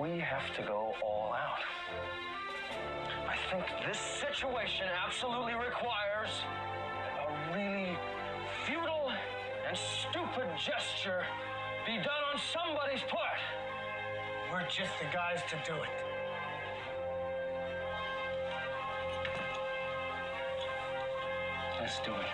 we have to go all out. I think this situation absolutely requires a really futile and stupid gesture be done on somebody's part. We're just the guys to do it. Let's do it.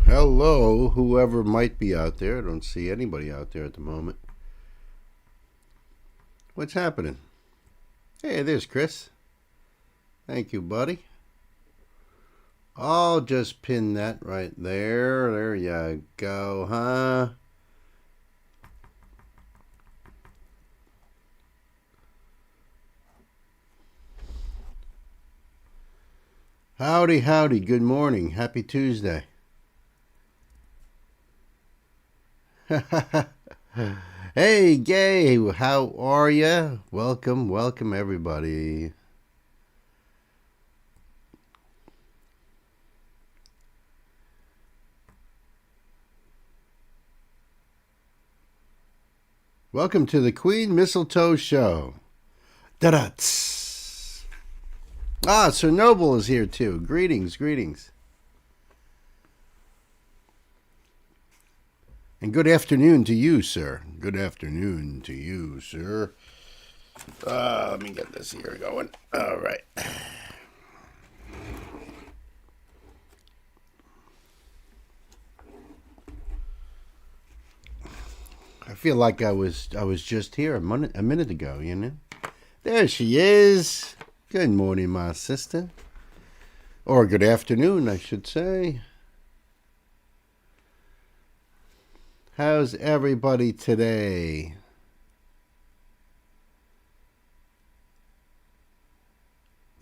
Hello, whoever might be out there. I don't see anybody out there at the moment. What's happening? Hey, there's Chris. Thank you, buddy. I'll just pin that right there. There you go, huh? Howdy, howdy. Good morning. Happy Tuesday. Hey, Gay. How are ya? Welcome, welcome, everybody. Welcome to the Queen Mistletoe Show. Da-da-tss. Ah, Sir Noble is here too. Greetings, greetings. And good afternoon to you, sir. Good afternoon to you, sir. Let me get this here going. All right. I feel like I was just here a minute ago, you know. There she is. Good morning, my sister. Or good afternoon, I should say. How's everybody today?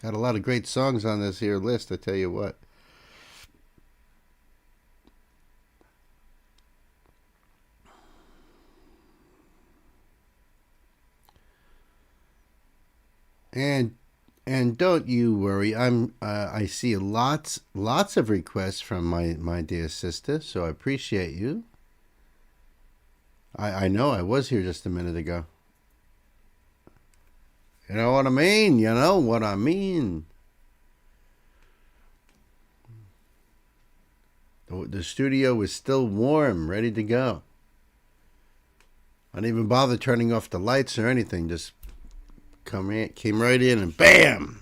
Got a lot of great songs on this here list, I tell you what. And don't you worry. I see lots of requests from my dear sister, so I appreciate you. I know I was here just a minute ago. You know what I mean? You know what I mean. The studio was still warm, ready to go. I didn't even bother turning off the lights or anything. Just came right in and bam!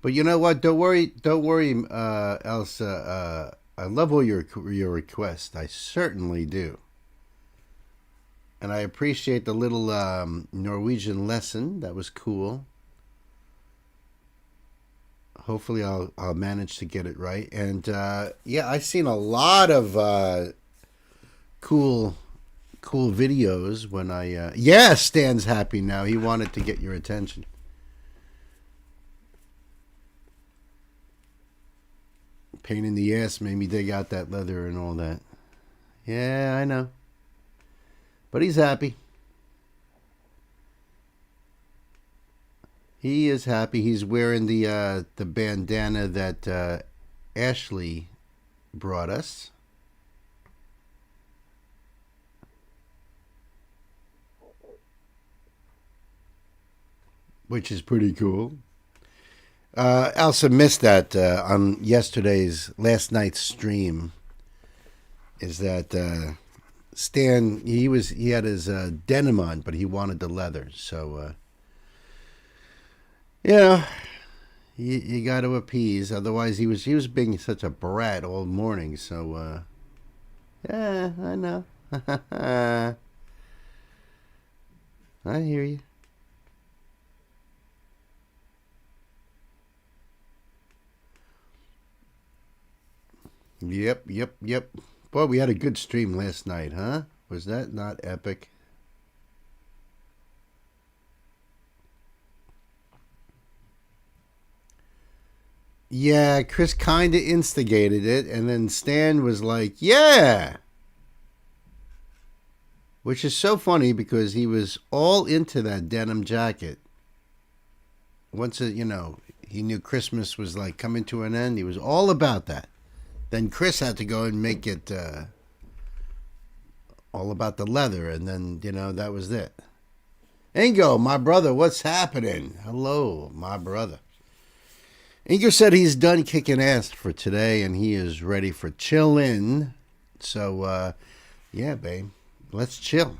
But you know what? Don't worry, Elsa. I love all your requests. I certainly do. And I appreciate the little Norwegian lesson. That was cool. Hopefully I'll manage to get it right. And yeah, I've seen a lot of cool videos when I yeah, Stan's happy now. He wanted to get your attention. Pain in the ass made me dig out that leather and all that. Yeah, I know. But he's happy. He is happy. He's wearing the bandana that Ashley brought us. Which is pretty cool. Elsa missed that on last night's stream. Is that Stan? He had his denim on, but he wanted the leather. So you know, you got to appease. Otherwise, he was being such a brat all morning. So yeah, I know. I hear you. Yep. Boy, we had a good stream last night, huh? Was that not epic? Yeah, Chris kind of instigated it, and then Stan was like, yeah! which is so funny because he was all into that denim jacket. Once he knew Christmas was like coming to an end, he was all about that. Then Chris had to go and make it all about the leather, and then that was it. Ingo, my brother, what's happening? Hello, my brother. Ingo said he's done kicking ass for today, and he is ready for chillin'. So, yeah, babe, let's chill.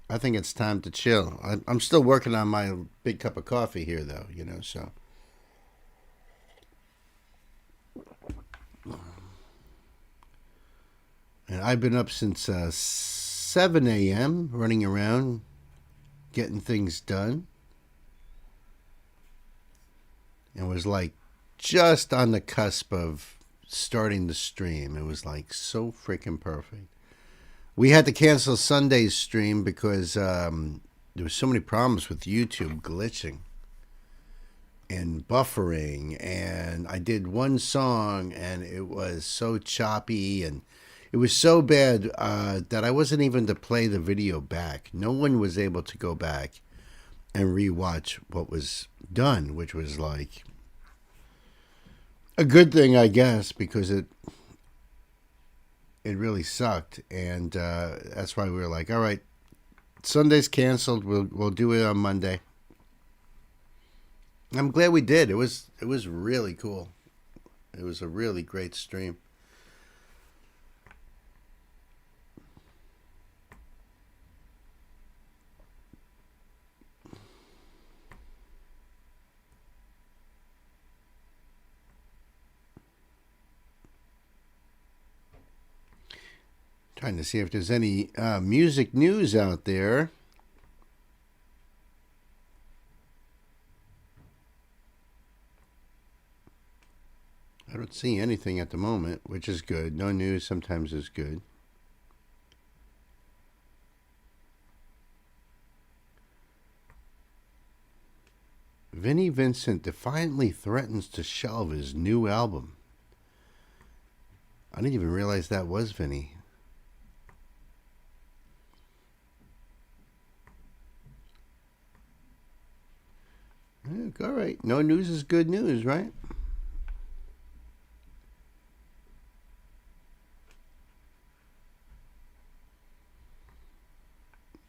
I think it's time to chill. I'm still working on my big cup of coffee here, though, so. And I've been up since 7 a.m. running around, getting things done. And was like just on the cusp of starting the stream. It was like so freaking perfect. We had to cancel Sunday's stream because there was so many problems with YouTube glitching and buffering. And I did one song and it was so choppy and it was so bad that I wasn't even to play the video back. No one was able to go back and rewatch what was done, which was like a good thing, I guess, because it really sucked. And that's why we were like, all right, Sunday's canceled. We'll do it on Monday. I'm glad we did. It was really cool. It was a really great stream. Trying to see if there's any music news out there. I don't see anything at the moment, which is good. No news sometimes is good. Vinnie Vincent defiantly threatens to shelve his new album. I didn't even realize that was Vinnie. All right. No news is good news, right?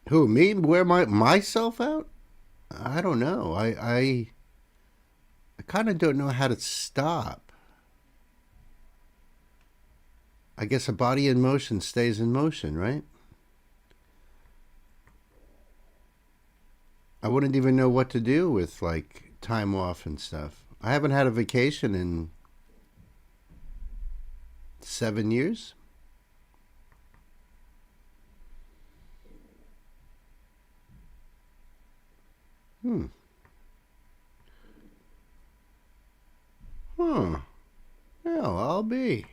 Who, me? Wear myself out? I don't know. I kind of don't know how to stop. I guess a body in motion stays in motion, right? I wouldn't even know what to do with like time off and stuff. I haven't had a vacation in 7 years. Huh. Well, I'll be.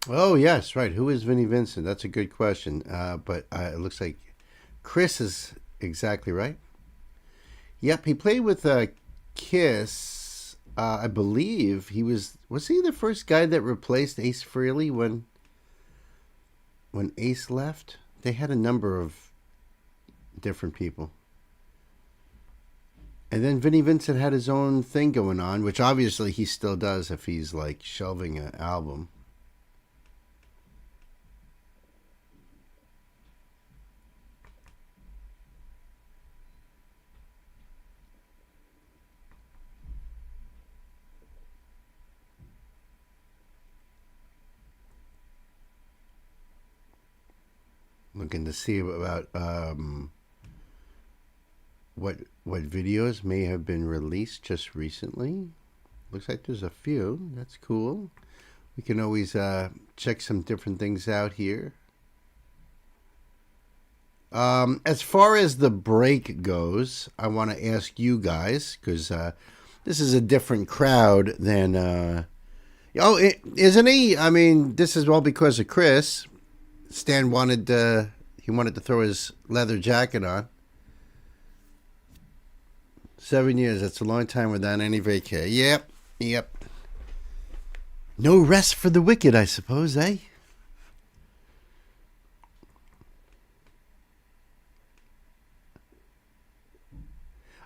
Oh, yes, right. Who is Vinnie Vincent? That's a good question. But it looks like Chris is exactly right. Yep, he played with Kiss. I believe he was he the first guy that replaced Ace Frehley when Ace left? They had a number of different people. And then Vinnie Vincent had his own thing going on, which obviously he still does if he's like shelving an album. Looking to see about what videos may have been released just recently. Looks like there's a few. That's cool. We can always check some different things out here. As far as the break goes, I want to ask you guys, because this is a different crowd than... isn't he? I mean, this is all because of Chris. Stan wanted to throw his leather jacket on. 7 years. That's a long time without any vacay. Yep. Yep. No rest for the wicked, I suppose, eh?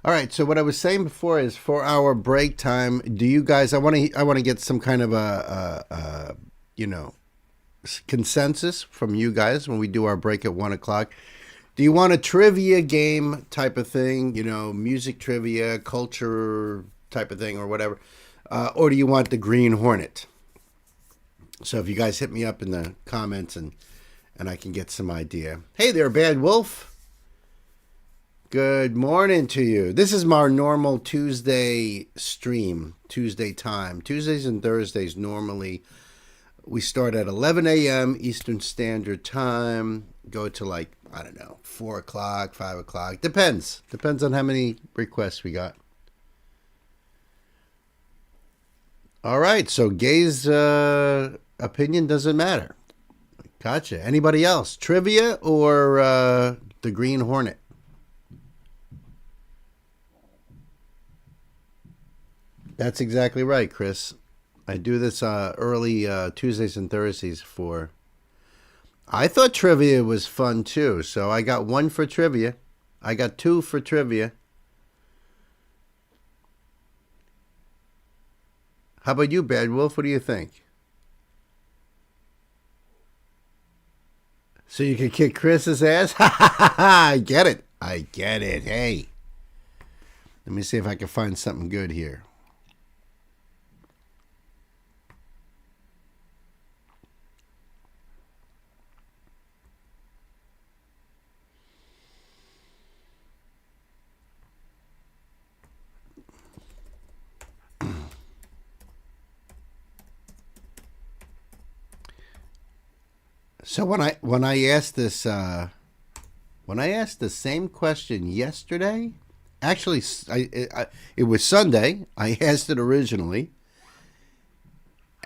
All right. So what I was saying before is for our break time. Do you guys? I want to get some kind of a consensus from you guys when we do our break at 1:00. Do you want a trivia game type of thing? Music trivia, culture type of thing, or whatever, or do you want the Green Hornet? So if you guys hit me up in the comments and I can get some idea. Hey there, Bad Wolf. Good morning to you. This is my normal Tuesday stream, Tuesday time. Tuesdays and Thursdays normally we start at 11 a.m. Eastern Standard Time, go to 4 o'clock, 5 o'clock. Depends on how many requests we got. All right, so Gay's opinion doesn't matter. Gotcha. Anybody else? Trivia or the Green Hornet? That's exactly right, Chris. I do this early Tuesdays and Thursdays for... I thought trivia was fun too, so I got 1 for trivia. I got 2 for trivia. How about you, Bad Wolf? What do you think? So you can kick Chris's ass? I get it. Hey. Let me see if I can find something good here. So when I asked this when I asked the same question yesterday, actually it was Sunday. I asked it originally,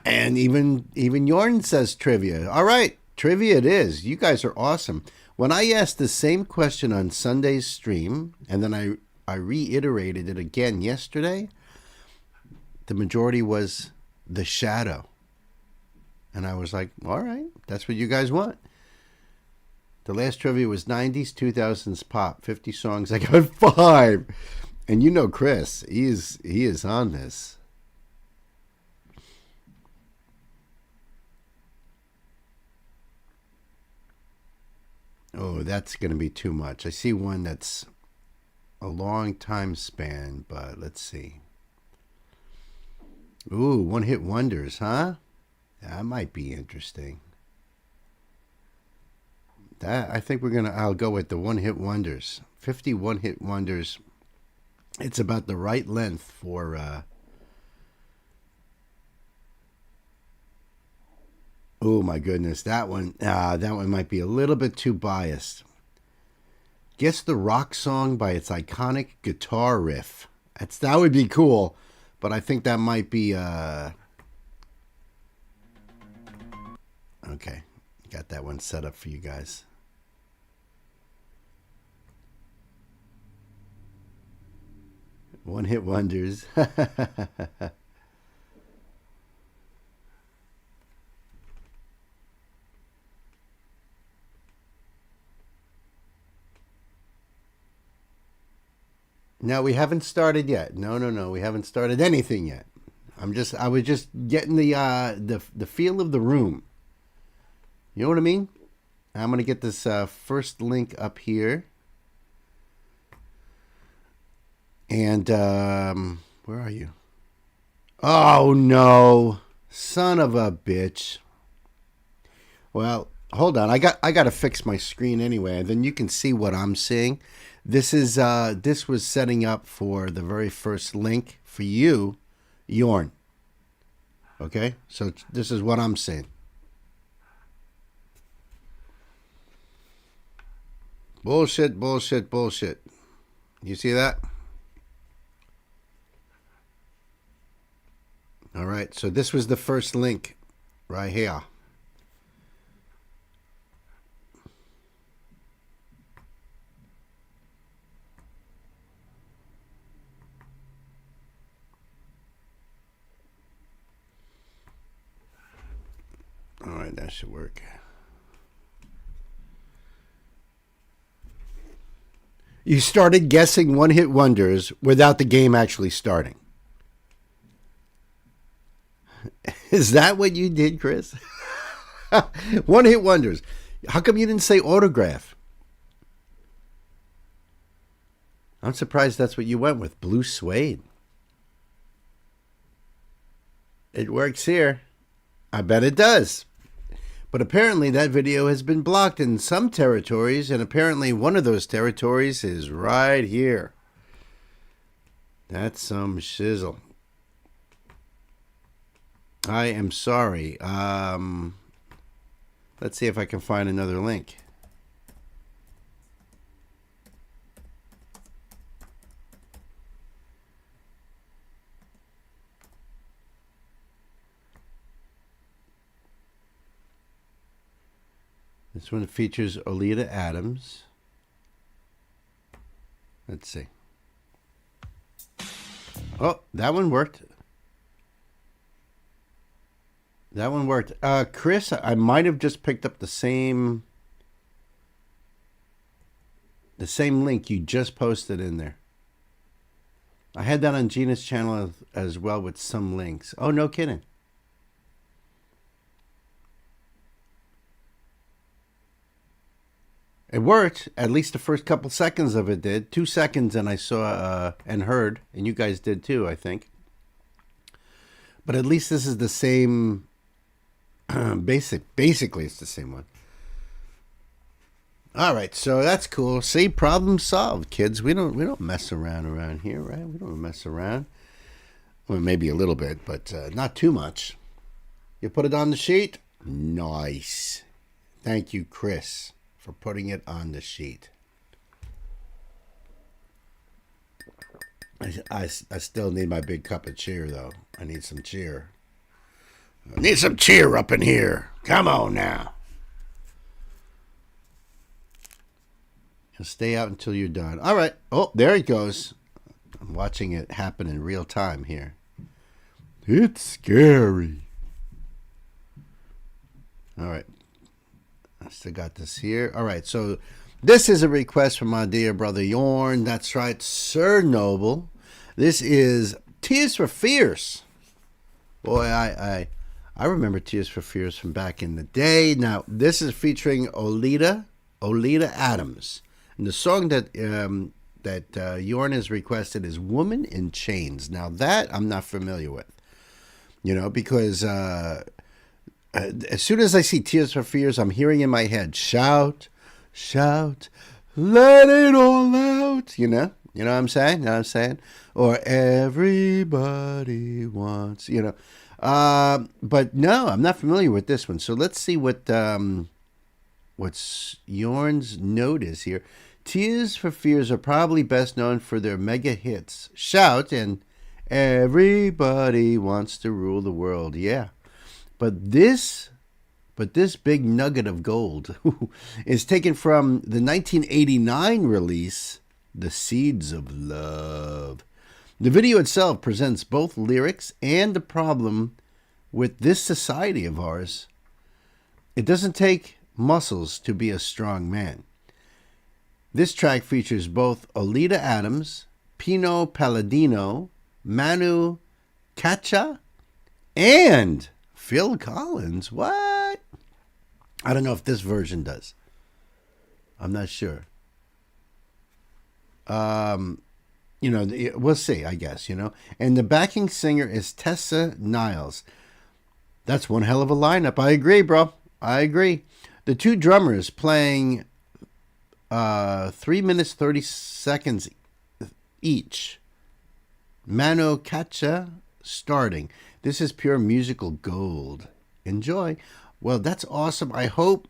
and even Yorn says trivia. All right, trivia it is. You guys are awesome. When I asked the same question on Sunday's stream, and then I reiterated it again yesterday, the majority was The Shadow. And I was like, all right, that's what you guys want. The last trivia was 90s, 2000s pop, 50 songs. I got 5. And Chris, he is on this. Oh, that's going to be too much. I see one that's a long time span, but let's see. Ooh, one-hit wonders, huh? That might be interesting. I think I'll go with the one-hit wonders. 50 one-hit wonders. It's about the right length for... Oh, my goodness. That one might be a little bit too biased. Guess the rock song by its iconic guitar riff. That would be cool, but I think that might be... Okay, got that one set up for you guys. One-hit wonders. No, we haven't started yet. No, we haven't started anything yet. I was just getting the feel of the room. You know what I mean? I'm going to get this first link up here. And, where are you? Oh, no. Son of a bitch. Well, hold on. I got to fix my screen anyway, and then you can see what I'm seeing. This was setting up for the very first link for you, Yorn. Okay? So this is what I'm seeing. Bullshit. You see that? All right, so this was the first link right here. All right, that should work. You started guessing one-hit wonders without the game actually starting. Is that what you did, Chris? One-hit wonders. How come you didn't say autograph? I'm surprised that's what you went with. Blue suede. It works here. I bet it does. But apparently that video has been blocked in some territories, and apparently one of those territories is right here. That's some shizzle. I am sorry. Let's see if I can find another link. This one features Oleta Adams. Let's see. Oh, that one worked. That one worked. Chris, I might have just picked up the same link you just posted in there. I had that on Gina's channel as well with some links. Oh, no kidding. It worked. At least the first couple seconds of it did. 2 seconds, and I saw and heard, and you guys did too, I think. But at least this is the same. Basically, it's the same one. All right, so that's cool. See, problem solved, kids. We don't mess around here, right? We don't mess around. Well, maybe a little bit, but not too much. You put it on the sheet. Nice. Thank you, Chris, for putting it on the sheet. I still need my big cup of cheer, though. I need some cheer. I need some cheer up in here. Come on now. You'll stay out until you're done. All right. Oh, there it goes. I'm watching it happen in real time here. It's scary. All right. I still got this here. All right. So this is a request from my dear brother Yorn. That's right. Sir Noble. This is Tears for Fears. Boy, I remember Tears for Fears from back in the day. Now, this is featuring Oleta Adams. And the song that Yorn has requested is Woman in Chains. Now, that I'm not familiar with. You know, because as soon as I see Tears for Fears, I'm hearing in my head, shout, shout, let it all out. You know what I'm saying? You know what I'm saying? Or everybody wants, you know. But no, I'm not familiar with this one. So let's see what's Yorn's note is here. Tears for Fears are probably best known for their mega hits, Shout and Everybody Wants to Rule the World. Yeah. But this big nugget of gold is taken from the 1989 release, The Seeds of Love. The video itself presents both lyrics and the problem with this society of ours. It doesn't take muscles to be a strong man. This track features both Oleta Adams, Pino Palladino, Manu Katcha, and Phil Collins. What? I don't know if this version does. I'm not sure. You know, we'll see, I guess, you know. And the backing singer is Tessa Niles. That's one hell of a lineup. I agree, bro. I agree. The two drummers playing 3 minutes, 30 seconds each. Mano Katcha starting. This is pure musical gold. Enjoy. Well, that's awesome. I hope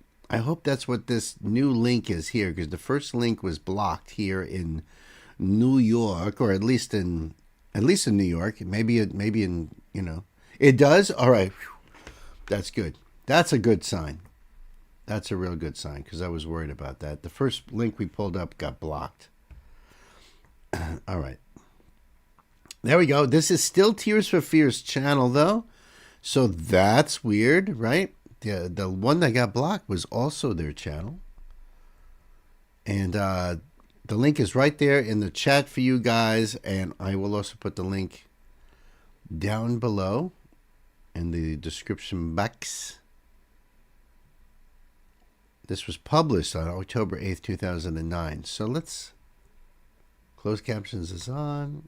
that's what this new link is here, because the first link was blocked here in New York, or at least in New York. Maybe in, you know, it does. All right, that's good. That's a good sign. That's a real good sign, because I was worried about that. The first link we pulled up got blocked. All right, there we go. This is still Tears for Fears channel though, so that's weird, right? the one that got blocked was also their channel. And the link is right there in the chat for you guys. And I will also put the link down below in the description box. This was published on October 8th, 2009. So let's... Closed captions is on.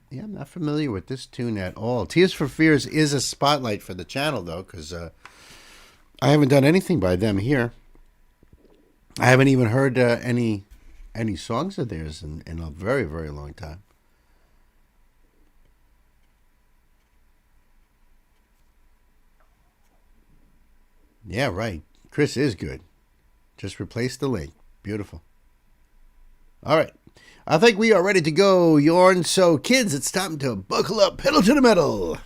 Yeah, I'm not familiar with this tune at all. Tears for Fears is a spotlight for the channel, though, because I haven't done anything by them here. I haven't even heard any songs of theirs in a very, very long time. Yeah, right. Chris is good. Just replace the link. Beautiful. All right. I think we are ready to go, Yorn. So, kids, it's time to buckle up, pedal to the metal.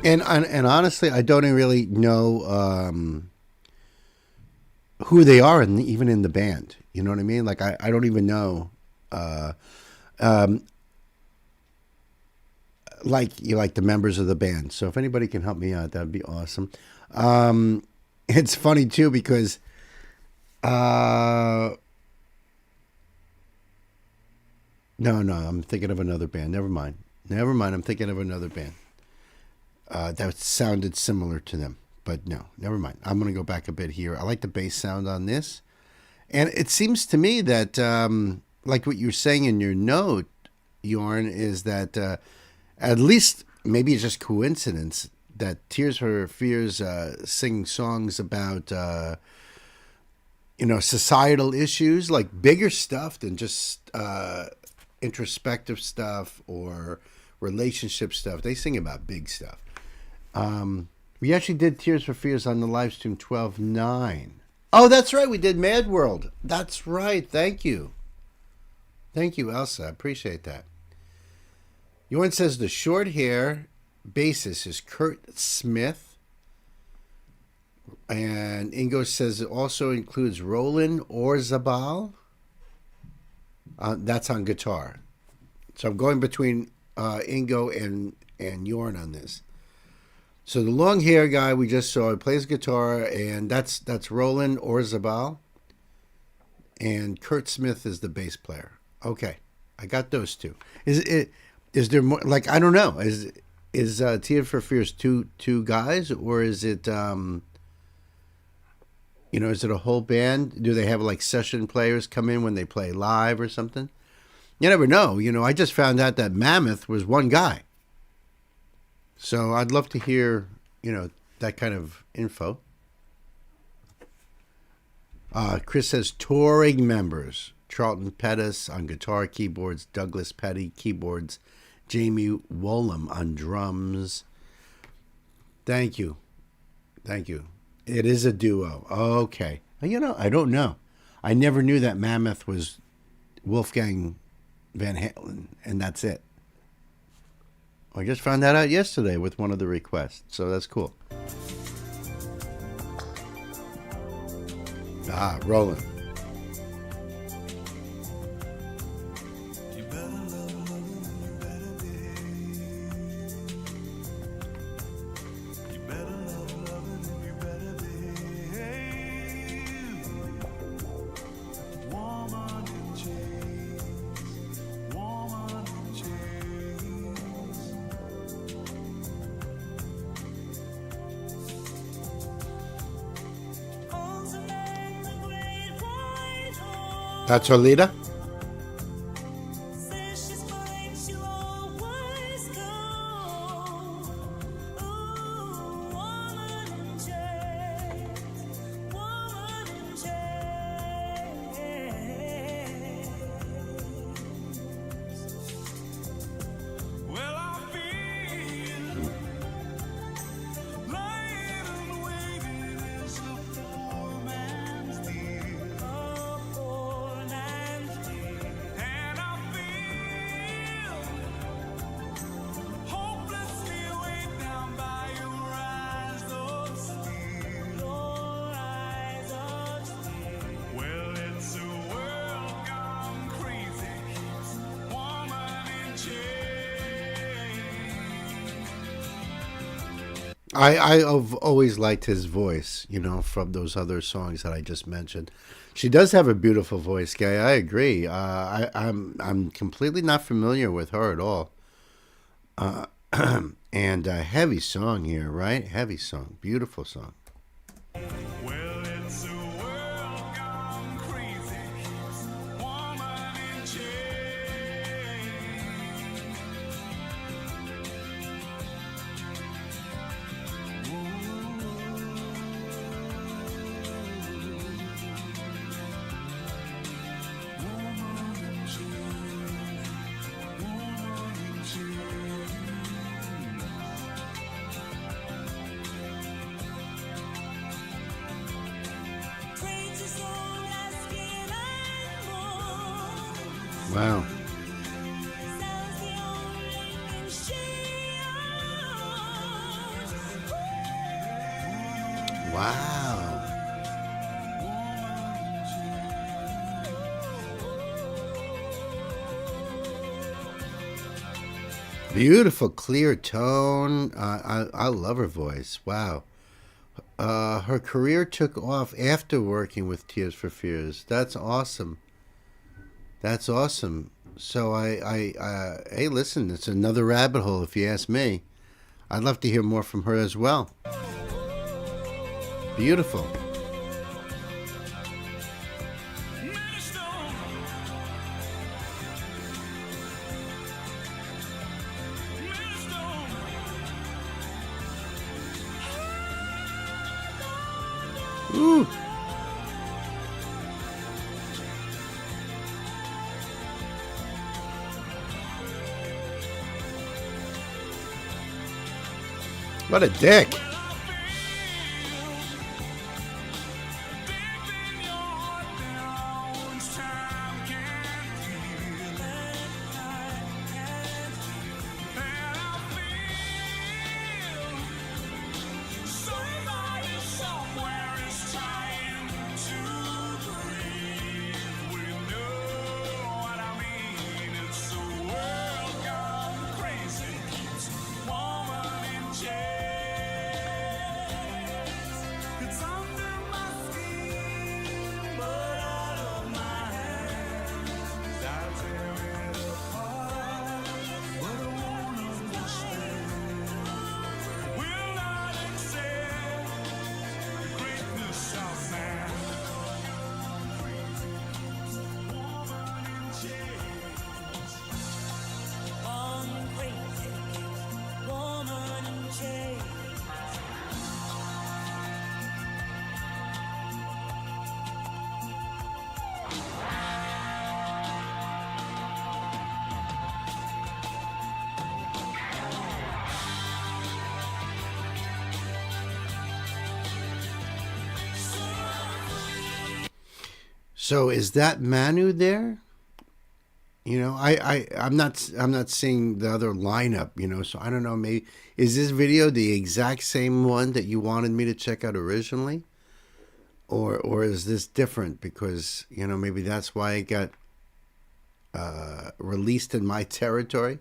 And honestly, I don't really know who they are, even in the band. You know what I mean? Like I don't even know. Like the members of the band. So if anybody can help me out, that'd be awesome. It's funny too because no, I'm thinking of another band. Never mind. I'm thinking of another band. That sounded similar to them, but no, never mind. I'm going to go back a bit here. I like the bass sound on this. And it seems to me that, like what you're saying in your note, Yorn, is that at least maybe it's just coincidence that Tears for Fears sing songs about, societal issues, like bigger stuff than just introspective stuff or relationship stuff. They sing about big stuff. We actually did Tears for Fears on the live stream 12/9. Oh, that's right. We did Mad World. That's right. Thank you. Thank you, Elsa. I appreciate that. Yorn says the short hair bassist is Kurt Smith. And Ingo says it also includes Roland Orzabal. That's on guitar. So I'm going between Ingo and Yorn on this. So the long hair guy we just saw, he plays guitar, and that's Roland Orzabal. And Kurt Smith is the bass player. Okay, I got those two. Is there more? Like, I don't know. Is Tears for Fears two guys, or is it is it a whole band? Do they have like session players come in when they play live or something? You never know. I just found out that Mammoth was one guy. So I'd love to hear, that kind of info. Chris says touring members. Charlton Pettis on guitar, keyboards. Douglas Petty, keyboards. Jamie Wollum on drums. Thank you. It is a duo. Okay. I don't know. I never knew that Mammoth was Wolfgang Van Halen, and that's it. I just found that out yesterday with one of the requests, so that's cool. Roland. That's Olita? I've always liked his voice, you know, from those other songs that I just mentioned. She does have a beautiful voice, Guy. I agree. I'm completely not familiar with her at all. And a heavy song here, right? Heavy song, beautiful song. Well, it's a world gone crazy, woman in chains. Wow. Wow. Beautiful, clear tone. I love her voice. Wow. Her career took off after working with Tears for Fears. That's awesome. That's awesome. So hey, listen, it's another rabbit hole if you ask me. I'd love to hear more from her as well. Beautiful. Ooh. What a dick. So is that Manu there? You know, I'm not seeing the other lineup, you know, so I don't know, maybe is this video the exact same one that you wanted me to check out originally? Or is this different because, you know, maybe that's why it got released in my territory?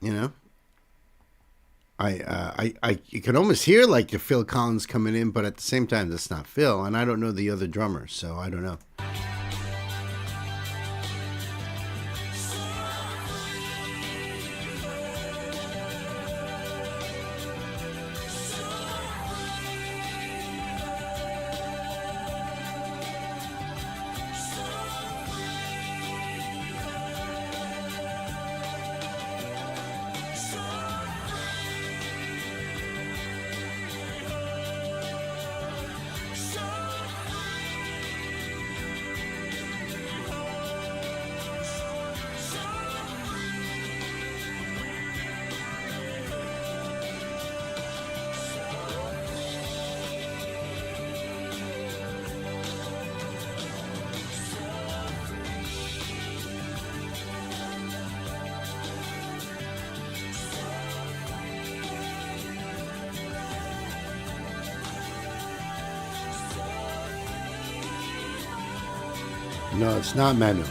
You know? You can almost hear like the Phil Collins coming in, but at the same time, that's not Phil, and I don't know the other drummer, so I don't know. No, it's not Manu.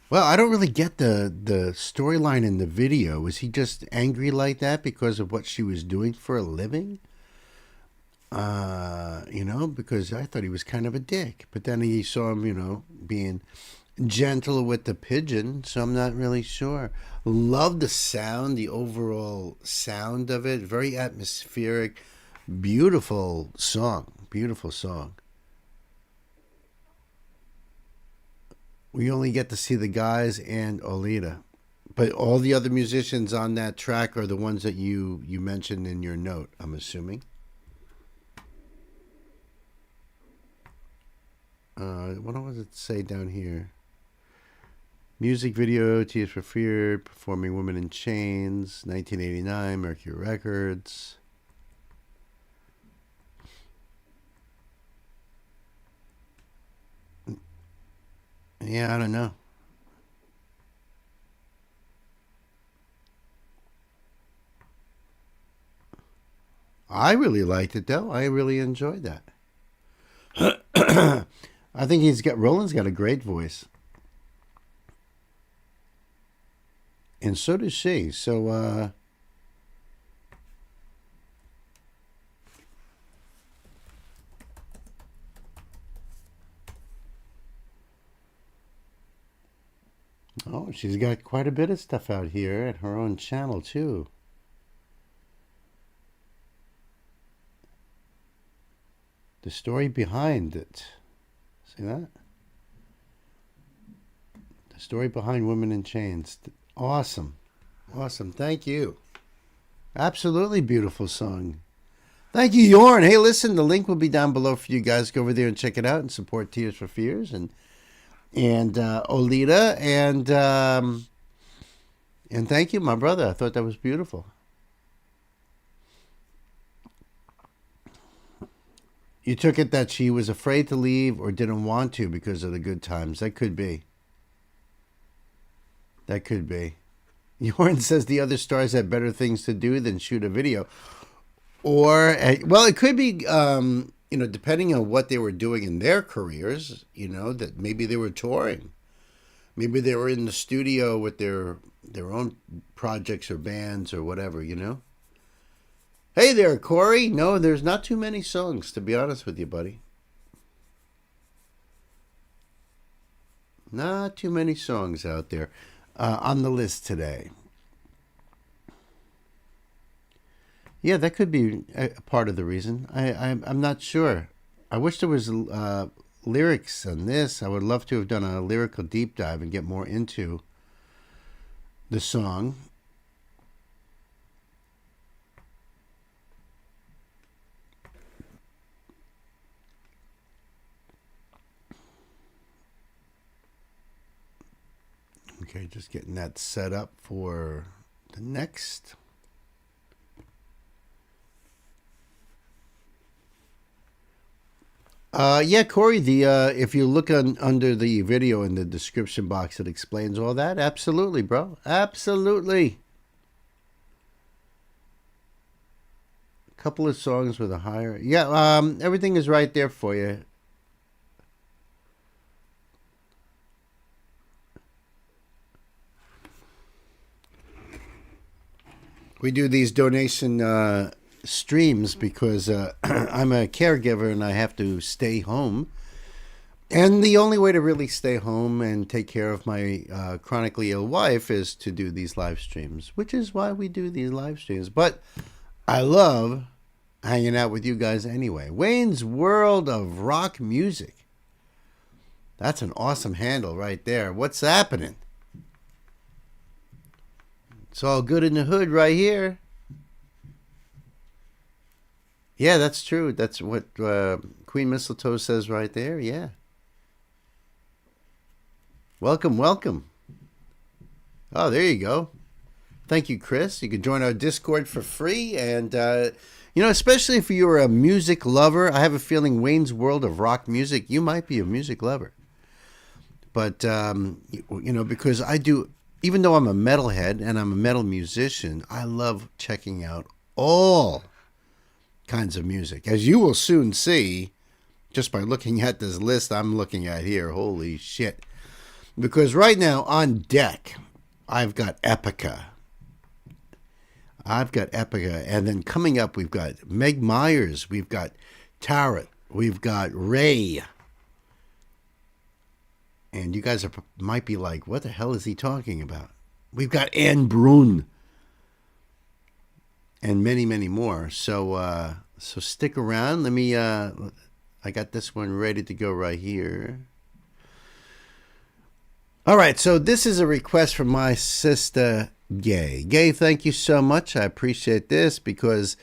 Well, I don't really get the storyline in the video. Was he just angry like that because of what she was doing for a living? Because I thought he was kind of a dick. But then he saw him, being gentle with the pigeon, so I'm not really sure. Love the sound, the overall sound of it. Very atmospheric. Beautiful song. Beautiful song. We only get to see the guys and Olita. But all the other musicians on that track are the ones that you mentioned in your note, I'm assuming. What does it say down here? Music video, Tears for Fear, performing Women in Chains, 1989, Mercury Records. Yeah, I don't know. I really liked it, though. I really enjoyed that. I think Roland's got a great voice. And so does she. So, oh, she's got quite a bit of stuff out here at her own channel, too. The story behind it. See that? The story behind Women in Chains. Awesome. Awesome. Thank you. Absolutely beautiful song. Thank you, Yorn. Hey, listen, the link will be down below for you guys. Go over there and check it out and support Tears for Fears and Olita. And thank you, my brother. I thought that was beautiful. You took it that she was afraid to leave or didn't want to because of the good times. That could be. That could be. Yorn says the other stars had better things to do than shoot a video. Or, well, it could be, depending on what they were doing in their careers, that maybe they were touring. Maybe they were in the studio with their own projects or bands or whatever, Hey there, Corey. No, there's not too many songs, to be honest with you, buddy. Not too many songs out there on the list today. Yeah, that could be a part of the reason. I'm not sure. I wish there was lyrics on this. I would love to have done a lyrical deep dive and get more into the song. Okay, just getting that set up for the next. Yeah, Corey, if you look under the video in the description box, it explains all that. Absolutely, bro. Absolutely. A couple of songs with a higher. Yeah, everything is right there for you. We do these donation streams because I'm a caregiver and I have to stay home. And the only way to really stay home and take care of my chronically ill wife is to do these live streams, which is why we do these live streams. But I love hanging out with you guys anyway. Wayne's World of Rock Music. That's an awesome handle right there. What's happening? It's all good in the hood right here. Yeah, that's true. That's what Queen Mistletoe says right there. Yeah. Welcome, welcome. Oh, there you go. Thank you, Chris. You can join our Discord for free. And, especially if you're a music lover, I have a feeling Wayne's World of Rock Music, you might be a music lover. But, because I do, even though I'm a metalhead and I'm a metal musician, I love checking out all kinds of music. As you will soon see, just by looking at this list I'm looking at here, holy shit. Because right now on deck, I've got Epica. And then coming up, we've got Meg Myers, we've got Tarot, we've got Ray. And you guys might be like, what the hell is he talking about? We've got Anne Brun. And many, many more. So stick around. Let me, I got this one ready to go right here. All right, so this is a request from my sister, Gay. Gay, thank you so much. I appreciate this because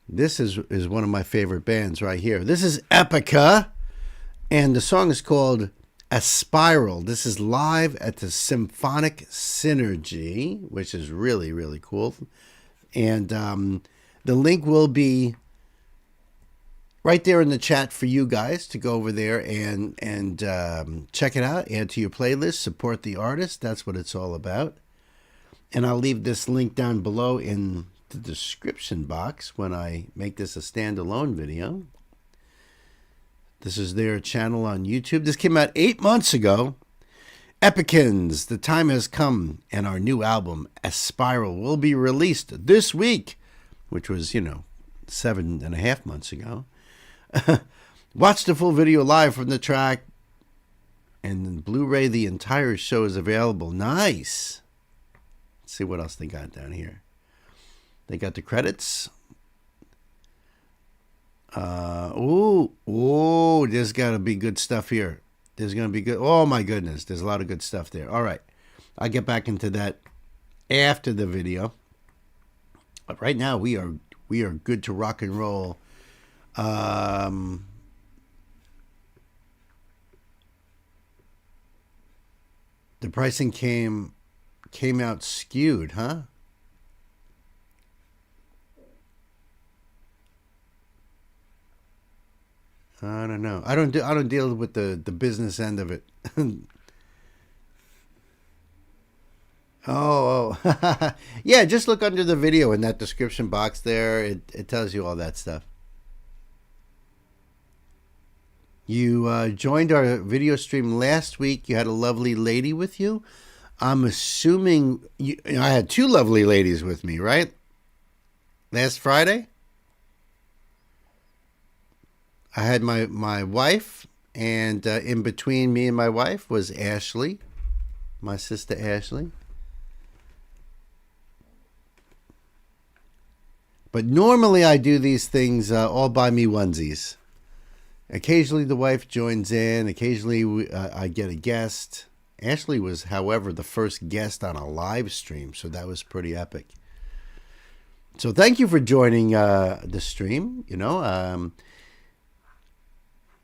this is one of my favorite bands right here. This is Epica, and the song is called A Spiral. This is live at the Symphonic Synergy, which is really, really cool. And the link will be right there in the chat for you guys to go over there and check it out, add to your playlist, support the artist. That's what it's all about. And I'll leave this link down below in the description box when I make this a standalone video. This is their channel on YouTube. This came out 8 months ago. Epicans, the time has come, and our new album, A Spiral, will be released this week, which was, 7.5 months ago. Watch the full video live from the track, and in Blu-ray, the entire show is available. Nice. Let's see what else they got down here. They got the credits. There's got to be good stuff here. There's going to be good. Oh my goodness, there's a lot of good stuff there. All right, I'll get back into that after the video. But right now, we are good to rock and roll. The pricing came out skewed, huh? I don't know. I don't deal with the business end of it. Oh. Yeah, just look under the video in that description box there. It tells you all that stuff. You joined our video stream last week. You had a lovely lady with you. I'm assuming I had two lovely ladies with me, right? Last Friday? I had my wife, and in between me and my wife was Ashley, my sister Ashley. But normally I do these things all by me onesies. Occasionally the wife joins in. Occasionally I get a guest. Ashley was, however, the first guest on a live stream, so that was pretty epic. So thank you for joining the stream.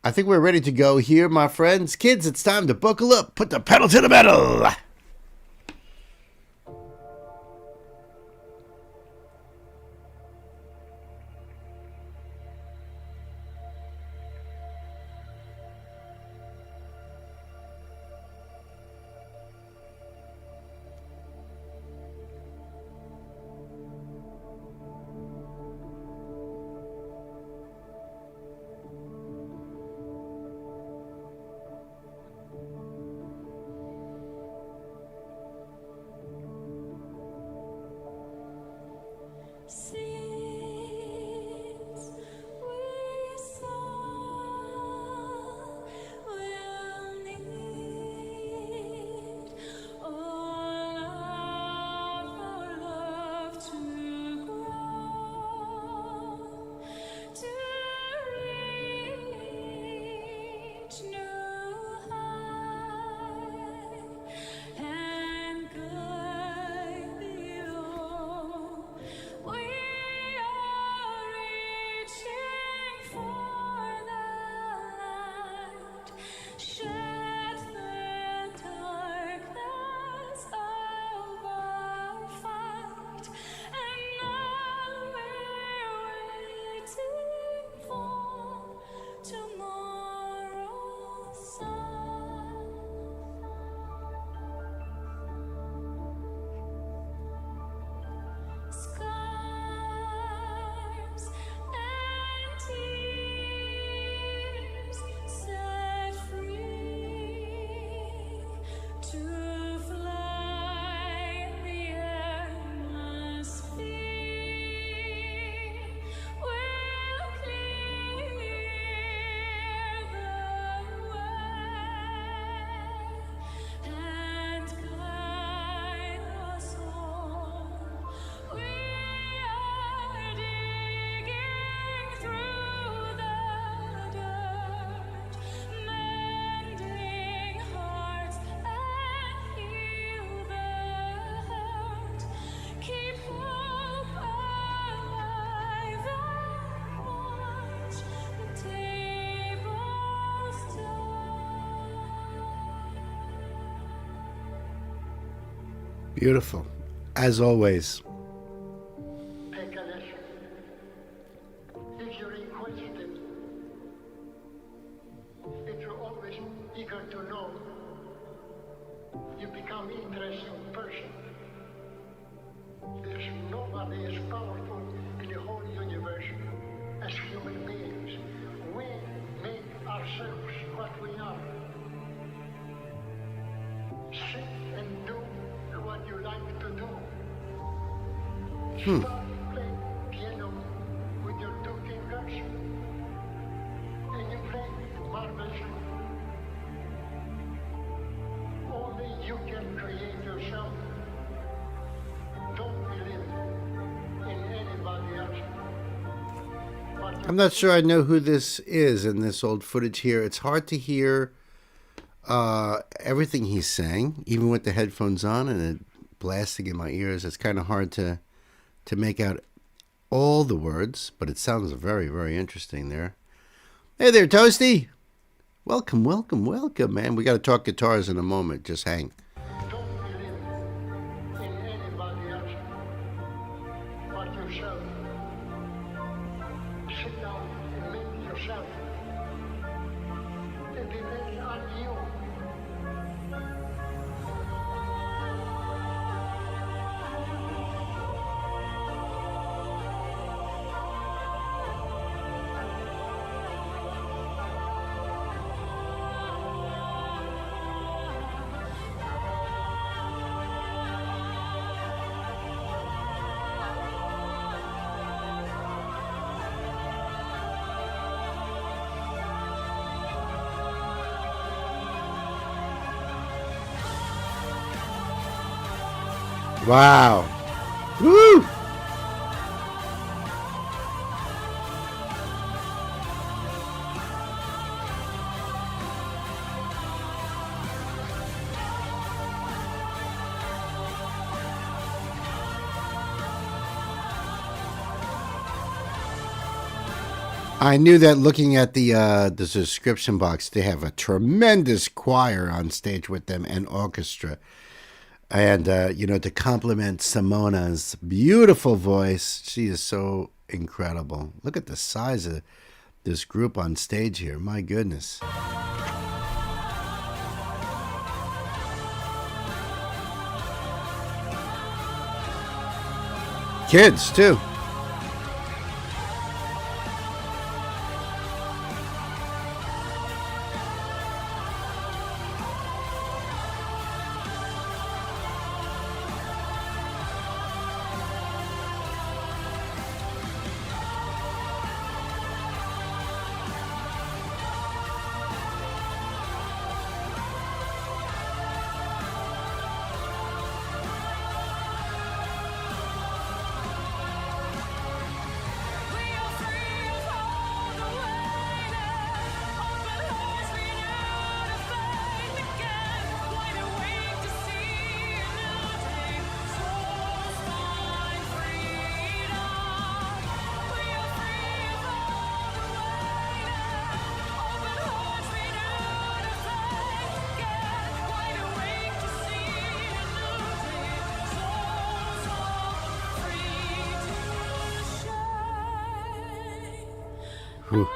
I think we're ready to go here, my friends. Kids, it's time to buckle up. Put the pedal to the metal. Beautiful. As always. Take a lesson. If you're inquisitive, if you're always eager to know, you become interesting person. There's nobody as powerful in the whole universe as human beings. We make ourselves what we are. Sit and do what you like to do. Start playing piano with your two fingers, and you play marvelously. Only you can create yourself. Don't believe in anybody else. But I'm not sure I know who this is in this old footage here. It's hard to hear everything he's saying, even with the headphones on and it blasting in my ears. It's kind of hard to make out all the words, but it sounds very, very interesting there. Hey there, Toasty. Welcome, welcome, welcome, man. We got to talk guitars in a moment. Just hang. don't believe in anybody else but yourself. Sit down and make yourself. And depend on you. Wow. Woo! I knew that looking at the description box, they have a tremendous choir on stage with them and orchestra. And, to compliment Simona's beautiful voice, she is so incredible. Look at the size of this group on stage here. My goodness. Kids, too. Whew.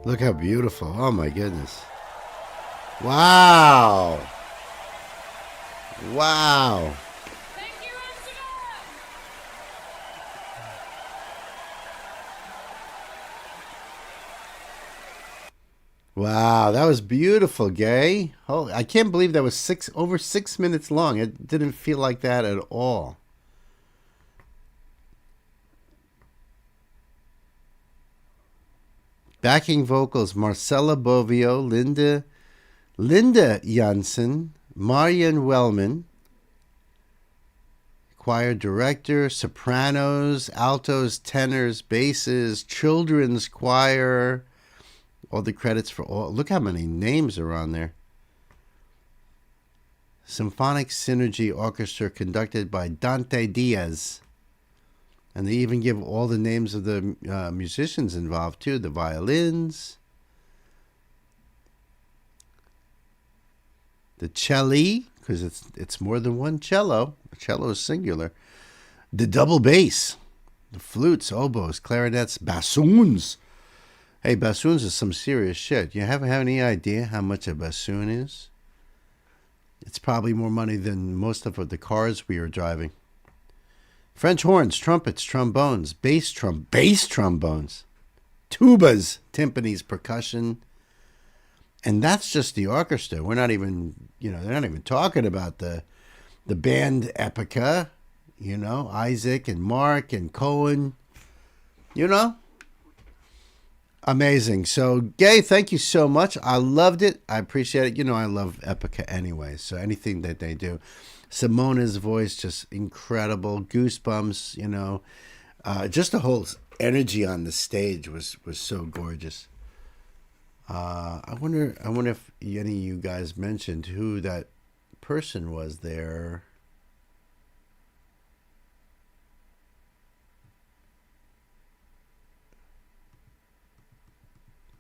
Look how beautiful. Oh my goodness. Wow. Wow. Thank you, Instagram. Wow, that was beautiful, Gay. Oh, I can't believe that was over 6 minutes long. It didn't feel like that at all. Backing vocals: Marcella Bovio, Linda Janssen, Marian Wellman. choir director, sopranos, altos, tenors, basses, children's choir. All the credits for all. Look how many names are on there. Symphonic Synergy Orchestra conducted by Dante Diaz. And they even give all the names of the musicians involved too. The violins. The celli, because it's more than one cello. A cello is singular. The double bass. The flutes, oboes, clarinets, bassoons. Hey, bassoons is some serious shit. You have any idea how much a bassoon is? It's probably more money than most of the cars we are driving. French horns, trumpets, trombones, bass trombones, tubas, timpanis, percussion. And that's just the orchestra. We're not even, they're not even talking about the band Epica, Isaac and Mark and Cohen, Amazing. So, Gay, thank you so much. I loved it. I appreciate it. I love Epica anyway, so anything that they do. Simona's voice, just incredible. Goosebumps, just the whole energy on the stage was so gorgeous. I wonder if any of you guys mentioned who that person was there.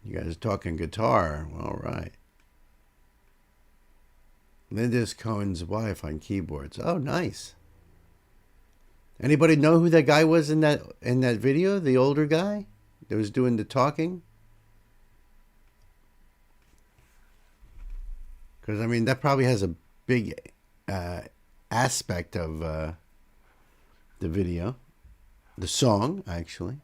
You guys are talking guitar. All right. Linda's Cohen's wife on keyboards. Oh, nice. Anybody know who that guy was in that video? The older guy that was doing the talking? Because, that probably has a big aspect of the video. The song, actually.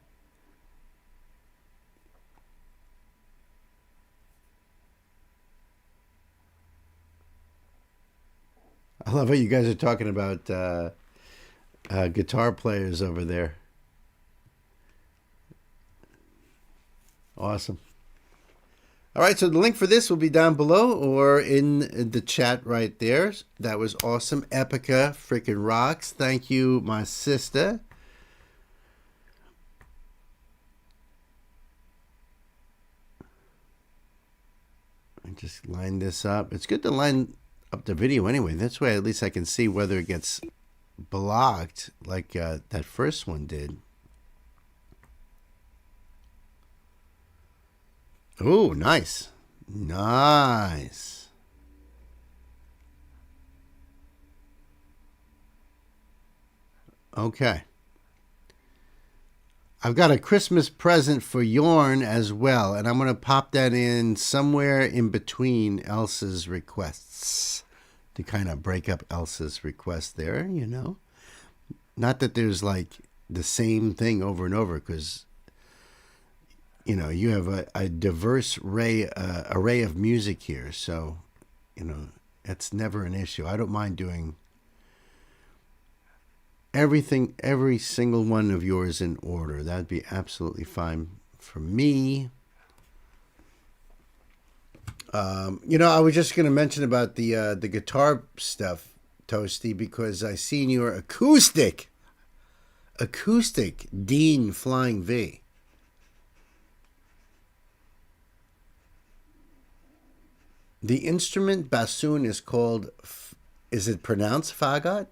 I love how you guys are talking about guitar players over there. Awesome. All right, so the link for this will be down below or in the chat right there. That was awesome. Epica freaking rocks. Thank you, my sister. I just line this up. It's good to line up the video anyway. That's why at least I can see whether it gets blocked like that first one did. Oh, nice. Nice. Okay. I've got a Christmas present for Yorn as well, and I'm going to pop that in somewhere in between Elsa's requests to kind of break up Elsa's request there, Not that there's like the same thing over and over, because, you have a diverse array of music here, so, that's never an issue. I don't mind doing everything, every single one of yours in order. That'd be absolutely fine for me. I was just going to mention about the guitar stuff, Toasty, because I seen your acoustic Dean Flying V. The instrument bassoon is called, is it pronounced fagot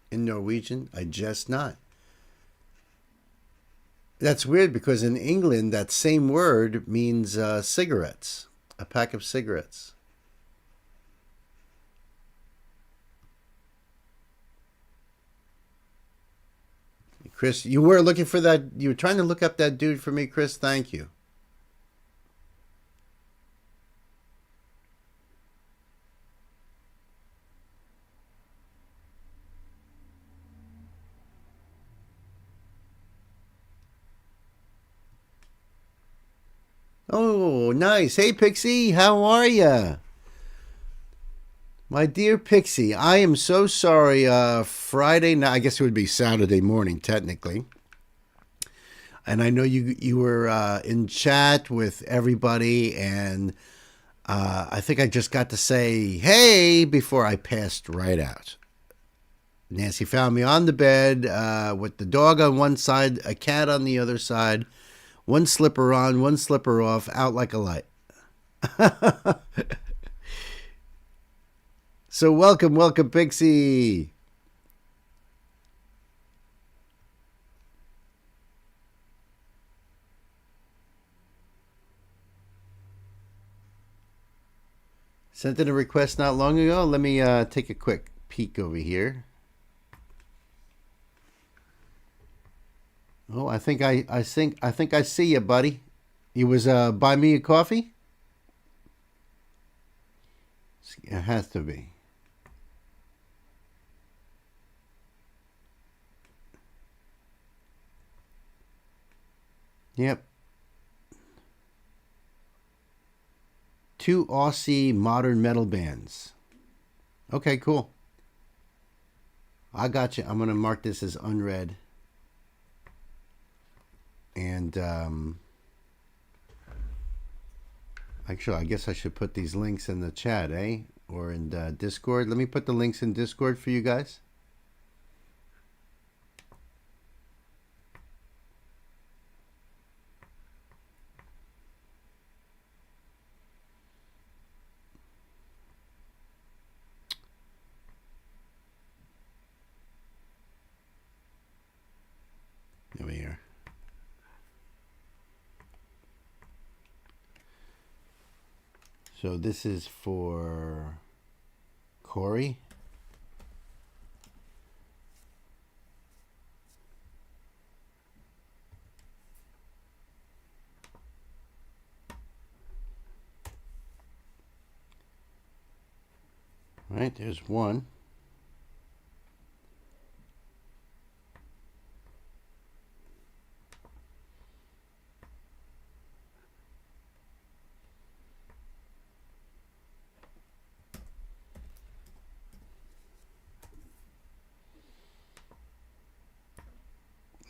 in Norwegian? I guess not. That's weird because in England, that same word means cigarettes. A pack of cigarettes. Chris, you were looking for that. You were trying to look up that dude for me, Chris. Thank you. Oh, nice. Hey, Pixie, how are ya? My dear Pixie, I am so sorry. Friday night, I guess it would be Saturday morning, technically. And I know you were in chat with everybody, and I think I just got to say, hey, before I passed right out. Nancy found me on the bed with the dog on one side, a cat on the other side, one slipper on, one slipper off, out like a light. So welcome, Pixie. Sent in a request not long ago. Let me take a quick peek over here. Oh, I think I see you, buddy. You was buy me a coffee? It has to be. Yep. 2 Aussie modern metal bands. Okay, cool. I got you. I'm going to mark this as unread. And actually, I guess I should put these links in the chat, eh? Or in Discord. Let me put the links in Discord for you guys. Over here. So this is for Corey. All right, there's one.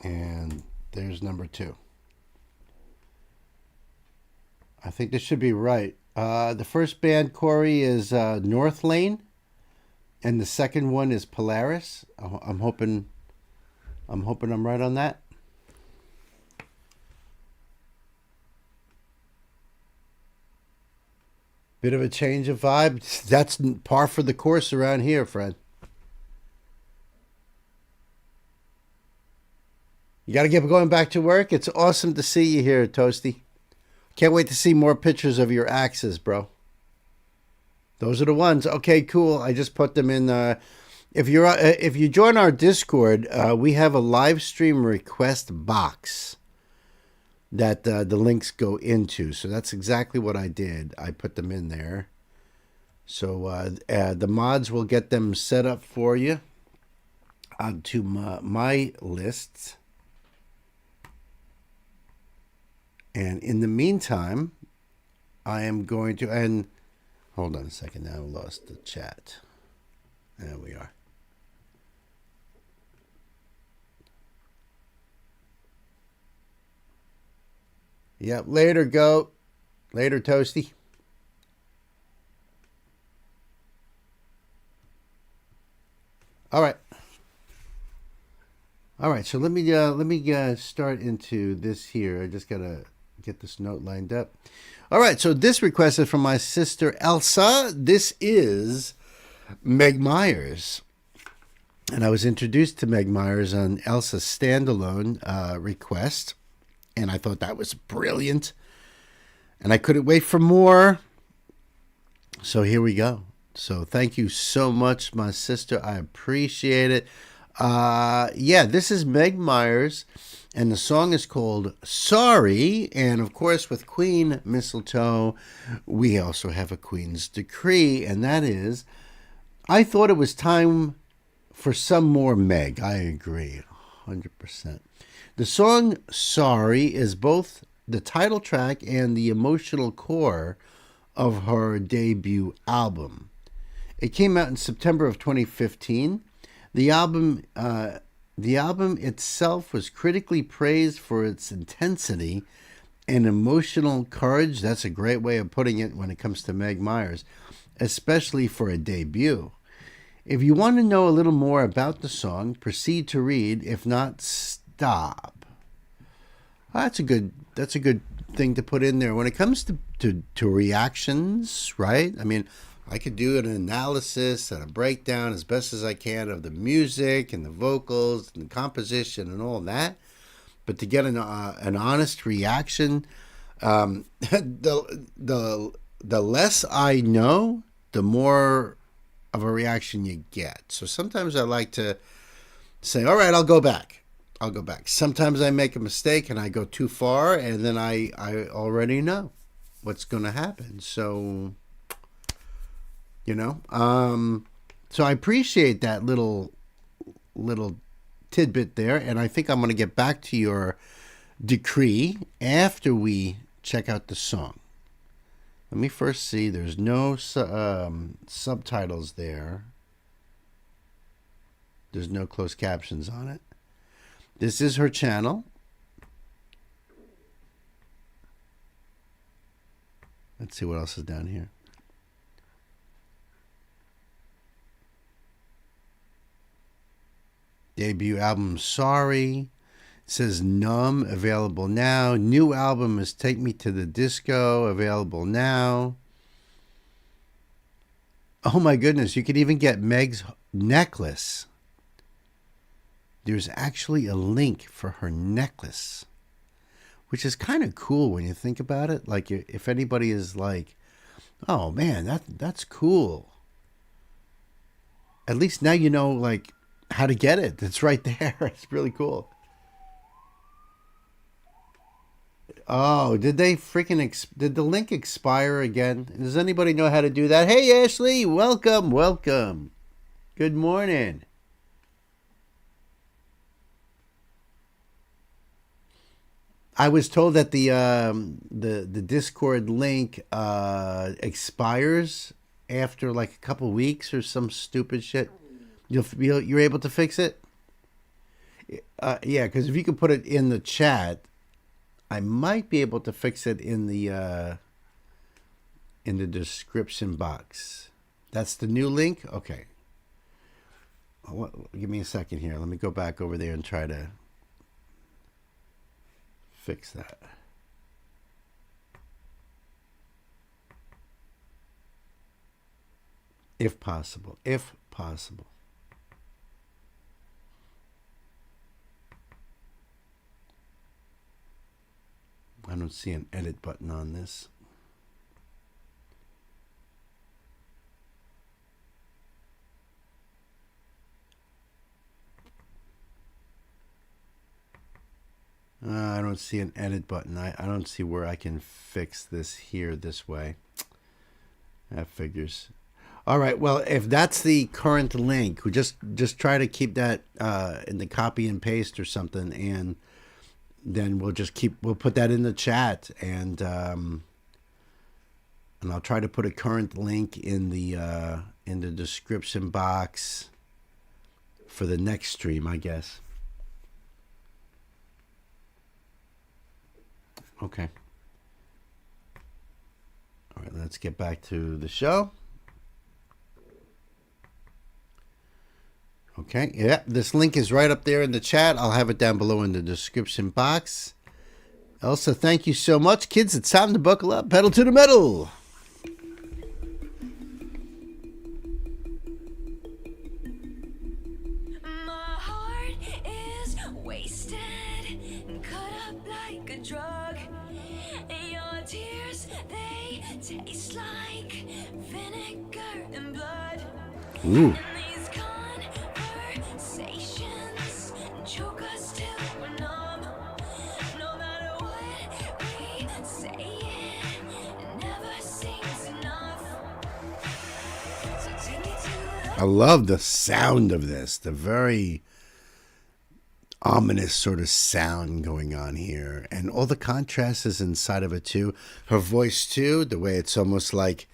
And there's number 2. I think this should be right. The first band, Corey, is North Lane, and the second one is Polaris. I'm hoping I'm right on that. Bit of a change of vibe. That's par for the course around here, friend. You got to get going back to work. It's awesome to see you here, Toasty. Can't wait to see more pictures of your axes, bro. Those are the ones. Okay, cool. I just put them in. If you join our Discord, we have a live stream request box that the links go into. So that's exactly what I did. I put them in there. So the mods will get them set up for you onto my lists. And in the meantime, I am going to, and hold on a second, now I lost the chat. There we are. Yep, later, goat. Later, Toasty. All right. All right, so let me start into this here. I just gotta get this note lined up. All right, so this request is from my sister Elsa. This is Meg Myers. And I was introduced to Meg Myers on Elsa's standalone request. And I thought that was brilliant. And I couldn't wait for more. So here we go. So thank you so much, my sister. I appreciate it. Yeah, this is Meg Myers. And the song is called Sorry. And of course, with Queen Mistletoe, we also have a Queen's Decree. And that is, I thought it was time for some more Meg. I agree, 100%. The song Sorry is both the title track and the emotional core of her debut album. It came out in September of 2015. The album itself was critically praised for its intensity and emotional courage. That's a great way of putting it when it comes to Meg Myers, especially for a debut. If you want to know a little more about the song, proceed to read. If not, stop. That's a good thing to put in there. When it comes to reactions, right? I mean, I could do an analysis and a breakdown as best as I can of the music and the vocals and the composition and all that. But to get an honest reaction, the less I know, the more of a reaction you get. So sometimes I like to say, all right, I'll go back. Sometimes I make a mistake and I go too far, and then I already know what's going to happen. So, so I appreciate that little tidbit there, and I think I'm going to get back to your decree after we check out the song. Let me first see. There's no subtitles there. There's no closed captions on it. This is her channel. Let's see what else is down here. Debut album, Sorry. It says Numb, available now. New album is Take Me to the Disco, available now. Oh my goodness, you could even get Meg's necklace. There's actually a link for her necklace, which is kind of cool when you think about it. Like, if anybody is like, oh man, that's cool. At least now you know, like, how to get it. It's right there. It's really cool. Oh, did they freaking did the link expire again? Does anybody know how to do that? Hey, Ashley, welcome. Good morning. I was told that the Discord link expires after like a couple weeks or some stupid shit. You're able to fix it? Yeah, because if you could put it in the chat, I might be able to fix it in the description box. That's the new link? Okay. Give me a second here. Let me go back over there and try to fix that. If possible. I don't see an edit button on this. I don't see an edit button. I don't see where I can fix this here this way. That figures. All right. Well, if that's the current link, we just try to keep that in the copy and paste or something, and then we'll put that in the chat, and I'll try to put a current link in the description box for the next stream, I guess. Okay. All right, let's get back to the show. Okay, yeah, this link is right up there in the chat. I'll have it down below in the description box. Elsa, thank you so much. Kids, it's time to buckle up. Pedal to the metal. My heart is wasted, cut up like a drug. Your tears, they taste like vinegar and blood. Ooh. These conversations choke us till we're numb. No matter what we say, it never seems enough. So take me to the I love the sound of this, the very ominous sort of sound going on here, and all the contrast is inside of it too. Her voice too, the way it's almost like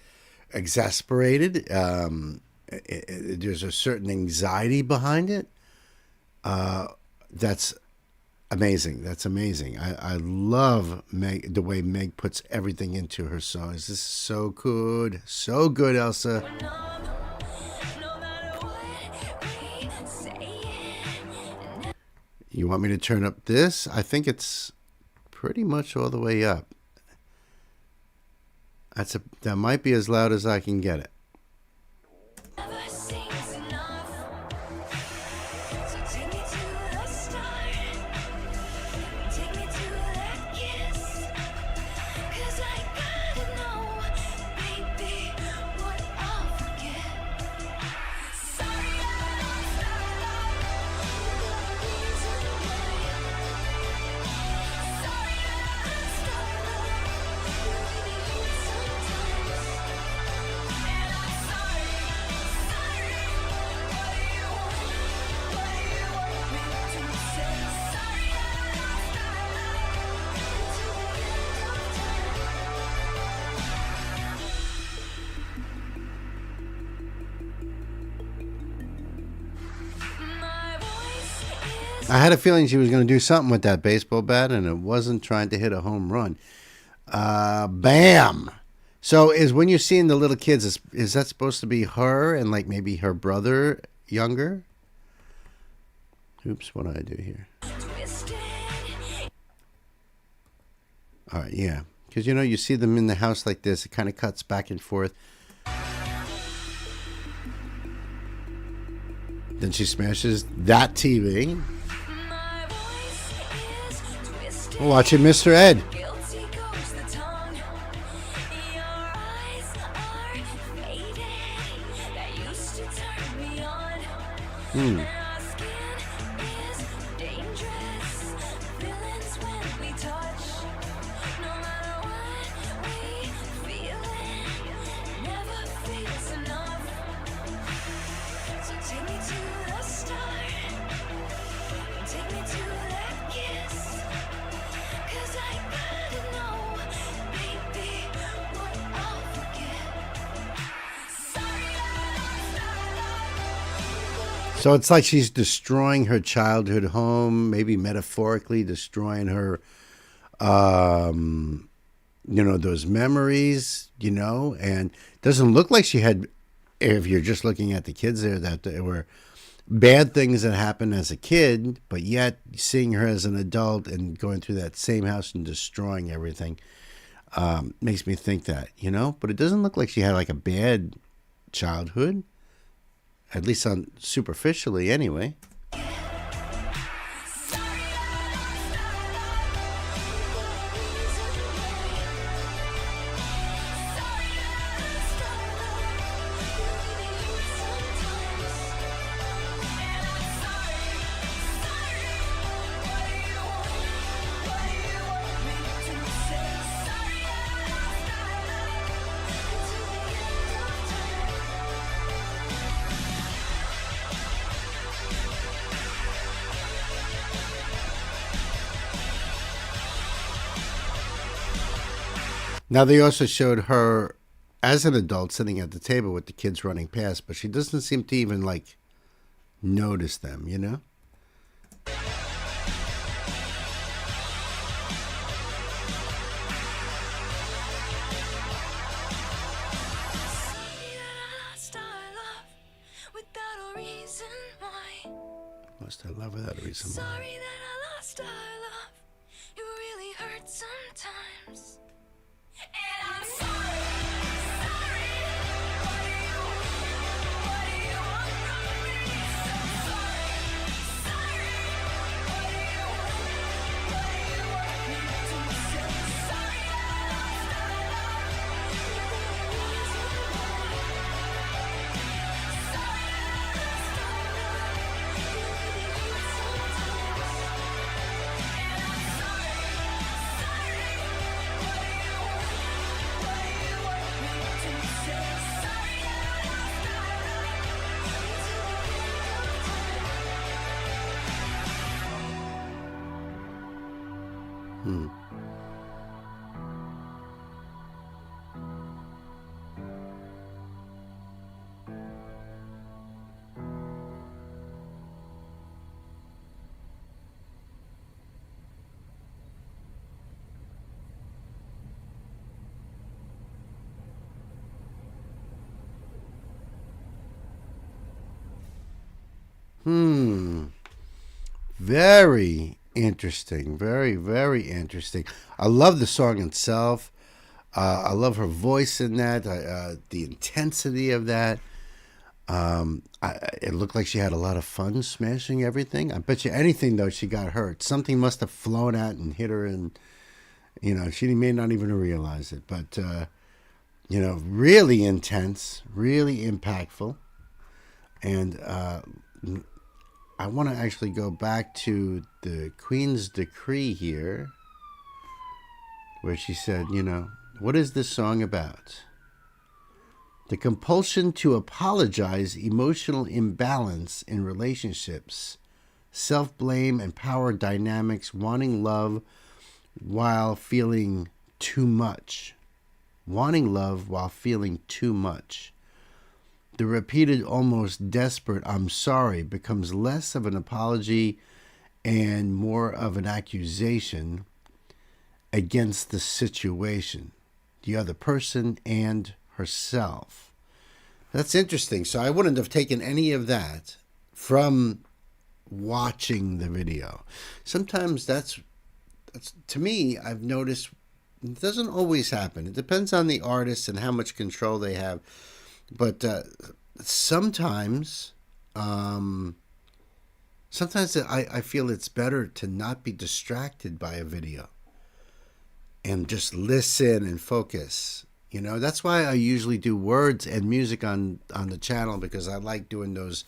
exasperated. There's a certain anxiety behind it. That's amazing. I love Meg, the way Meg puts everything into her songs. This is so good, Elsa. numb. No matter what You want me to turn up this? I think it's pretty much all the way up. That might be as loud as I can get it. Never seems enough. So take me to the start. Take me to that kiss. 'Cause I gotta know, baby, what I'll forget. Sorry I lost our love. The reason why. Sorry I lost our love. You really hurt sometimes. And I'm sorry. What do you want me to say? Sorry I lost our love until the end of time. My voice is I had a feeling she was going to do something with that baseball bat, and it wasn't trying to hit a home run. Bam! So is when you're seeing the little kids, is that supposed to be her and like maybe her brother younger? Oops, what did I do here? twisted. All right, yeah. Because, you know, you see them in the house like this. It kind of cuts back and forth. Then she smashes that TV. My voice is twisted. Watching Mr. Ed. Guilty goes the tongue. Your eyes are faded. That used to turn me on. Our skin is dangerous. Feelings when we touch. No matter what we feel, never feels enough. So take me to the start. Take me to that kiss. 'Cause I gotta know, baby, what I'll forget. Sorry I lost our love. So it's like she's destroying her childhood home, maybe metaphorically destroying her, those memories, and it doesn't look like she had, if you're just looking at the kids there, that there were bad things that happened as a kid, but yet seeing her as an adult and going through that same house and destroying everything makes me think that, but it doesn't look like she had like a bad childhood, at least on superficially anyway. Sorry I lost our love. The reason why. Sorry I lost our love. You really hurt sometimes. And I'm sorry. What do you want me to say? Sorry I lost our love until the end of time. Now, they also showed her as an adult sitting at the table with the kids running past, but she doesn't seem to even, notice them, Sorry that I lost our love without a reason why. Lost her love without a reason why. Sorry that I lost our love. It really hurts sometimes. And I'm sorry. What do you want from me? So sorry. What do you want me to say? Sorry I lost our love. very interesting. Very, very interesting. I love the song itself. I love her voice in that. The intensity of that. It looked like she had a lot of fun smashing everything. I bet you anything, though, she got hurt. Something must have flown out and hit her, and, she may not even realize it. But, really intense, really impactful. And I want to actually go back to the Queen's decree here, where she said, what is this song about? The compulsion to apologize, emotional imbalance in relationships, self-blame and power dynamics, wanting love while feeling too much. Wanting love while feeling too much. The repeated, almost desperate, I'm sorry, becomes less of an apology and more of an accusation against the situation, the other person, and herself. That's interesting. So I wouldn't have taken any of that from watching the video. Sometimes that's to me, I've noticed it doesn't always happen. It depends on the artist and how much control they have. But sometimes I feel it's better to not be distracted by a video and just listen and focus. That's why I usually do words and music on the channel, because I like doing those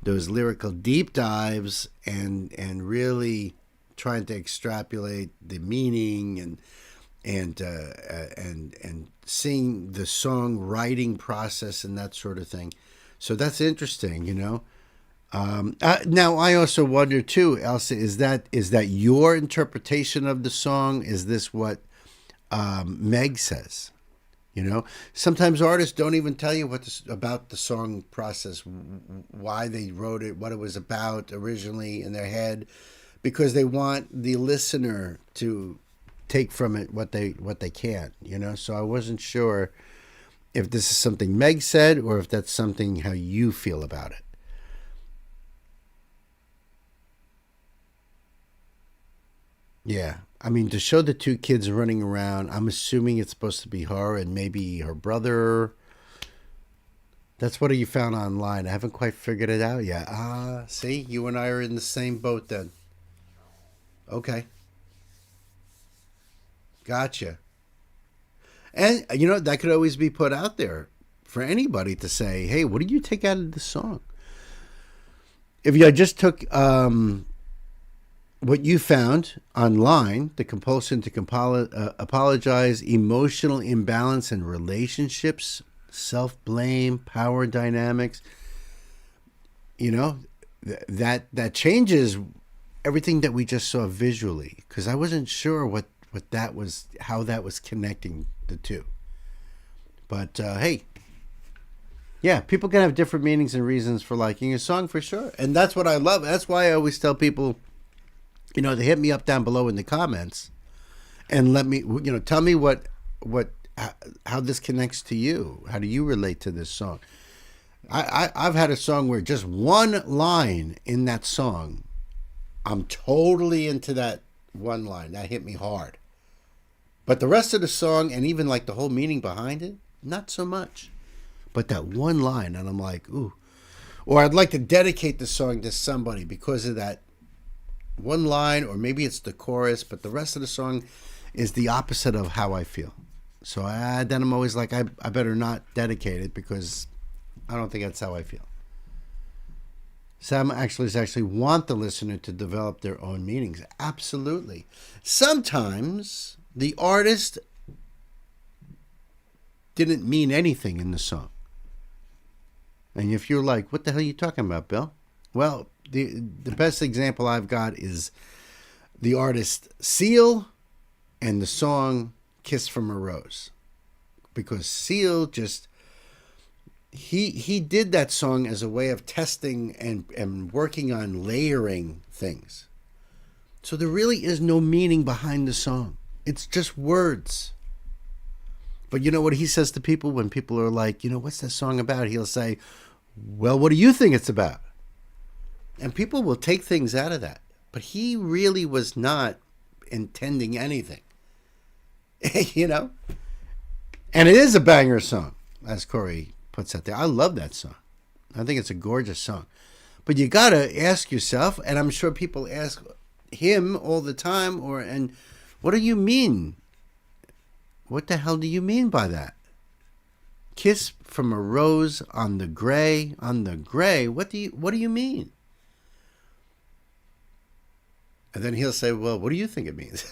lyrical deep dives and really trying to extrapolate the meaning and seeing the song writing process and that sort of thing. So that's interesting, Now I also wonder too, Elsa, is that your interpretation of the song? Is this what Meg says? Sometimes artists don't even tell you about the song process, why they wrote it, what it was about originally in their head, because they want the listener to take from it what they can, So I wasn't sure if this is something Meg said or if that's something how you feel about it. Yeah. I mean, to show the two kids running around, I'm assuming it's supposed to be her and maybe her brother. That's what you found online. I haven't quite figured it out yet. See, you and I are in the same boat then. Okay. Gotcha. And, that could always be put out there for anybody to say, hey, what did you take out of the song? If you just took what you found online, the compulsion to apologize, emotional imbalance in relationships, self-blame, power dynamics, that changes everything that we just saw visually, because I wasn't sure what that was, how that was connecting the two. But hey, yeah, people can have different meanings and reasons for liking a song, for sure. And that's what I love. That's why I always tell people, to hit me up down below in the comments and let me, tell me how this connects to you. How do you relate to this song? I've had a song where just one line in that song, I'm totally into that one line. That hit me hard. But the rest of the song, and even like the whole meaning behind it, not so much. But that one line, and I'm like, ooh. Or I'd like to dedicate the song to somebody because of that one line, or maybe it's the chorus, but the rest of the song is the opposite of how I feel. So then I'm always like, I better not dedicate it because I don't think that's how I feel. Some actually want the listener to develop their own meanings. Absolutely. Sometimes the artist didn't mean anything in the song. And if you're like, what the hell are you talking about, Bill? Well, the best example I've got is the artist Seal and the song Kiss from a Rose. Because Seal just, he did that song as a way of testing and working on layering things. So there really is no meaning behind the song. It's just words. But you know what he says to people when people are like, what's that song about? He'll say, well, what do you think it's about? And people will take things out of that. but he really was not intending anything. You know? And it is a banger song, as Corey puts out there. I love that song. I think it's a gorgeous song. But you got to ask yourself, and I'm sure people ask him all the time, and what do you mean? What the hell do you mean by that? Kiss from a rose on the gray, What do you mean? And then he'll say, well, what do you think it means?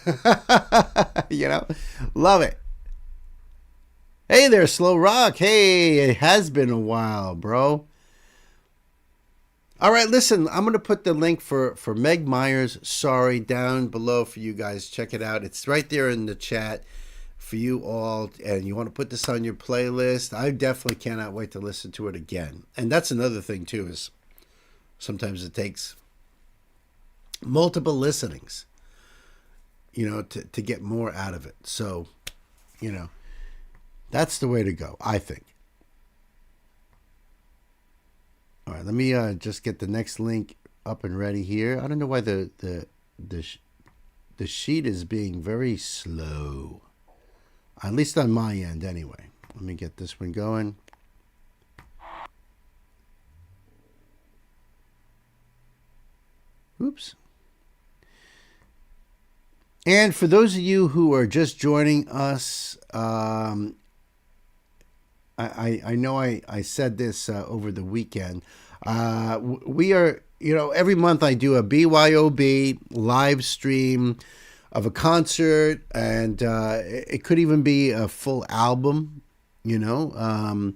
You know, love it. Hey there, Slow Rock. Hey, it has been a while, bro. All right, listen, I'm going to put the link for Meg Myers' Sorry down below for you guys. Check it out. It's right there in the chat for you all. And you want to put this on your playlist. I definitely cannot wait to listen to it again. And that's another thing, too, is sometimes it takes multiple listenings, you know, to get more out of it. So, you know, that's the way to go, I think. All right, let me just get the next link up and ready here. I don't know why the sheet is being very slow, at least on my end anyway. Let me get this one going. Oops. And for those of you who are just joining us, I know I said this over the weekend. We are, you know, every month I do a BYOB live stream of a concert, and it could even be a full album, you know.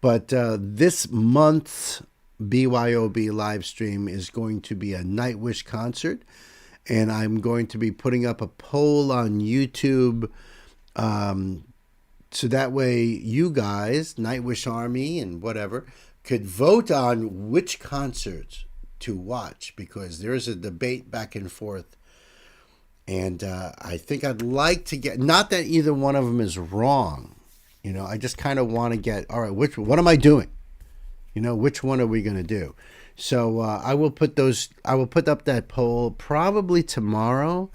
But this month's BYOB live stream is going to be a Nightwish concert. And I'm going to be putting up a poll on YouTube, so that way you guys, Nightwish Army and whatever, could vote on which concerts to watch, because there's a debate back and forth. And I think I'd like to get, not that either one of them is wrong, you know, I just kind of want to get, all right, what am I doing? You know, which one are we going to do? So I will put up that poll probably tomorrow,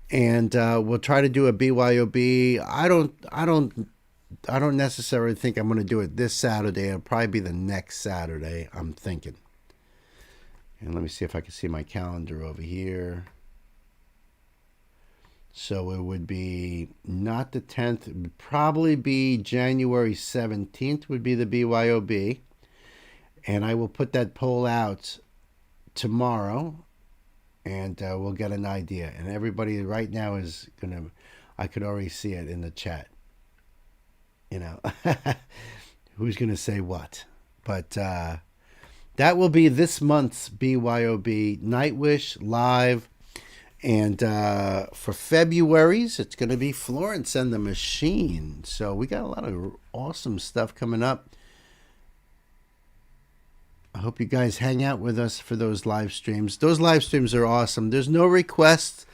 and we'll try to do a BYOB. I don't necessarily think I'm going to do it this Saturday. It'll probably be the next Saturday, I'm thinking. And let me see if I can see my calendar over here. So it would be not the 10th. It would probably be January 17th would be the BYOB. And I will put that poll out tomorrow, and we'll get an idea. And everybody right now is going to, I could already see it in the chat. You know, who's going to say what? But that will be this month's BYOB Nightwish Live. And for February's, it's going to be Florence and the Machine. So we got a lot of awesome stuff coming up. I hope you guys hang out with us for those live streams. Those live streams are awesome. There's no requests.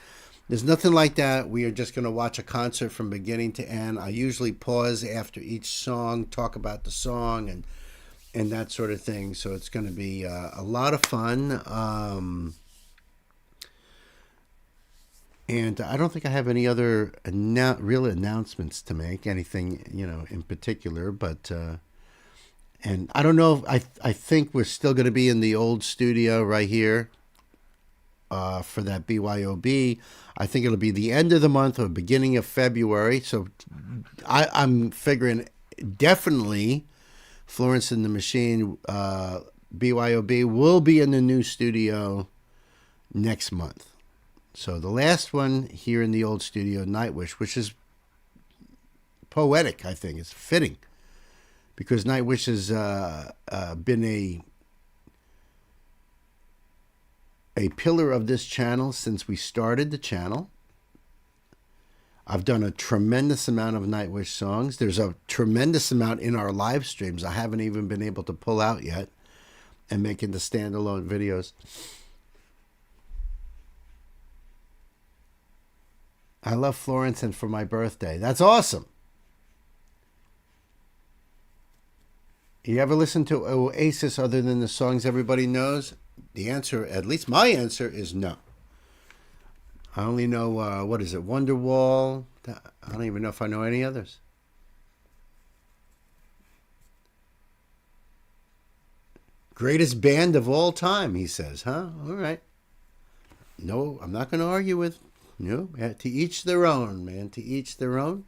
There's nothing like that. We are just going to watch a concert from beginning to end. I usually pause after each song, talk about the song and that sort of thing. So it's going to be a lot of fun. And I don't think I have any other real announcements to make, anything, you know, in particular, but... And I don't know, I think we're still going to be in the old studio right here for that BYOB. I think it'll be the end of the month or beginning of February. So I'm figuring definitely Florence and the Machine BYOB will be in the new studio next month. So the last one here in the old studio, Nightwish, which is poetic, I think. It's fitting. Because Nightwish has been a pillar of this channel since we started the channel. I've done a tremendous amount of Nightwish songs. There's a tremendous amount in our live streams I haven't even been able to pull out yet and make into standalone videos. I love Florence and for my birthday. That's awesome. You ever listen to Oasis other than the songs everybody knows? The answer, at least my answer, is no. I only know, what is it, Wonderwall. I don't even know if I know any others. Greatest band of all time, he says, huh? All right. No, I'm not going to argue with. No, to each their own, man. To each their own.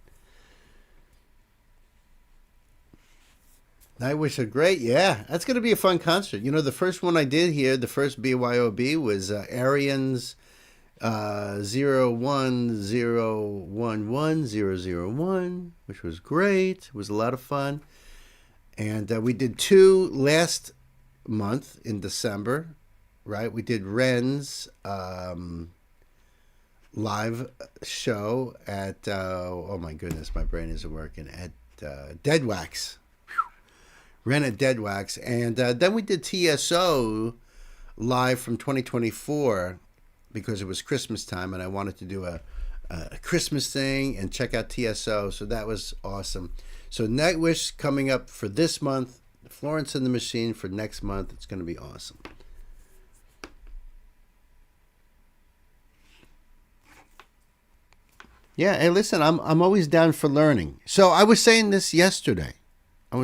Nightwish are great. Yeah, that's going to be a fun concert. You know, the first one I did here, the first BYOB was Arians 01011001, which was great. It was a lot of fun. And we did 2 last month in December, right? We did Ren's live show at, oh my goodness, my brain isn't working, at Dead Wax. Ren at Dead Wax. And then we did TSO live from 2024 because it was Christmas time and I wanted to do a Christmas thing and check out TSO. So that was awesome. So Nightwish coming up for this month. Florence and the Machine for next month. It's going to be awesome. Yeah, hey, listen, I'm always down for learning. So I was saying this yesterday. On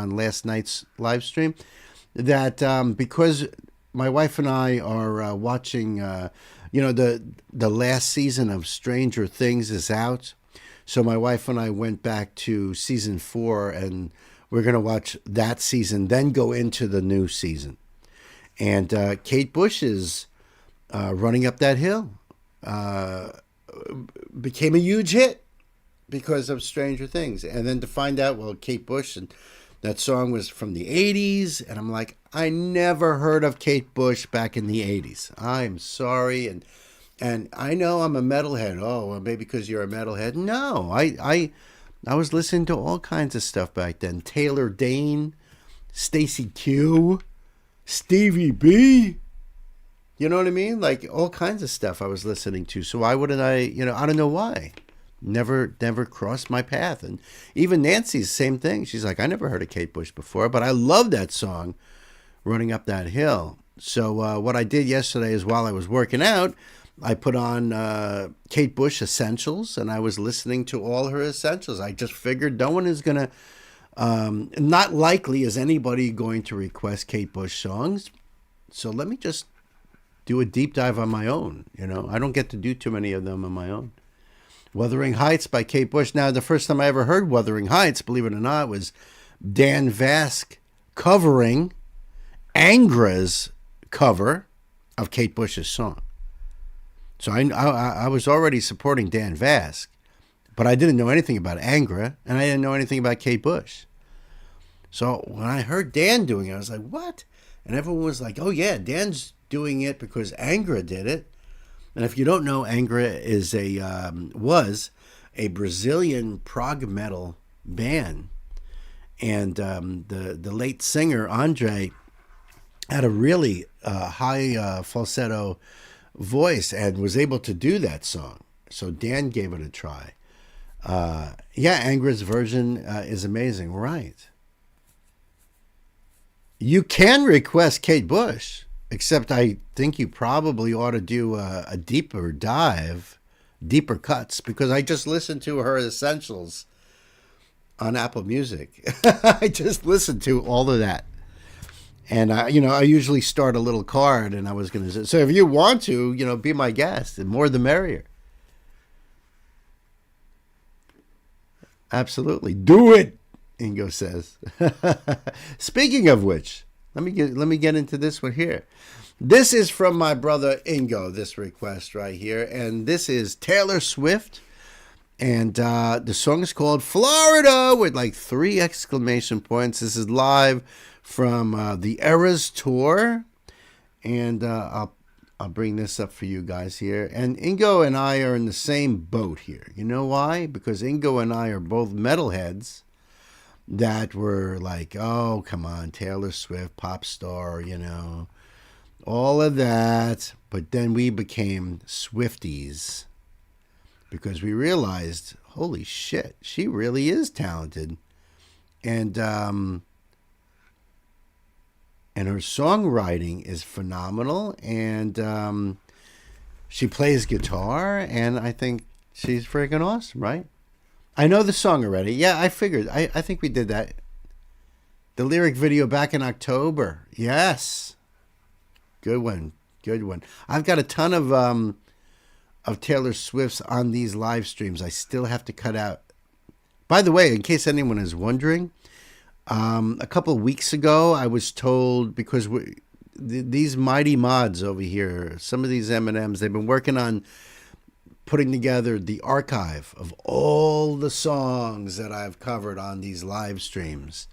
last night's live stream that because my wife and I are watching, the last season of Stranger Things is out. So my wife and I went back to season 4 and we're going to watch that season, then go into the new season. And Kate Bush is Running Up That Hill. Became a huge hit because of Stranger Things. And then to find out, well, Kate Bush, and that song was from the 80s. And I'm like, I never heard of Kate Bush back in the 80s. I'm sorry. And I know I'm a metalhead. Oh, well, maybe because you're a metalhead. No, I was listening to all kinds of stuff back then. Taylor Dane, Stacy Q, Stevie B. You know what I mean? Like all kinds of stuff I was listening to. So why wouldn't I, I don't know why. Never crossed my path. And even Nancy's the same thing. She's like, I never heard of Kate Bush before, but I love that song, Running Up That Hill. So what I did yesterday is while I was working out, I put on Kate Bush Essentials, and I was listening to all her essentials. I just figured no one is going to, not likely is anybody going to request Kate Bush songs. So let me just do a deep dive on my own. I don't get to do too many of them on my own. Wuthering Heights by Kate Bush. Now, the first time I ever heard Wuthering Heights, believe it or not, was Dan Vasc covering Angra's cover of Kate Bush's song. So I was already supporting Dan Vasc, but I didn't know anything about Angra, and I didn't know anything about Kate Bush. So when I heard Dan doing it, I was like, what? And everyone was like, oh yeah, Dan's doing it because Angra did it. And if you don't know, Angra is was a Brazilian prog metal band, and the late singer Andre had a really high falsetto voice and was able to do that song. So Dan gave it a try. Angra's version is amazing, right? You can request Kate Bush. Except I think you probably ought to do a deeper dive, deeper cuts, because I just listened to her essentials on Apple Music. I just listened to all of that. And, I usually start a little card, and I was going to say, so if you want to, be my guest, the more the merrier. Absolutely. Do it, Ingo says. Speaking of which, let me get into this one here. This is from my brother Ingo, this request right here. And this is Taylor Swift. And the song is called Florida with like 3 exclamation points. This is live from the Eras Tour. And I'll bring this up for you guys here. And Ingo and I are in the same boat here. You know why? Because Ingo and I are both metalheads that were like, oh, come on, Taylor Swift, pop star, all of that. But then we became Swifties because we realized, holy shit, she really is talented. And her songwriting is phenomenal. And She plays guitar, and I think she's freaking awesome, right? I know the song already. Yeah, I figured. I think we did that. The lyric video back in October. Yes. Good one. Good one. I've got a ton of Taylor Swift's on these live streams. I still have to cut out. By the way, in case anyone is wondering, a couple of weeks ago, I was told, because these mighty mods over here, some of these M&Ms, they've been working on putting together the archive of all the songs that I've covered on these live streams.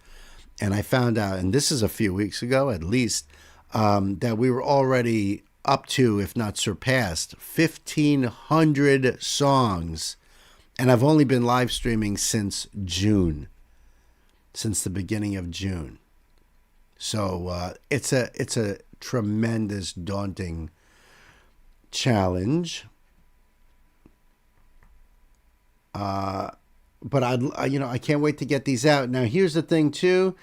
And I found out, and this is a few weeks ago at least, that we were already up to, if not surpassed, 1,500 songs. And I've only been live streaming since June, since the beginning of June. So it's a tremendous, daunting challenge. But I can't wait to get these out. Now, here's the thing too,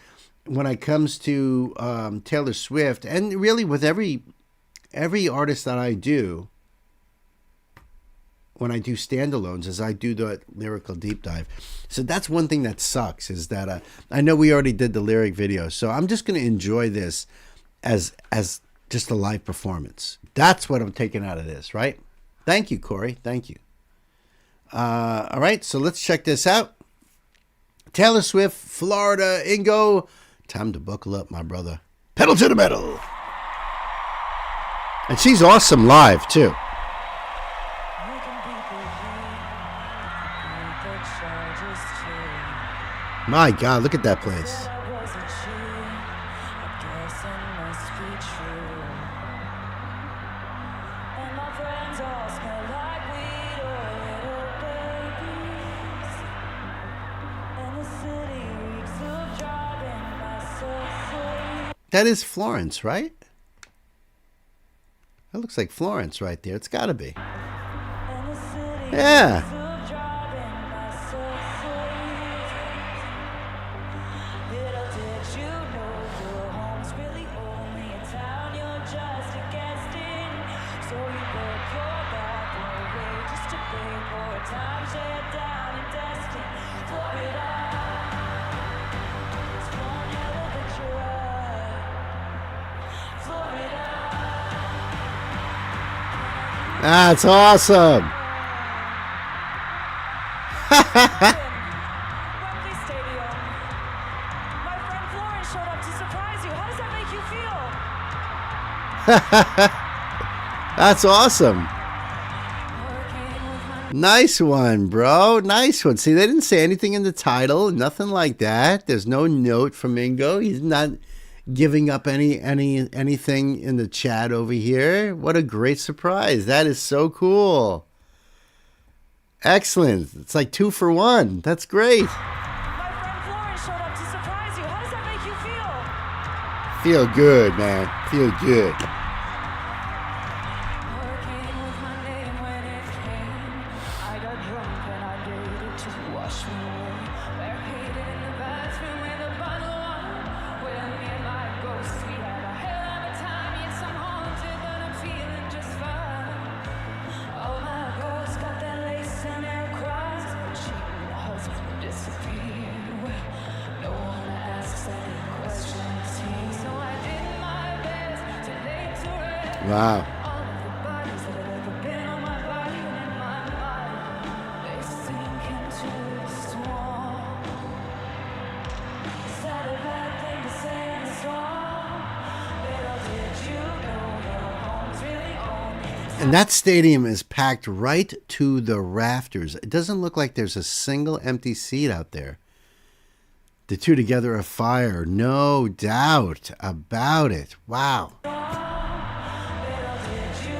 when it comes to Taylor Swift, and really with every artist that I do, when I do standalones, is I do the lyrical deep dive. So that's one thing that sucks, is that I know we already did the lyric video, so I'm just going to enjoy this as just a live performance. That's what I'm taking out of this, right? Thank you, Corey. Thank you. All right, so let's check this out. Taylor Swift, Florida, Ingo. Time to buckle up, my brother. Pedal to the metal. And she's awesome live, too. My God, look at that place. That is Florence, right? That looks like Florence right there. It's got to be. Yeah. That's awesome. Wembley Stadium. My friend Florence showed up to surprise you. How does that make you feel? That's awesome. Nice one, bro. Nice one. See, they didn't say anything in the title, nothing like that. There's no note from Ingo. He's not giving up anything in the chat over here. What a great surprise. That is so cool. Excellent. It's like 2 for 1. That's great. My friend Florence showed up to surprise you. How does that make you feel? Feel good, man. Feel good. Wow. And that stadium is packed right to the rafters. It doesn't look like there's a single empty seat out there. The two together are fire. No doubt about it. Wow.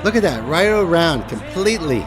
Look at that, right around, completely.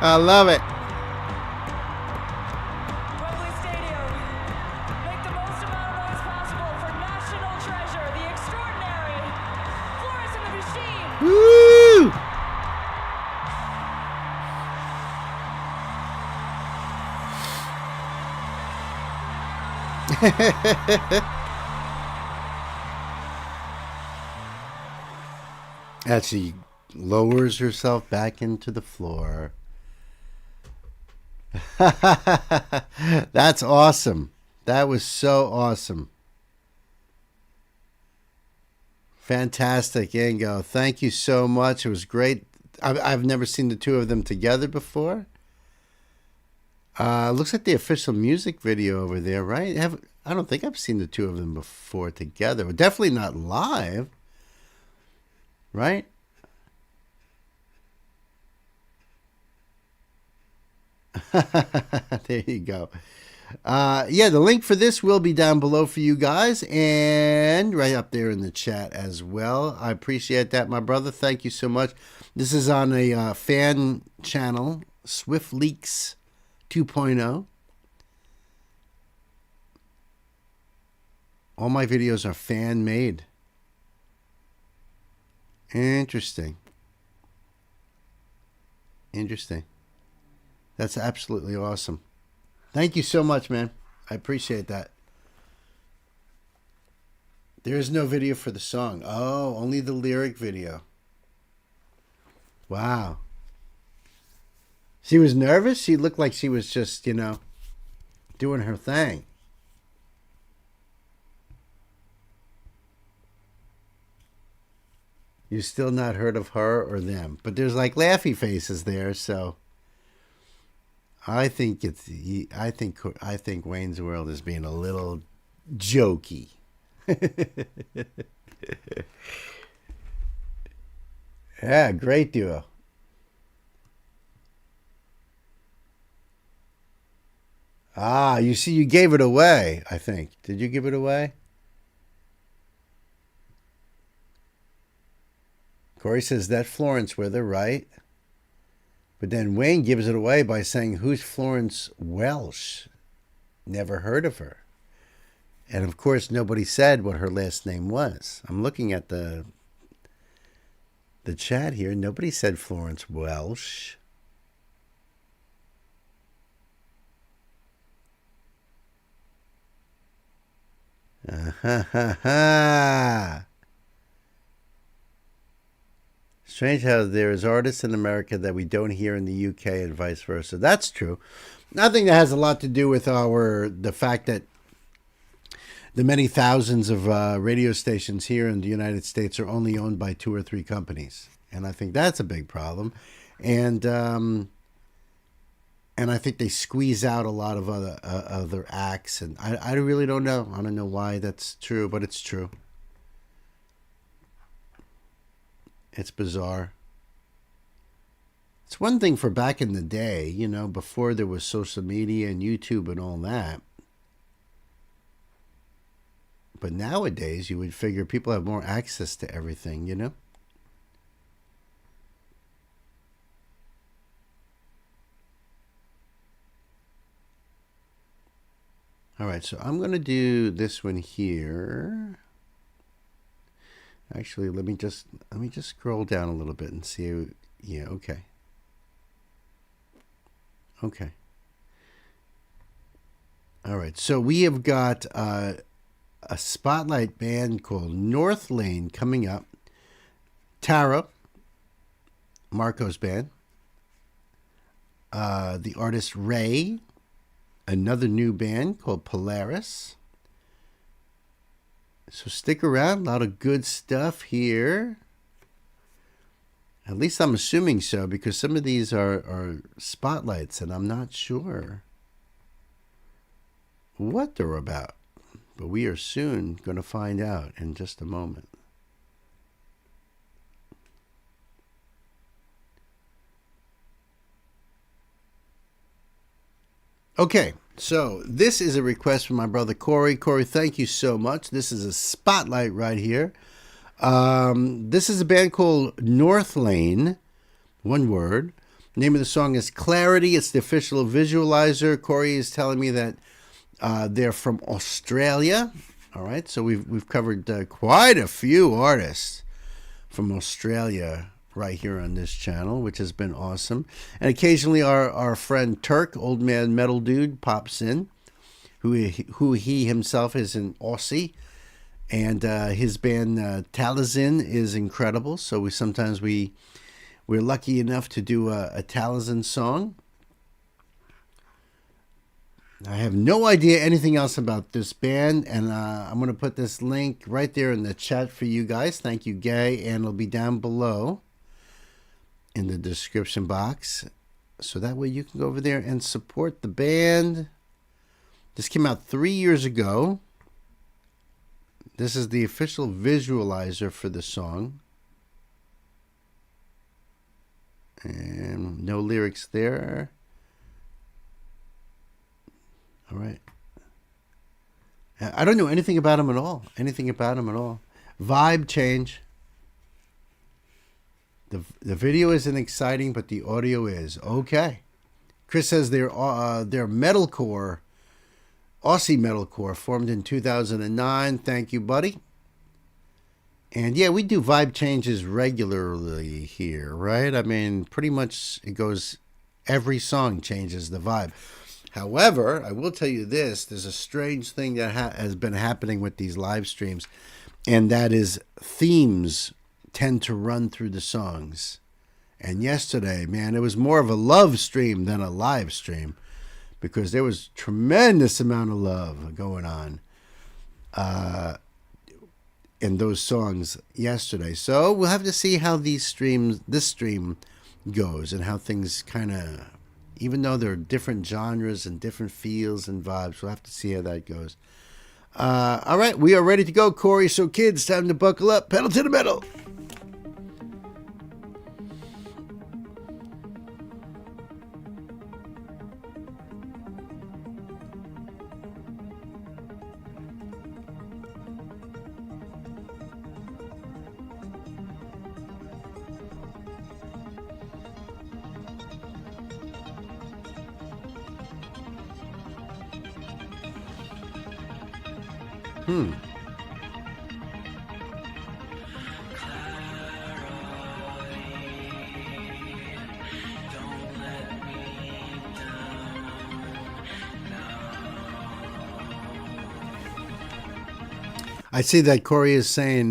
I love it. Wembley Stadium. Make the most amount of noise possible for national treasure, the extraordinary Florence and the Machine. Woo! As she lowers herself back into the floor. That's awesome. That was so awesome. Fantastic, Ingo. Thank you so much. It was great. I've never seen the two of them together before. Looks like the official music video over there, right? I don't think I've seen the two of them before together. Definitely not live, right? There you go. Yeah, the link for this will be down below for you guys and right up there in the chat as well. I appreciate that, my brother. Thank you so much. This is on a fan channel, Swift Leaks 2.0. All my videos are fan made. Interesting. Interesting. That's absolutely awesome. Thank you so much, man. I appreciate that. There is no video for the song. Oh, only the lyric video. Wow. She was nervous? She looked like she was just, doing her thing. You still not heard of her or them. But there's like laughy faces there, so I think Wayne's World is being a little jokey. Yeah, great duo. Ah, you see, you gave it away, I think. Did you give it away? Corey says that Florence with her, right? But then Wayne gives it away by saying, who's Florence Welsh? Never heard of her. And of course, nobody said what her last name was. I'm looking at the chat here. Nobody said Florence Welsh. Strange how there is artists in America that we don't hear in the UK and vice versa. That's true. I think that has a lot to do with the fact that the many thousands of radio stations here in the United States are only owned by 2 or 3 companies, and I think that's a big problem. And I think they squeeze out a lot of other acts, and I really don't know. I don't know why that's true, but it's true. It's bizarre. It's one thing for back in the day, you know, before there was social media and YouTube and all that. But nowadays, you would figure people have more access to everything, you know? All right, so I'm going to do this one here. Actually, let me just scroll down a little bit and see. Yeah, okay. Okay. All right, so we have got a spotlight band called North Lane coming up. Tara, Marco's band. The artist Ray, another new band called Polaris. So stick around, a lot of good stuff here. At least I'm assuming so, because some of these are spotlights, and I'm not sure what they're about. But we are soon going to find out in just a moment. Okay, so this is a request from my brother Corey. Corey, thank you so much. This is a spotlight right here. This is a band called North Lane, one word. The name of the song is Clarity. It's the official visualizer. Corey is telling me that they're from Australia. All right, so we've covered quite a few artists from Australia right here on this channel, which has been awesome. And occasionally our friend Turk, Old Man Metal Dude, pops in, who he himself is an Aussie. And his band Talazin is incredible. So we're lucky enough to do a Talazin song. I have no idea anything else about this band, and I'm going to put this link right there in the chat for you guys. Thank you, Gay, and it'll be down below in the description box. So that way you can go over there and support the band. This came out 3 years ago. This is the official visualizer for the song. And no lyrics there. All right. I don't know anything about him at all. Vibe change. The video isn't exciting, but the audio is. Okay. Chris says they're metalcore, Aussie metalcore, formed in 2009. Thank you, buddy. And yeah, we do vibe changes regularly here, right? I mean, pretty much it goes, every song changes the vibe. However, I will tell you this, there's a strange thing that has been happening with these live streams, and that is themes tend to run through the songs. And yesterday, man, it was more of a love stream than a live stream, because there was tremendous amount of love going on in those songs yesterday. So we'll have to see how this stream goes, and how things kind of, even though there are different genres and different feels and vibes, we'll have to see how that goes. All right, we are ready to go, Corey. So kids, time to buckle up, pedal to the metal. I see that Corey is saying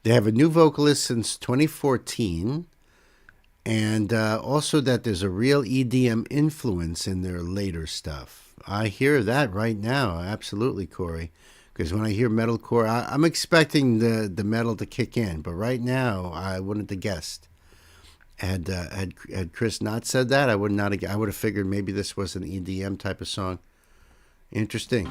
they have a new vocalist since 2014, and also that there's a real EDM influence in their later stuff. I hear that right now, absolutely, Corey, because when I hear metalcore, I'm expecting the metal to kick in, but right now I wouldn't have guessed. Had Chris not said that, I would have figured maybe this was an EDM type of song. Interesting.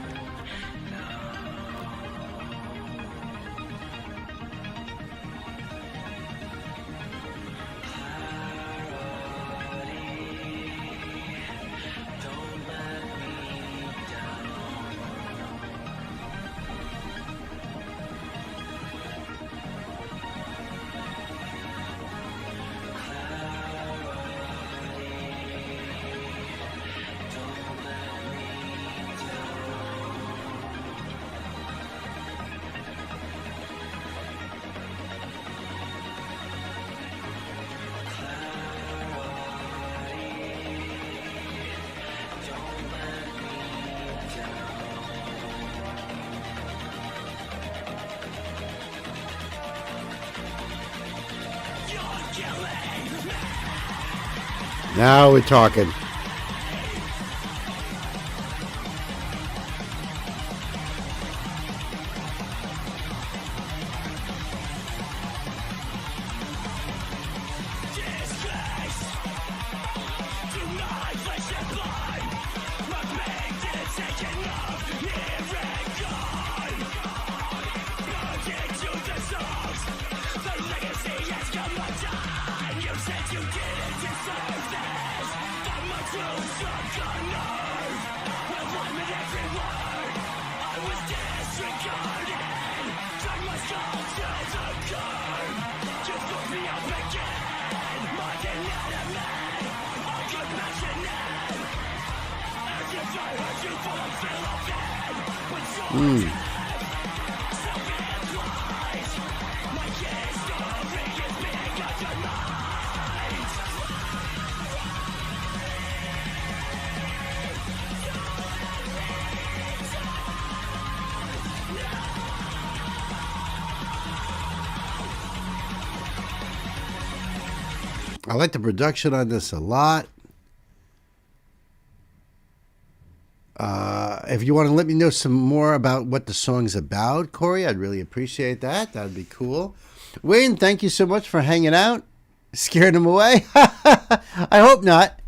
Now we're talking. I like the production on this a lot. If you want to let me know some more about what the song's about, Corey, I'd really appreciate that. That'd be cool. Wayne, thank you so much for hanging out. Scared him away? I hope not.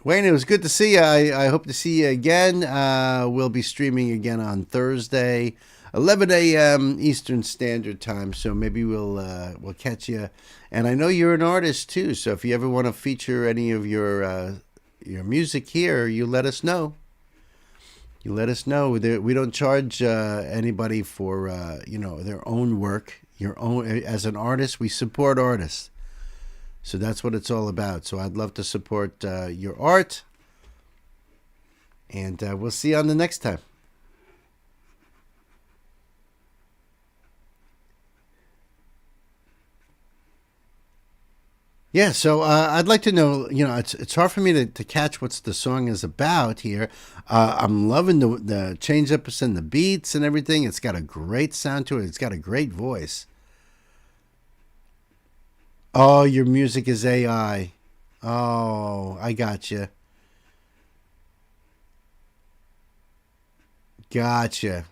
Wayne, it was good to see you. I hope to see you again. We'll be streaming again on Thursday, 11 a.m. Eastern Standard Time. So maybe we'll catch you. And I know you're an artist too. So if you ever want to feature any of your music here, you let us know. You let us know. We don't charge anybody for their own work. Your own, as an artist, we support artists. So that's what it's all about. So I'd love to support your art. And we'll see you on the next time. Yeah, so I'd like to know, it's hard for me to catch what the song is about here. I'm loving the change-ups and the beats and everything. It's got a great sound to it. It's got a great voice. Oh, your music is AI. Oh, I gotcha. Gotcha.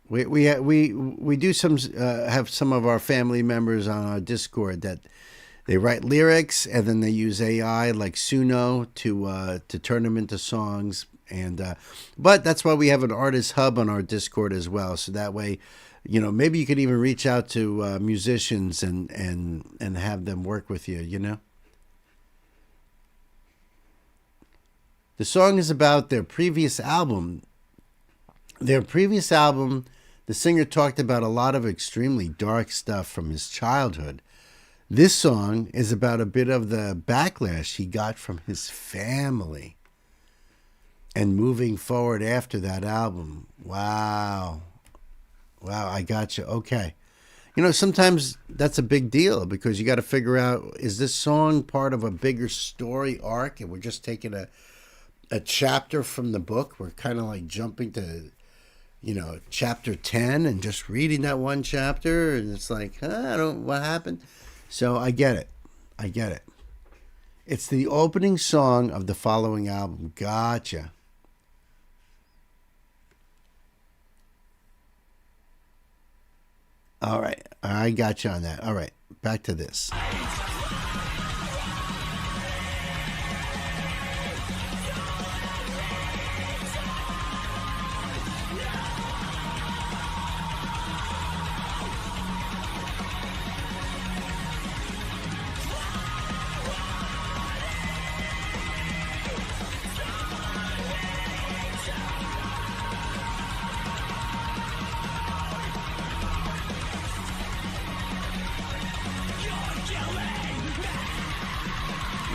We do have some of our family members on our Discord that they write lyrics and then they use AI like Suno to turn them into songs. And but that's why we have an artist hub on our Discord as well. So that way, maybe you could even reach out to musicians and have them work with you. The song is about their previous album. The singer talked about a lot of extremely dark stuff from his childhood. This song is about a bit of the backlash he got from his family and moving forward after that album. Wow, I gotcha. Okay. Sometimes that's a big deal because you got to figure out, is this song part of a bigger story arc and we're just taking a chapter from the book? We're kind of like jumping to, chapter 10 and just reading that one chapter and it's like, what happened? So I get it. It's the opening song of the following album. Gotcha. All right. I got you on that. All right. Back to this.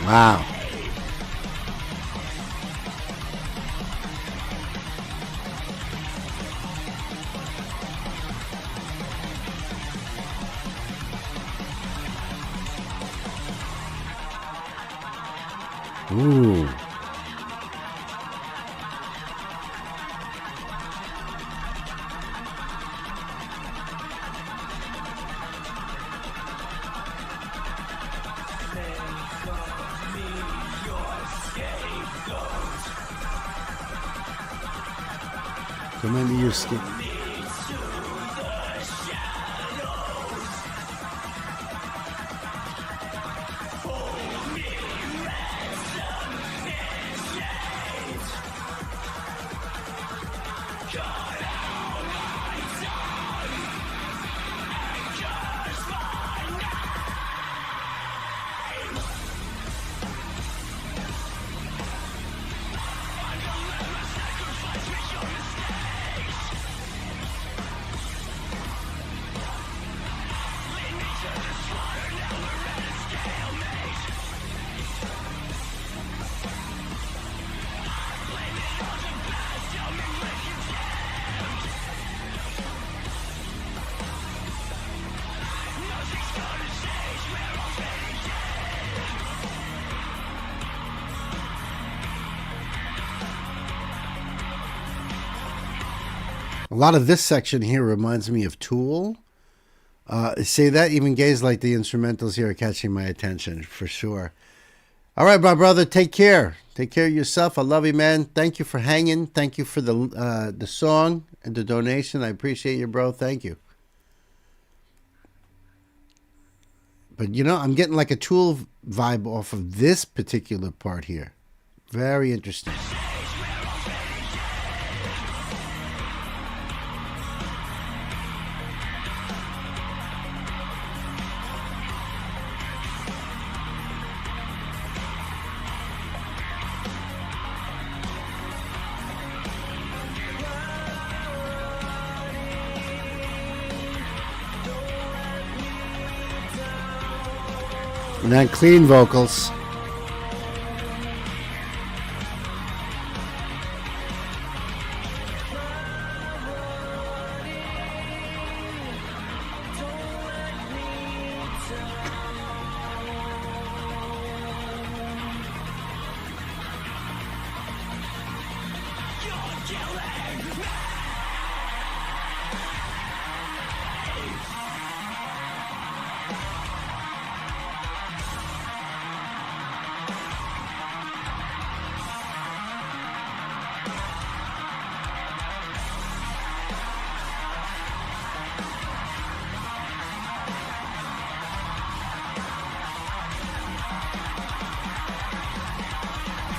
Wow. Ooh. Don't let me use skin. A lot of this section here reminds me of Tool. Say that, even gays like the instrumentals here are catching my attention for sure. All right, my brother, take care. Take care of yourself. I love you, man. Thank you for hanging. Thank you for the song and the donation. I appreciate you, bro. Thank you. But, you know, I'm getting like a Tool vibe off of this particular part here. Very interesting. And then clean vocals.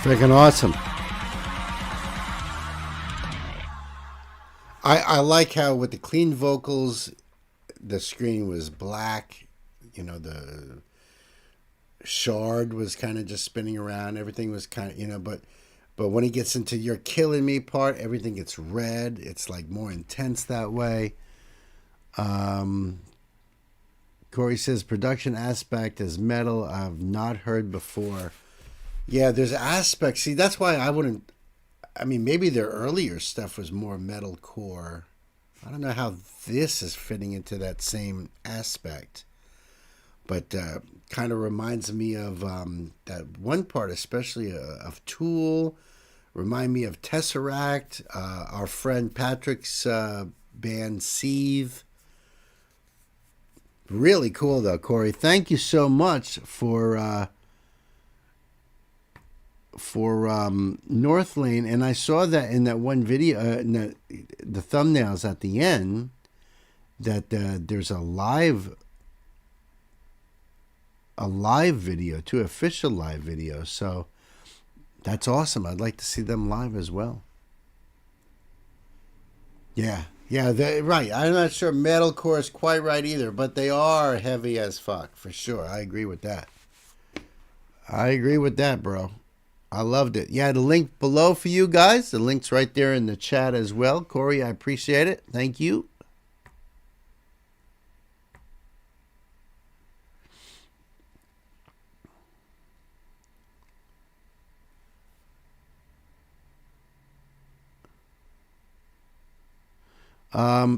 Freaking awesome. I like how with the clean vocals, the screen was black. You know, the shard was kind of just spinning around. Everything was kind of, you know, but when he gets into "You're Killing Me" part, everything gets red. It's like more intense that way. Corey says production aspect is metal I've not heard before. Yeah, there's aspects. See, that's why I wouldn't. I mean, maybe their earlier stuff was more metalcore. I don't know how this is fitting into that same aspect, but kind of reminds me of that one part, especially of Tool. Remind me of Tesseract. Our friend Patrick's band Seethe. Really cool though, Corey. Thank you so much for North Lane, and I saw that in that one video, in the thumbnails at the end, that there's a live video too, official live video. So that's awesome. I'd like to see them live as well. Yeah, right. I'm not sure metalcore is quite right either, but they are heavy as fuck for sure. I agree with that. Bro. I loved it. Yeah, the link below for you guys. The link's right there in the chat as well. Corey, I appreciate it. Thank you.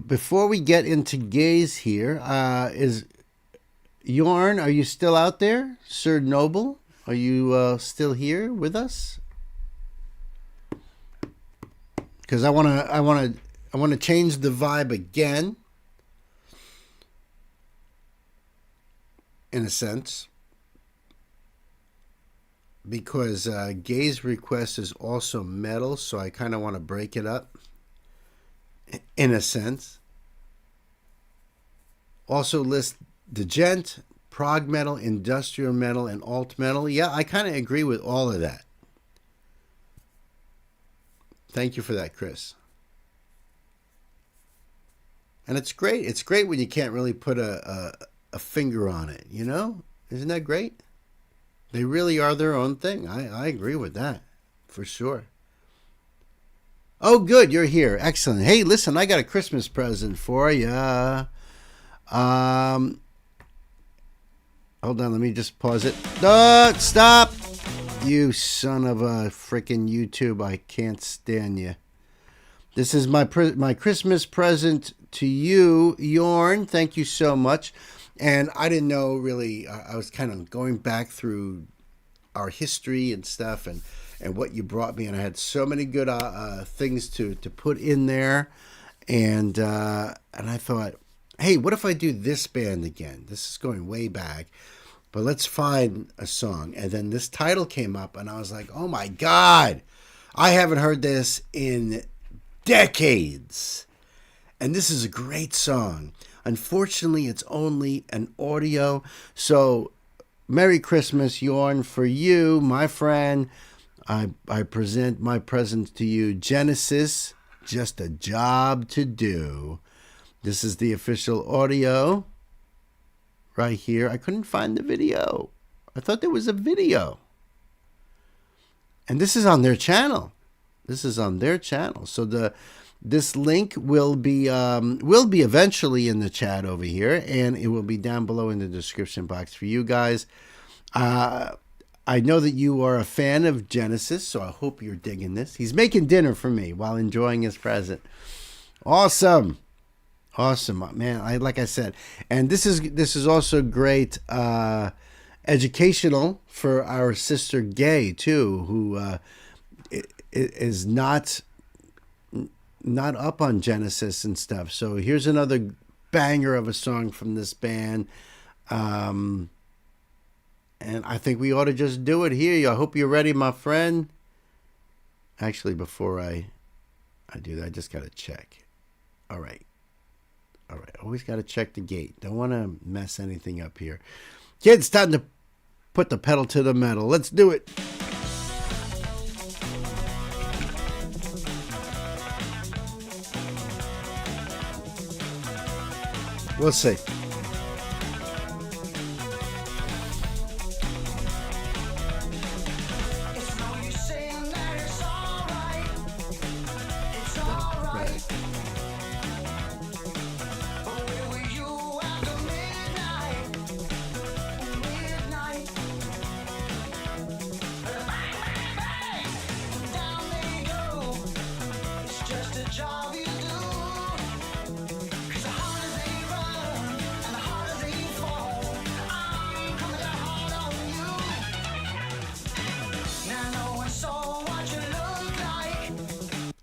Before we get into gays here, is Yorn, are you still out there? Sir Noble? Are you still here with us? Because I want to change the vibe again, in a sense, because Gay's request is also metal, so I kind of want to break it up in a sense. Also list djent, prog metal, industrial metal, and alt metal. Yeah, I kind of agree with all of that. Thank you for that, Chris. And it's great. It's great when you can't really put a finger on it, you know? Isn't that great? They really are their own thing. I agree with that, for sure. Oh, good. You're here. Excellent. Hey, listen, I got a Christmas present for you. Hold on, let me just pause it. No, stop! You son of a frickin' YouTube. I can't stand you. This is my Christmas present to you, Yorn. Thank you so much. And I didn't know really, I was kind of going back through our history and stuff and what you brought me. And I had so many good things to put in there. And I thought, hey, what if I do this band again? This is going way back. But let's find a song. And then this title came up and I was like, oh my God, I haven't heard this in decades. And this is a great song. Unfortunately, it's only an audio. So, Merry Christmas, Yorn, for you, my friend. I present my present to you, Genesis, Just a Job to Do. This is the official audio right here. I couldn't find the video. I thought there was a video. And this is on their channel. This is on their channel. So this link will be eventually in the chat over here, and it will be down below in the description box for you guys. I know that you are a fan of Genesis, so I hope you're digging this. He's making dinner for me while enjoying his present. Awesome. Awesome, man. Like I said, and this is also great educational for our sister Gay too, who is not up on Genesis and stuff. So here's another banger of a song from this band, and I think we ought to just do it here. I hope you're ready, my friend. Actually, before I do that, I just gotta check. All right. Always got to check the gate. Don't want to mess anything up here. Kids, time to put the pedal to the metal. Let's do it. We'll see.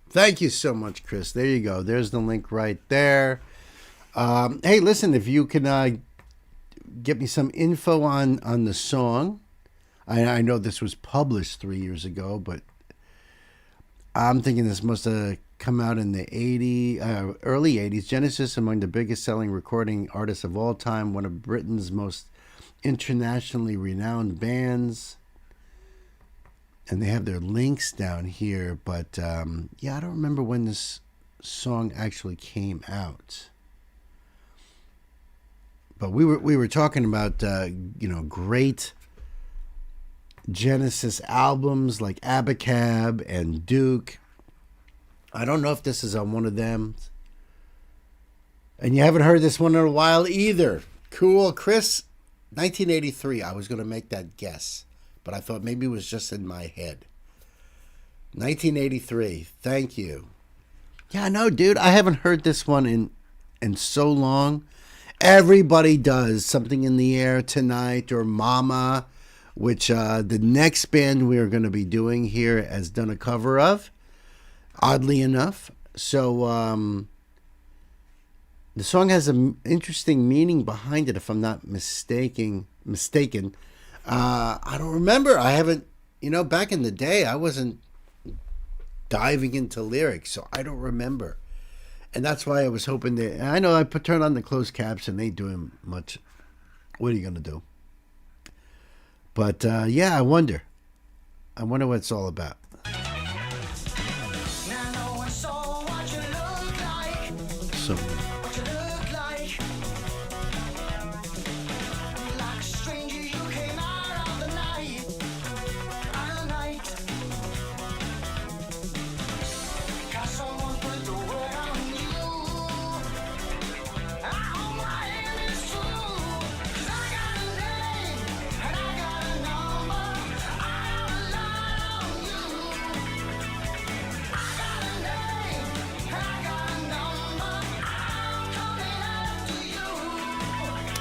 Thank you so much, Chris. There you go. There's the link right there. Hey, listen, if you can get me some info on the song. I know this was published 3 years ago, but I'm thinking this must have come out in the early 80s. Genesis, among the biggest selling recording artists of all time, one of Britain's most internationally renowned bands. And they have their links down here, but yeah, I don't remember when this song actually came out. But we were talking about great Genesis albums like Abacab and Duke. I don't know if this is on one of them. And you haven't heard this one in a while either. Cool, Chris. 1983. I was going to make that guess, but I thought maybe it was just in my head. 1983. Thank you. Yeah, no, dude, I haven't heard this one in so long. Everybody does Something in the Air Tonight or Mama, which the next band we're going to be doing here has done a cover of, oddly enough. So the song has an interesting meaning behind it, if I'm not mistaken. I don't remember. I haven't, back in the day, I wasn't diving into lyrics, so I don't remember And that's why I was hoping that. I know I turned on the closed caption. They ain't doing much. What are you gonna do? But yeah, I wonder. I wonder what it's all about. Now no one saw what you look like, So what you look like. Like a stranger, you came out of the night, Got someone put the word on you. I hope my aim is true, 'cause I got a name and I got a number. I got a line on you. I got a name and I got a number. I'm coming after you.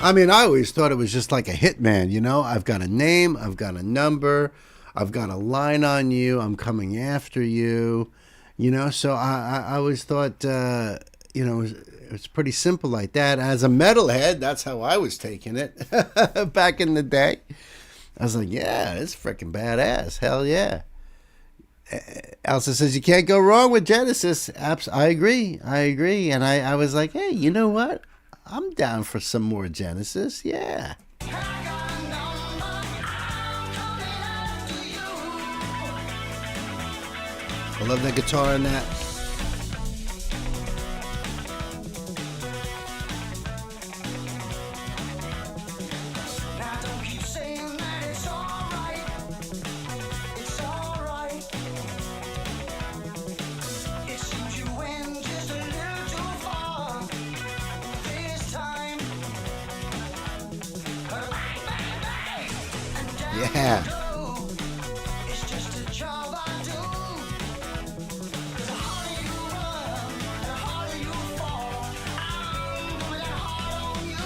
I mean, I always thought it was just like a hitman, you know? I've got a name, I've got a number, I've got a line on you, I'm coming after you, you know? So I always thought, you know, it was pretty simple like that. As a metalhead, that's how I was taking it back in the day. I was like, yeah, it's freaking badass. Hell yeah. Elsa says, you can't go wrong with Genesis. I agree. And I was like, hey, you know what? I'm down for some more Genesis. Yeah. I got a number. I'm coming after you. I love the guitar in that. Now don't keep saying that it's alright. It's alright. It seems you went just a little too far this time. Bang, bang, bang. And down Yeah. you go. It's just a job I do. 'Cause the harder you run, the harder you fall. I'm coming hard on you.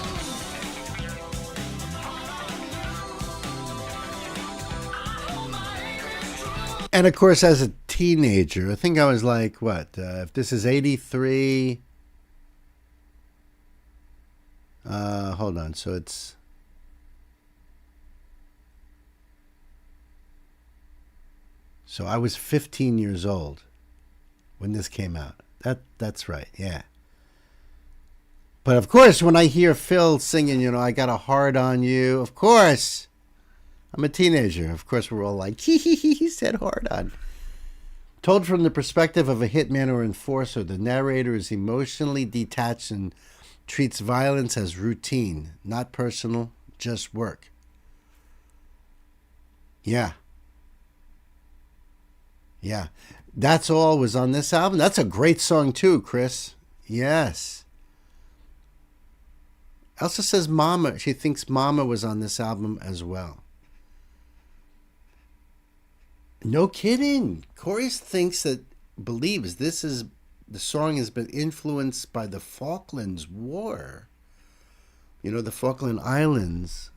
And of course, as a teenager, I think I was like, what? If this is 83. Hold on. So it's. So I was 15 years old when this came out. That's right. Yeah. But of course, when I hear Phil singing, you know, I got a heart on you, of course. I'm a teenager. Of course, we're all like, he said hard on. Told from the perspective of a hitman or enforcer, the narrator is emotionally detached and treats violence as routine, not personal, just work. Yeah. Yeah. That's All was on this album. That's a great song too, Chris. Yes. Elsa says Mama. She thinks Mama was on this album as well. No kidding. Corey believes the song has been influenced by the Falklands War. You know, the Falkland Islands.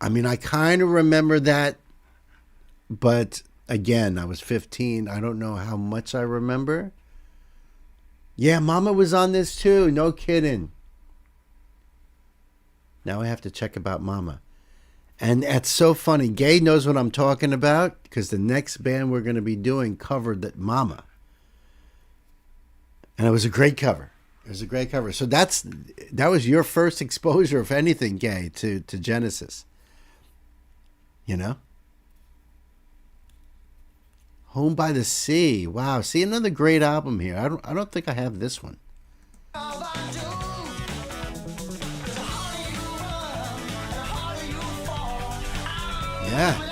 I mean, I kind of remember that, but again, I was 15. I don't know how much I remember. Yeah, Mama was on this too. No kidding. Now I have to check about Mama. And that's so funny. Gay knows what I'm talking about because the next band we're going to be doing covered that Mama. And it was a great cover. It was a great cover. So that was your first exposure, if anything, Gay, to Genesis. You know? Home by the Sea. Wow. See, another great album here. I don't think I have this one. Yeah.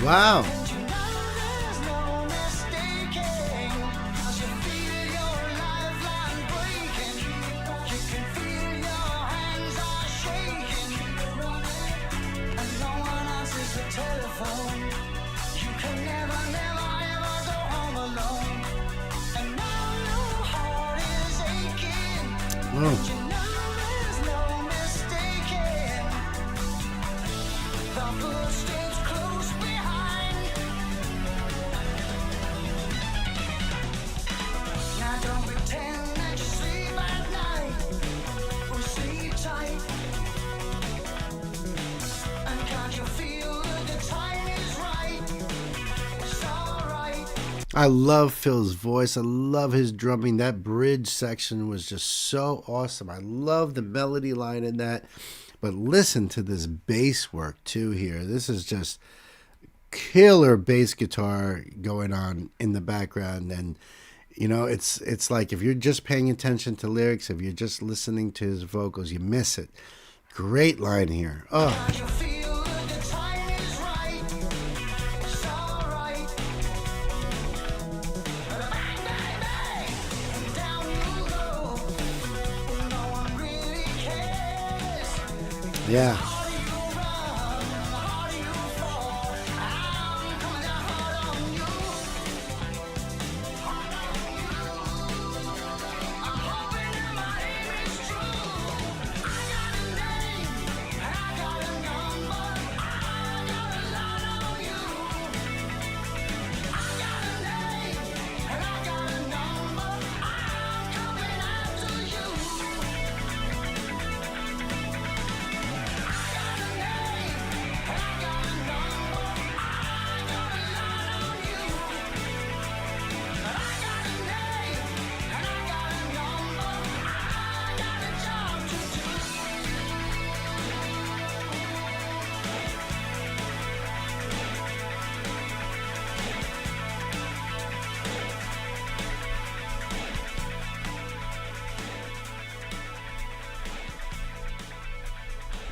Wow. I love Phil's voice. I love his drumming. That bridge section was just so awesome. I love the melody line in that. But listen to this bass work too here. This is just killer bass guitar going on in the background. And you know, it's like if you're just paying attention to lyrics, if you're just listening to his vocals, you miss it. Great line here. Oh. Yeah.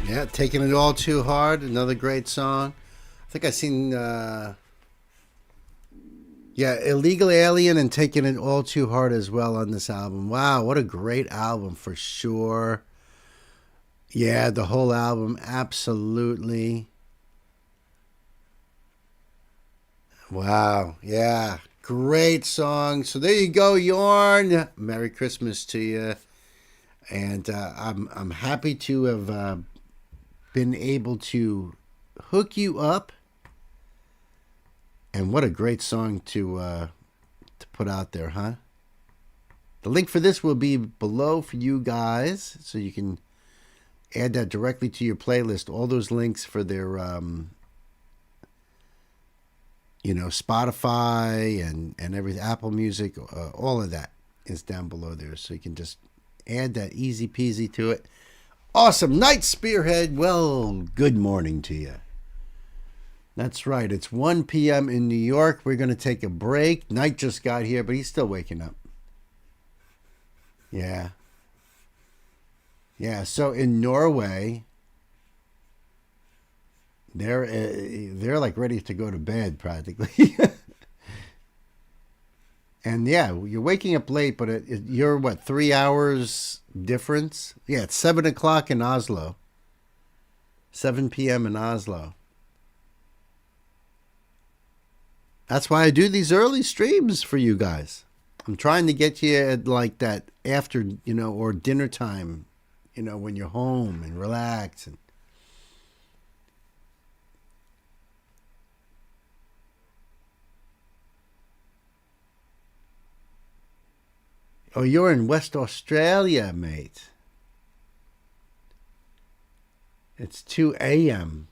Yeah, Taking It All Too Hard, another great song. I think I seen, Illegal Alien and Taking It All Too Hard as well on this album. Wow, what a great album for sure. Yeah, the whole album, absolutely. Wow, yeah, great song. So there you go, Yorn. Merry Christmas to you. And I'm happy to have been able to hook you up. And what a great song to put out there, huh? The link for this will be below for you guys, so you can add that directly to your playlist. All those links for their, Spotify and everything, Apple Music, all of that is down below there, so you can just add that easy peasy to it. Awesome. Night Spearhead. Well, good morning to you. That's right. It's 1 p.m. in New York. We're going to take a break. Knight just got here, but he's still waking up. Yeah. Yeah. So in Norway, they're like ready to go to bed practically. And yeah, you're waking up late, but you're what, 3 hours difference? Yeah, it's 7 o'clock in Oslo. 7 p.m. in Oslo. That's why I do these early streams for you guys. I'm trying to get you at like that after, or dinner time, when you're home and relax. And oh, you're in West Australia, mate. It's 2 a.m.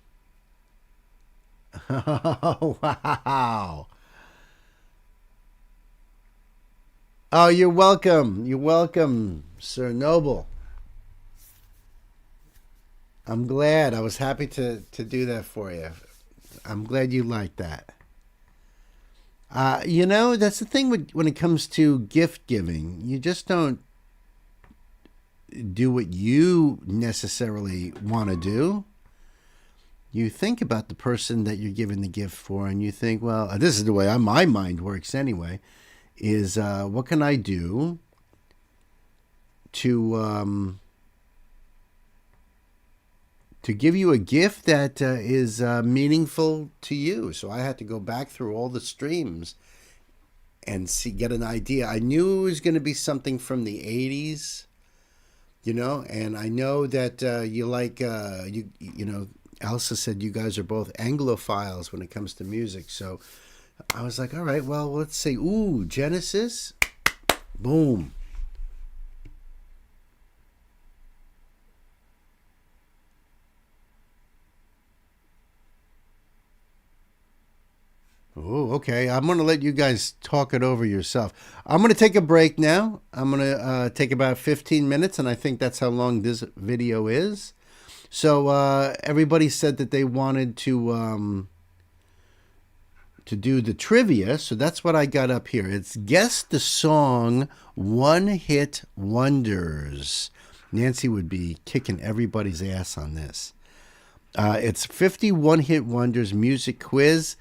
Oh, wow. Oh, you're welcome. You're welcome, Sir Noble. I'm glad. I was happy to do that for you. I'm glad you liked that. That's the thing when it comes to gift giving. You just don't do what you necessarily want to do. You think about the person that you're giving the gift for, and you think, well, this is the way my mind works anyway, is what can I do to give you a gift that is meaningful to you. So I had to go back through all the streams and get an idea. I knew it was going to be something from the 80s, And I know that you like Elsa said you guys are both Anglophiles when it comes to music. So I was like, all right, well, let's see. Ooh, Genesis. Boom. Oh, okay. I'm going to let you guys talk it over yourself. I'm going to take a break now. I'm going to take about 15 minutes, and I think that's how long this video is. So everybody said that they wanted to do the trivia, so that's what I got up here. It's Guess the Song One Hit Wonders. Nancy would be kicking everybody's ass on this. It's 51 Hit Wonders music quiz.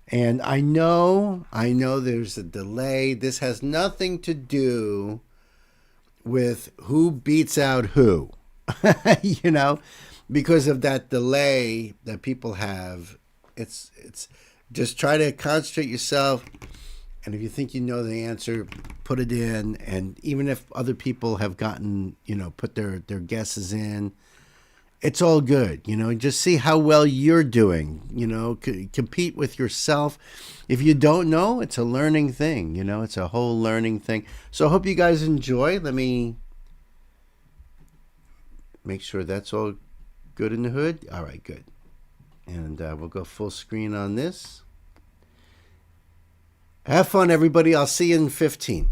And I know there's a delay. This has nothing to do with who beats out who, because of that delay that people have. It's just try to concentrate yourself. And if you think you know the answer, put it in. And even if other people have gotten, put their guesses in, it's all good, just see how well you're doing, compete with yourself. If you don't know, it's a learning thing, it's a whole learning thing. So I hope you guys enjoy. Let me make sure that's all good in the hood. All right, good. And we'll go full screen on this. Have fun, everybody. I'll see you in 15.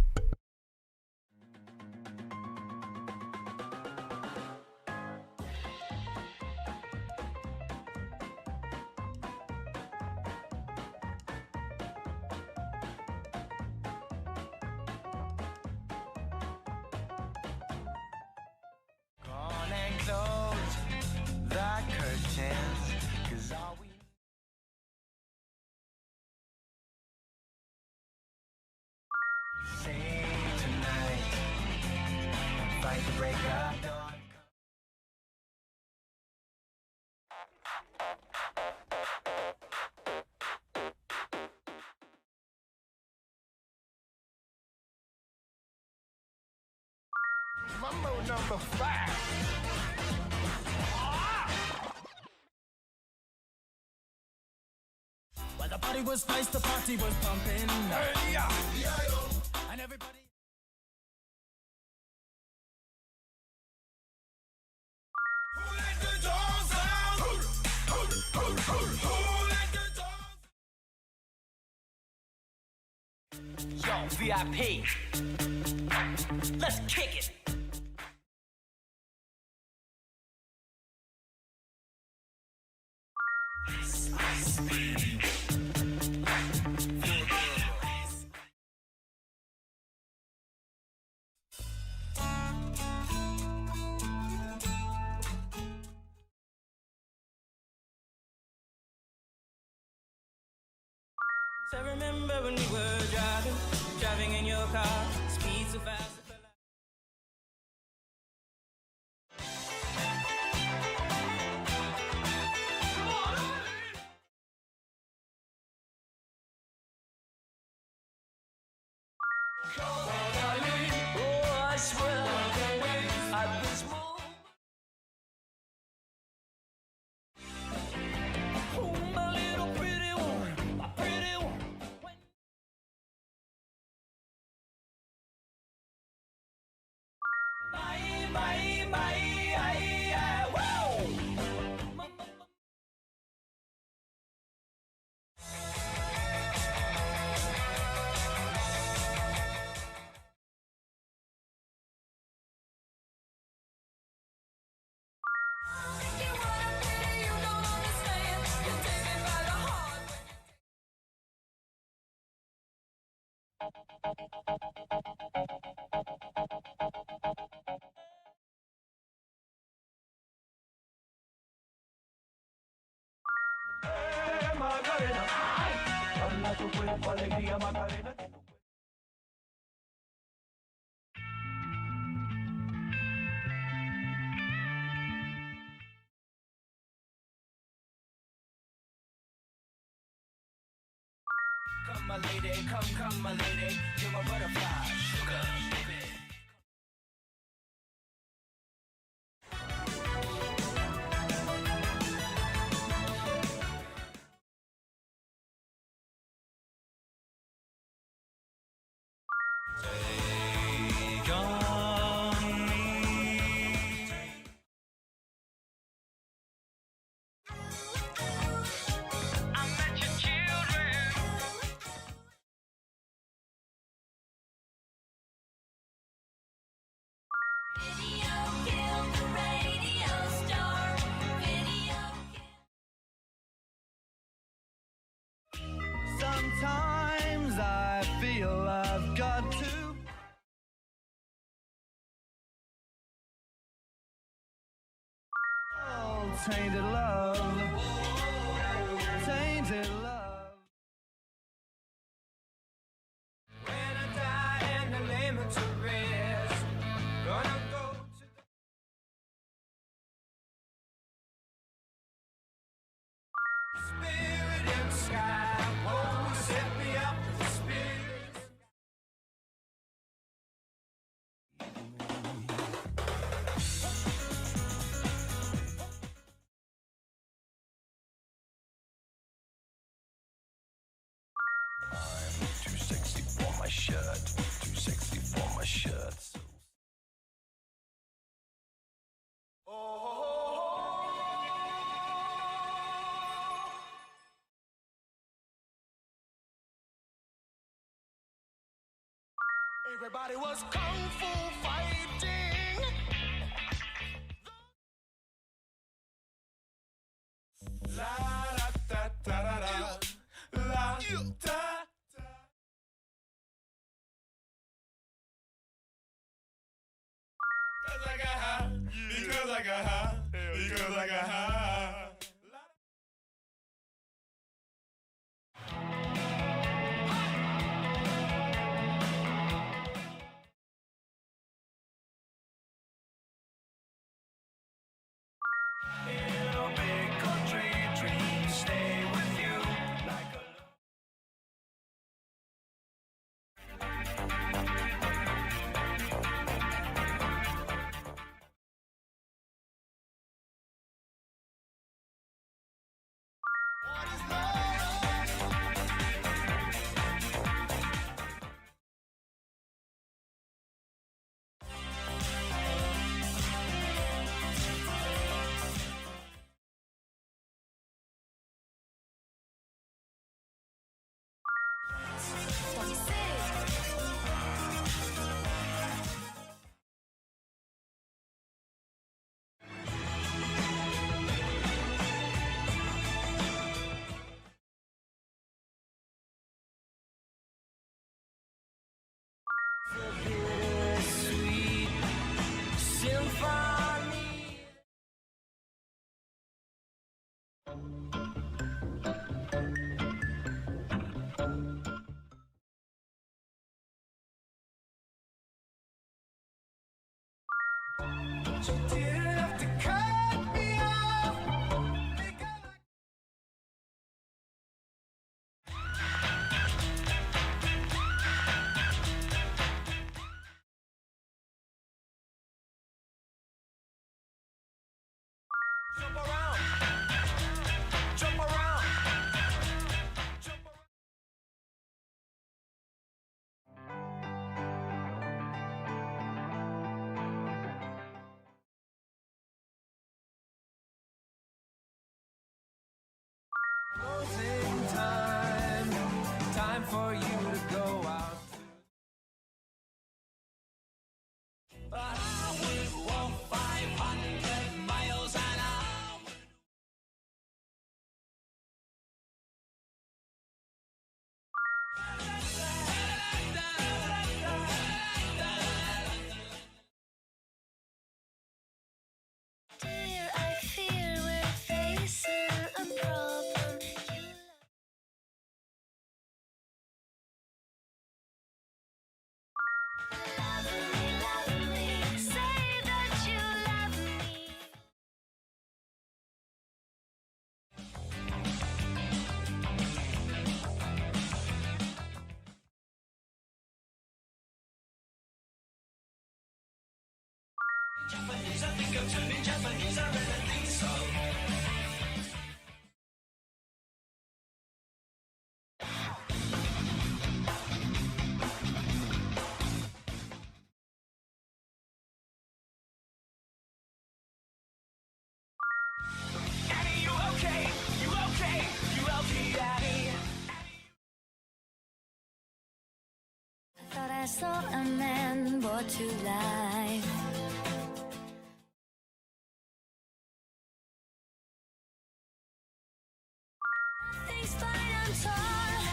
Mambo number 5. While the party was nice, the party was pumping. Hey, yeah. And everybody. Who let the dogs out? Who let the dogs? Yo, VIP. Let's kick it. I remember when we were driving in your car, speed so fast. Oh, I swear I was more. Oh, my little pretty one, my pretty one. Come, my lady, come, my lady, you're my butterfly, sugar, baby. Take on me. I met your children. Video killed the radio star. Video Sometimes I feel I've got to. Oh, tainted love. Tainted love. When I die and I lay me to rest, gonna go to the spirit in the sky. Oh, set me up with the spirit. I'm too sexy for my shirt. Too sexy for my shirt. Everybody was kung fu fighting. La da da da da da. La da da. Because I got high. Because I got high. Because I got high. In a big country, dreams stay with you like a. What is What you say? Sweet symphony. You didn't have to cut me off. Jump around. Jump around. Jump around. Closing time. Time for you to go out. But I would walk 500 miles an hour. Dear, I fear we're facing a problem. Love me, say that you love me. Japanese, I think I'm turning Japanese, I really think so. I saw a man brought to life. Nothing's fine, I'm torn.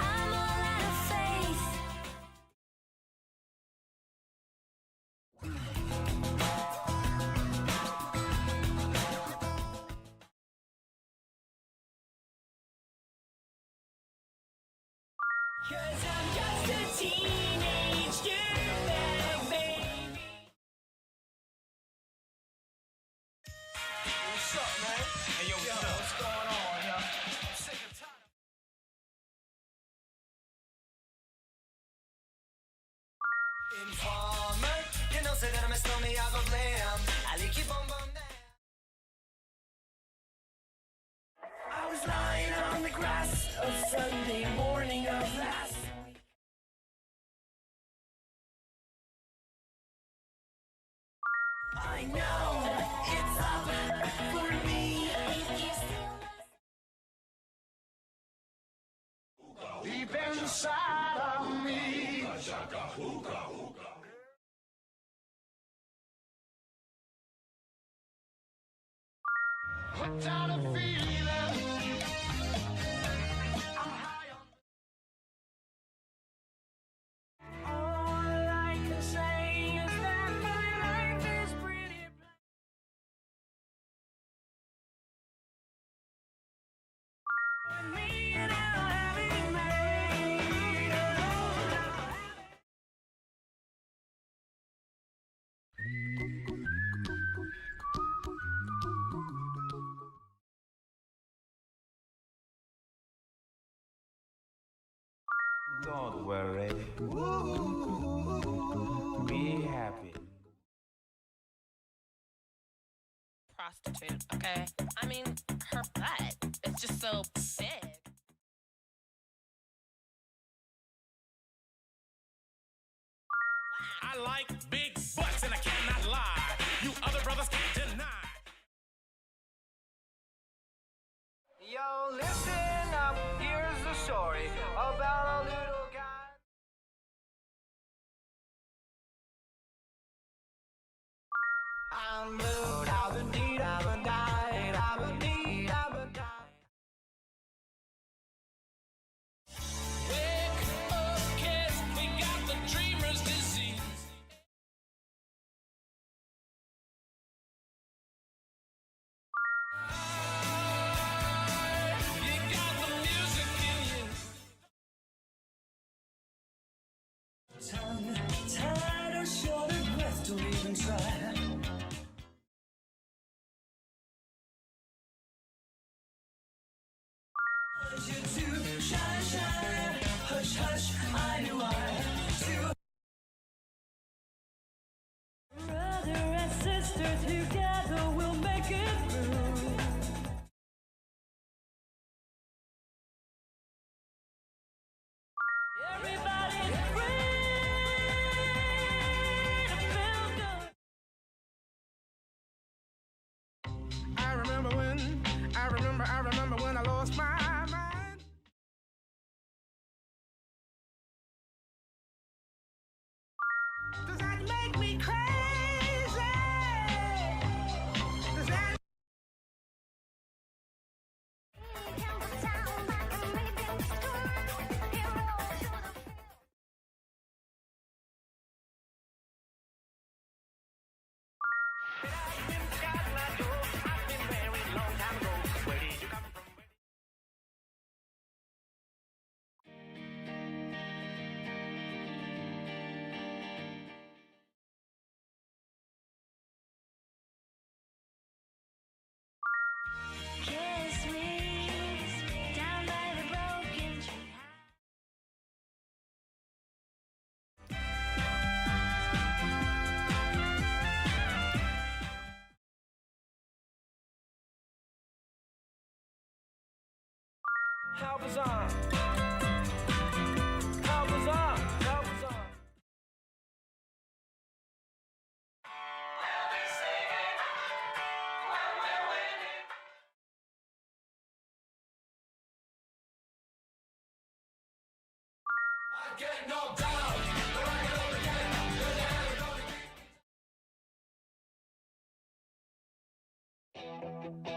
I'm all out of faith. Cause I'm just a teenage dirtbag, baby. What's up, man? Hey, yo, what's going on, yo? I'm sick and tired of Informer, you know, say that I'm a stormy, I go blam. I like you bum bum down. I was lying on the grass of Sunday morning of last week. I know it's up for me. Deep inside of me. Hooked on a feeling. I'm high on. All I can say is that my life is pretty blank. Me and I'll have it made. Don't worry. Be happy. Prostitute, okay? I mean, her butt is just so big. I like big butts and I cannot lie. You other brothers can't deny. Yo, listen up, here's the story about a little guy. I'm blue, I've been deed, I've been died, I've been deed, I've been died. Wake up, kids, we got the dreamer's disease. You got the music in you. Tongue tied or short of breath, don't even try. You to shine, shine, hush, hush, I knew I to. Brother and sister together we'll make it through. Everybody's free to feel good. I remember when I lost my mind. Does that make me crazy? Does that Kiss me down by the broken tree. Help us on. Help us on. Help us on.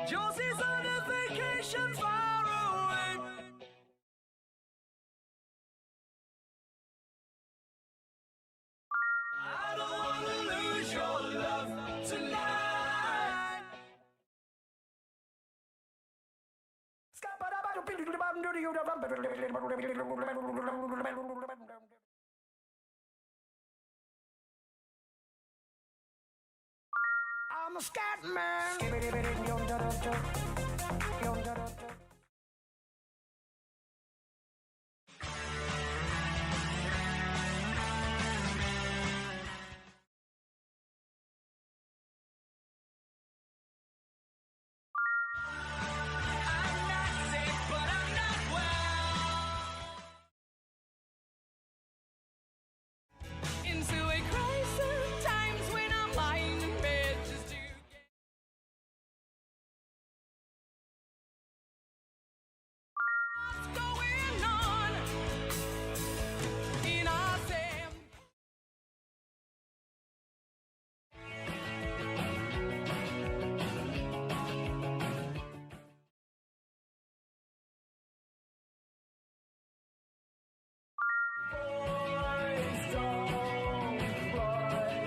Josie's on a vacation far away. I don't wanna lose your love tonight. I'm a scat man. I'm not sick, but I'm not well. Into a crisis, times when I'm lying in bed just to get. What's going on in our Sam? Boys don't cry.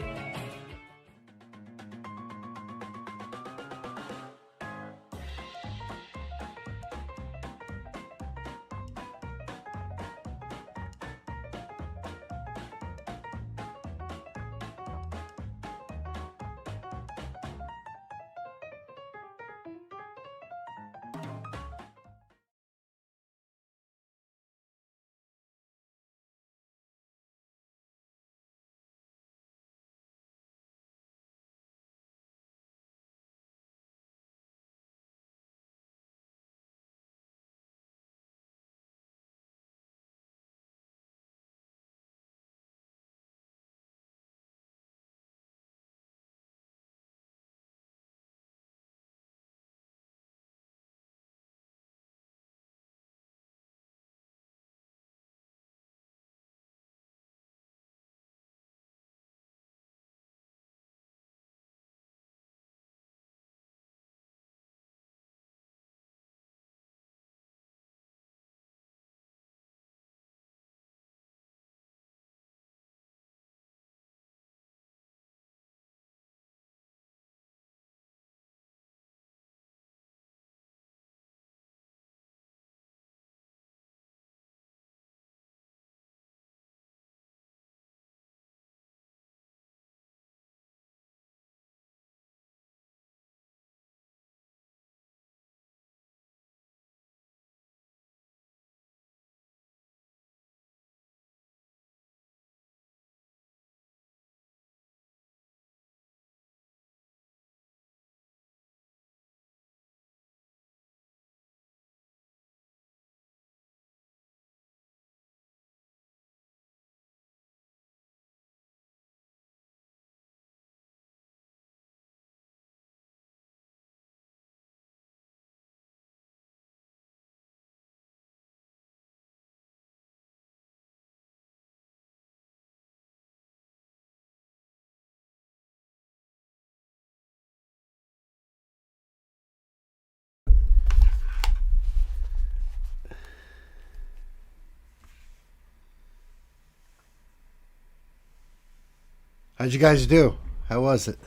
How'd you guys do? How was it?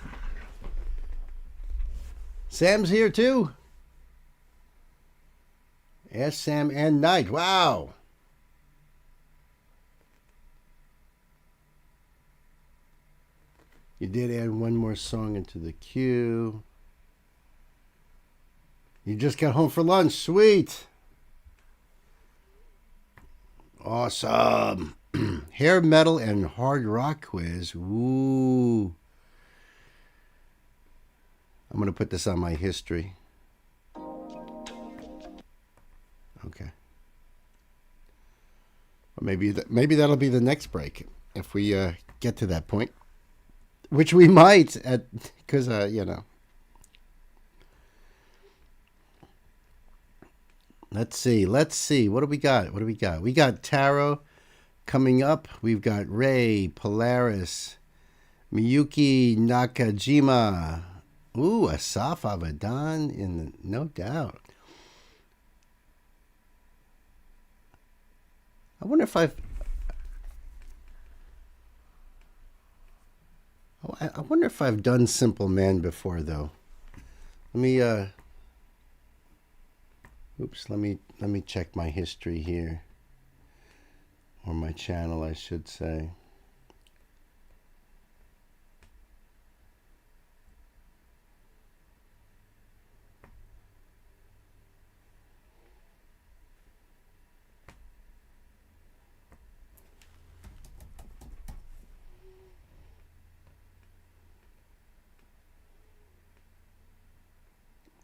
Sam's here too. Yes, Sam and Knight. Wow. You did add one more song into the queue. You just got home for lunch. Sweet. Awesome. Hair metal and hard rock quiz. Ooh. I'm going to put this on my history. Okay. Or maybe that'll be the next break if we get to that point, which we might, because you know. Let's see. What do we got? We got tarot Coming up, we've got Ray, Polaris, Miyuki Nakajima. Ooh, Asaf Abadan, no doubt. I wonder if I wonder if I've done Simple Man before, though. Let me let me check my history here, or my channel, I should say.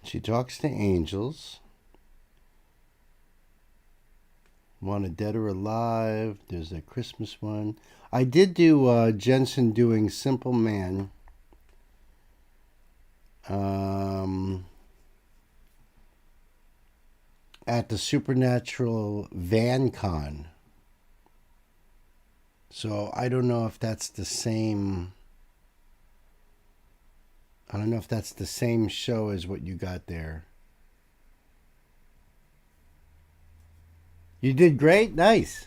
She Talks to Angels. Wanted Dead or Alive. There's a Christmas one. I did do Jensen doing Simple Man. At the Supernatural VanCon. So I don't know if that's the same. I don't know if that's the same show as what you got there. You did great. Nice.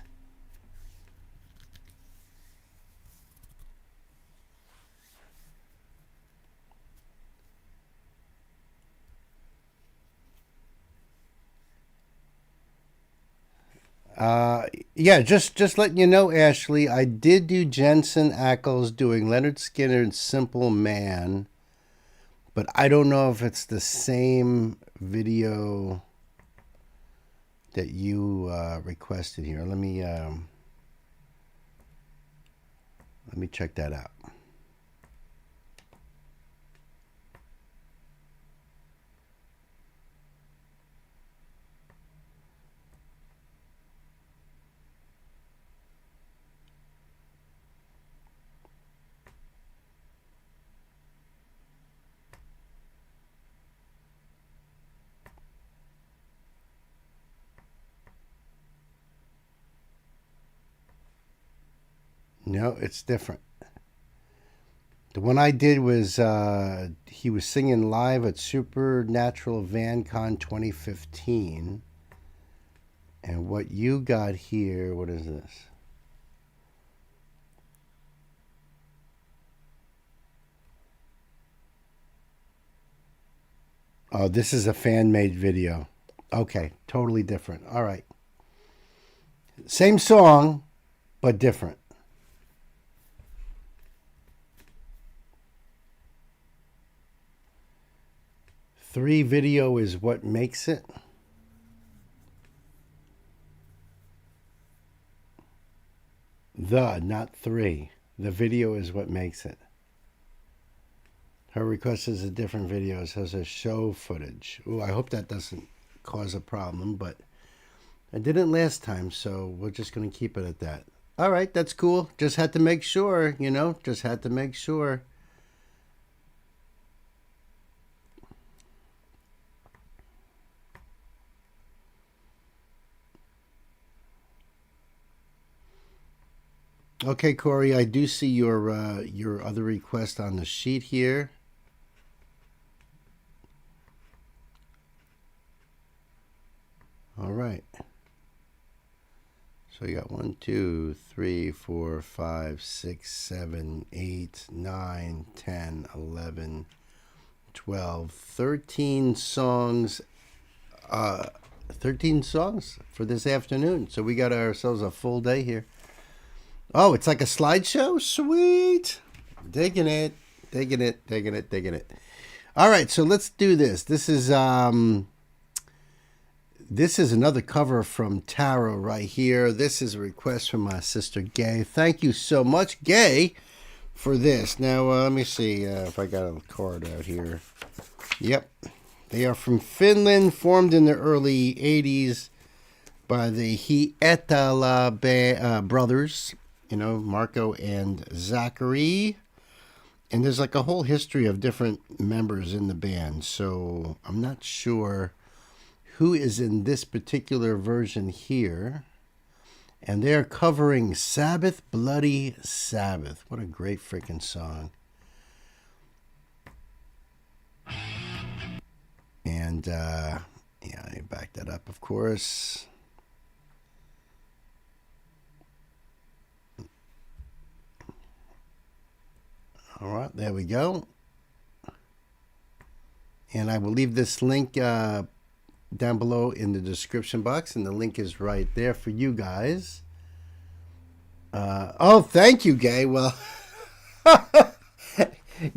Yeah, just letting you know, Ashley, I did do Jensen Ackles doing Leonard Skinner's Simple Man, but I don't know if it's the same video that you requested here. Let me check that out. No, it's different. The one I did was he was singing live at Supernatural VanCon 2015. And what you got here, what is this? Oh, this is a fan-made video. Okay, totally different. All right. Same song, but different. Three video is what makes it. Not three. The video is what makes it. Her request is a different video. It says a show footage. Ooh, I hope that doesn't cause a problem, but I didn't last time, so we're just going to keep it at that. All right, that's cool. Just had to make sure, just had to make sure. Okay, Corey, I do see your other request on the sheet here. All right. So you got 1, 2, 3, 4, 5, 6, 7, 8, 9, 10, 11, 12, 13 songs. 13 songs for this afternoon. So we got ourselves a full day here. Oh, it's like a slideshow? Sweet. Digging it. Digging it. Digging it. Digging it. All right, so let's do this. This is another cover from Taro right here. This is a request from my sister Gay. Thank you so much, Gay, for this. Now, let me see if I got a card out here. Yep. They are from Finland, formed in the early 80s by the Hietala brothers. Marco and Zachary. And there's like a whole history of different members in the band. So I'm not sure who is in this particular version here. And they're covering Sabbath, Bloody Sabbath. What a great freaking song. And, yeah, I back that up, of course. All right, there we go. And I will leave this link down below in the description box, and the link is right there for you guys. Oh, thank you, Gay. Well,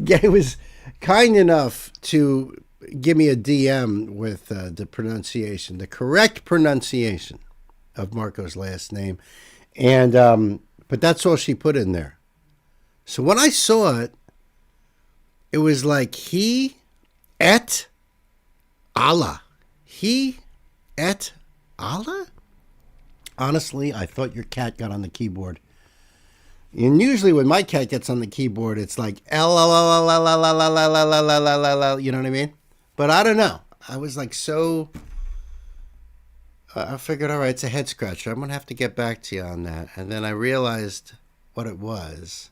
Gay was kind enough to give me a DM with the pronunciation, the correct pronunciation of Marco's last name. And but that's all she put in there. So when I saw it, it was like he et Allah. He et Allah? Honestly, I thought your cat got on the keyboard. And usually when my cat gets on the keyboard, it's like L, you know what I mean? But I don't know. I was like so... I figured, all right, it's a head scratcher. I'm going to have to get back to you on that. And then I realized what it was.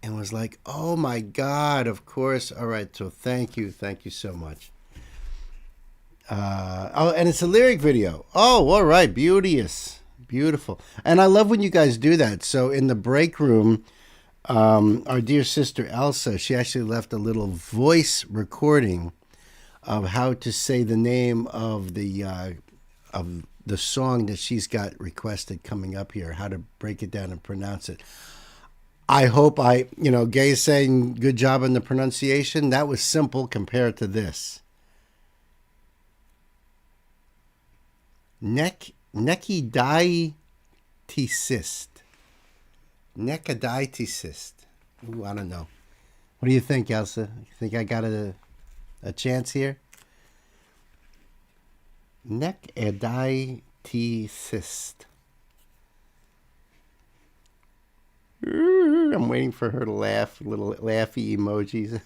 And was like, oh my God, of course. All right, so thank you so much. Oh, and it's a lyric video. Oh, all right, beauteous, beautiful. And I love when you guys do that. So in the break room, our dear sister Elsa, she actually left a little voice recording of how to say the name of the song that she's got requested coming up here, how to break it down and pronounce it. I hope Gay is saying good job on the pronunciation. That was simple compared to this. Nekidaiticist. Nekidaiticist. Ooh, I don't know. What do you think, Elsa? You think I got a chance here? Nekidaiticist. I'm waiting for her to laugh, little laughy emojis.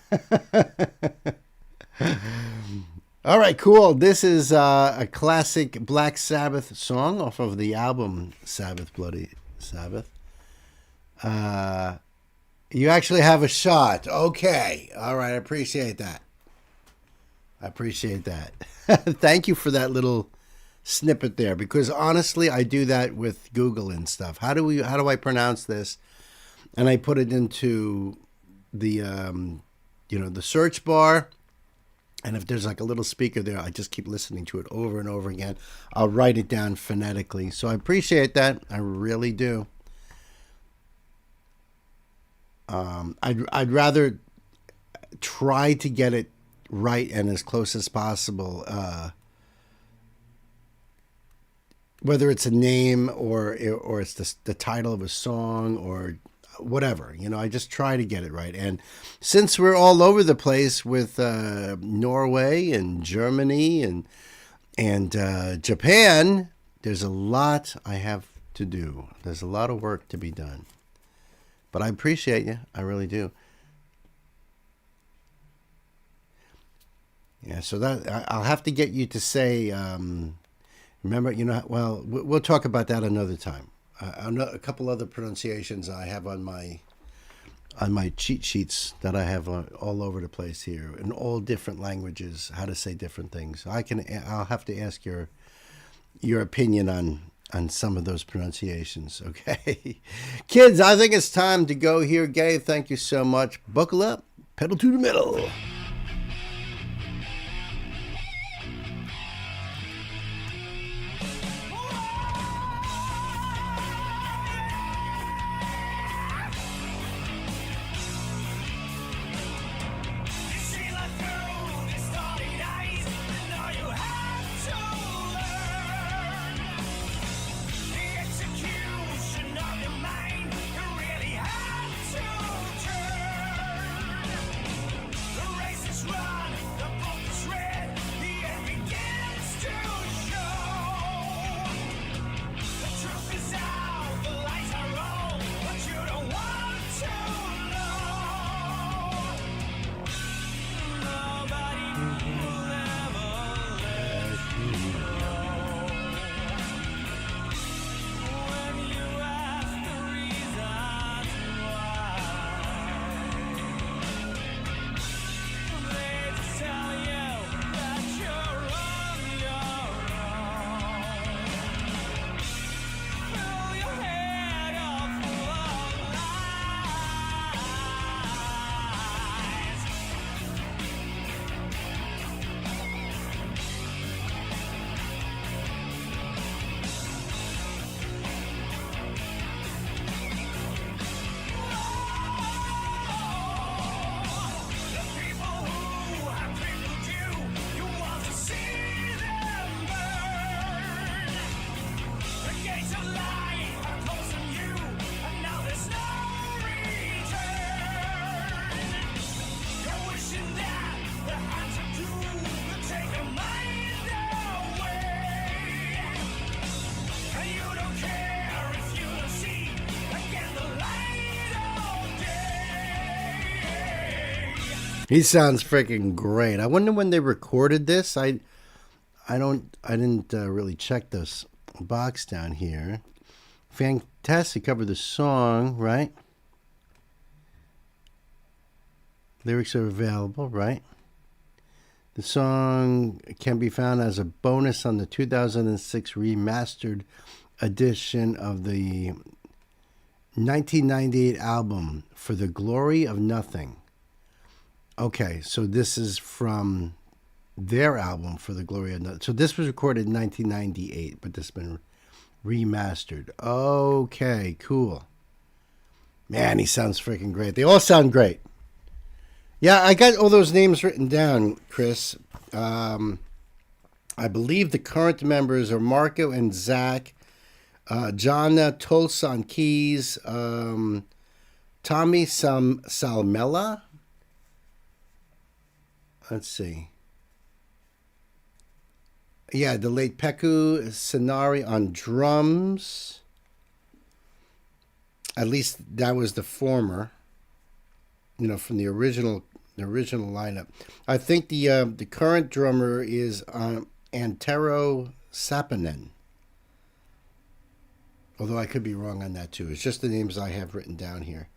All right, cool. This is a classic Black Sabbath song off of the album Sabbath, Bloody Sabbath. You actually have a shot. Okay. All right, I appreciate that. Thank you for that little snippet there, because honestly, I do that with Google and stuff. How do I pronounce this? And I put it into the the search bar, and if there's like a little speaker there, I just keep listening to it over and over again. I'll write it down phonetically. So I appreciate that. I really do. I'd rather try to get it right and as close as possible. Whether it's a name or it's the title of a song or whatever, I just try to get it right. And since we're all over the place with Norway and Germany and Japan, there's a lot I have to do. There's a lot of work to be done. But I appreciate you. I really do. Yeah, so that I'll have to get you to say, remember, well, we'll talk about that another time. A couple other pronunciations I have on my cheat sheets that I have all over the place here in all different languages, how to say different things. I'll have to ask your opinion on some of those pronunciations. Okay, kids, I think it's time to go here. Gay, thank you so much. Buckle up, pedal to the metal. He sounds freaking great. I wonder when they recorded this. I didn't really check this box down here. Fantastic cover of the song, right? Lyrics are available, right? The song can be found as a bonus on the 2006 remastered edition of the 1998 album For the Glory of Nothing. Okay, so this is from their album For the Glory of Nothing. So this was recorded in 1998, but this has been remastered. Okay, cool. Man, he sounds freaking great. They all sound great. Yeah, I got all those names written down, Chris. I believe the current members are Marco and Zach, Jana Tulsa on keys, Tommy Salmela. Let's see. Yeah, the late Peku Sinari on drums. At least that was the former, from the original lineup. I think the current drummer is Antero Sapanen. Although I could be wrong on that too. It's just the names I have written down here.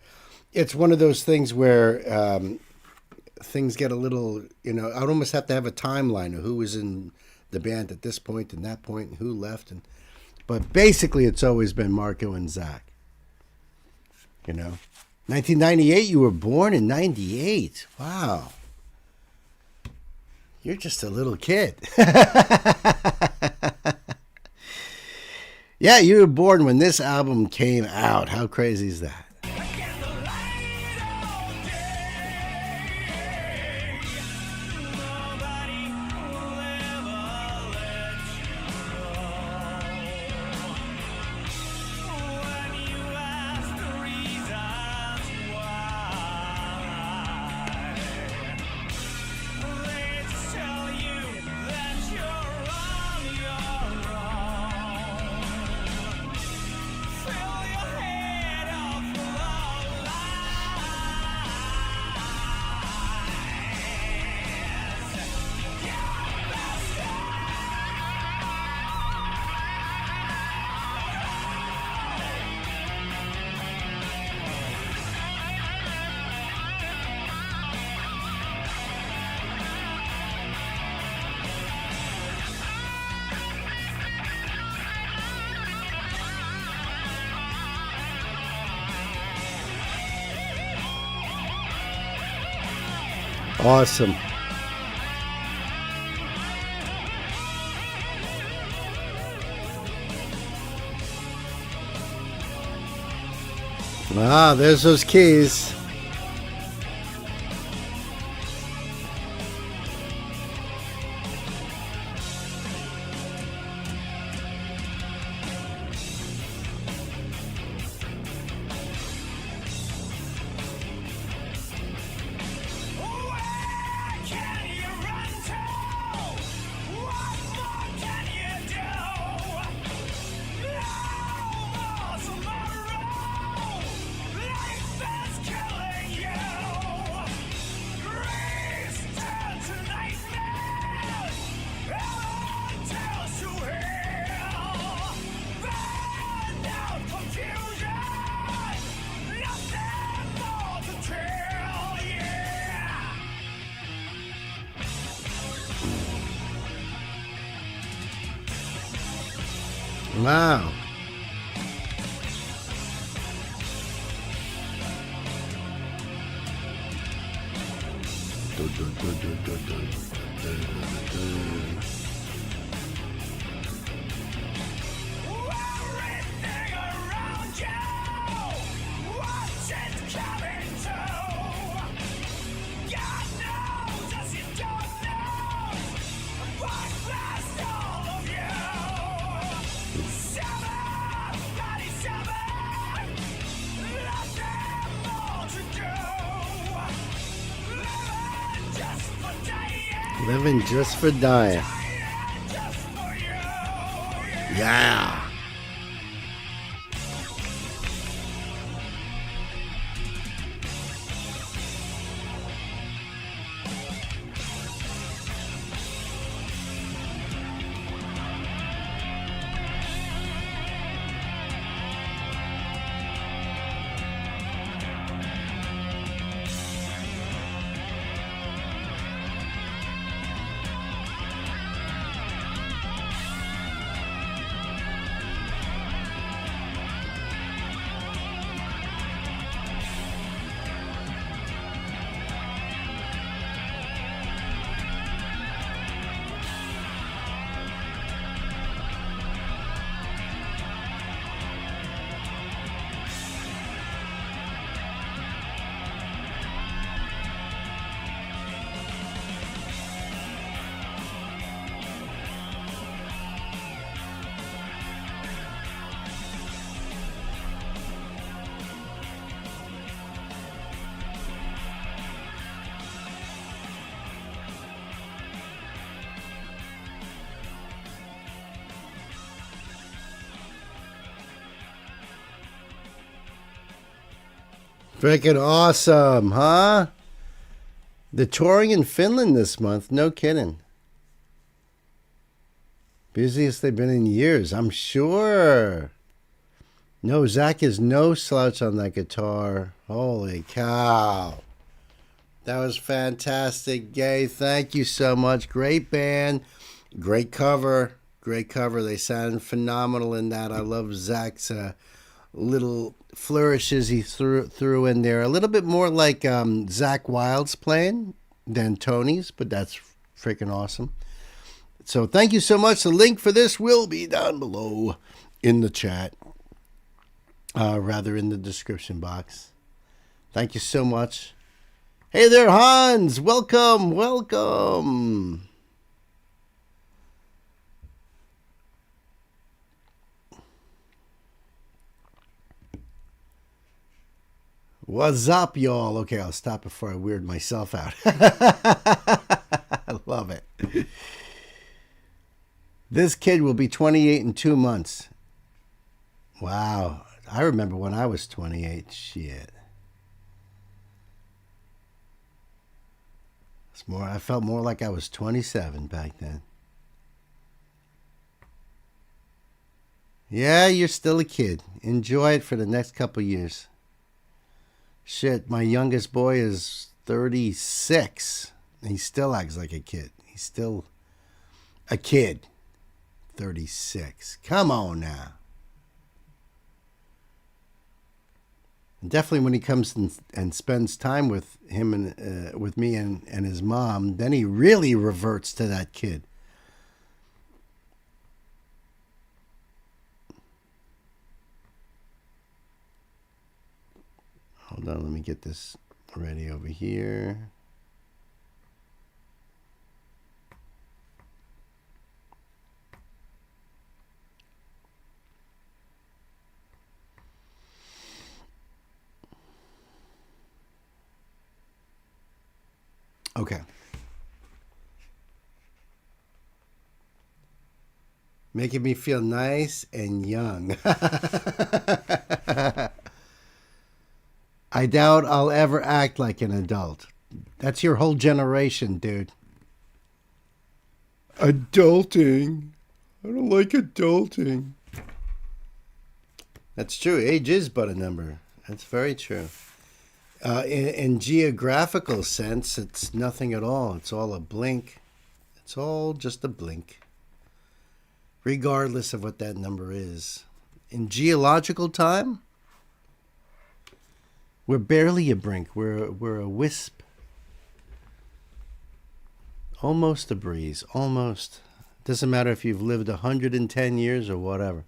It's one of those things where things get a little, I'd almost have to have a timeline of who was in the band at this point and that point and who left. But basically it's always been Marco and Zach. 1998, you were born in 98. Wow. You're just a little kid. Yeah, you were born when this album came out. How crazy is that? Awesome. Ah, there's those keys. Wow. Living just for dying. Yeah. Freaking awesome, huh? They're touring in Finland this month. No kidding. Busiest they've been in years, I'm sure. No, Zach is no slouch on that guitar. Holy cow. That was fantastic, Gay. Thank you so much. Great band. Great cover. Great cover. They sounded phenomenal in that. I love Zach's little flourishes he threw in there. A little bit more like Zach Wilde's playing than Tony's, but that's freaking awesome. So thank you so much. The link for this will be down below in the chat. Rather in the description box. Thank you so much. Hey there, Hans. Welcome. Welcome. What's up, y'all? Okay, I'll stop before I weird myself out. I love it. This kid will be 28 in 2 months. Wow. I remember when I was 28. Shit. I felt more like I was 27 back then. Yeah, you're still a kid. Enjoy it for the next couple years. Shit, my youngest boy is 36. And he still acts like a kid. He's still a kid. 36. Come on now. And definitely when he comes and spends time with him and with me and his mom, then he really reverts to that kid. Hold on, let me get this ready over here. Okay. Making me feel nice and young. I doubt I'll ever act like an adult. That's your whole generation, dude. Adulting. I don't like adulting. That's true. Age is but a number. That's very true. In geographical sense, it's nothing at all. It's all a blink. It's all just a blink. Regardless of what that number is. In geological time, we're barely a brink. We're a wisp. Almost a breeze. Almost. Doesn't matter if you've lived 110 years or whatever.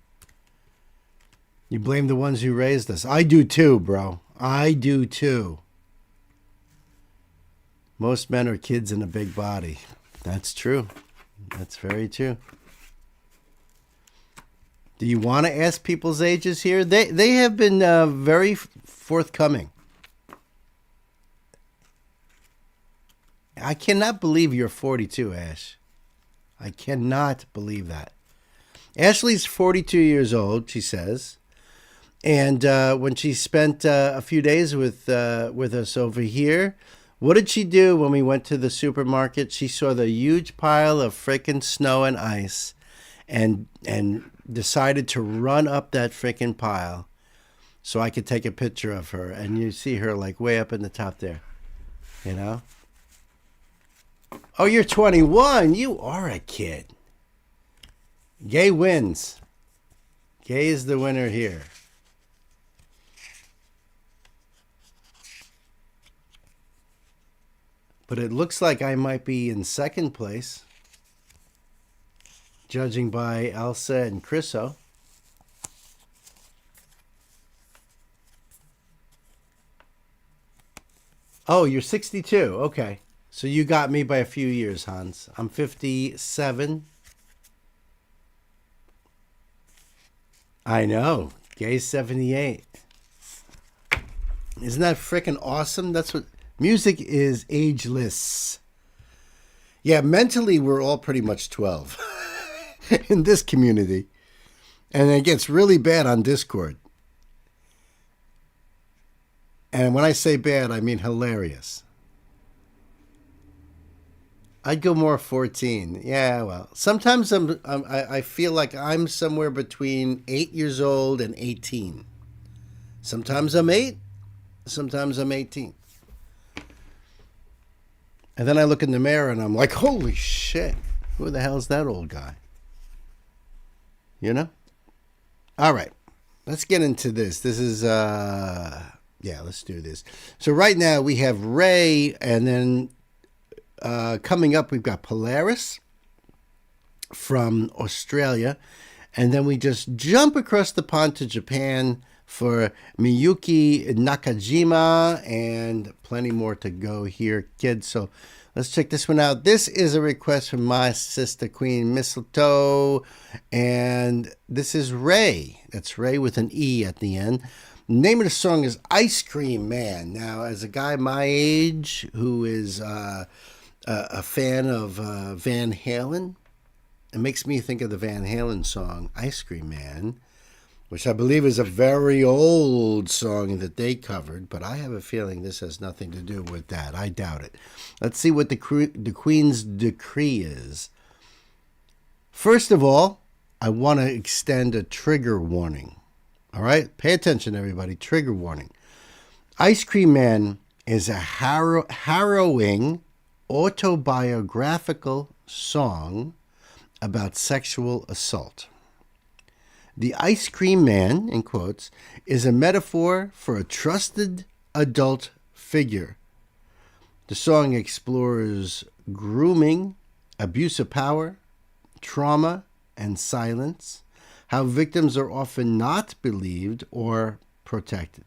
You blame the ones who raised us. I do too, bro. I do too. Most men are kids in a big body. That's true. That's very true. Do you want to ask people's ages here? They have been very forthcoming. I cannot believe you're 42, Ash. I cannot believe that. Ashley's 42 years old, she says. And when she spent a few days with us over here, what did she do when we went to the supermarket? She saw the huge pile of freaking snow and ice and decided to run up that freaking pile so I could take a picture of her. And you see her like way up in the top there, you know? Oh, you're 21. You are a kid. Gay wins. Gay is the winner here. But it looks like I might be in second place, judging by Elsa and Chriso. Oh, you're 62. Okay. So you got me by a few years, Hans. I'm 57. I know. Gay's 78. Isn't that freaking awesome? That's what... Music is ageless. Yeah, mentally, we're all pretty much 12 in this community. And it gets really bad on Discord. And when I say bad, I mean hilarious. I'd go more 14. Yeah, well, sometimes I feel like I'm somewhere between 8 years old and 18. Sometimes I'm 8, sometimes I'm 18. And then I look in the mirror and I'm like, holy shit, who the hell's that old guy? You know? All right, let's get into this. This is, let's do this. So right now we have Ray, and then coming up we've got Polaris from Australia. And then we just jump across the pond to Japan for Miyuki Nakajima, and plenty more to go here, kids. So let's check this one out. This is a request from my sister Queen Mistletoe, and this is Ray. That's Ray with an E at the end. The name of the song is Ice Cream Man. Now, as a guy my age who is a fan of Van Halen, it makes me think of the Van Halen song Ice Cream Man, which I believe is a very old song that they covered, but I have a feeling this has nothing to do with that. I doubt it. Let's see what the Queen's decree is. First of all, I want to extend a trigger warning. All right? Pay attention, everybody. Trigger warning. Ice Cream Man is a harrowing autobiographical song about sexual assault. The Ice Cream Man, in quotes, is a metaphor for a trusted adult figure. The song explores grooming, abuse of power, trauma, and silence, how victims are often not believed or protected.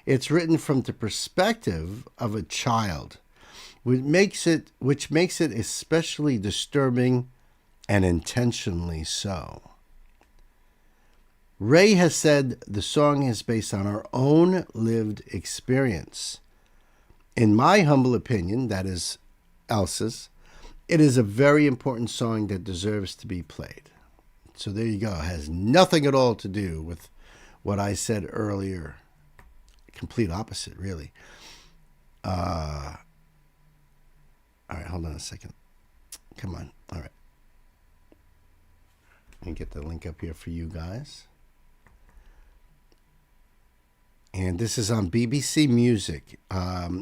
It's written from the perspective of a child, which makes it especially disturbing and intentionally so. Ray has said the song is based on our own lived experience. In my humble opinion, that is Elsa's, it is a very important song that deserves to be played. So there you go. It has nothing at all to do with what I said earlier. Complete opposite, really. All right, hold on a second. Come on. All right. Let me get the link up here for you guys. And this is on BBC Music.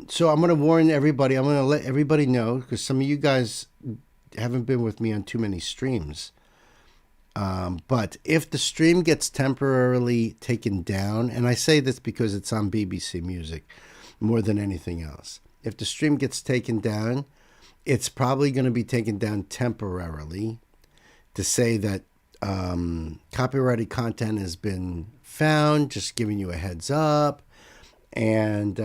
So I'm going to warn everybody. I'm going to let everybody know, because some of you guys haven't been with me on too many streams. But if the stream gets temporarily taken down, and I say this because it's on BBC Music more than anything else. If the stream gets taken down, it's probably going to be taken down temporarily to say that copyrighted content has been found, just giving you a heads up. And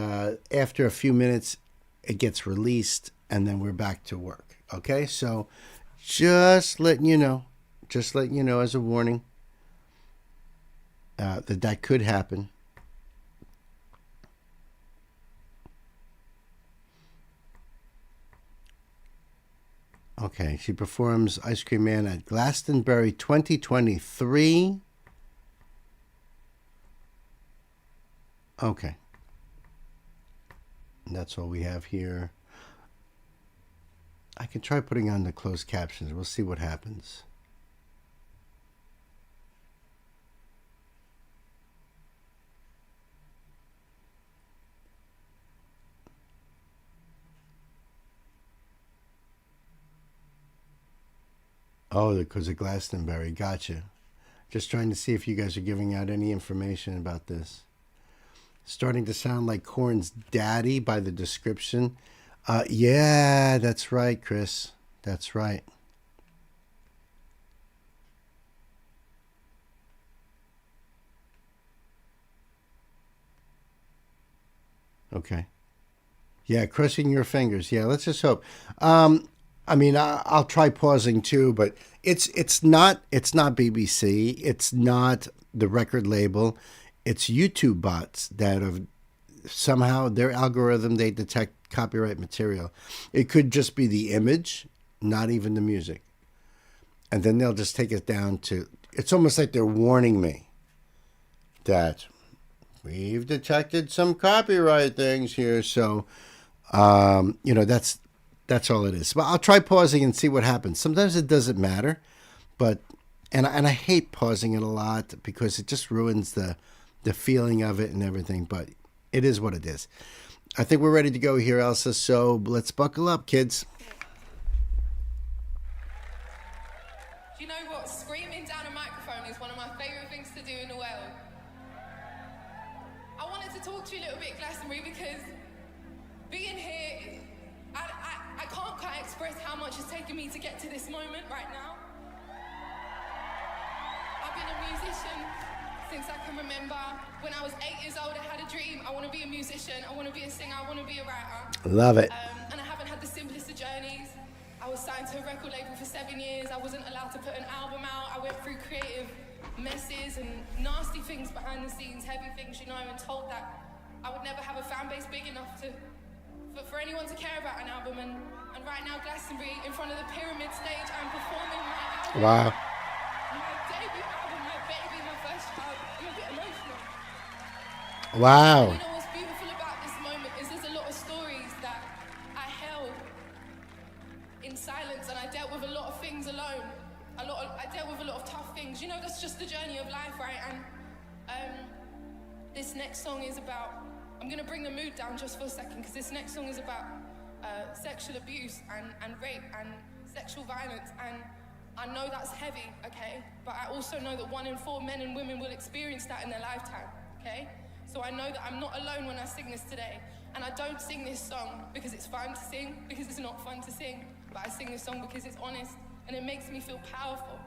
after a few minutes, it gets released, and then we're back to work. Okay, so just letting you know as a warning that could happen. Okay, she performs Ice Cream Man at Glastonbury 2023. Okay. And that's all we have here. I can try putting on the closed captions. We'll see what happens. Oh, because of Glastonbury. Gotcha. Just trying to see if you guys are giving out any information about this. Starting to sound like Korn's daddy by the description. Yeah, that's right, Chris. That's right. Okay. Yeah, crossing your fingers. Yeah, let's just hope. I mean, I'll try pausing too, but it's not BBC. It's not the record label. It's YouTube bots that have somehow their algorithm, they detect copyright material. It could just be the image, not even the music. And then they'll just take it down to, it's almost like they're warning me that we've detected some copyright things here. So, that's all it is. But I'll try pausing and see what happens. Sometimes it doesn't matter, but and I hate pausing it a lot because it just ruins the feeling of it and everything. But it is what it is. I think we're ready to go here, Elsa. So let's buckle up, kids. Do you know what? Screaming down a microphone is one of my favourite things to do in the world. I wanted to talk to you a little bit, Glastonbury, because being here, I can't quite express how much it's taken me to get to this moment right now. I've been a musician since I can remember. When I was 8 years old, I had a dream. I want to be a musician. I want to be a singer. I want to be a writer. Love it. And I haven't had the simplest of journeys. I was signed to a record label for 7 years. I wasn't allowed to put an album out. I went through creative messes and nasty things behind the scenes, heavy things, and told that I would never have a fan base big enough for anyone to care about an album. And right now, Glastonbury, in front of the Pyramid stage, I'm performing my album. Wow. My debut album, my baby, my first child. I'm a bit emotional. Wow. You know what's beautiful about this moment is there's a lot of stories that I held in silence, and I dealt with a lot of things alone. I dealt with a lot of tough things. That's just the journey of life, right? And this next song is about, I'm gonna bring the mood down just for a second, because this next song is about sexual abuse and rape and sexual violence, and I know that's heavy, okay? But I also know that 1 in 4 men and women will experience that in their lifetime, okay? So I know that I'm not alone when I sing this today. And I don't sing this song because it's fun to sing, because it's not fun to sing. But I sing this song because it's honest, and it makes me feel powerful.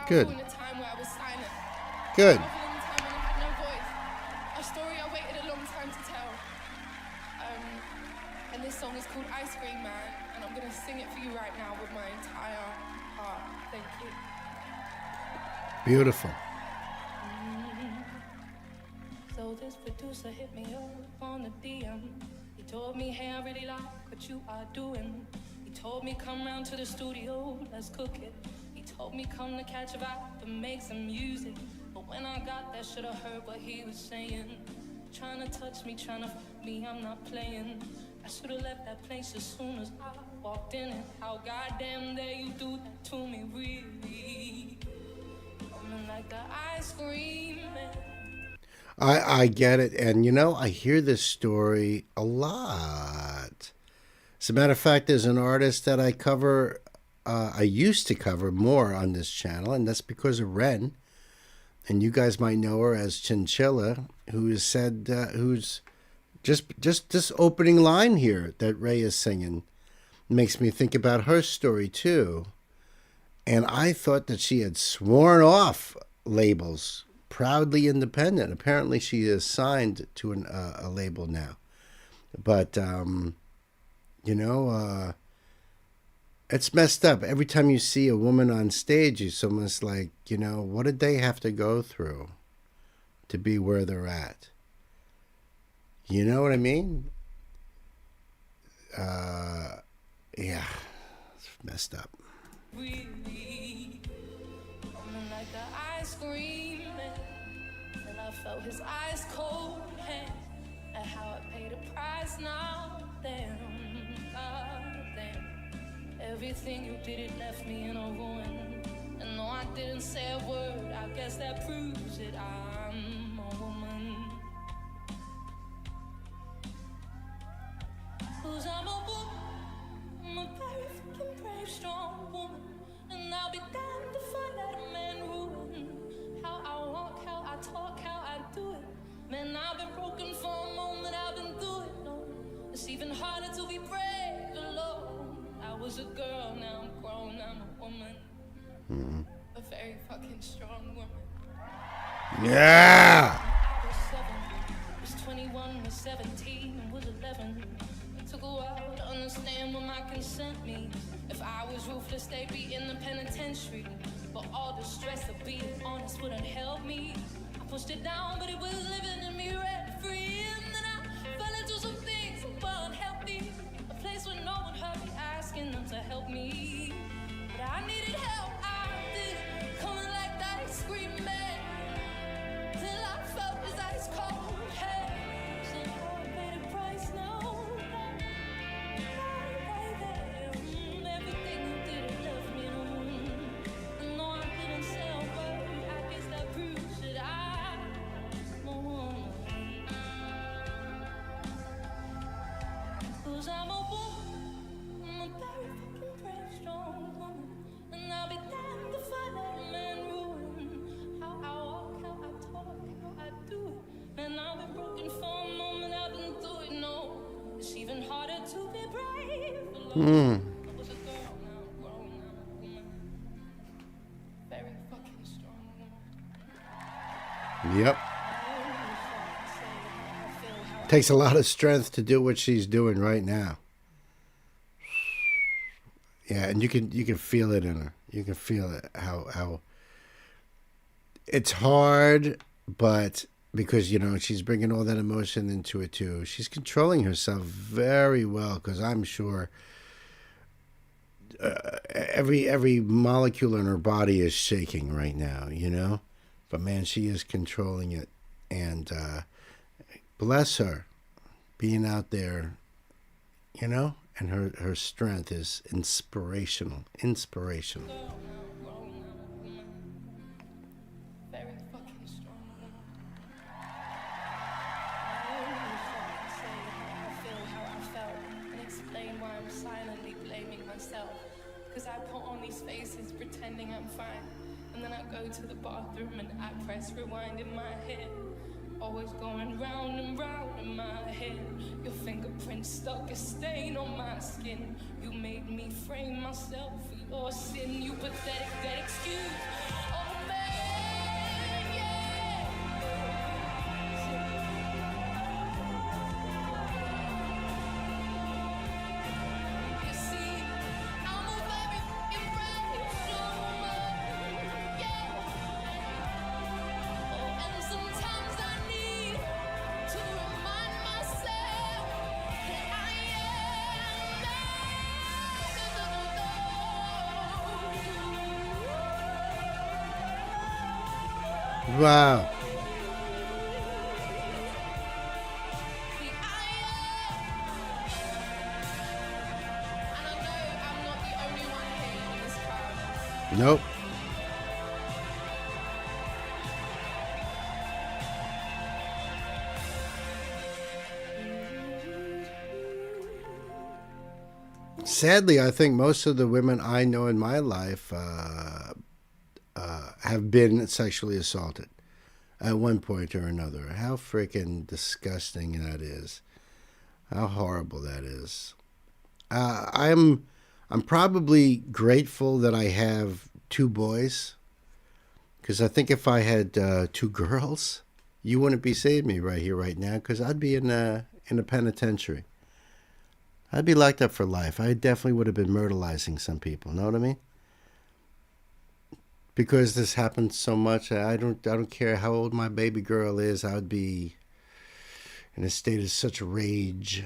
Good. In a time where I was silent. Good. Powerful in a time when I had no voice. A story I waited a long time to tell. And this song is called Ice Cream Man, and I'm gonna sing it for you right now with my entire heart. Thank you. Beautiful. So this producer hit me up on the DM. He told me, hey, I really like what you are doing. He told me, come round to the studio, let's cook it. He told me, come to catch a vibe and make some music. But when I got there, should've heard what he was saying. Trying to touch me, trying to f me, I'm not playing. I should've left that place as soon as I walked in it. How goddamn dare you do that to me, really? Coming like the ice cream man. I get it. And, I hear this story a lot. As a matter of fact, there's an artist that I cover, I used to cover more on this channel, and that's because of Ren. And you guys might know her as Chinchilla, who has said, who's just this opening line here that Ray is singing makes me think about her story too. And I thought that she had sworn off labels. Proudly independent. Apparently she is signed to a label now. But, it's messed up. Every time you see a woman on stage, it's almost like, what did they have to go through to be where they're at? You know what I mean? Yeah, it's messed up. Really, coming like the ice cream man. And I felt his ice cold hand, and how I paid a price now. Damn, damn. Everything you did, it left me in a ruin. And no, I didn't say a word. I guess that proves it. I'm a woman. 'Cause I'm a woman. I'm a very fucking brave, strong woman. And I'll be damned if I let a man ruin how I walk, how I talk, how I do it. Man, I've been broken for a moment, I've been through it. No, it's even harder to be brave alone. I was a girl, now I'm grown, I'm a woman. A very fucking strong woman. Yeah! I was 7, was 21, was 17, and was 11. It took a while to understand what my consent means. If I was ruthless, they'd be in the penitentiary. But all the stress of being honest wouldn't help me. I pushed it down, but it was living in me rent-free. And then I fell into some things that were unhealthy. A place where no one heard me asking them to help me. But I needed help, I did. Coming like the ice cream man. Till I felt his ice cold Hmm. I was a girl now, grown now, woman. Very fucking strong woman. Yep. Takes a lot of strength to do what she's doing right now. Yeah, and you can feel it in her. You can feel it how it's hard, but because she's bringing all that emotion into it too. She's controlling herself very well, because I'm sure every molecule in her body is shaking right now. But man, she is controlling it, and bless her, being out there, and her strength is inspirational. Very fucking strong woman. I feel how I felt and explain why I'm silently blaming myself. Cause I put on these faces pretending I'm fine. And then I go to the bathroom and I press rewind in my head. Always going round and round in my head. Your fingerprints stuck a stain on my skin. You made me frame myself for your sin. You pathetic dead excuse. Oh man, yeah. You see, I'm a very fucking brave woman, yeah. Oh, and sometimes I need to remind myself that I am. Wow. Nope. Sadly, I think most of the women I know in my life have been sexually assaulted at one point or another. How freaking disgusting that is. How horrible that is. I'm probably grateful that I have two boys, because I think if I had two girls, you wouldn't be seeing me right here, right now, because I'd be in a penitentiary. I'd be locked up for life. I definitely would have been murderizing some people. Know what I mean? Because this happens so much, I don't care how old my baby girl is. I would be in a state of such rage,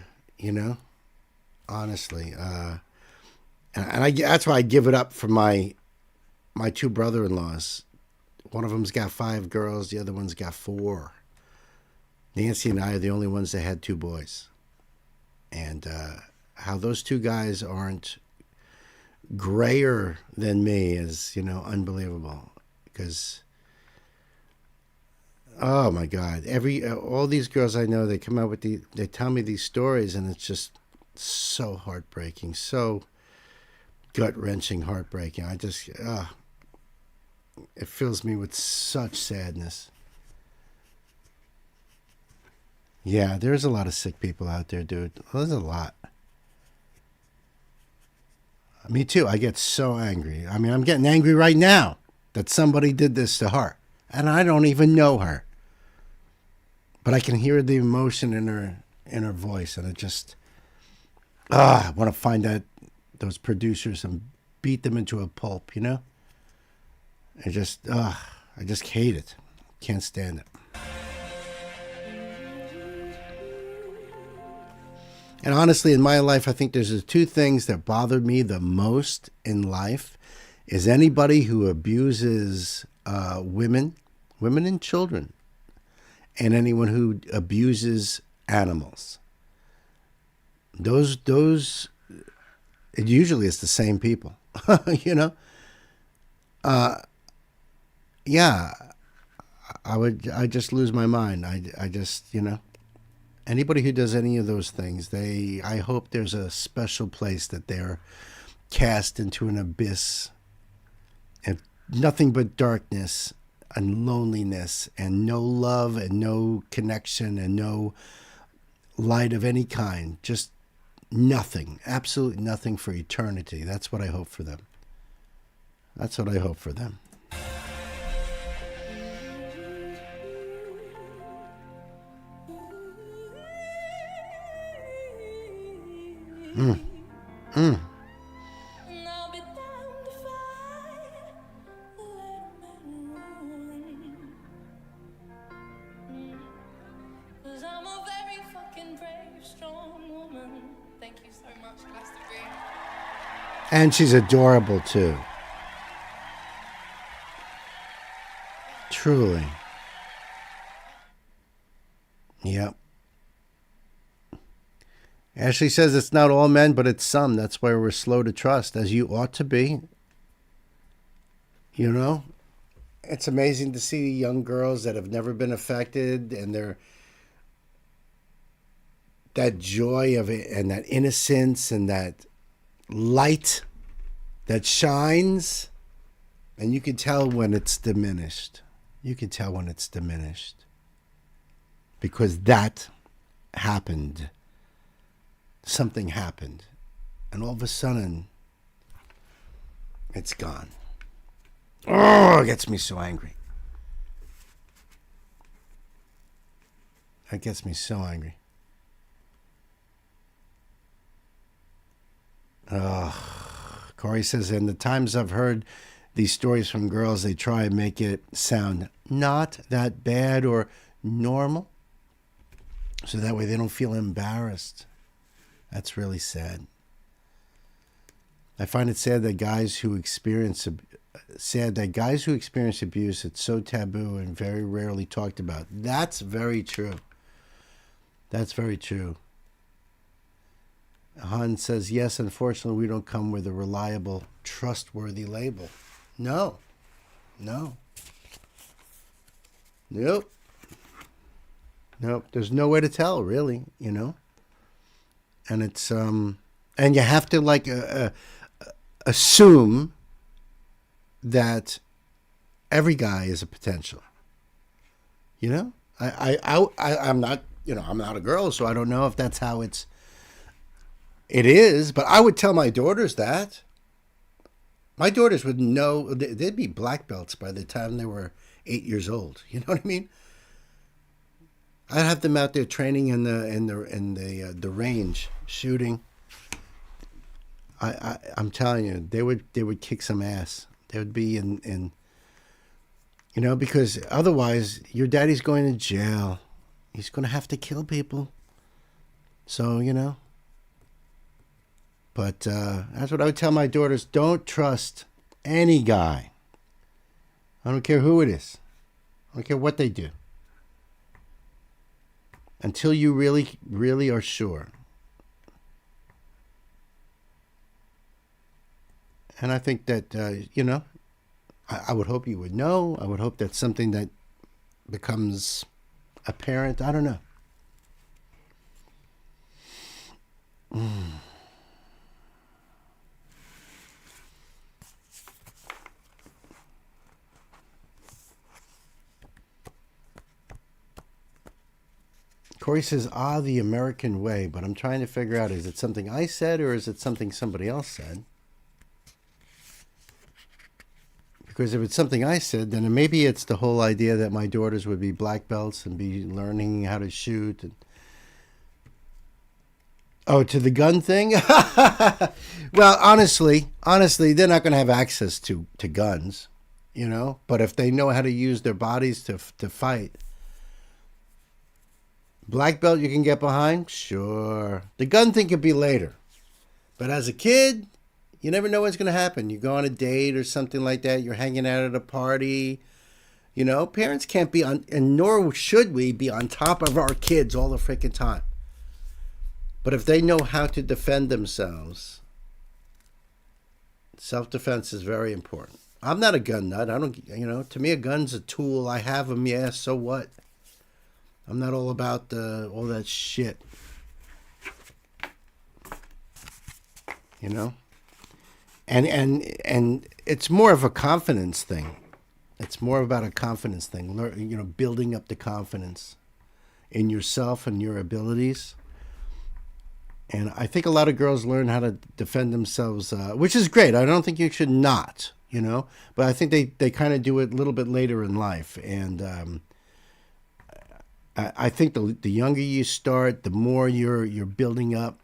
honestly. And that's why I give it up for my two brother-in-laws. One of them's got 5 girls. The other one's got 4. Nancy and I are the only ones that had 2 boys. And how those 2 guys aren't grayer than me is, unbelievable. Because, oh my God, all these girls I know, they come out with they tell me these stories, and it's just so heartbreaking, so gut-wrenching, heartbreaking. It fills me with such sadness. Yeah, there's a lot of sick people out there, dude. There's a lot. Me too. I get so angry. I mean, I'm getting angry right now that somebody did this to her, and I don't even know her. But I can hear the emotion in her voice, and it just I want to find those producers and beat them into a pulp, I just hate it. Can't stand it. And honestly, in my life, I think there's the 2 things that bother me the most in life is anybody who abuses women and children, and anyone who abuses animals. Those it usually is the same people, Yeah, I just lose my mind. I just, anybody who does any of those things, I hope there's a special place that they're cast into an abyss and nothing but darkness and loneliness and no love and no connection and no light of any kind. Just nothing, absolutely nothing for eternity. That's what I hope for them. That's what I hope for them. Cause I'm a very fucking brave, strong woman. Thank you so much, Glastonbury. And she's adorable too. Truly. Yep. Ashley says it's not all men, but it's some. That's why we're slow to trust, as you ought to be. You know? It's amazing to see young girls that have never been affected, and they're that joy of it and that innocence and that light that shines, and you can tell when it's diminished. You can tell when it's diminished because that happened. Something happened, and all of a sudden it's gone. Oh, it gets me so angry. That gets me so angry. Corey says, in the times I've heard these stories from girls, they try and make it sound not that bad or normal, so that way they don't feel embarrassed. That's really sad. I find it sad that guys who experience abuse, it's so taboo and very rarely talked about. That's very true. That's very true. Han says, yes, unfortunately, we don't come with a reliable, trustworthy label. No. Nope. There's no way to tell, really, you know? And it's, and you have to, assume that every guy is a potential. You know? I'm not, I'm not a girl, so I don't know if that's how it is, but I would tell my daughters that. My daughters would know, they'd be black belts by the time they were 8 years old. You know what I mean? I'd have them out there training in the range, shooting. I'm telling you, they would kick some ass. They would be in because otherwise your daddy's going to jail. He's going to have to kill people. So, But that's what I would tell my daughters. Don't trust any guy. I don't care who it is. I don't care what they do. Until you really, really are sure. And I think that, I would hope you would know. I would hope that's something that becomes apparent. I don't know. Corey says, the American way, but I'm trying to figure out, is it something I said or is it something somebody else said? Because if it's something I said, then maybe it's the whole idea that my daughters would be black belts and be learning how to shoot. To the gun thing? Well, honestly, they're not going to have access to guns, But if they know how to use their bodies to fight. Black belt you can get behind? Sure. The gun thing could be later. But as a kid, you never know what's going to happen. You go on a date or something like that. You're hanging out at a party. Parents can't be on, and nor should we be on top of our kids all the freaking time. But if they know how to defend themselves, self-defense is very important. I'm not a gun nut. I don't, to me, a gun's a tool. I have them, yeah, so what? I'm not all about all that shit. And it's more of a confidence thing. It's more about a confidence thing. Building up the confidence in yourself and your abilities. And I think a lot of girls learn how to defend themselves, which is great. I don't think you should not, but I think they kind of do it a little bit later in life. And I think the younger you start, the more you're building up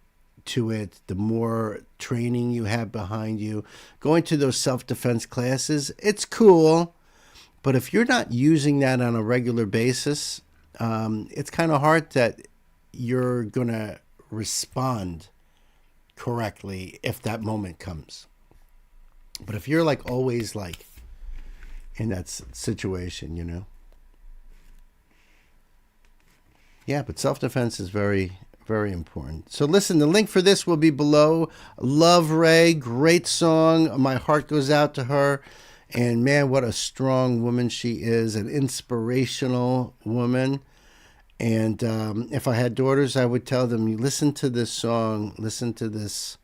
to it, the more training you have behind you. Going to those self-defense classes, it's cool, but if you're not using that on a regular basis, it's kind of hard that you're going to respond correctly if that moment comes. But if you're like always like in that situation, yeah, but self-defense is very, very important. So listen, the link for this will be below. Love Ray, great song. My heart goes out to her. And man, what a strong woman she is, an inspirational woman. And if I had daughters, I would tell them, listen to this song, listen to this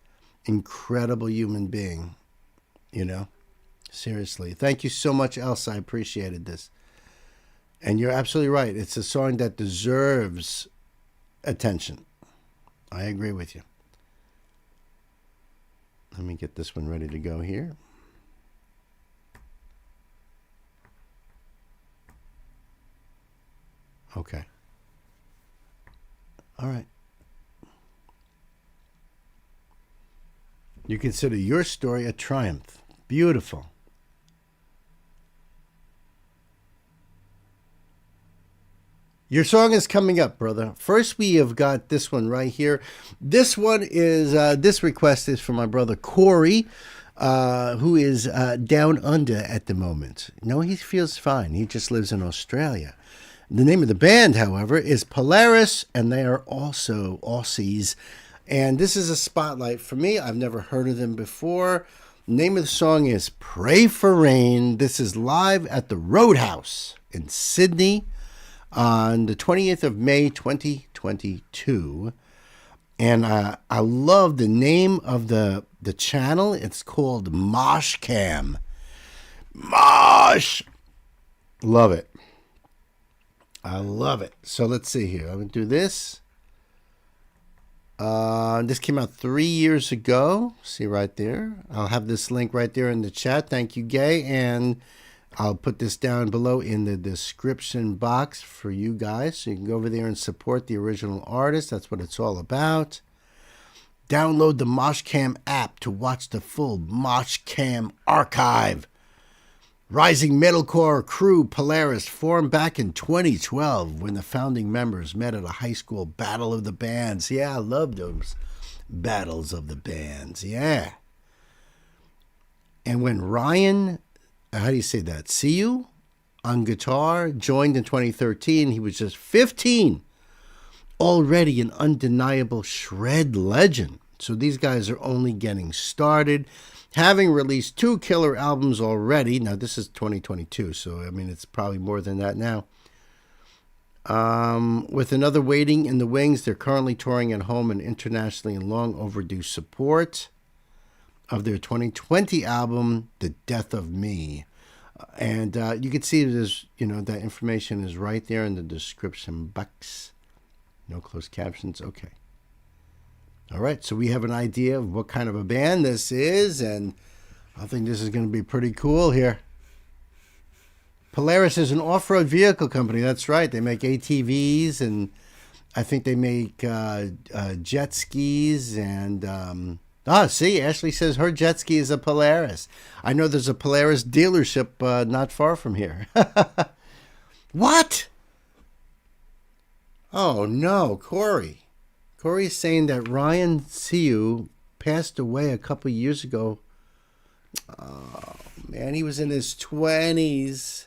incredible human being, Seriously. Thank you so much, Elsa. I appreciated this. And you're absolutely right. It's a song that deserves attention. I agree with you. Let me get this one ready to go here. Okay. All right. You consider your story a triumph. Beautiful. Your song is coming up, brother. First, we have got this one right here. This one is, this request is from my brother Corey, who is down under at the moment. No, he feels fine. He just lives in Australia. The name of the band, however, is Polaris, and they are also Aussies. And this is a spotlight for me. I've never heard of them before. The name of the song is Pray for Rain. This is live at the Roadhouse in Sydney on the 20th of May, 2022. And I love the name of the channel. It's called Mosh Cam. Mosh! Love it. I love it. So let's see here. I'm going to do this. This came out 3 years ago. See right there. I'll have this link right there in the chat. Thank you, Gay. And I'll put this down below in the description box for you guys. So you can go over there and support the original artist. That's what it's all about. Download the MoshCam app to watch the full MoshCam archive. Rising metalcore crew Polaris formed back in 2012 when the founding members met at a high school battle of the bands. Yeah, I love those battles of the bands. Yeah. And when Ryan, how do you say that? See you on guitar, joined in 2013. He was just 15. Already an undeniable shred legend. So these guys are only getting started. Having released 2 killer albums already. Now, this is 2022, so, I mean, it's probably more than that now. With another waiting in the wings, they're currently touring at home and internationally in long overdue support of their 2020 album, The Death of Me. And you can see there's, that information is right there in the description box. No closed captions. Okay. All right, so we have an idea of what kind of a band this is, and I think this is going to be pretty cool here. Polaris is an off-road vehicle company. That's right. They make ATVs, and I think they make jet skis. And see, Ashley says her jet ski is a Polaris. I know there's a Polaris dealership not far from here. What? Oh no, Corey. Corey's saying that Ryan Siu passed away a couple years ago. Oh, man, he was in his 20s.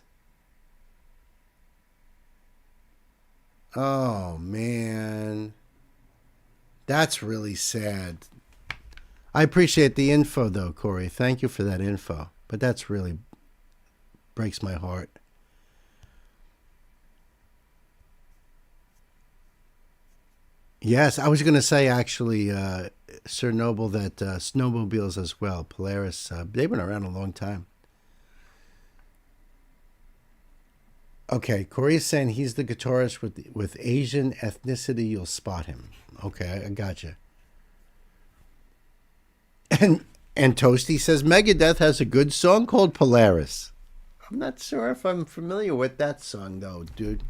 Oh, man. That's really sad. I appreciate the info, though, Corey. Thank you for that info. But that's really breaks my heart. Yes, I was going to say, actually, Sir Noble, that snowmobiles as well, Polaris, they've been around a long time. Okay, Corey is saying he's the guitarist with Asian ethnicity. You'll spot him. Okay, I gotcha. And Toasty says Megadeth has a good song called Polaris. I'm not sure if I'm familiar with that song though, dude.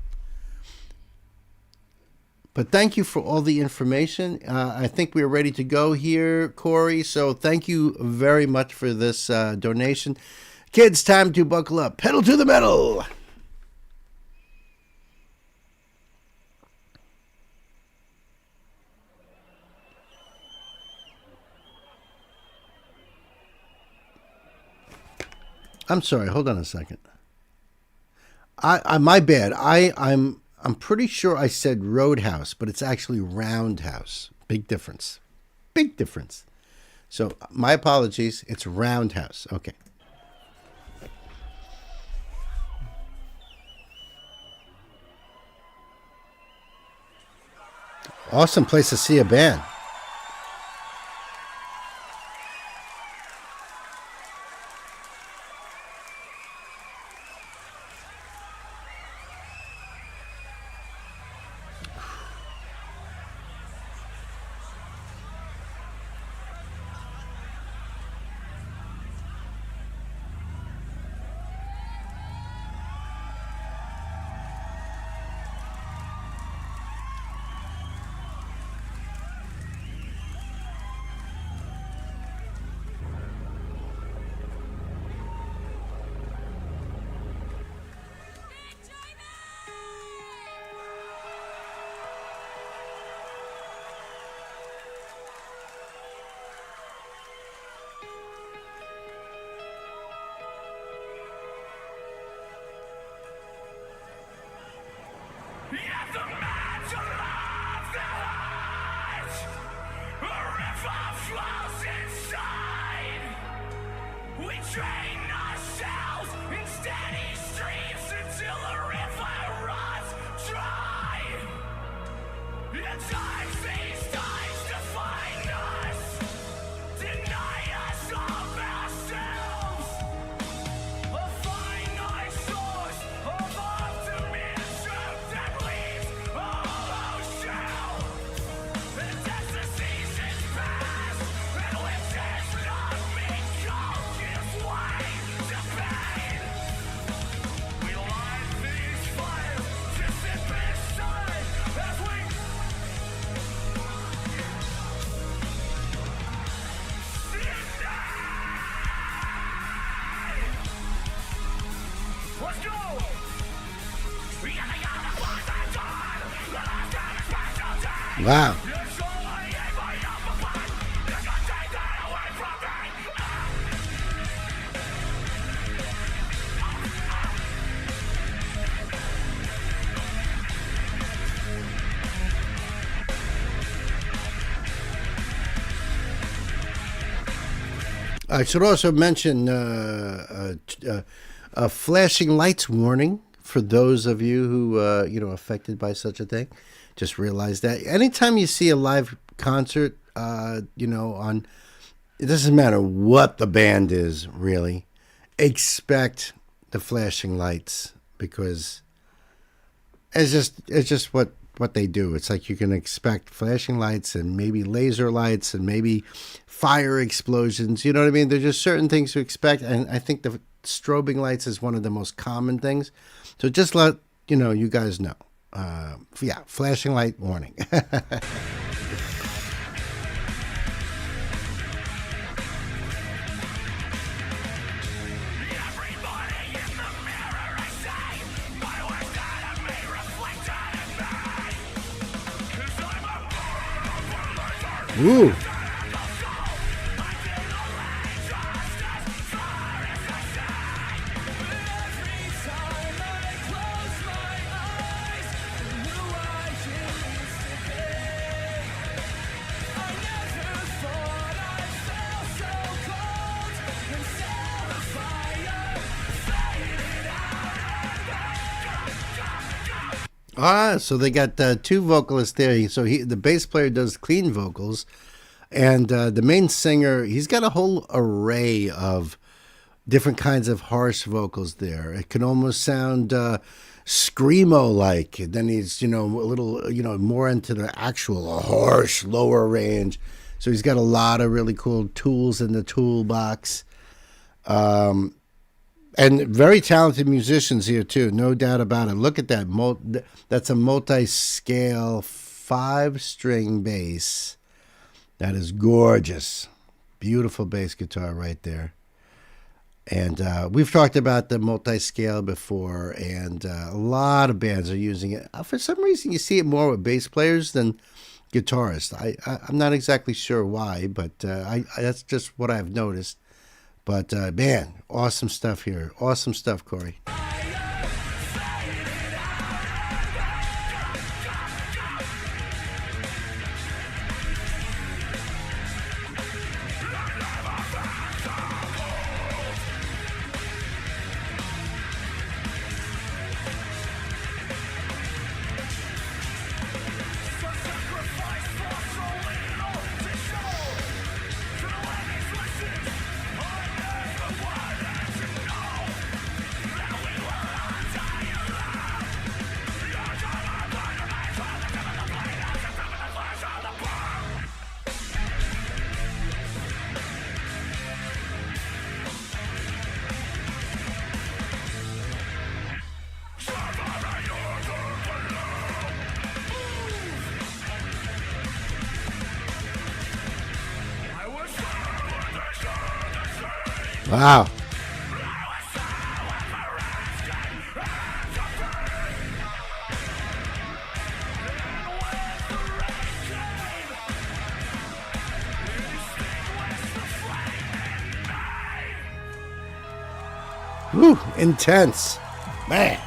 But thank you for all the information. I think we're ready to go here, Corey. So thank you very much for this donation. Kids, time to buckle up. Pedal to the metal. I'm sorry. Hold on a second. I my bad. I'm pretty sure I said Roadhouse, but it's actually Roundhouse. Big difference. Big difference. So my apologies. It's Roundhouse. Okay. Awesome place to see a band. Wow. I should also mention a flashing lights warning for those of you who affected by such a thing. Just realize that anytime you see a live concert, on it doesn't matter what the band is, really, expect the flashing lights because it's just what they do. It's like you can expect flashing lights and maybe laser lights and maybe fire explosions. You know what I mean? There's just certain things to expect, and I think the strobing lights is one of the most common things. So just let you guys know. Flashing light warning. Ooh. So they got two vocalists there. So the bass player does clean vocals, and the main singer, he's got a whole array of different kinds of harsh vocals there. It can almost sound screamo-like. Then he's a little more into the actual harsh lower range. So he's got a lot of really cool tools in the toolbox. And very talented musicians here, too. No doubt about it. Look at that. That's a multi-scale 5-string bass. That is gorgeous. Beautiful bass guitar right there. And we've talked about the multi-scale before, and a lot of bands are using it. For some reason, you see it more with bass players than guitarists. I'm not exactly sure why, but that's just what I've noticed. But, man, awesome stuff here. Awesome stuff, Corey. Wow. Woo, intense. Man.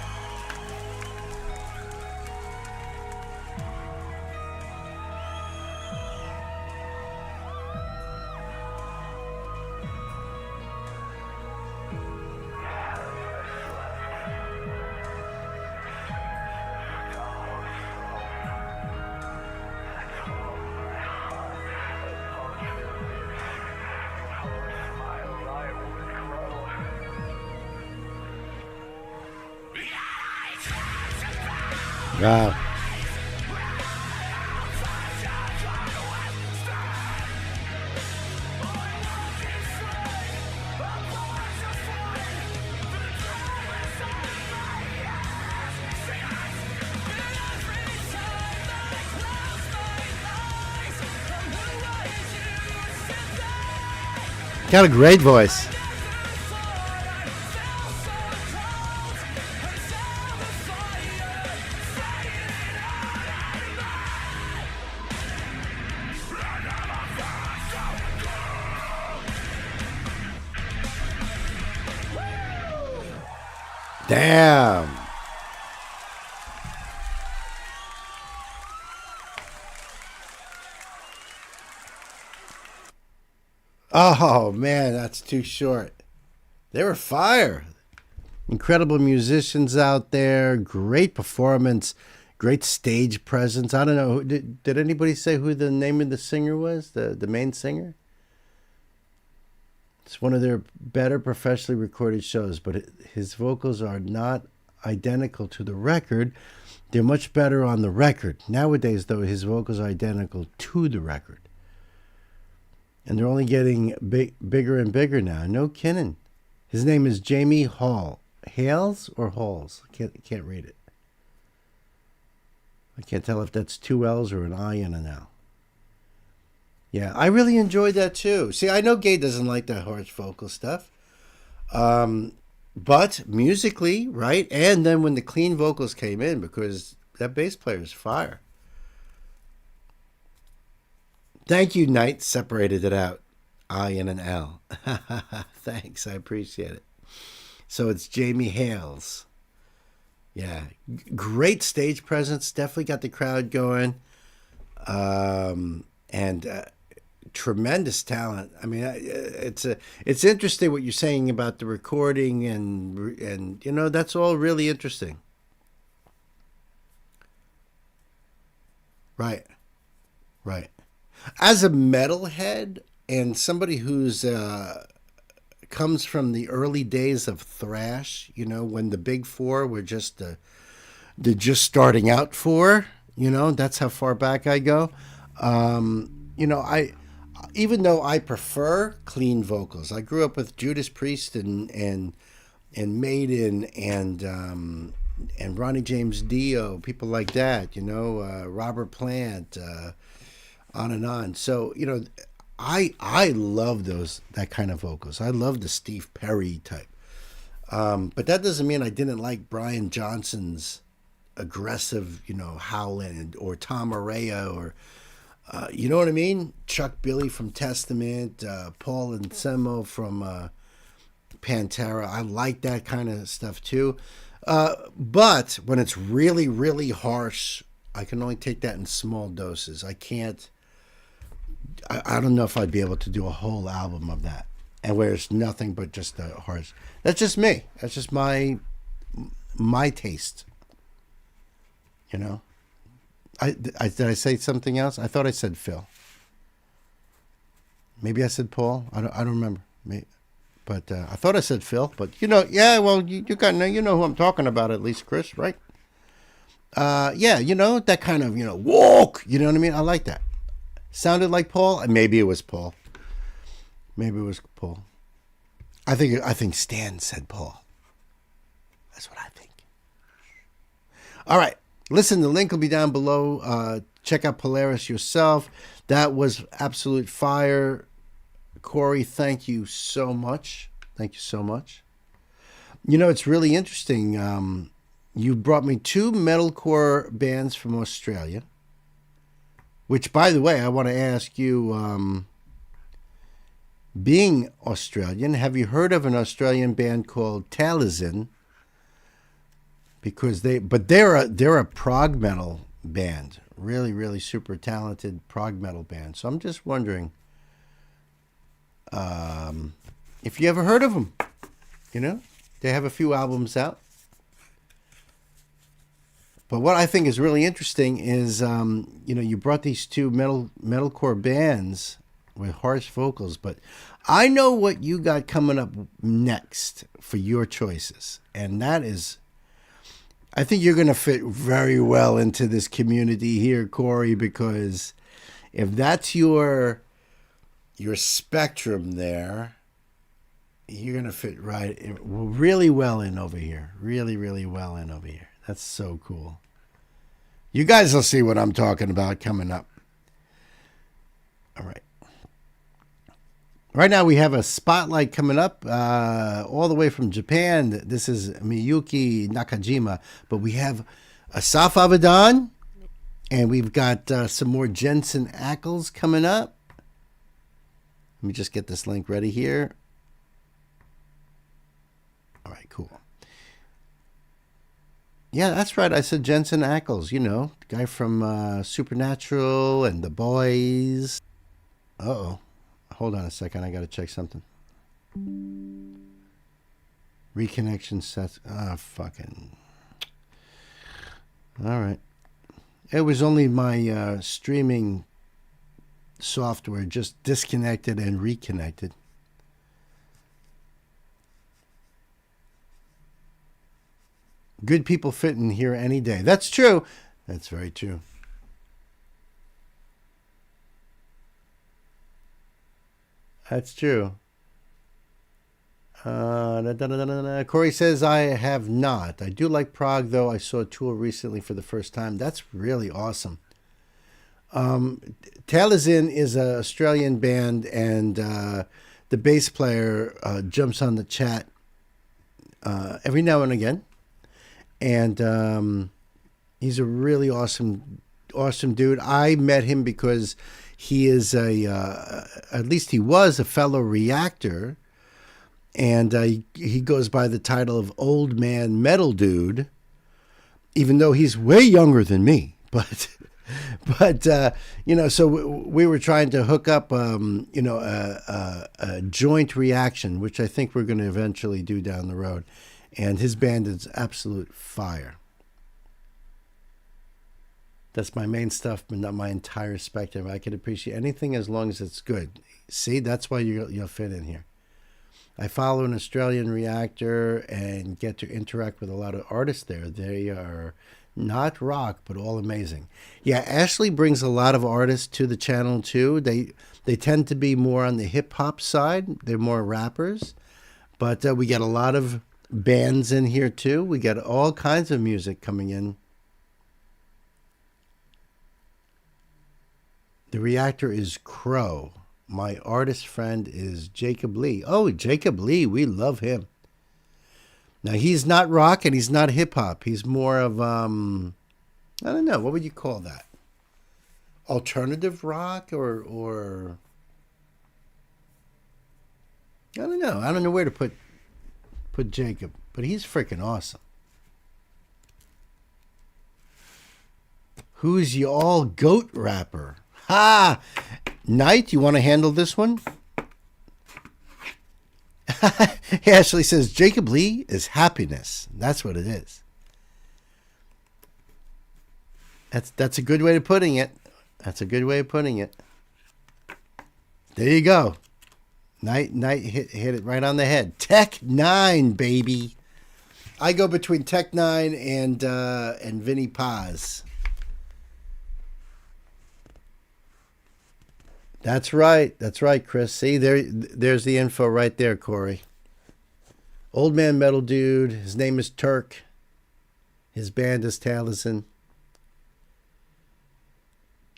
Wow. Got a great voice. Damn. Oh, man, that's too short. They were fire. Incredible musicians out there. Great performance. Great stage presence. I don't know. Did anybody say who the name of the singer was? The main singer? It's one of their better professionally recorded shows, but his vocals are not identical to the record. They're much better on the record. Nowadays, though, his vocals are identical to the record. And they're only getting bigger and bigger now. No kidding. His name is Jamie Hall. Hales or Halls? I can't read it. I can't tell if that's 2 L's or an I and an L. Yeah, I really enjoyed that too. See, I know Gay doesn't like that harsh vocal stuff. But musically, right? And then when the clean vocals came in, because that bass player is fire. Thank you, Knight. Separated it out. I and an L. Thanks, I appreciate it. So it's Jamie Hales. Yeah, great stage presence. Definitely got the crowd going. And tremendous talent. I mean, it's interesting what you're saying about the recording, and you know, that's all really interesting. Right. As a metalhead and somebody who's comes from the early days of thrash, you know, when the big four were just they're just starting out for, you know, that's how far back I go. You know, even though I prefer clean vocals, I grew up with Judas Priest and Maiden and Ronnie James Dio, people like that, Robert Plant, on and on. So I love that kind of vocals. I love the Steve Perry type. But that doesn't mean I didn't like Brian Johnson's aggressive, howling, or Tom Araya, or you know what I mean? Chuck Billy from Testament, Paul Anselmo from Pantera. I like that kind of stuff too. But when it's really, really harsh, I can only take that in small doses. I can't. I don't know if I'd be able to do a whole album of that, and where it's nothing but just the harsh. That's just me. That's just my taste. Did I say something else? I thought I said Phil. Maybe I said Paul. I don't remember. But I thought I said Phil. But yeah. Well, you know who I'm talking about, at least, Chris, right? Yeah, that kind of walk. You know what I mean? I like that. Sounded like Paul. Maybe it was Paul. I think Stan said Paul. That's what I think. All right. Listen, the link will be down below. Check out Polaris yourself. That was absolute fire. Corey, thank you so much. Thank you so much. It's really interesting. You brought me 2 metalcore bands from Australia, which, by the way, I want to ask you, being Australian, have you heard of an Australian band called Talisman? Because they're a prog metal band, really, really super talented prog metal band. So I'm just wondering if you ever heard of them. They have a few albums out. But what I think is really interesting is, you brought these 2 metalcore bands with harsh vocals, but I know what you got coming up next for your choices, and that is, I think you're going to fit very well into this community here, Corey, because if that's your spectrum there, you're going to fit really well in over here. Really, really well in over here. That's so cool. You guys will see what I'm talking about coming up. All right. Right now we have a spotlight coming up all the way from Japan. This is Miyuki Nakajima. But we have Asaf Avidan, and we've got some more Jensen Ackles coming up. Let me just get this link ready here. All right, cool. Yeah, that's right. I said Jensen Ackles, the guy from Supernatural and The Boys. Uh-oh. Hold on a second. I got to check something. Reconnection sets. Fucking. All right. It was only my streaming software just disconnected and reconnected. Good people fit in here any day. That's true. That's very true. That's true. Corey says, I have not. I do like prog, though. I saw a tour recently for the first time. That's really awesome. Talisman is an Australian band, and the bass player jumps on the chat every now and again. And he's a really awesome dude. I met him because he is at least he was a fellow Reactor, and he goes by the title of Old Man Metal Dude, even though he's way younger than me. But so we were trying to hook up, a joint reaction, which I think we're going to eventually do down the road. And his band is absolute fire. That's my main stuff, but not my entire spectrum. I can appreciate anything as long as it's good. See, that's why you'll fit in here. I follow an Australian Reactor and get to interact with a lot of artists there. They are Not rock, but all amazing. Yeah, Ashley brings a lot of artists to the channel too. They tend to be more on the hip hop side. They're more rappers, but we get a lot of bands in here too. We got all kinds of music coming in. The reactor is Crow. My artist friend is Jacob Lee. Oh, Jacob Lee, we love him. Now, he's not rock and he's not hip-hop. He's more of, I don't know, what would you call that? Alternative rock or I don't know. I don't know where to put Jacob, but he's freaking awesome. Who's y'all goat rapper? Ha! Knight, you want to handle this one? Ashley says Jacob Lee is happiness. That's what it is. That's a good way of putting it. That's a good way of putting it. There you go. Knight hit it right on the head. Tech 9, baby. I go between Tech 9 and Vinnie Paz. That's right, Chris. See, there's the info right there, Corey. Old Man Metal Dude. His name is Turk. His band is Taliesin.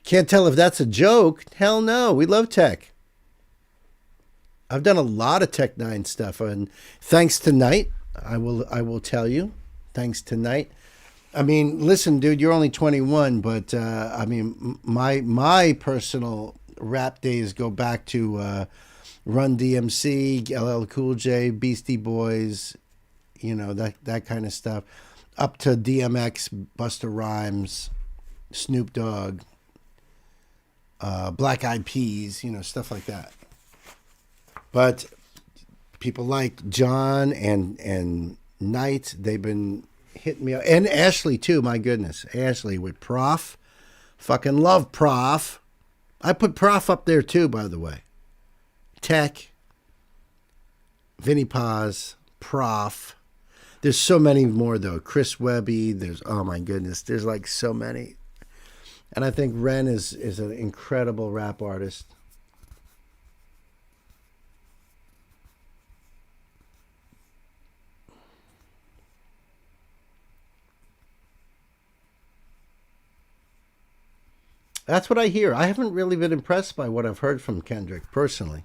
Can't tell if that's a joke. Hell no, we love tech. I've done a lot of Tech 9 stuff, and thanks to Knight, I will tell you, thanks to Knight. I mean, listen, dude, you're only 21, but I mean, my personal rap days go back to Run DMC, LL Cool J, Beastie Boys, you know, that kind of stuff, up to DMX, Busta Rhymes, Snoop Dogg, Black Eyed Peas, you know, stuff like that. But people like John and Knight, they've been hitting me up. And Ashley, too, my goodness. Ashley with Prof. Fucking love Prof. I put Prof up there, too, by the way. Tech, Vinnie Paz, Prof. There's so many more, though. Chris Webby, there's, oh my goodness, there's like so many. And I think Ren is an incredible rap artist. That's what I hear. I haven't really been impressed by what I've heard from Kendrick, personally.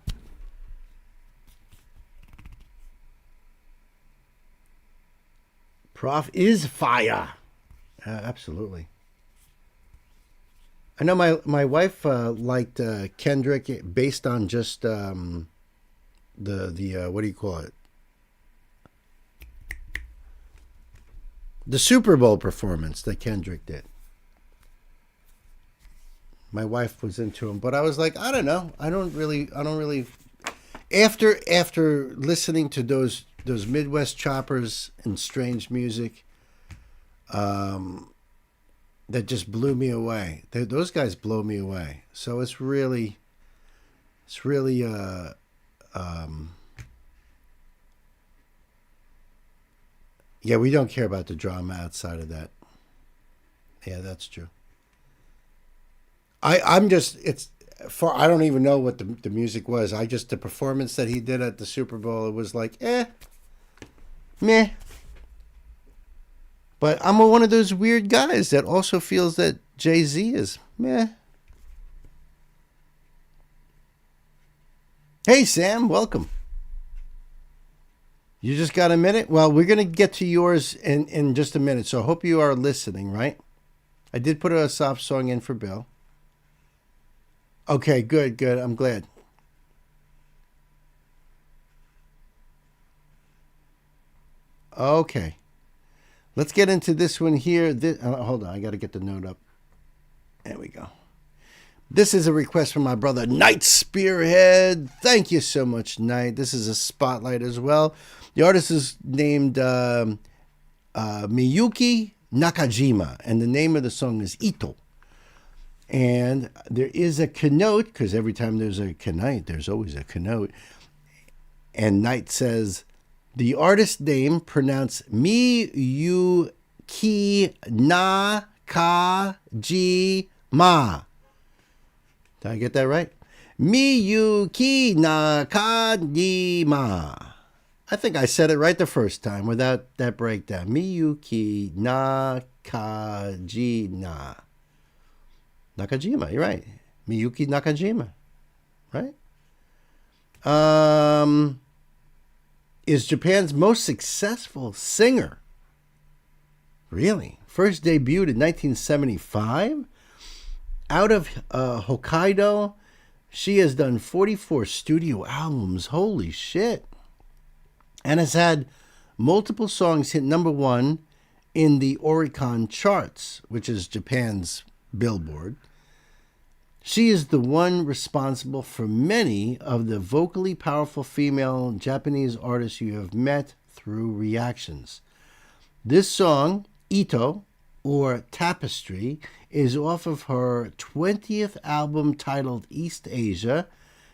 Prof is fire. Absolutely. I know my wife liked Kendrick based on just the what do you call it? The Super Bowl performance that Kendrick did. My wife was into him, but I was like, I don't know. I don't really. After listening to those Midwest choppers and strange music, that just blew me away. Those guys blow me away. So it's really, yeah, we don't care about the drama outside of that. Yeah, that's true. I don't even know what the music was. The performance that he did at the Super Bowl, it was like, meh. But I'm one of those weird guys that also feels that Jay-Z is meh. Hey, Sam, welcome. You just got a minute? Well, we're going to get to yours in just a minute, so I hope you are listening, right? I did put a soft song in for Bill. Okay, good. I'm glad. Okay. Let's get into this one here. Hold on, I got to get the note up. There we go. This is a request from my brother, Knight Spearhead. Thank you so much, Knight. This is a spotlight as well. The artist is named Miyuki Nakajima, and the name of the song is Ito. And there is a keynote, because every time there's a keynote, there's always a keynote. And Knight says, the artist name pronounced Miyuki Nakajima. Did I get that right? Miyuki Nakajima. I think I said it right the first time without that breakdown. Miyuki Nakajima. Nakajima, you're right. Miyuki Nakajima, right? Is Japan's most successful singer. Really? First debuted in 1975? Out of Hokkaido, she has done 44 studio albums. Holy shit. And has had multiple songs hit number one in the Oricon charts, which is Japan's Billboard. She is the one responsible for many of the vocally powerful female Japanese artists you have met through reactions. This song, Ito, or Tapestry, is off of her 20th album titled East Asia.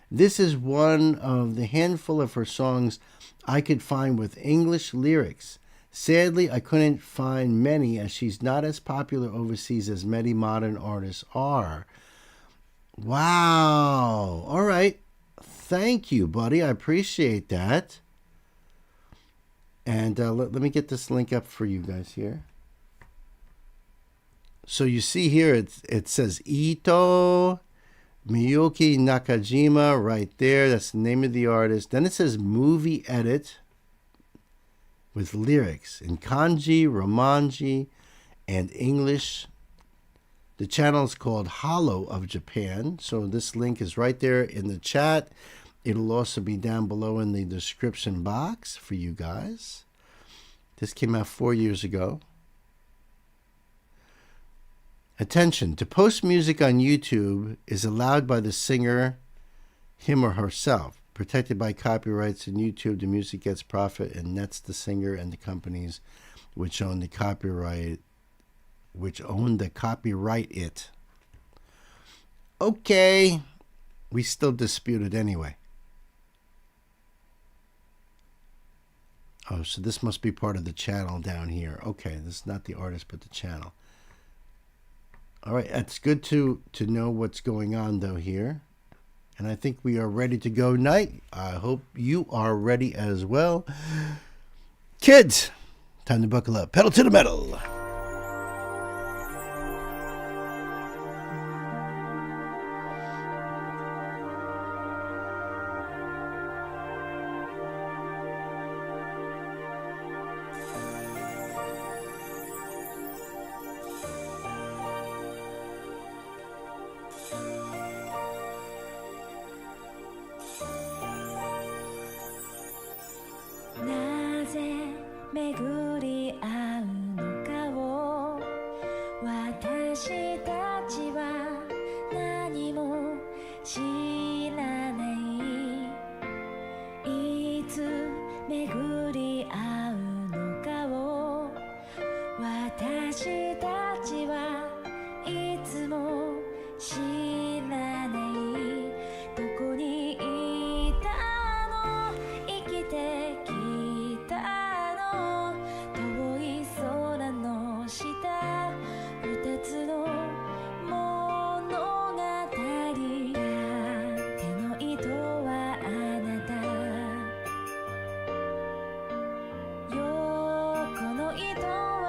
This is one of the handful of her songs I could find with English lyrics. Sadly, I couldn't find many as she's not as popular overseas as many modern artists are. Wow. All right. Thank you, buddy. I appreciate that. And let me get this link up for you guys here. So you see here, it says Ito Miyuki Nakajima right there. That's the name of the artist. Then it says movie edit with lyrics in kanji, romanji, and English. The channel is called Hollow of Japan. So this link is right there in the chat. It'll also be down below in the description box for you guys. This came out 4 years ago. Attention, to post music on YouTube is allowed by the singer, him or herself. Protected by copyrights in YouTube, the music gets profit and nets the singer and the companies which own the copyright it. Okay, we still dispute it anyway. Oh, so this must be part of the channel down here. Okay, this is not the artist, but the channel. All right, it's good to know what's going on, though, here. And I think we are ready to go night. I hope you are ready as well. Kids, time to buckle up. Pedal to the metal. なぜ巡り合うのかを私たちは何も知らないいつ巡り合うのかを私たちはいつも知らないどこにいたの生きてきたの遠い空の下二つの物語手の糸はあなた横の糸は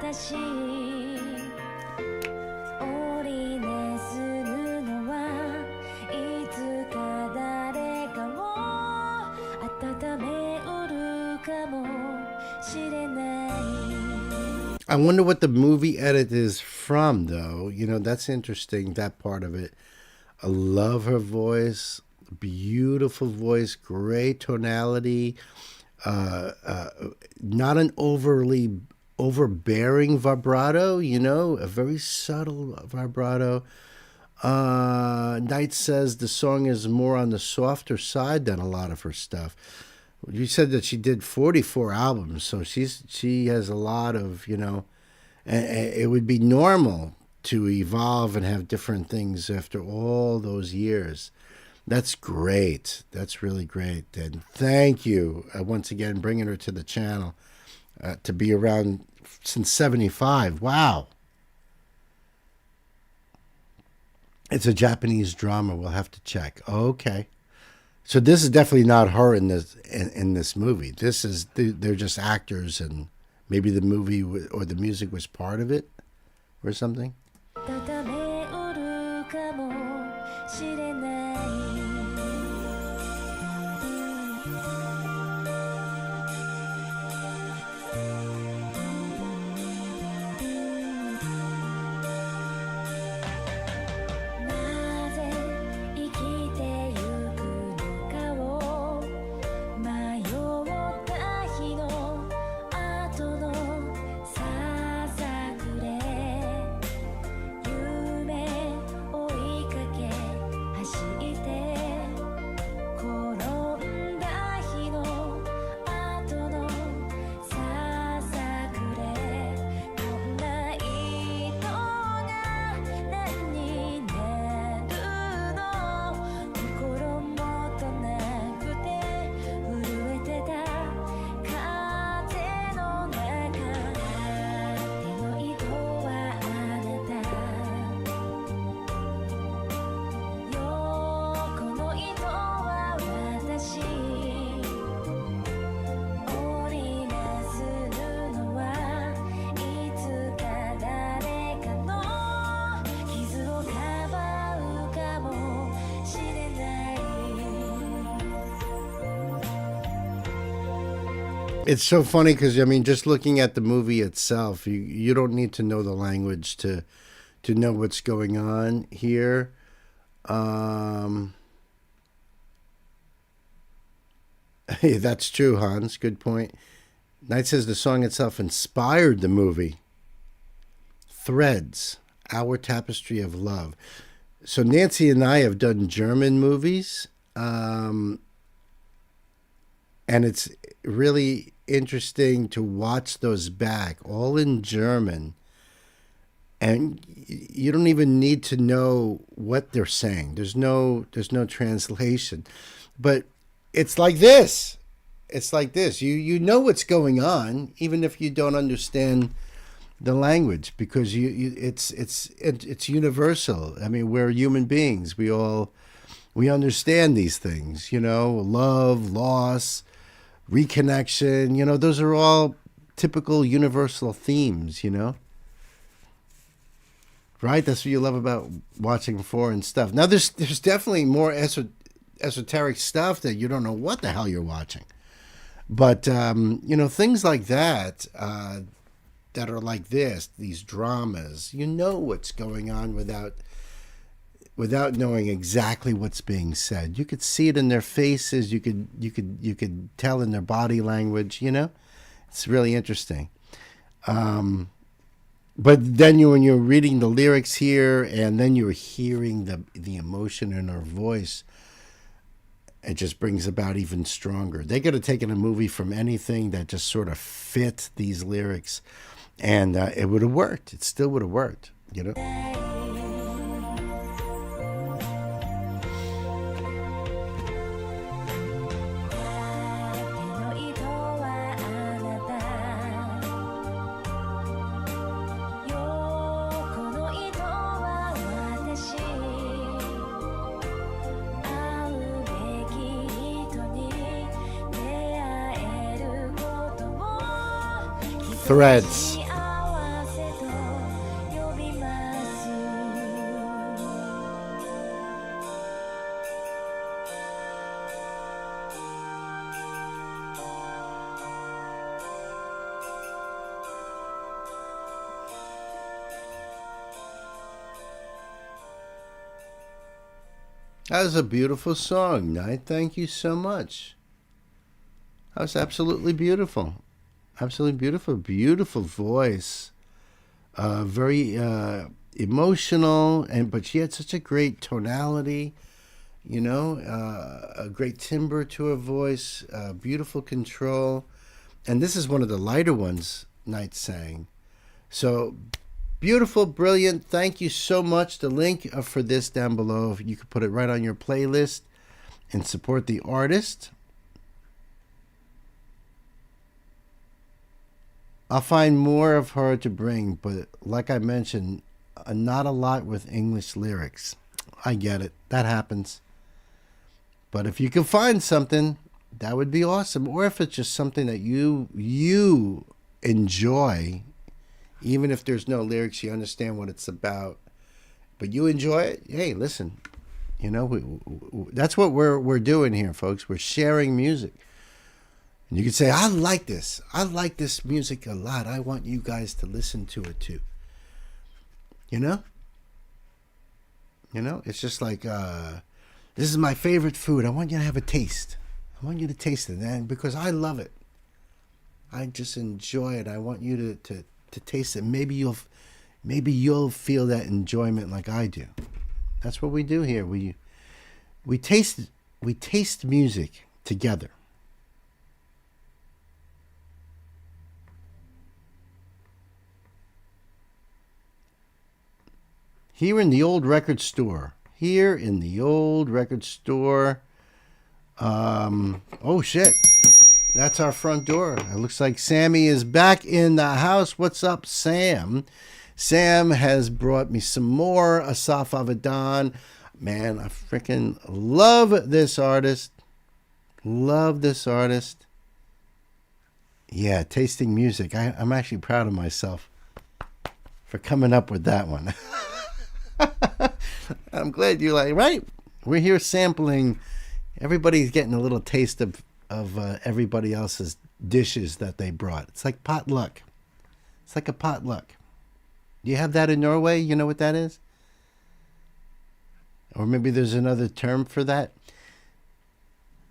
私織りなするのはいつか誰かを温めうるかもしれない I wonder what the movie edit is from, though. You know, that's interesting, that part of it. I love her voice. Beautiful voice. Great tonality. Not an overly overbearing vibrato, you know, a very subtle vibrato. Knight says the song is more on the softer side than a lot of her stuff. You said that she did 44 albums, so she has a lot of, you know, it would be normal to evolve and have different things after all those years. That's great. That's really great. And thank you once again bringing her to the channel to be around since 75. Wow. It's a Japanese drama. We'll have to check. Okay. So this is definitely not her in this movie. This is they're just actors, and maybe the movie or the music was part of it or something. 畳めおるかもしれないなぜ生きてゆくのかを迷った日の後のささくれ夢追いかけ走って転んだ日の後のささくれこんな糸が何になるの心もとなくて震えてた風の中手の糸はあなた横の糸は私織りなす布はいつか誰かの傷をかばうかもしれない It's so funny because I mean, just looking at the movie itself, you don't need to know the language to know what's going on here. Hey, that's true, Hans. Good point. Knight says the song itself inspired the movie. Threads, Our Tapestry of Love. So Nancy and I have done German movies, and it's really interesting to watch those back, all in German. And you don't even need to know what they're saying. There's no translation. But it's like this. It's like this. You know what's going on, even if you don't understand the language, because it's universal. I mean, we're human beings. We understand these things, love, loss, reconnection, those are all typical universal themes, right? That's what you love about watching foreign stuff. Now, there's definitely more esoteric stuff that you don't know what the hell you're watching. But, things like that, that are like this, these dramas, you know what's going on without knowing exactly what's being said. You could see it in their faces. You could tell in their body language. It's really interesting. But then when you're reading the lyrics here, and then you're hearing the emotion in her voice, it just brings about even stronger. They could have taken a movie from anything that just sort of fit these lyrics, and it would have worked. It still would have worked. Threads. That was a beautiful song, Knight. Thank you so much. That was absolutely beautiful. Absolutely beautiful. Beautiful voice. Very emotional, but she had such a great tonality, a great timbre to her voice, beautiful control. And this is one of the lighter ones Knight sang. So beautiful, brilliant. Thank you so much. The link for this down below. You can put it right on your playlist and support the artist. I'll find more of her to bring, but like I mentioned, not a lot with English lyrics. I get it. That happens. But if you can find something, that would be awesome. Or if it's just something that you enjoy, even if there's no lyrics, you understand what it's about, but you enjoy it. Hey, listen, you know, that's what we're doing here, folks. We're sharing music. And you can say, I like this. I like this music a lot. I want you guys to listen to it too. You know? You know, it's just like, this is my favorite food. I want you to have a taste. I want you to taste it, and because I love it. I just enjoy it. I want you to taste it. Maybe you'll feel that enjoyment like I do. That's what we do here. We taste music together. Here in the old record store. Oh shit. That's our front door. It looks like Sammy is back in the house. What's up, Sam? Sam has brought me some more Asaf Avidan. Man, I freaking love this artist. Yeah, tasting music. I'm actually proud of myself for coming up with that one. I'm glad you like, right? We're here sampling. Everybody's getting a little taste of everybody else's dishes that they brought. It's like potluck. It's like a potluck. Do you have that in Norway? You know what that is? Or maybe there's another term for that.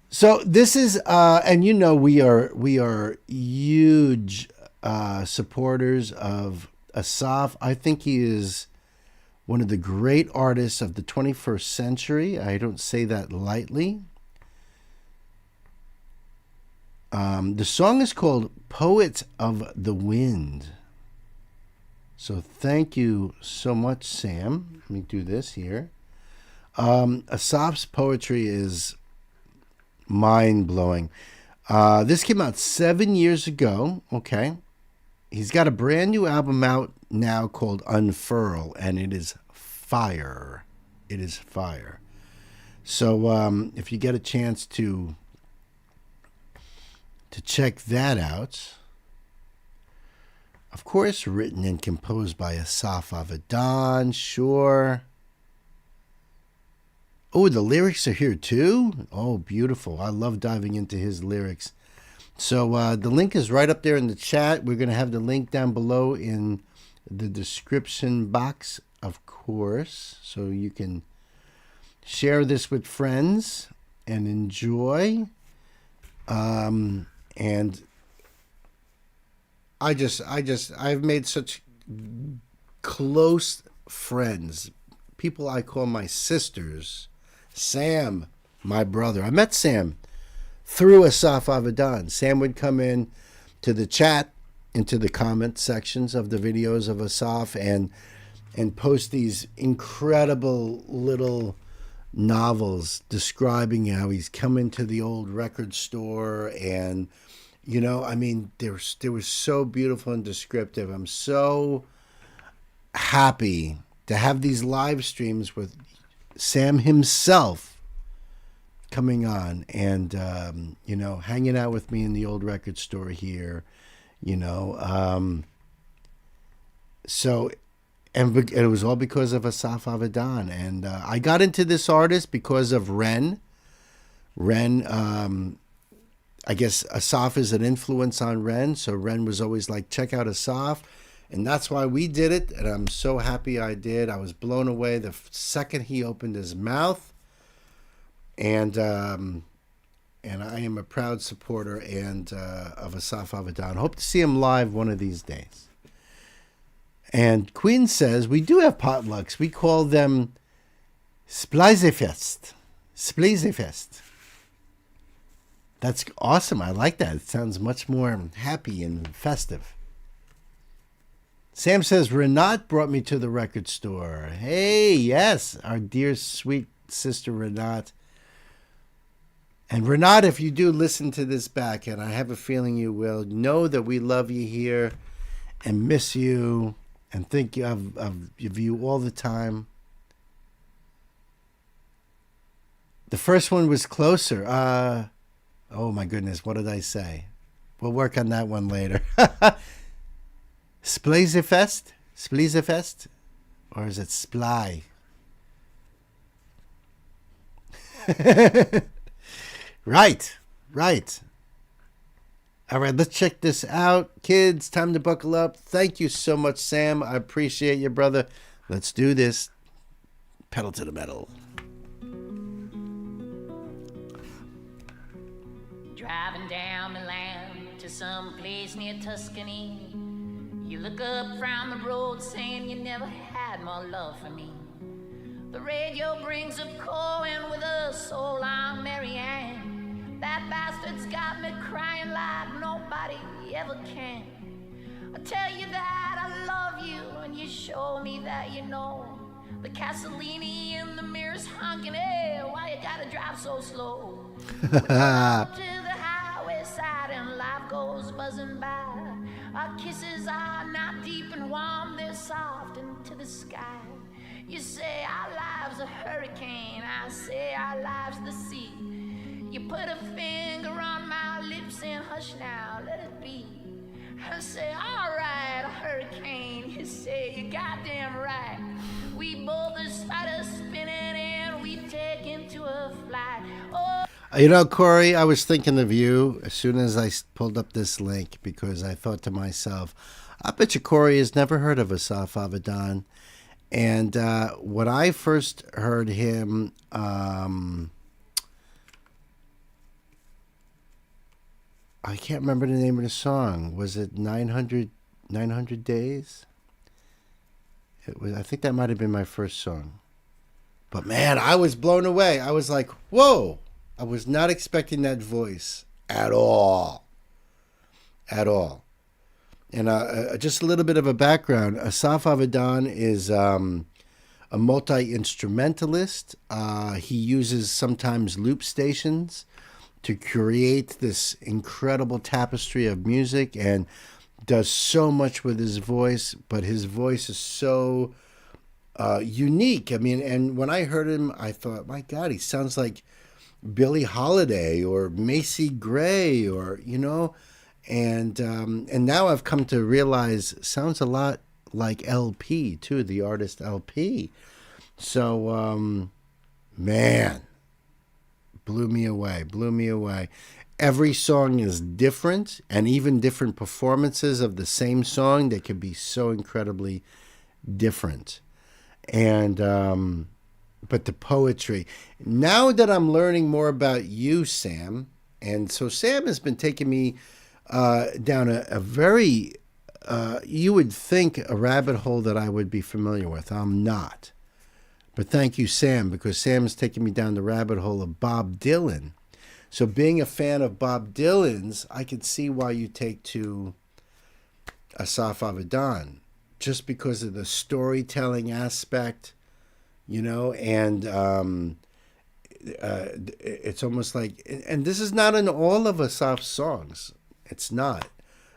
So this is, and you know, we are huge supporters of Asaf. I think he is one of the great artists of the 21st century. I don't say that lightly. The song is called Poet of the Wind. So thank you so much, Sam. Let me do this here. Asaf's poetry is mind-blowing. This came out 7 years ago. Okay. He's got a brand new album out now called Unfurl, and it is fire. It is fire. So if you get a chance to check that out. Of course, written and composed by Asaf Avidan, sure. Oh, the lyrics are here too? Oh, beautiful. I love diving into his lyrics. So the link is right up there in the chat. We're going to have the link down below in the description box, of course. So you can share this with friends and enjoy. And I've made such close friends, people I call my sisters. Sam, my brother. I met Sam through Asaf Avidan. Sam would come in to the chat, into the comment sections of the videos of Asaf, and post these incredible little novels describing how he's come into the old record store, and you know, I mean, they were so beautiful and descriptive. I'm so happy to have these live streams with Sam himself coming on and you know, hanging out with me in the old record store here, you know. So and it was all because of Asaf Avidan, and I got into this artist because of Ren. I guess Asaf is an influence on Ren, so Ren was always like, check out Asaf, and that's why we did it, and I'm so happy I did. I was blown away the second he opened his mouth, and I am a proud supporter of Asaf Avidan. Hope to see him live one of these days. And Queen says, we do have potlucks. We call them Spleisefest. Spleisefest. That's awesome. I like that. It sounds much more happy and festive. Sam says, Renat brought me to the record store. Hey, yes, our dear, sweet sister Renat. And Renat, if you do listen to this back, and I have a feeling you will, know that we love you here. and miss you and think of you all the time. The first one was closer. Oh my goodness, what did I say? We'll work on that one later. Splazefest? Splazefest? Or is it Sply? Right. All right, let's check this out. Kids, time to buckle up. Thank you so much, Sam. I appreciate you, brother. Let's do this. Pedal to the metal. Driving down Milan to some place near Tuscany. You look up from the road saying you never had more love for me. The radio brings up Cohen with a soul on Marianne. That bastard's got me crying like nobody ever can. I tell you that I love you and you show me that you know. The Castellini in the mirror's honking, hey, why you gotta drive so slow? We pull up to the highway side and life goes buzzing by. Our kisses are not deep and warm, they're soft into the sky. You say our lives a hurricane, I say our lives the sea. You put a finger on my lips and hush now, let it be. I say, all right, a hurricane. You say, you goddamn right. We both start spinning and we take into a flight. Oh. You know, Corey, I was thinking of you as soon as I pulled up this link because I thought to myself, I bet you Corey has never heard of Asaf Avidan. And when I first heard him, I can't remember the name of the song. Was it 900 Days? It was. I think that might have been my first song. But man, I was blown away. I was like, whoa. I was not expecting that voice at all. At all. And just a little bit of a background. Asaf Avidan is a multi-instrumentalist. He uses sometimes loop stations to create this incredible tapestry of music and does so much with his voice, but his voice is so unique. I mean, and when I heard him, I thought, my God, he sounds like Billie Holiday or Macy Gray or, you know, and now I've come to realize sounds a lot like LP too, the artist LP. So, man, blew me away. Every song is different, and even different performances of the same song, they can be so incredibly different. And but the poetry. Now that I'm learning more about you, Sam, and so Sam has been taking me down a very, you would think a rabbit hole that I would be familiar with. I'm not. But thank you, Sam, because Sam is taking me down the rabbit hole of Bob Dylan. So being a fan of Bob Dylan's, I can see why you take to Asaf Avidan, just because of the storytelling aspect, you know, and it's almost like, and this is not in all of Asaf's songs. It's not.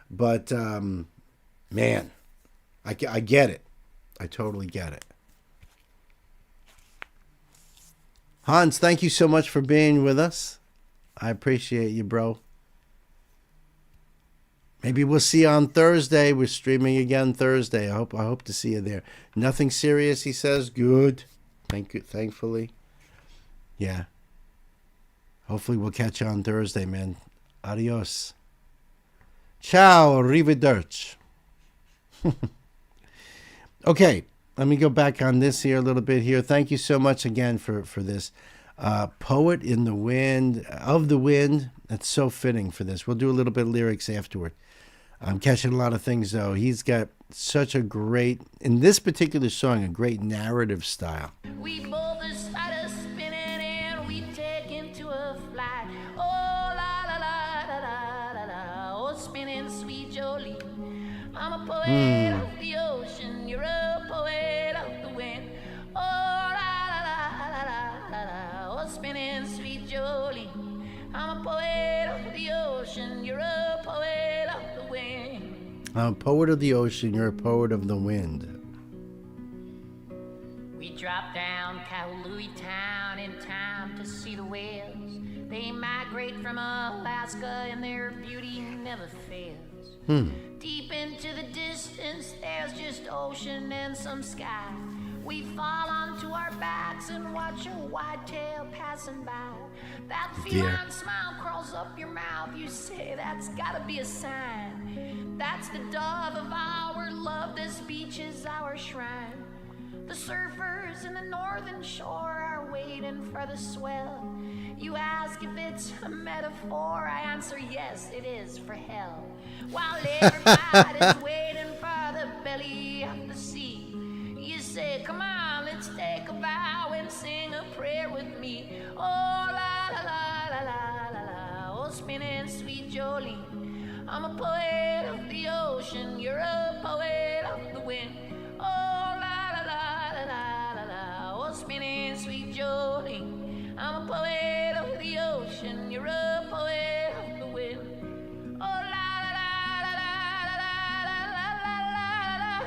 But, man, I get it. I totally get it. Hans, thank you so much for being with us. I appreciate you, bro. Maybe we'll see you on Thursday. We're streaming again Thursday. I hope to see you there. Nothing serious, he says. Good. Thank you. Thankfully. Yeah. Hopefully we'll catch you on Thursday, man. Adios. Ciao. Arrivederci. Okay. Let me go back on this here a little bit here. Thank you so much again for this. Poet in the Wind, of the Wind. That's so fitting for this. We'll do a little bit of lyrics afterward. I'm catching a lot of things, though. He's got such a great, in this particular song, a great narrative style. We both started spinning and we take into a flight. Oh, la la la la la la la. Oh, spinning sweet Jolie. I'm a poet of the ocean. You're a poet of the wind. Oh, la la la la la la la. Oh, spinning sweet Jolie. I'm a poet of the ocean. You're a poet of the wind. I'm a poet of the ocean, you're a poet of the wind. We dropped down Kahului Town in time to see the whales. They migrate from Alaska and their beauty never fails. Deep into the distance, there's just ocean and some sky. We fall onto our backs and watch a whitetail passing by. That feline smile crawls up your mouth. You say that's gotta be a sign. That's the dove of our love. This beach is our shrine. The surfers in the northern shore are waiting for the swell. You ask if it's a metaphor. I answer yes, it is for hell. While everybody's waiting for the belly of the sea. You say, come on, let's take a vow and sing a prayer with me. Oh, la la la la la la la. Oh, spinning sweet Jolene. I'm a poet of the ocean. You're a poet of the wind. Oh, la la la la la la la. Oh, spinning sweet Jolene. I'm a poet of the ocean. You're a poet of the wind. Oh, la la la la la la la la la la.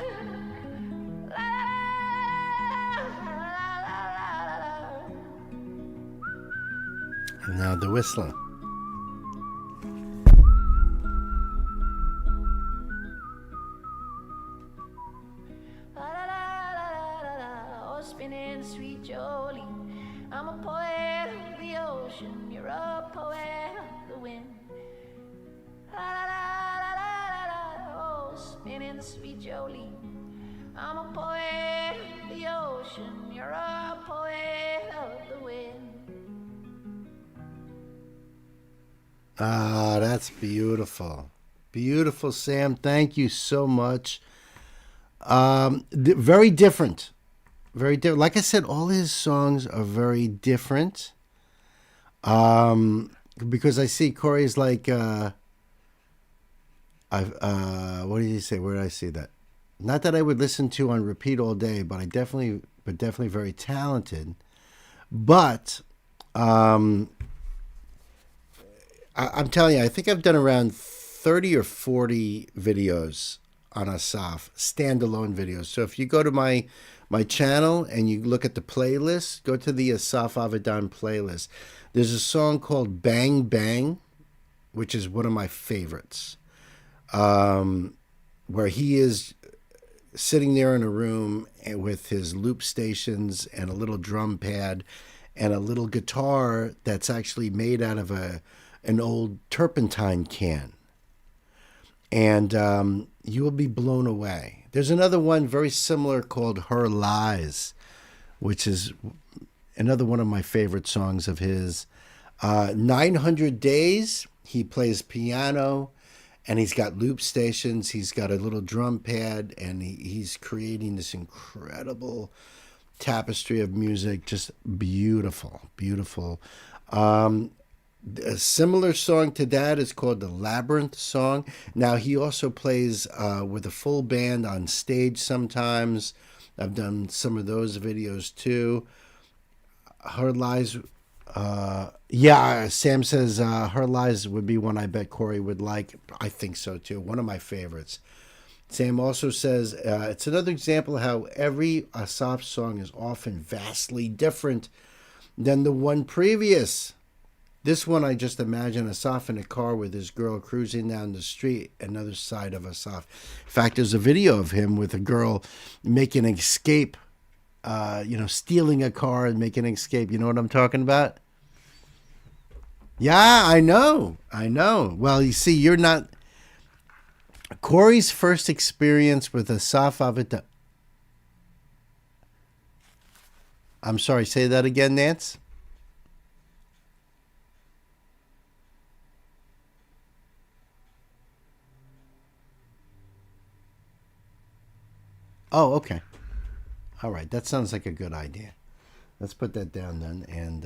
And now the whistling. Oh, spinning sweet Jolene. I'm a poet of the ocean. You're a poet of the wind. Oh, spinning sweet Jolene. I'm a poet of the ocean. You're a poet of the wind. Ah, that's beautiful. Beautiful, Sam. Thank you so much. Very different. Very different. Like I said, all his songs are very different. Because I see Corey's like, what did he say? Where did I see that? Not that I would listen to on repeat all day, but definitely very talented. But I'm telling you, I think I've done around 30 or 40 videos on Asaf, standalone videos. So if you go to my channel and you look at the playlist, go to the Asaf Avidan playlist. There's a song called Bang Bang, which is one of my favorites, where he is sitting there in a room with his loop stations and a little drum pad and a little guitar that's actually made out of an old turpentine can. And you will be blown away. There's another one very similar called Her Lies, which is another one of my favorite songs of his. 900 Days, he plays piano, and he's got loop stations. He's got a little drum pad, and he's creating this incredible tapestry of music. Just beautiful, beautiful. A similar song to that is called the Labyrinth song. Now, he also plays with a full band on stage sometimes. I've done some of those videos too. Her Lies, Sam says Her Lies would be one I bet Corey would like. I think so too. One of my favorites. Sam also says it's another example of how every Asaf song is often vastly different than the one previous. This one, I just imagine Asaf in a car with his girl cruising down the street, another side of Asaf. In fact, there's a video of him with a girl making an escape, stealing a car and making an escape. You know what I'm talking about? Yeah, I know. Well, you see, you're not... Corey's first experience with Asaf Avidan... I'm sorry, say that again, Nance? Oh, okay. All right. That sounds like a good idea. Let's put that down then. And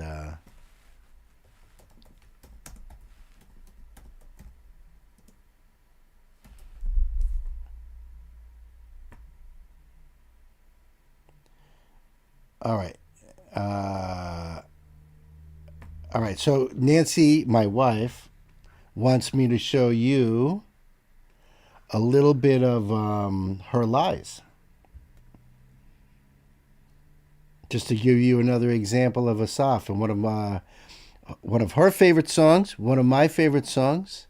all right. All right. So Nancy, my wife, wants me to show you a little bit of Her Lies. Just to give you another example of Asaf and one of her favorite songs, one of my favorite songs.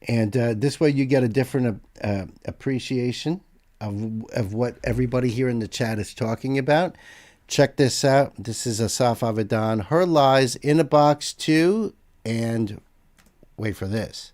And this way you get a different appreciation of what everybody here in the chat is talking about. Check this out. This is Asaf Avidan, Her Lies, in a Box 2, and wait for this.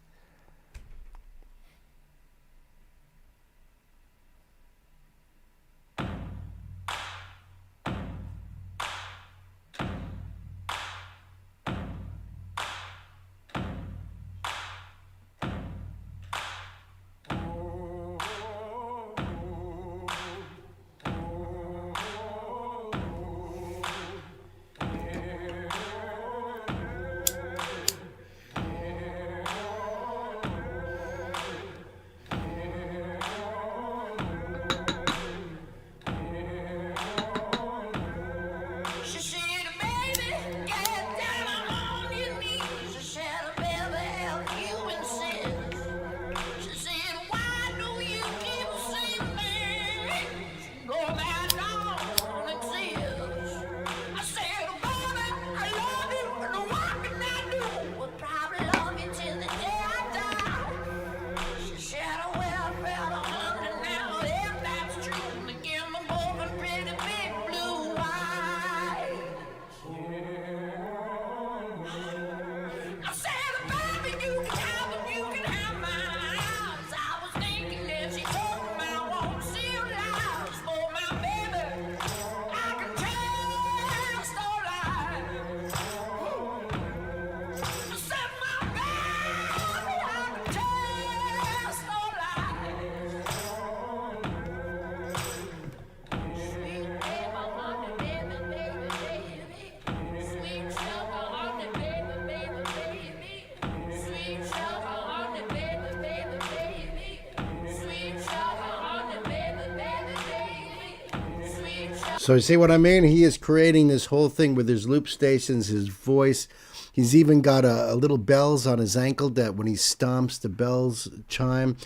So you see what I mean? He is creating this whole thing with his loop stations, his voice. He's even got a little bells on his ankle that when he stomps, the bells chime.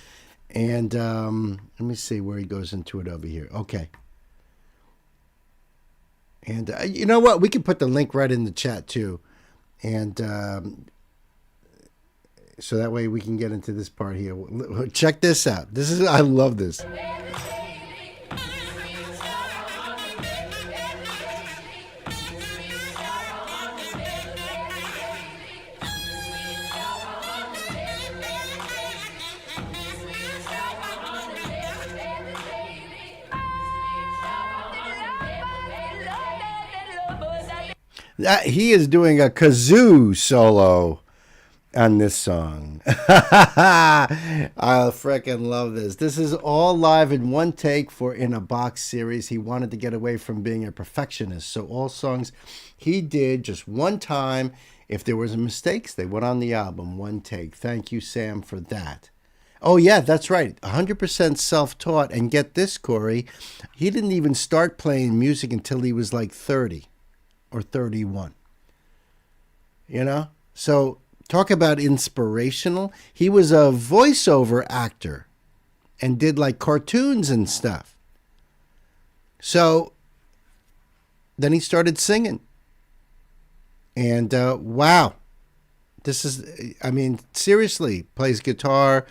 And let me see where he goes into it over here. Okay. And you know what? We can put the link right in the chat too. And so that way we can get into this part here. Check this out. I love this. He is doing a kazoo solo on this song. I freaking love this. This is all live in one take for In a Box series. He wanted to get away from being a perfectionist. So all songs he did just one time. If there was mistakes, they went on the album, one take. Thank you, Sam, for that. Oh, yeah, that's right. 100% self-taught. And get this, Corey, he didn't even start playing music until he was like 30 or 31. You know? So talk about inspirational. He was a voiceover actor and did like cartoons and stuff. So then he started singing. And wow. This is, I mean, seriously, plays guitar,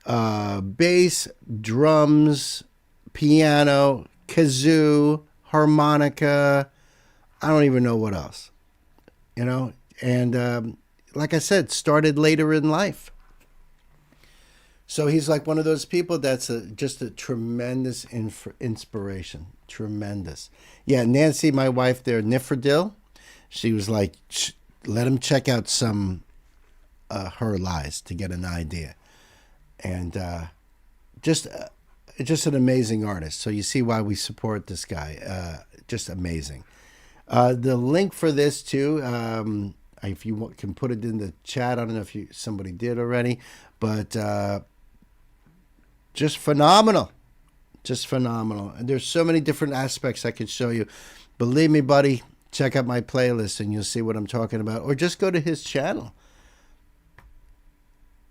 bass, drums, piano, kazoo, harmonica. I don't even know what else, you know. And like I said, started later in life. So he's like one of those people that's just a tremendous inspiration. Tremendous. Yeah, Nancy, my wife there, Nifredil, she was like, let him check out some Her Lies to get an idea. And just an amazing artist. So you see why we support this guy. Just amazing. The link for this too, if you can put it in the chat. I don't know if somebody did already, but just phenomenal. Just phenomenal. And there's so many different aspects I could show you. Believe me, buddy, check out my playlist and you'll see what I'm talking about. Or just go to his channel.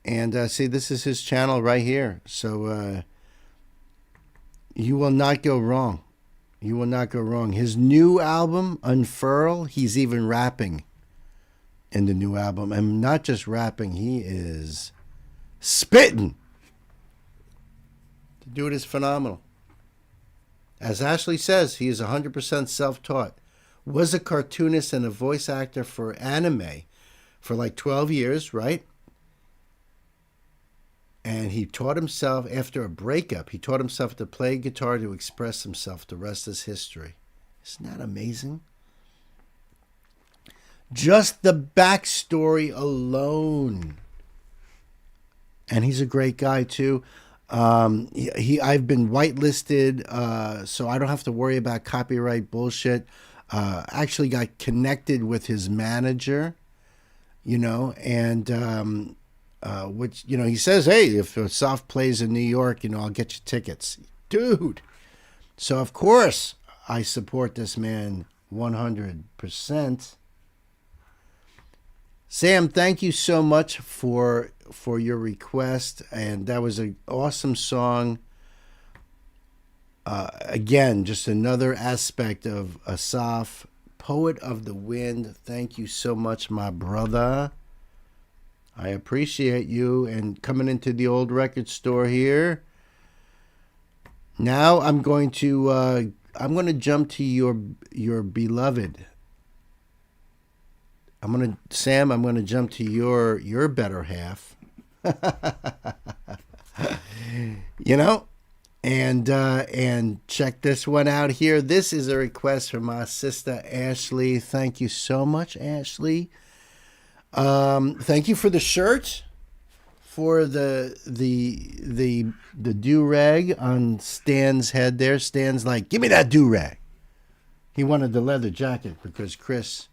And see, this is his channel right here. So you will not go wrong. You will not go wrong. His new album, Unfurl, he's even rapping in the new album. And not just rapping, he is spitting. The dude is phenomenal. As Ashley says, he is 100% self-taught. Was a cartoonist and a voice actor for anime for like 12 years, right? And he taught himself, after a breakup, he taught himself to play guitar to express himself. The rest is history. Isn't that amazing? Just the backstory alone. And he's a great guy, too. I've been whitelisted, so I don't have to worry about copyright bullshit. Actually got connected with his manager, and which, he says, hey, if Soft plays in New York, I'll get you tickets. Dude. So, of course, I support this man 100%. Sam, thank you so much for your request, and that was an awesome song. Again, just another aspect of Asaf, Poet of the Wind. Thank you so much, my brother. I appreciate you and coming into the old record store here. Now I'm going to jump to your beloved. Sam, I'm going to jump to your better half. And check this one out here. This is a request from my sister Ashley. Thank you so much, Ashley. Thank you for the shirt, for the do-rag on Stan's head there. Stan's like, give me that do-rag. He wanted the leather jacket because Chris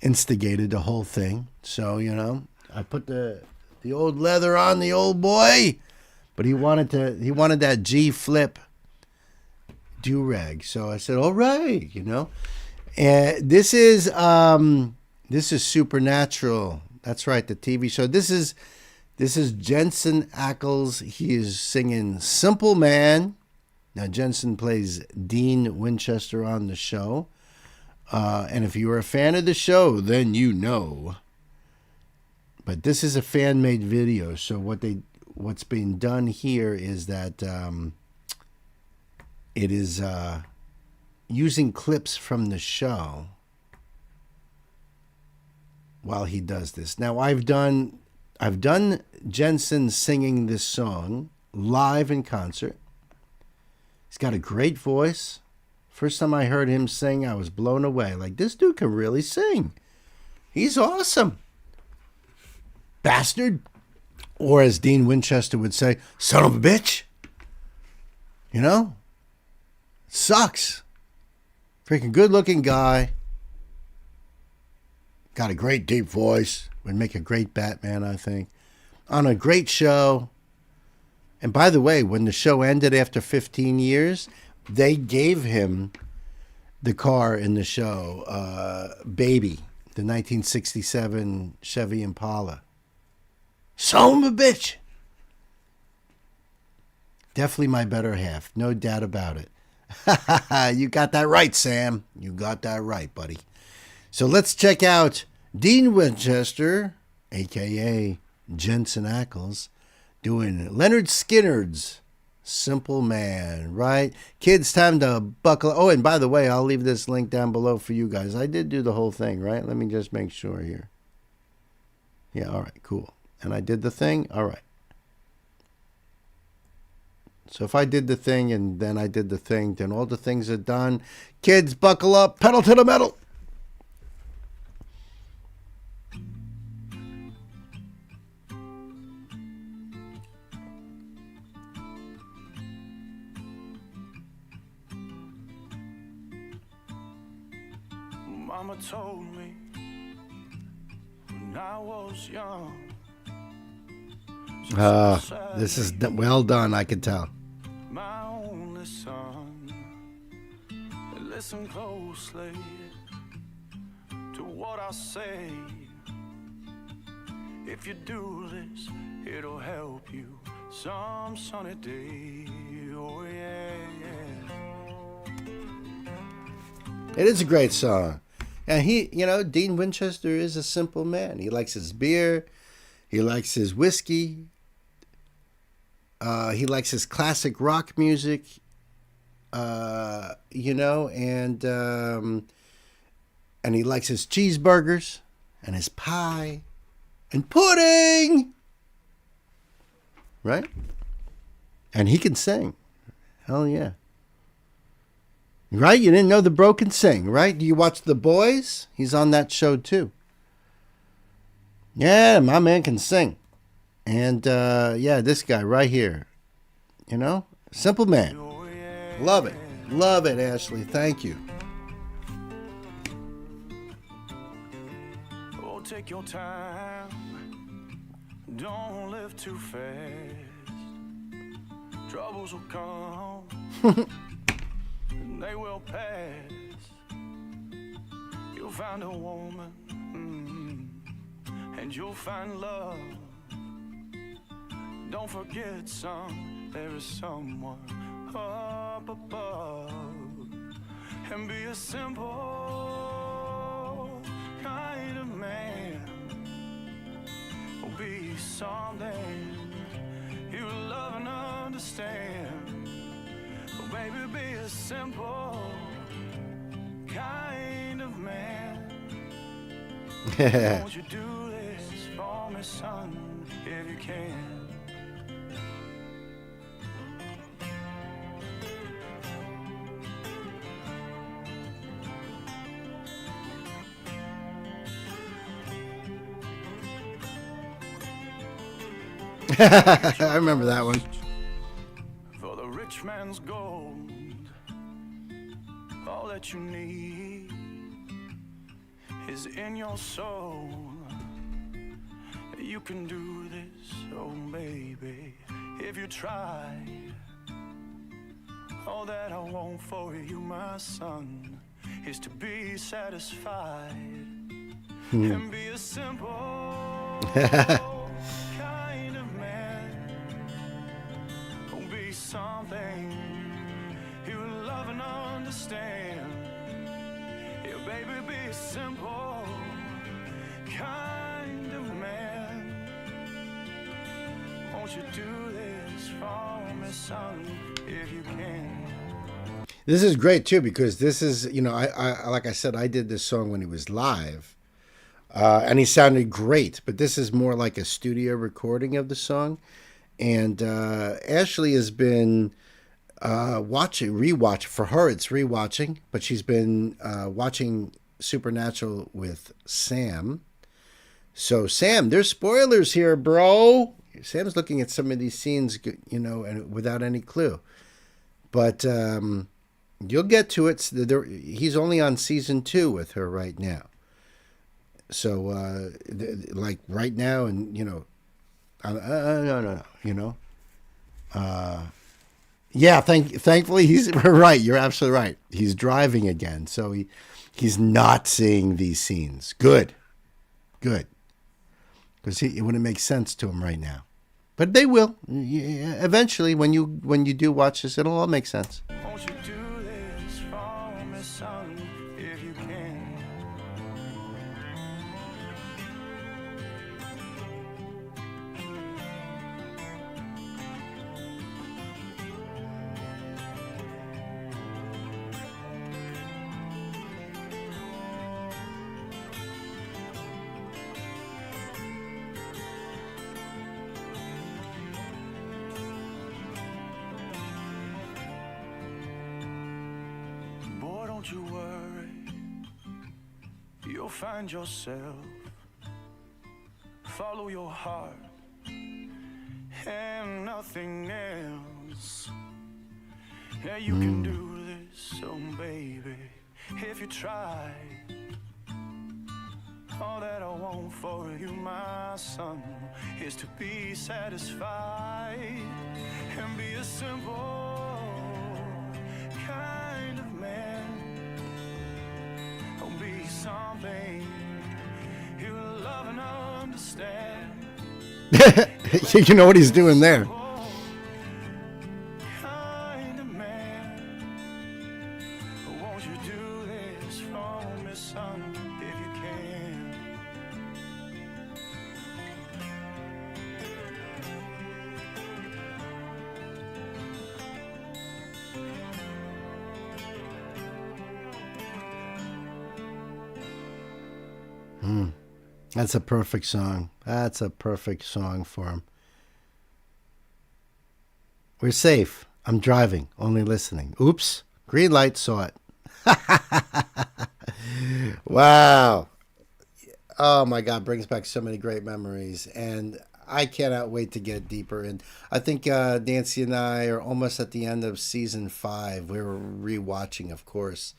instigated the whole thing. So, I put the old leather on the old boy, but he wanted that G flip do-rag. So I said, all right, And this is Supernatural. That's right, the TV show. This is Jensen Ackles. He is singing Simple Man. Now, Jensen plays Dean Winchester on the show. And if you are a fan of the show, then you know. But this is a fan-made video. So what's being done here is that it is using clips from the show while he does this. Now, I've done Jensen singing this song live in concert. He's got a great voice. First time I heard him sing, I was blown away. Like, this dude can really sing. He's awesome. Bastard. Or as Dean Winchester would say, son of a bitch. Sucks. Freaking good-looking guy. Got a great deep voice. Would make a great Batman, I think. On a great show. And by the way, when the show ended after 15 years, they gave him the car in the show, Baby, the 1967 Chevy Impala. Son of a bitch. Definitely my better half. No doubt about it. You got that right, Sam. You got that right, buddy. So let's check out Dean Winchester, a.k.a. Jensen Ackles, doing Leonard Skinner's Simple Man, right? Kids, time to buckle. Oh, and by the way, I'll leave this link down below for you guys. I did do the whole thing, right? Let me just make sure here. Yeah, all right, cool. And I did the thing? All right. So if I did the thing and then I did the thing, then all the things are done. Kids, buckle up. Pedal to the metal. Mama told me when I was young. This is well done, I can tell. My only son, listen closely to what I say. If you do this, it'll help you some sunny day. Oh yeah, yeah. It is a great song. And he, you know, Dean Winchester is a simple man. He likes his beer. He likes his whiskey. He likes his classic rock music. You know, and he likes his cheeseburgers and his pie and pudding. Right? And he can sing. Hell yeah. Right? You didn't know the bro can sing, right? Do you watch The Boys? He's on that show too. Yeah, my man can sing. And yeah, this guy right here. You know? Simple man. Love it. Love it, Ashley. Thank you. Oh, take your time. Don't live too fast. Troubles will come. And they will pass. You'll find a woman. And you'll find love. Don't forget, son, there is someone up above. And be a simple kind of man. Or be something you love and understand. Oh, baby, be a simple kind of man. Won't you do this for me, son, if you can? I remember that one. For the rich man's gold, all that you need is in your soul. You can do this, oh baby, if you try. All that I want for you, my son, is to be satisfied and be a simple kind of man. Don't be something you love and understand. Yeah, baby, be a simple kind of man. Won't you do this for me, son, if you can? This is great too, because this is, you know, I like I said, I did this song when he was live, and he sounded great. But this is more like a studio recording of the song, and Ashley has been rewatch for her. It's rewatching, but she's been watching Supernatural with Sam. So Sam, there's spoilers here, bro. Sam's looking at some of these scenes, you know, and without any clue, but. You'll get to it. He's only on season 2 with her right now. So, like right now, and you know, no, you know, yeah. Thankfully, he's right. You're absolutely right. He's driving again, so he's not seeing these scenes. Good, because it wouldn't make sense to him right now. But they will eventually. When you do watch this, it'll all make sense. Won't you do this for me, son, if you can? Don't you worry, you'll find yourself. Follow your heart and nothing else. Yeah, you can do this, oh baby, if you try. All that I want for you, my son, is to be satisfied and be a simple kind of man. Don't be something you love and understand. You know what he's doing there. Kind of man. Won't you do this for me, son, if you can? That's a perfect song. That's a perfect song for him. We're safe. I'm driving, only listening. Oops. Green light, saw it. Wow. Oh my God, brings back so many great memories. And I cannot wait to get deeper in. I think Nancy and I are almost at the end of season 5. We're rewatching, of course.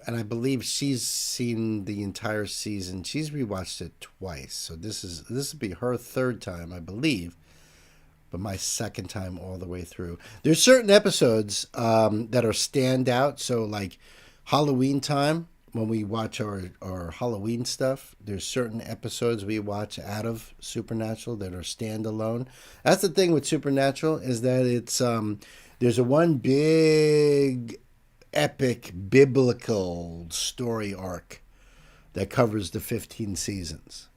And I believe she's seen the entire season. She's rewatched it twice. So this will be her third time, I believe. But my second time all the way through. There's certain episodes that are standout. So like Halloween time, when we watch our Halloween stuff, there's certain episodes we watch out of Supernatural that are standalone. That's the thing with Supernatural, is that it's there's a one big epic biblical story arc that covers the 15 seasons.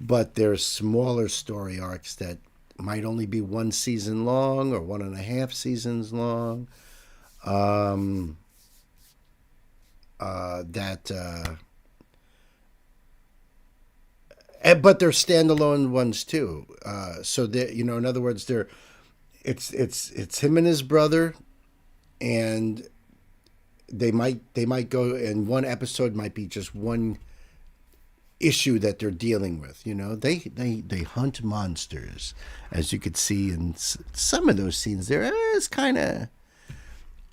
But there's smaller story arcs that might only be 1 season long or 1.5 seasons long. But they're standalone ones too. So that, you know, in other words, it's him and his brother, and they might go, and one episode might be just one issue that they're dealing with. You know, they hunt monsters, as you could see in some of those scenes. There is kind of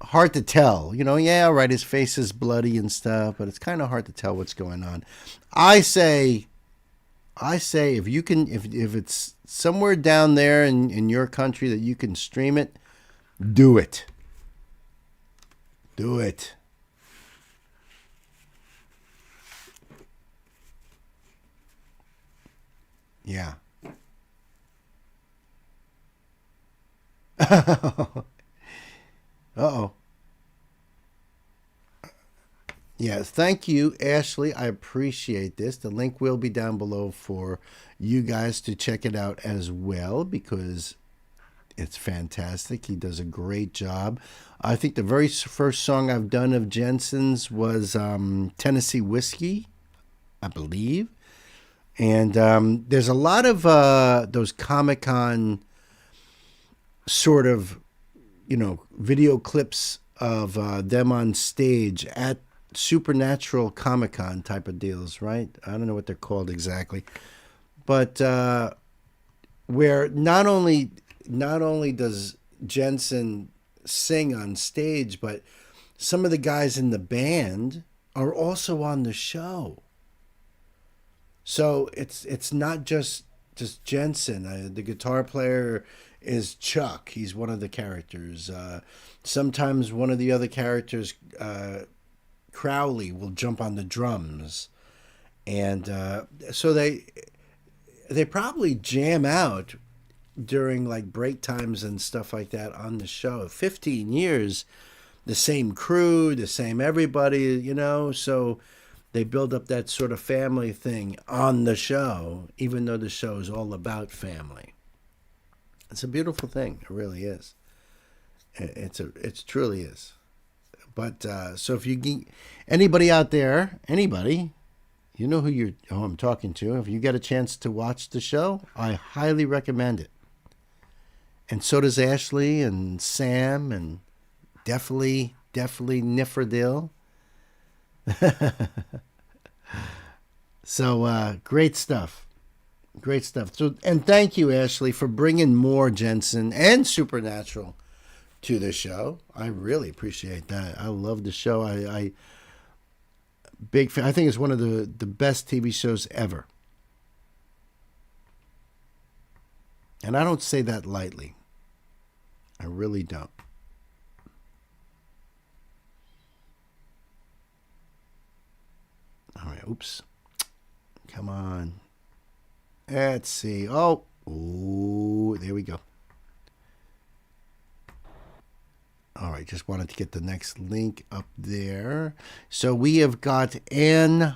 hard to tell. You know, yeah, right, his face is bloody and stuff, but it's kind of hard to tell what's going on. I say if you can, if it's somewhere down there in your country that you can stream it, do it. Do it. Yeah. Uh-oh. Yes, thank you, Ashley. I appreciate this. The link will be down below for you guys to check it out as well, because it's fantastic. He does a great job. I think the very first song I've done of Jensen's was Tennessee Whiskey, I believe. And there's a lot of those Comic-Con sort of, you know, video clips of them on stage at Supernatural Comic-Con type of deals, right? I don't know what they're called exactly. But where not only does Jensen sing on stage, but some of the guys in the band are also on the show. So it's not just Jensen. The guitar player is Chuck. He's one of the characters. Sometimes one of the other characters, Crowley, will jump on the drums. And so they probably jam out during like break times and stuff like that on the show. 15 years, the same crew, the same everybody, you know, so they build up that sort of family thing on the show, even though the show is all about family. It's a beautiful thing. It really is. It truly is. But so if you anybody out there, anybody, you know who I'm talking to. If you get a chance to watch the show, I highly recommend it. And so does Ashley and Sam, and definitely Nifredil. So great stuff. So, and thank you, Ashley, for bringing more Jensen and Supernatural to the show. I really appreciate that. I love the show. I big fan. I think it's one of the best TV shows ever. And I don't say that lightly. I really don't. All right, oops. Come on. Let's see. Oh, ooh, there we go. All right, just wanted to get the next link up there. So we have got Anne.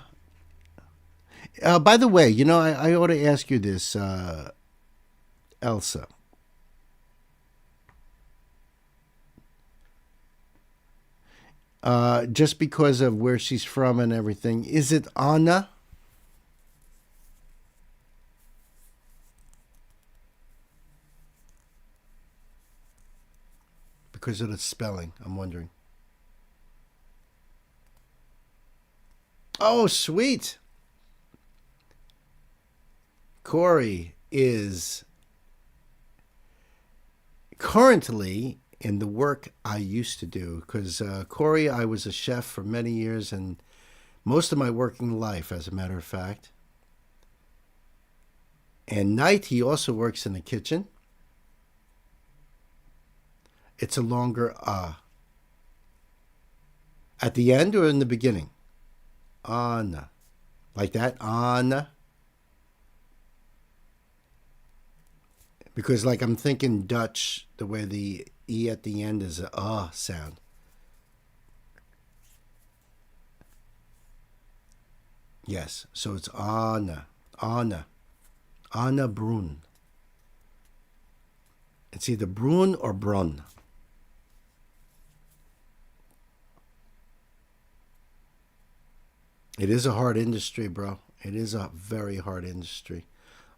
By the way, you know, I ought to ask you this, Elsa. Just because of where she's from and everything, is it Anna? Because of the spelling, I'm wondering. Oh, sweet. Corey is currently in the work I used to do. Because Corey, I was a chef for many years and most of my working life, as a matter of fact. And night, he also works in the kitchen. It's a longer at the end or in the beginning? Anna. Like that? Anna. Because like I'm thinking Dutch, the way the E at the end is a sound. Yes, so it's Anna. Anna. Anna Brun. It's either Brun or Brun. It is a hard industry, bro. It is a very hard industry.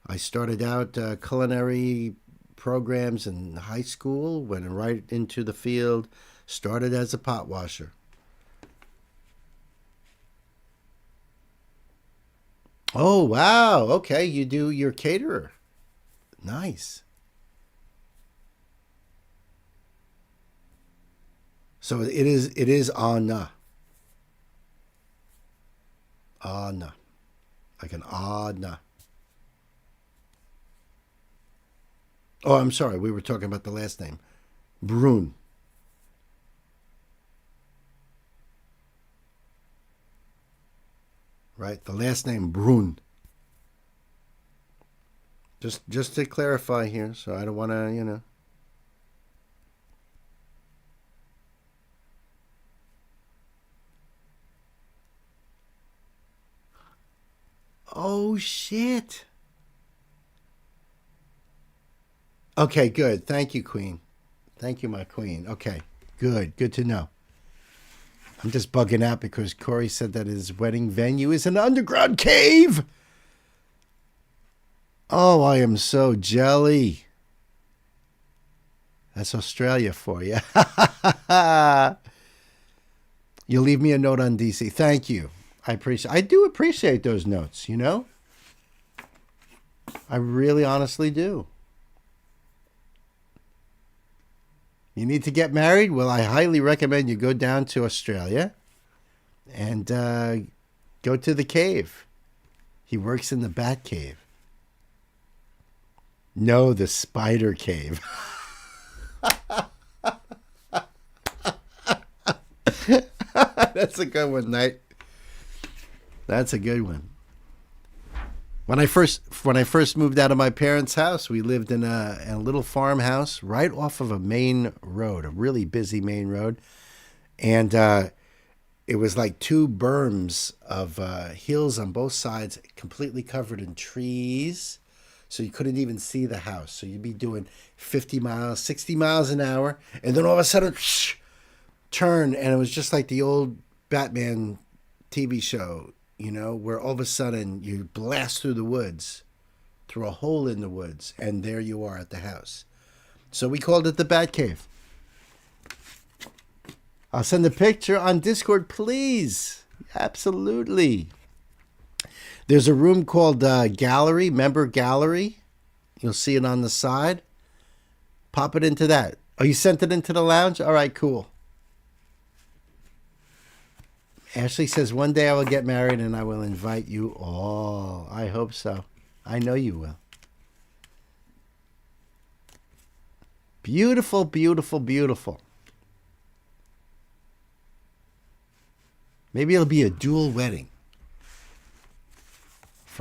I started out culinary programs in high school, went right into the field, started as a pot washer. Oh, wow. Okay, you're a caterer. Nice. So it is Anna. Anna. Like an Anna. Oh, I'm sorry. We were talking about the last name. Brun. Right? The last name Brun. Just to clarify here, so I don't want to, you know. Oh, shit. Okay, good. Thank you, Queen. Thank you, my Queen. Okay, good. Good to know. I'm just bugging out because Corey said that his wedding venue is an underground cave. Oh, I am so jelly. That's Australia for you. You'll leave me a note on DC. Thank you. I do appreciate those notes, you know? I really honestly do. You need to get married? Well, I highly recommend you go down to Australia and go to the cave. He works in the bat cave. No, the spider cave. That's a good one, Knight. That's a good one. When I first moved out of my parents' house, we lived in a little farmhouse right off of a main road, a really busy main road. And it was like two berms of hills on both sides, completely covered in trees. So you couldn't even see the house. So you'd be doing 50 miles, 60 miles an hour. And then all of a sudden, turn. And it was just like the old Batman TV show, you know, where all of a sudden you blast through the woods, through a hole in the woods. And there you are at the house. So we called it the Bat Cave. I'll send a picture on Discord, please. Absolutely. There's a room called Gallery, Member Gallery. You'll see it on the side. Pop it into that. Oh, you sent it into the lounge? All right, cool. Ashley says, one day I will get married and I will invite you all. I hope so. I know you will. Beautiful, beautiful, beautiful. Maybe it'll be a dual wedding.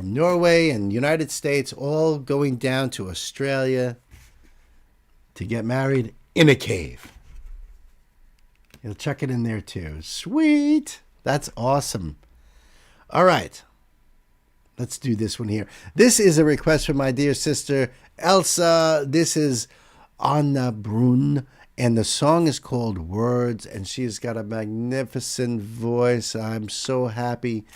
from Norway and United States, all going down to Australia to get married in a cave. You'll chuck it in there too. Sweet. That's awesome. All right. Let's do this one here. This is a request from my dear sister, Elsa. This is Anna Brun, and the song is called Words, and she's got a magnificent voice. I'm so happy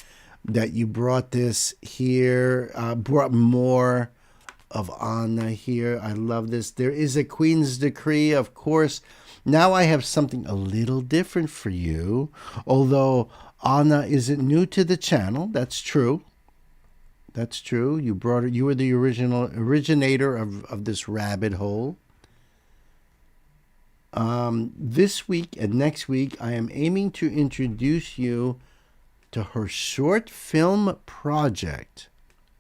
that you brought this here, brought more of Anna here. I love this. There is a Queen's Decree, of course. Now I have something a little different for you, although Anna isn't new to the channel. That's true. That's true. You brought it. You were the originator of this rabbit hole. This week and next week, I am aiming to introduce you to her short film project,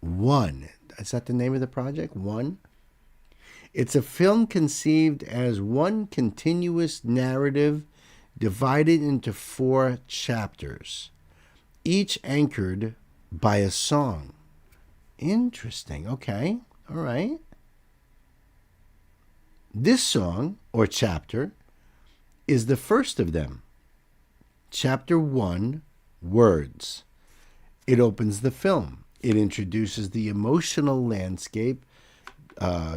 One. Is that the name of the project? One. It's a film conceived as one continuous narrative divided into 4 chapters, each anchored by a song. Interesting. Okay. All right. This song, or chapter, is the first of them. Chapter 1, Words. It opens the film. It introduces the emotional landscape,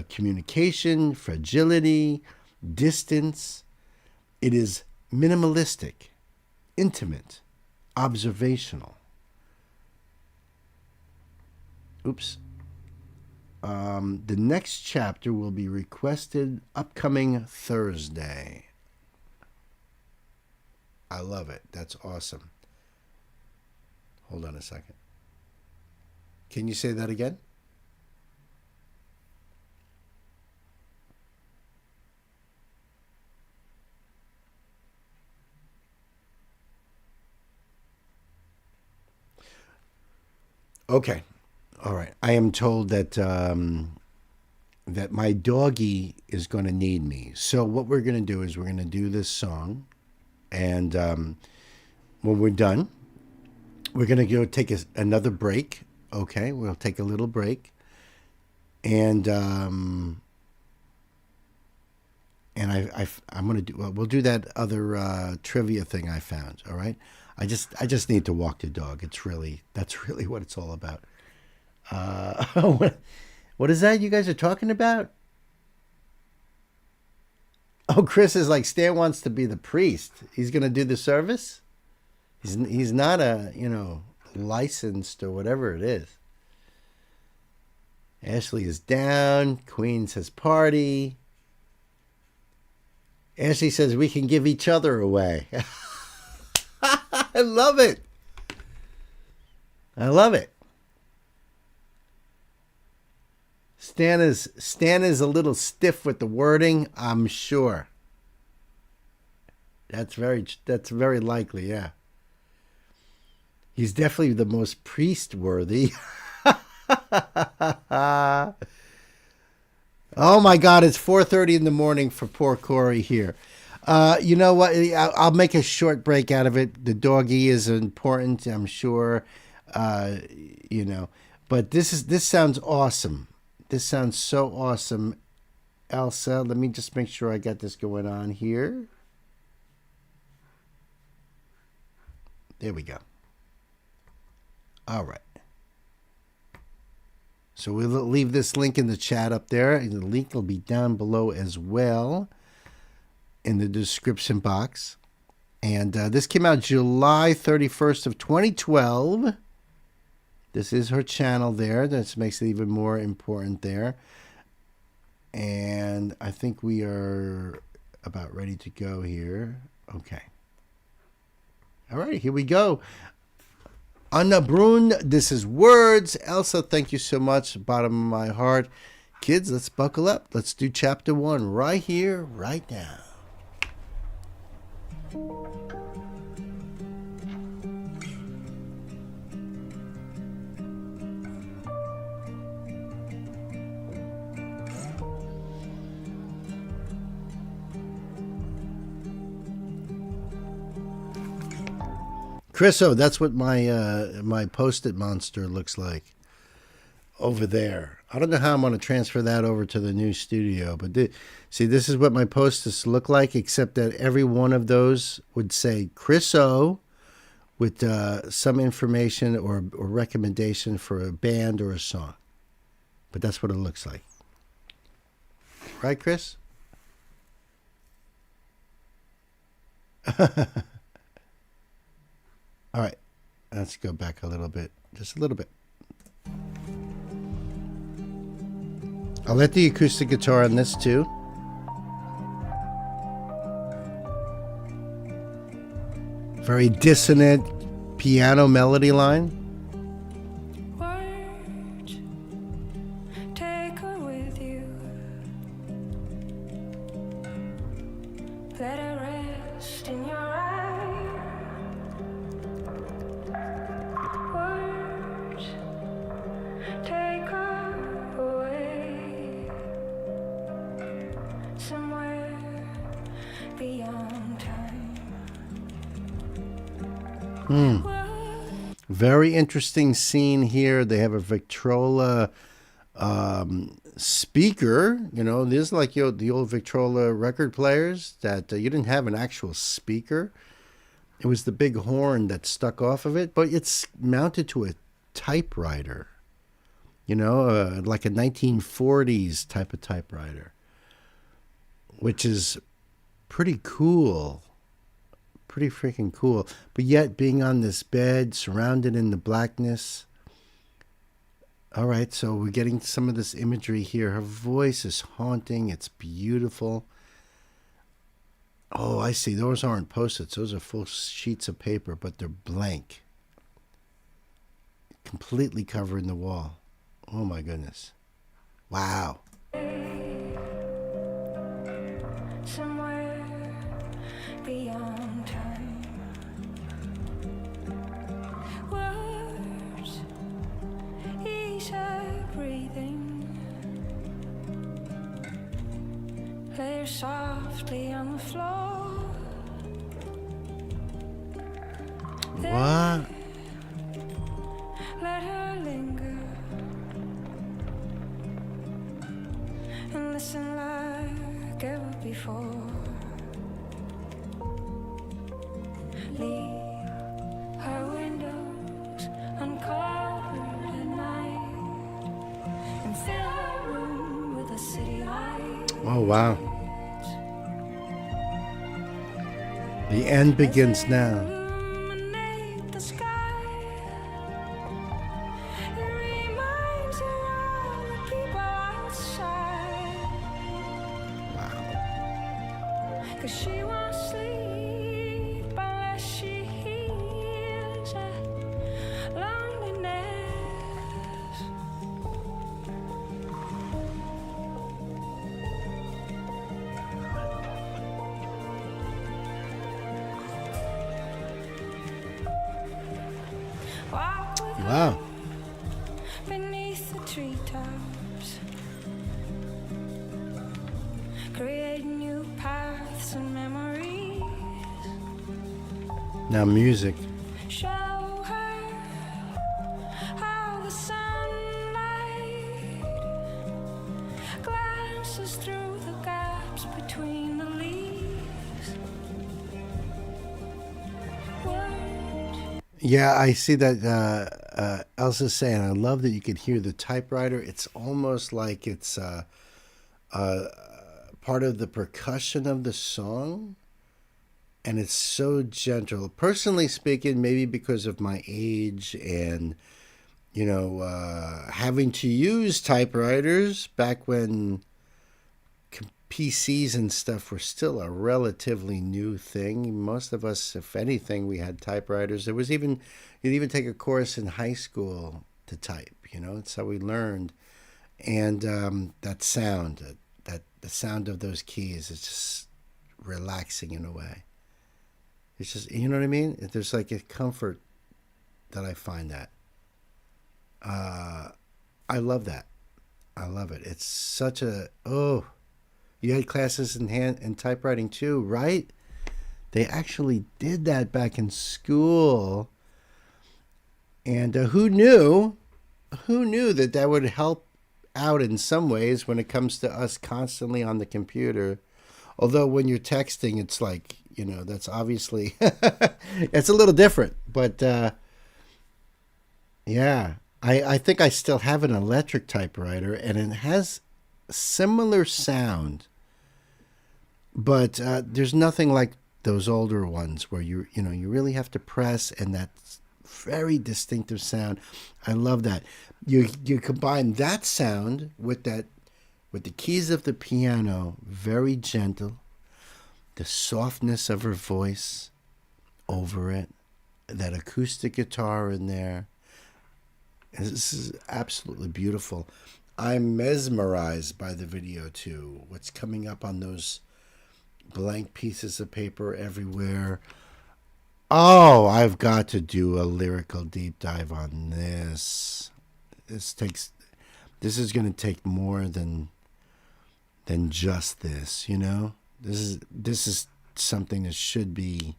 communication, fragility, distance. It is minimalistic, intimate, observational. Oops. The next chapter will be requested upcoming Thursday. I love it. That's awesome. Hold on a second. Can you say that again? Okay. All right. I am told that that my doggy is going to need me. So what we're going to do is we're going to do this song, and when we're done, we're going to go take another break. Okay, we'll take a little break, and I'm going to do. Well, we'll do that other trivia thing I found. All right. I just need to walk the dog. That's really what it's all about. What is that you guys are talking about? Oh, Chris is like, Stan wants to be the priest. He's going to do the service? He's not a, licensed or whatever it is. Ashley is down. Queen says party. Ashley says we can give each other away. I love it. I love it. Stan is a little stiff with the wording, I'm sure. That's very likely, yeah. He's definitely the most priest-worthy. Oh my God, it's 4:30 in the morning for poor Corey here. You know what? I'll make a short break out of it. The doggy is important, I'm sure. But this sounds awesome. This sounds so awesome. Elsa, let me just make sure I got this going on here. There we go. All right. So we'll leave this link in the chat up there. And the link will be down below as well in the description box. And this came out July 31st of 2012. This is her channel there. That makes it even more important there. And I think we are about ready to go here. Okay. All right, here we go. Anna Brun, this is Words. Elsa, thank you so much. Bottom of my heart. Kids, let's buckle up. Let's do chapter 1 right here, right now. Chriso, that's what my my Post-it monster looks like. over there. I don't know how I'm going to transfer that over to the new studio, but see, this is what my posts look like, except that every one of those would say Chris O with some information or recommendation for a band or a song. But that's what it looks like. Right, Chris? All right. Let's go back a little bit. Just a little bit. I'll let the acoustic guitar on this too. Very dissonant piano melody line. Words, take her with you. Let her rest in your eyes. Words, take her away. Somewhere beyond time. Very interesting scene here. They have a Victrola speaker. You know, this is like the old Victrola record players that you didn't have an actual speaker. It was the big horn that stuck off of it, but it's mounted to a typewriter. You know, like a 1940s type of typewriter, which is pretty cool. Pretty freaking cool. But yet being on this bed, surrounded in the blackness. All right, so we're getting some of this imagery here. Her voice is haunting. It's beautiful. Oh, I see. Those aren't Post-its. Those are full sheets of paper, but they're blank. Completely covering the wall. Oh, my goodness. Wow. Somewhere beyond time. Words ease her breathing. Lay her softly on the floor. What? Let her linger and listen like ever before. Leave her windows uncovered at night and fill her room with a city light. Oh, wow. The end begins now. Illuminate the sky. It reminds her of the people outside. Wow. 'Cause she won't sleep unless she hears her loneliness. Walk with Wow. beneath the treetops, create new paths and memories. Now music. Show her how the sunlight glances through the gaps between the leaves. Words. Yeah, I see that Elsa's saying, I love that you can hear the typewriter. It's almost like it's part of the percussion of the song. And it's so gentle. Personally speaking, maybe because of my age and, you know, having to use typewriters back when PCs and stuff were still a relatively new thing. Most of us, if anything, we had typewriters. There was even, you'd even take a course in high school to type, you know, that's how we learned. And that sound, the sound of those keys is just relaxing in a way. It's just, you know what I mean? There's like a comfort that I find that. I love that. I love it. It's such a, oh, you had classes in typewriting too, right? They actually did that back in school. And who knew who knew that that would help out in some ways when it comes to us constantly on the computer? Although when you're texting, it's like, that's obviously, it's a little different. But yeah, I think I still have an electric typewriter, and it has similar sound. But there's nothing like those older ones where you really have to press, and that's very distinctive sound. I love that. You combine that sound with the keys of the piano, very gentle, the softness of her voice over it, that acoustic guitar in there. This is absolutely beautiful. I'm mesmerized by the video too. What's coming up on those blank pieces of paper everywhere. Oh, I've got to do a lyrical deep dive on this. This is going to take more than just this, This is something that should be,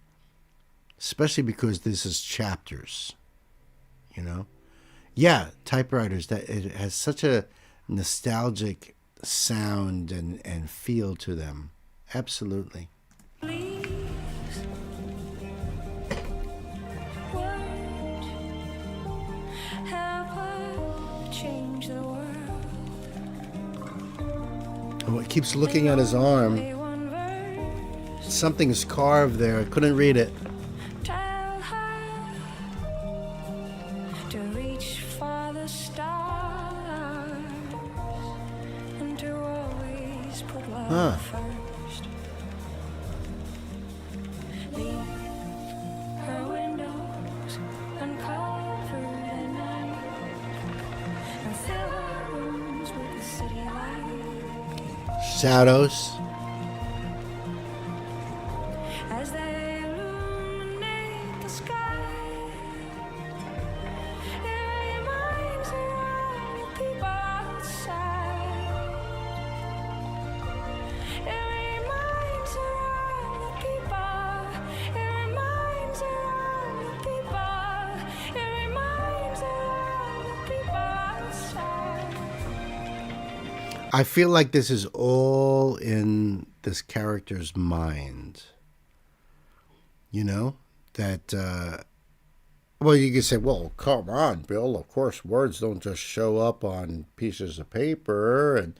especially because this is chapters, Yeah, typewriters, that it has such a nostalgic sound and feel to them. Absolutely. Oh, it keeps looking at his arm. Something's carved there. I couldn't read it. Tell her to reach for the stars and to always put love first. Leave her windows uncovered at night and fill her rooms with the city light. Shadows. As they illuminate the sky, it reminds her of the people outside. It reminds her of the people. It reminds her of the people. It reminds her of the people outside. I feel like this is all in this character's mind. That, well, you can say, well, come on, Bill. Of course, words don't just show up on pieces of paper.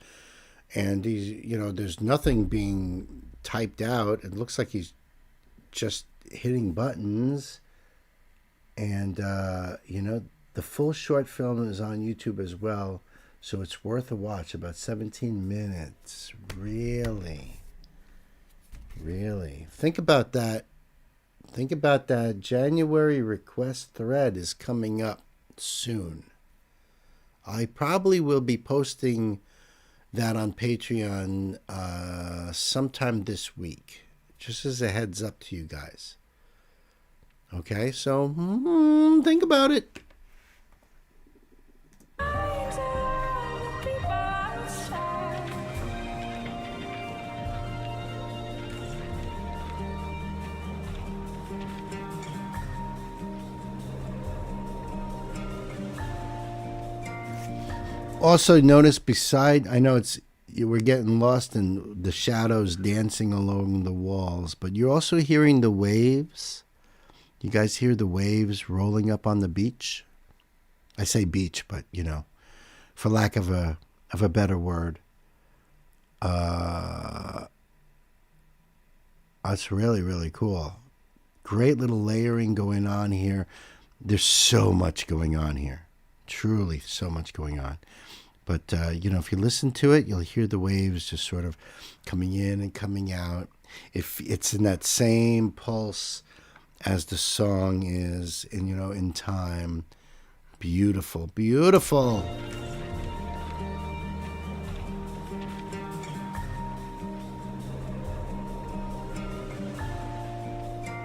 And he's, there's nothing being typed out. It looks like he's just hitting buttons. And, the full short film is on YouTube as well. So it's worth a watch, about 17 minutes. Really. Really. Think about that. Think about that. January request thread is coming up soon. I probably will be posting that on Patreon sometime this week. Just as a heads up to you guys. Okay, so think about it. Also notice I know we're getting lost in the shadows dancing along the walls, but you're also hearing the waves. You guys hear the waves rolling up on the beach? I say beach, but for lack of a better word. That's really, really cool. Great little layering going on here. There's so much going on here. Truly so much going on. But, if you listen to it, you'll hear the waves just sort of coming in and coming out. If it's in that same pulse as the song is, in time. Beautiful, beautiful.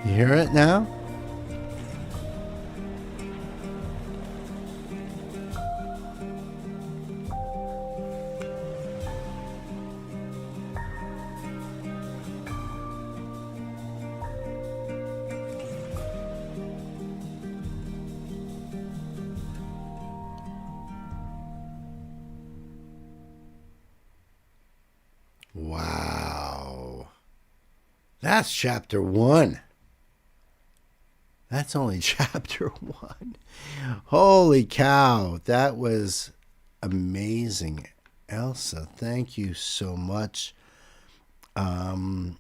You hear it now? That's chapter 1. That's only chapter 1. Holy cow. That was amazing. Elsa, thank you so much. Let me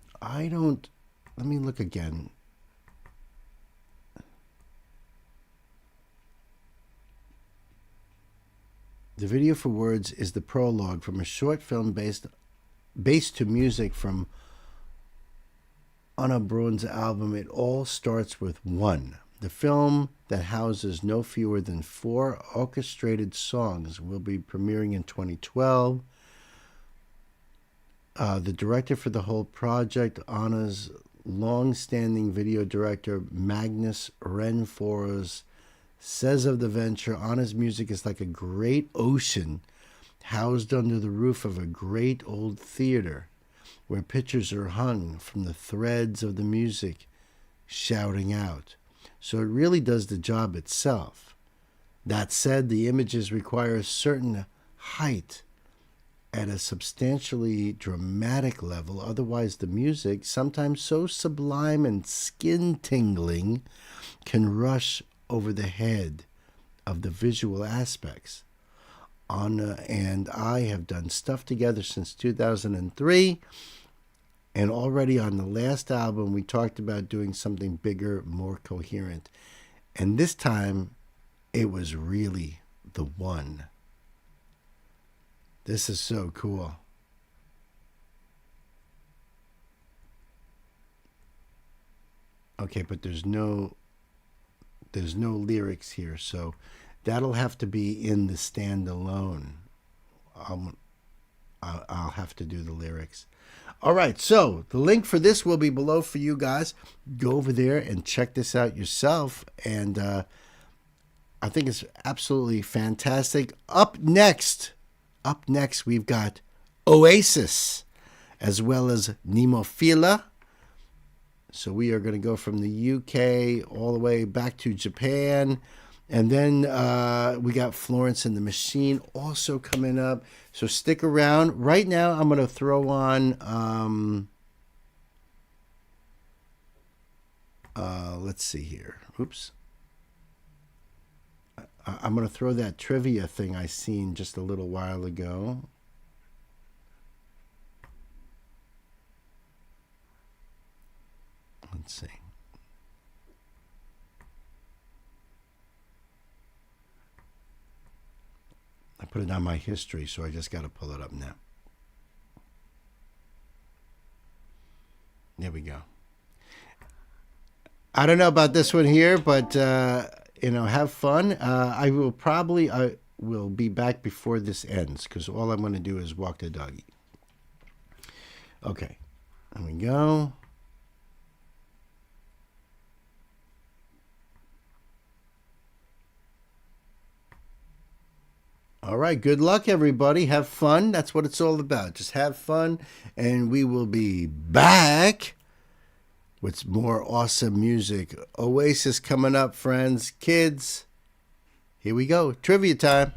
look again. The video for Words is the prologue from a short film based to music from Anna Brun's album It All Starts With One. The film that houses no fewer than 4 orchestrated songs will be premiering in 2012. The director for the whole project, Anna's long-standing video director, Magnus Renfors, says of the venture, Anna's music is like a great ocean housed under the roof of a great old theater, where pictures are hung from the threads of the music shouting out. So it really does the job itself. That said, the images require a certain height at a substantially dramatic level. Otherwise, the music, sometimes so sublime and skin-tingling, can rush over the head of the visual aspects. Anna and I have done stuff together since 2003, and already on the last album we talked about doing something bigger, more coherent. And this time it was really the one. This is so cool. Okay, but there's no lyrics here, so that'll have to be in the standalone. I'll have to do the lyrics. All right, so the link for this will be below for you guys. Go over there and check this out yourself, and I think it's absolutely fantastic. Up next, we've got Oasis, as well as Nemophila. So we are going to go from the UK all the way back to Japan. And then we got Florence and the Machine also coming up. So stick around. Right now, I'm going to throw on, let's see here. Oops. I'm going to throw that trivia thing I seen just a little while ago. Let's see. I put it on my history, so I just got to pull it up now. There we go. I don't know about this one here, but have fun. I will be back before this ends, because all I'm going to do is walk the doggy. Okay, there we go. All right, good luck, everybody. Have fun. That's what it's all about. Just have fun, and we will be back with more awesome music. Oasis coming up, friends. Kids, here we go. Trivia time.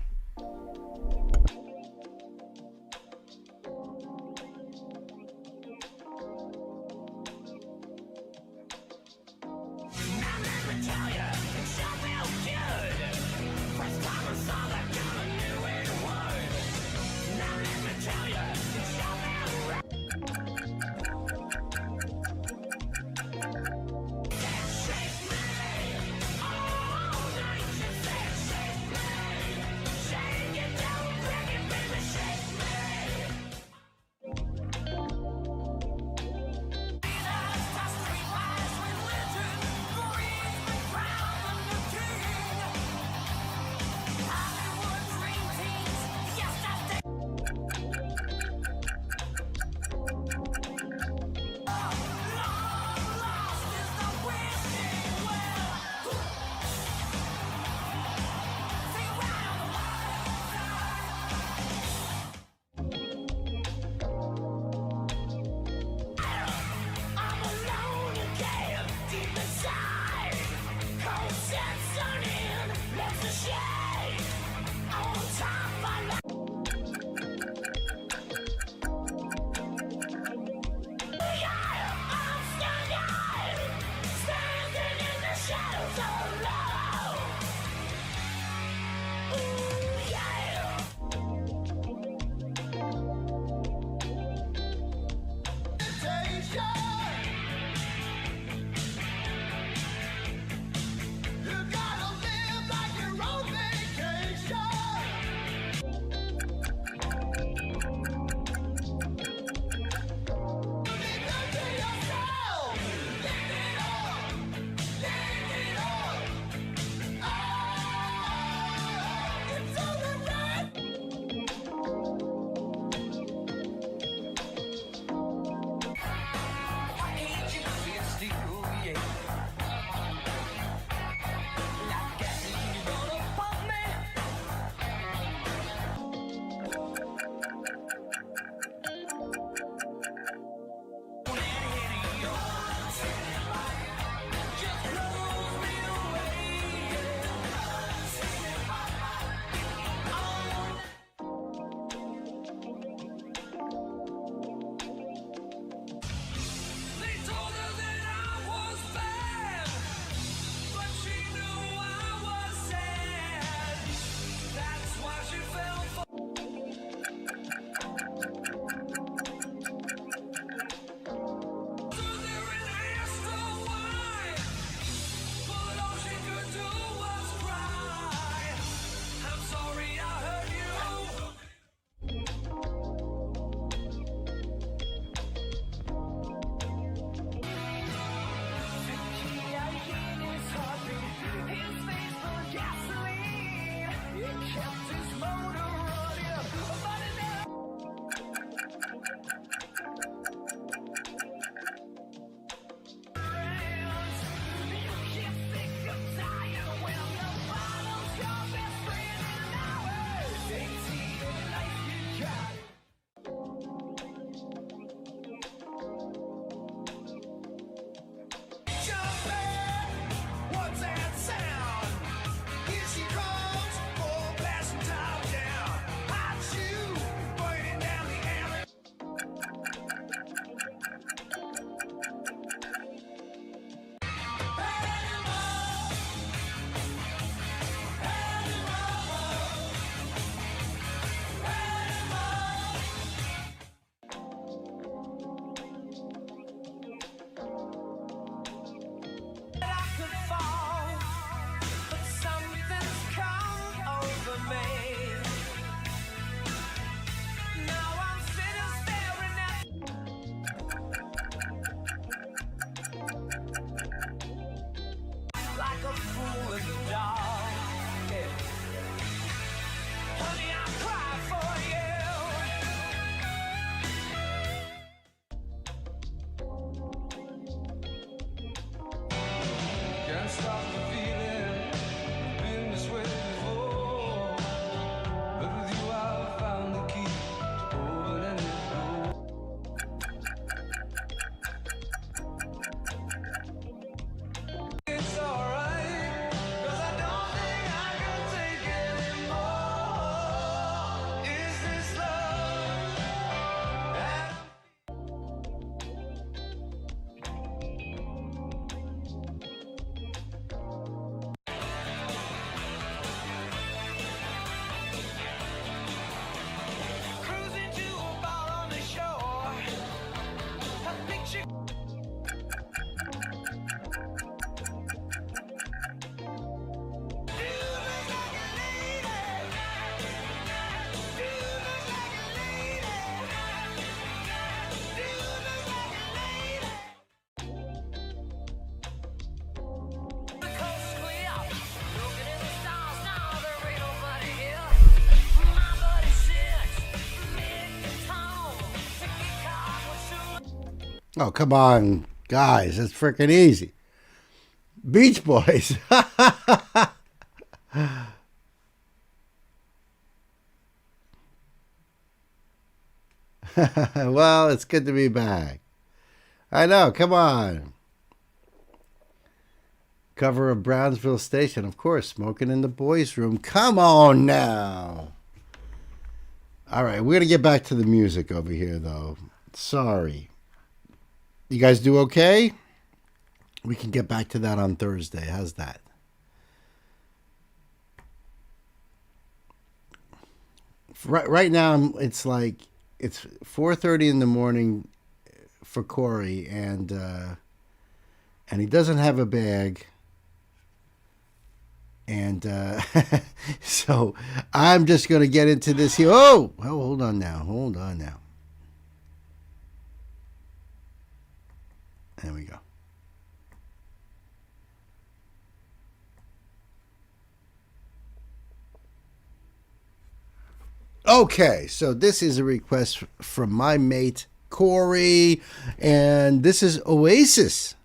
Oh, come on, guys. That's freaking easy. Beach Boys. Well, it's good to be back. I know. Come on. Cover of Brownsville Station, of course. Smoking in the boys' room. Come on now. All right, we're going to get back to the music over here, though. Sorry. You guys do okay? We can get back to that on Thursday. How's that? Right now, it's 4:30 in the morning for Corey, and he doesn't have a bag. And so I'm just going to get into this here. Oh, hold on now. There we go. Okay, so this is a request from my mate Corey, and this is Oasis.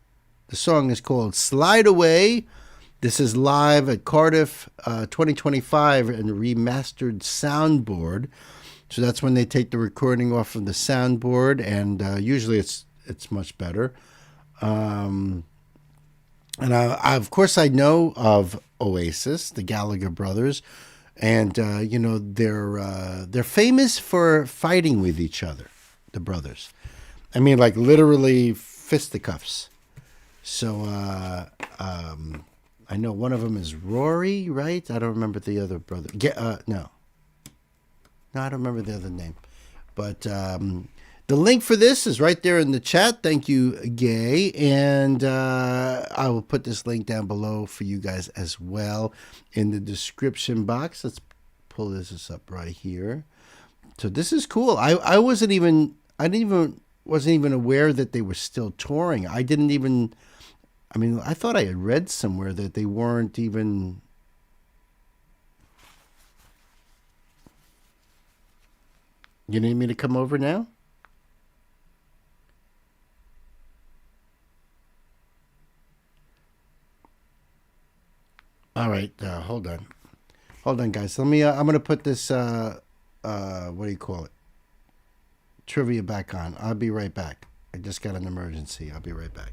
The song is called Slide Away. This is live at Cardiff 2025 and remastered soundboard. So that's when they take the recording off of the soundboard, and usually it's much better. And I of course I know of Oasis, the Gallagher brothers, and they're famous for fighting with each other, the brothers. I mean, like literally fisticuffs. So I know one of them is Rory, right? I don't remember the other brother. No, I don't remember the other name. But the link for this is right there in the chat. Thank you, Gay. And I will put this link down below for you guys as well in the description box. Let's pull this up right here. So this is cool. I wasn't even aware that they were still touring. I thought I had read somewhere that they weren't even. You need me to come over now? All right, hold on, guys. Let me. I'm gonna put this. What do you call it? Trivia back on. I'll be right back. I just got an emergency. I'll be right back.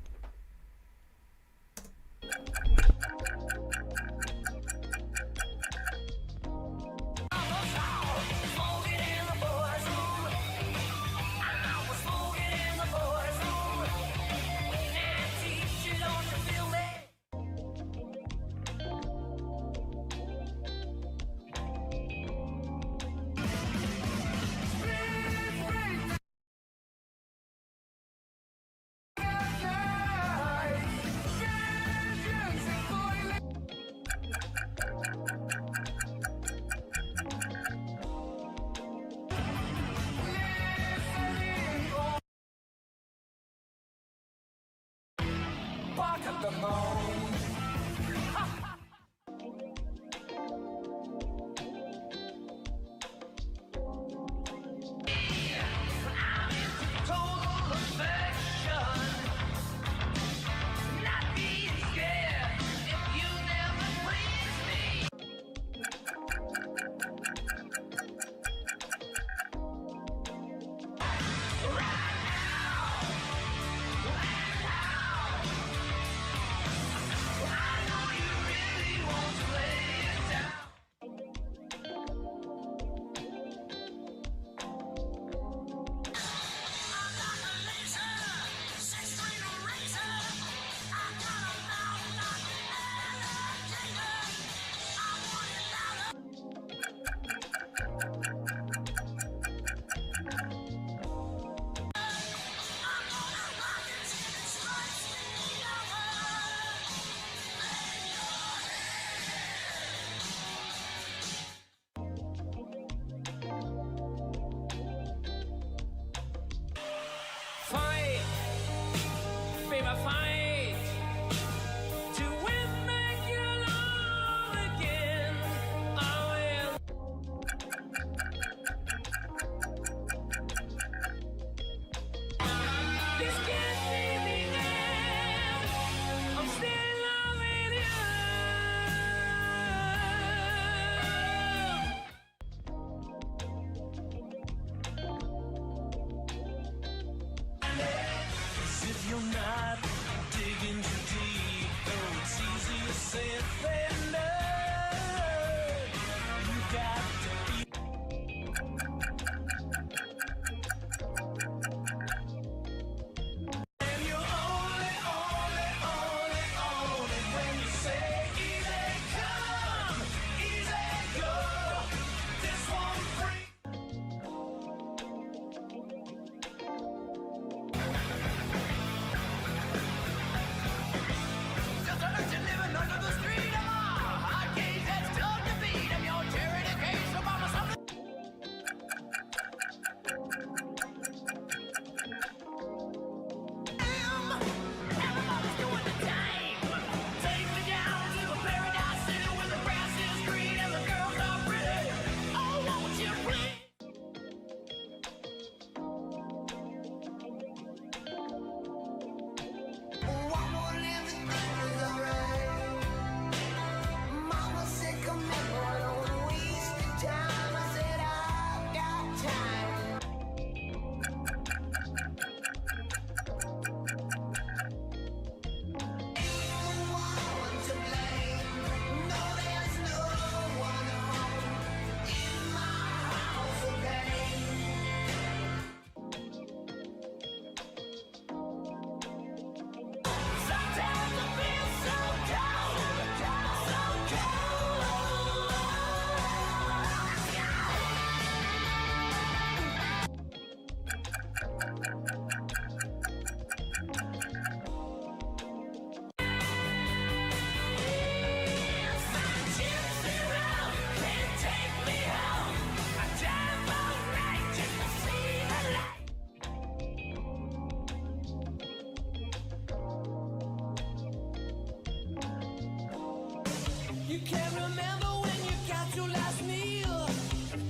You can't remember when you got your last meal,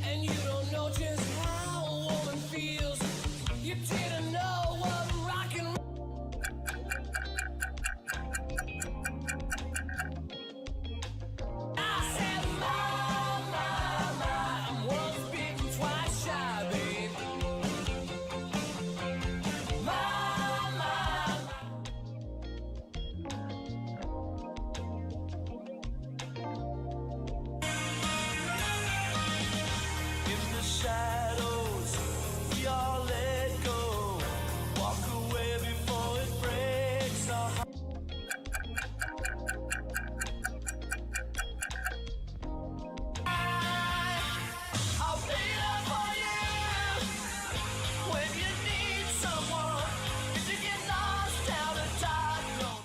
and you don't know just how a woman feels. You didn't know what rock and I said, my, I'm once bitten, twice shy, babe. My. In the shadows, we all let go. Walk away before it breaks our heart. I'll be there for you when you need someone. If you get lost down a dark road.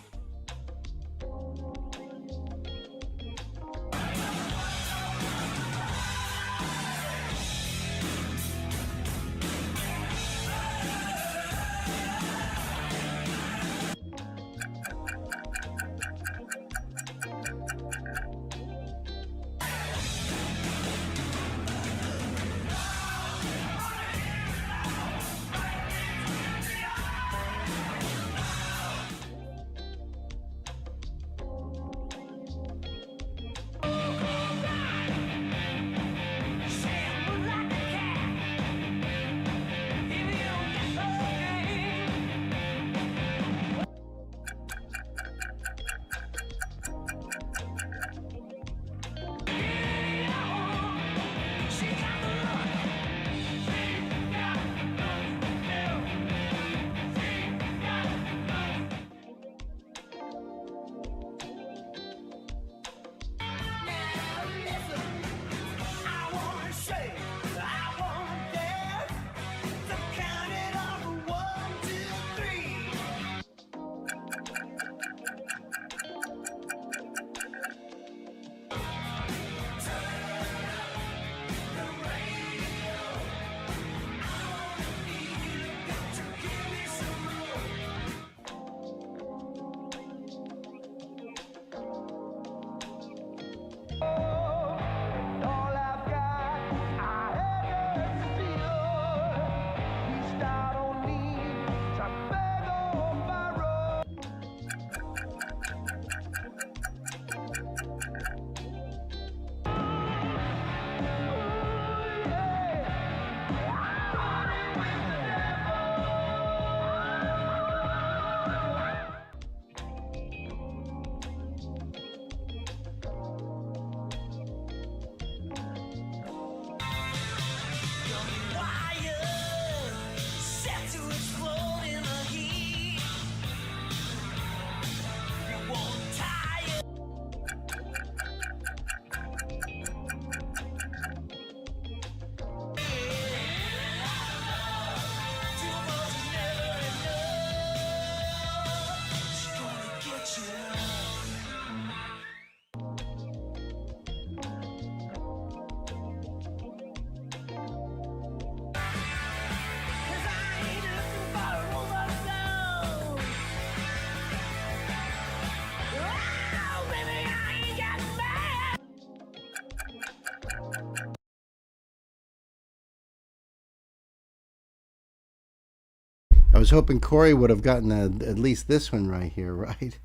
I was hoping Corey would have gotten at least this one right here, right?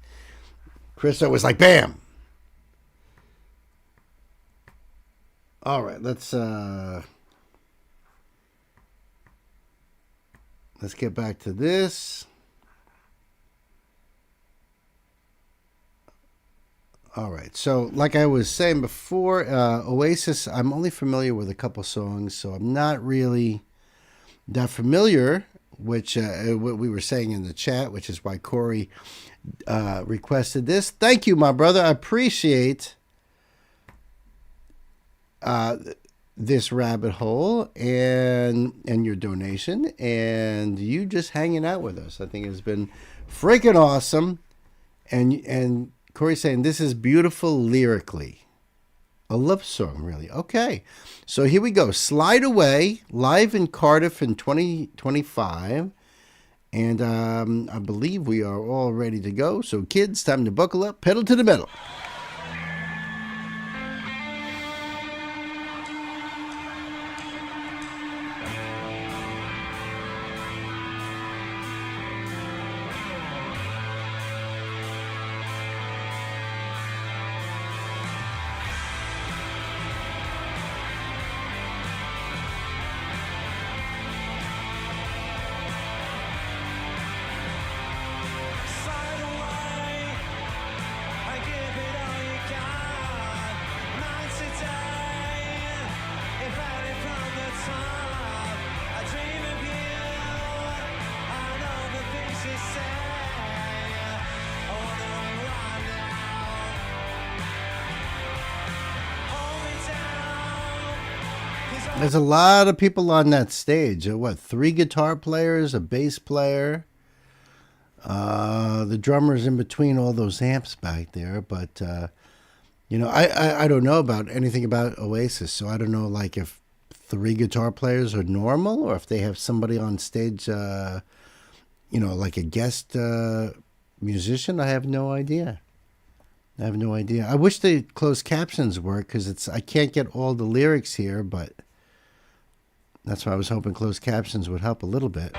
Krista was like, bam! All right, let's get back to this. All right, so like I was saying before, Oasis, I'm only familiar with a couple songs, so I'm not really that familiar, which what we were saying in the chat, which is why Corey requested this. Thank you, my brother. I appreciate this rabbit hole and your donation and you just hanging out with us. I think it's been freaking awesome. And Corey saying this is beautiful lyrically. A love song, really. Okay. So here we go. Slide Away, live in Cardiff in 2025. And I believe we are all ready to go. So kids, time to buckle up, pedal to the metal. There's a lot of people on that stage. What, 3 guitar players, a bass player, the drummer's in between all those amps back there. But, I don't know about anything about Oasis, so I don't know, like, if 3 guitar players are normal or if they have somebody on stage, like a guest musician. I have no idea. I wish the closed captions work because I can't get all the lyrics here, but that's why I was hoping closed captions would help a little bit.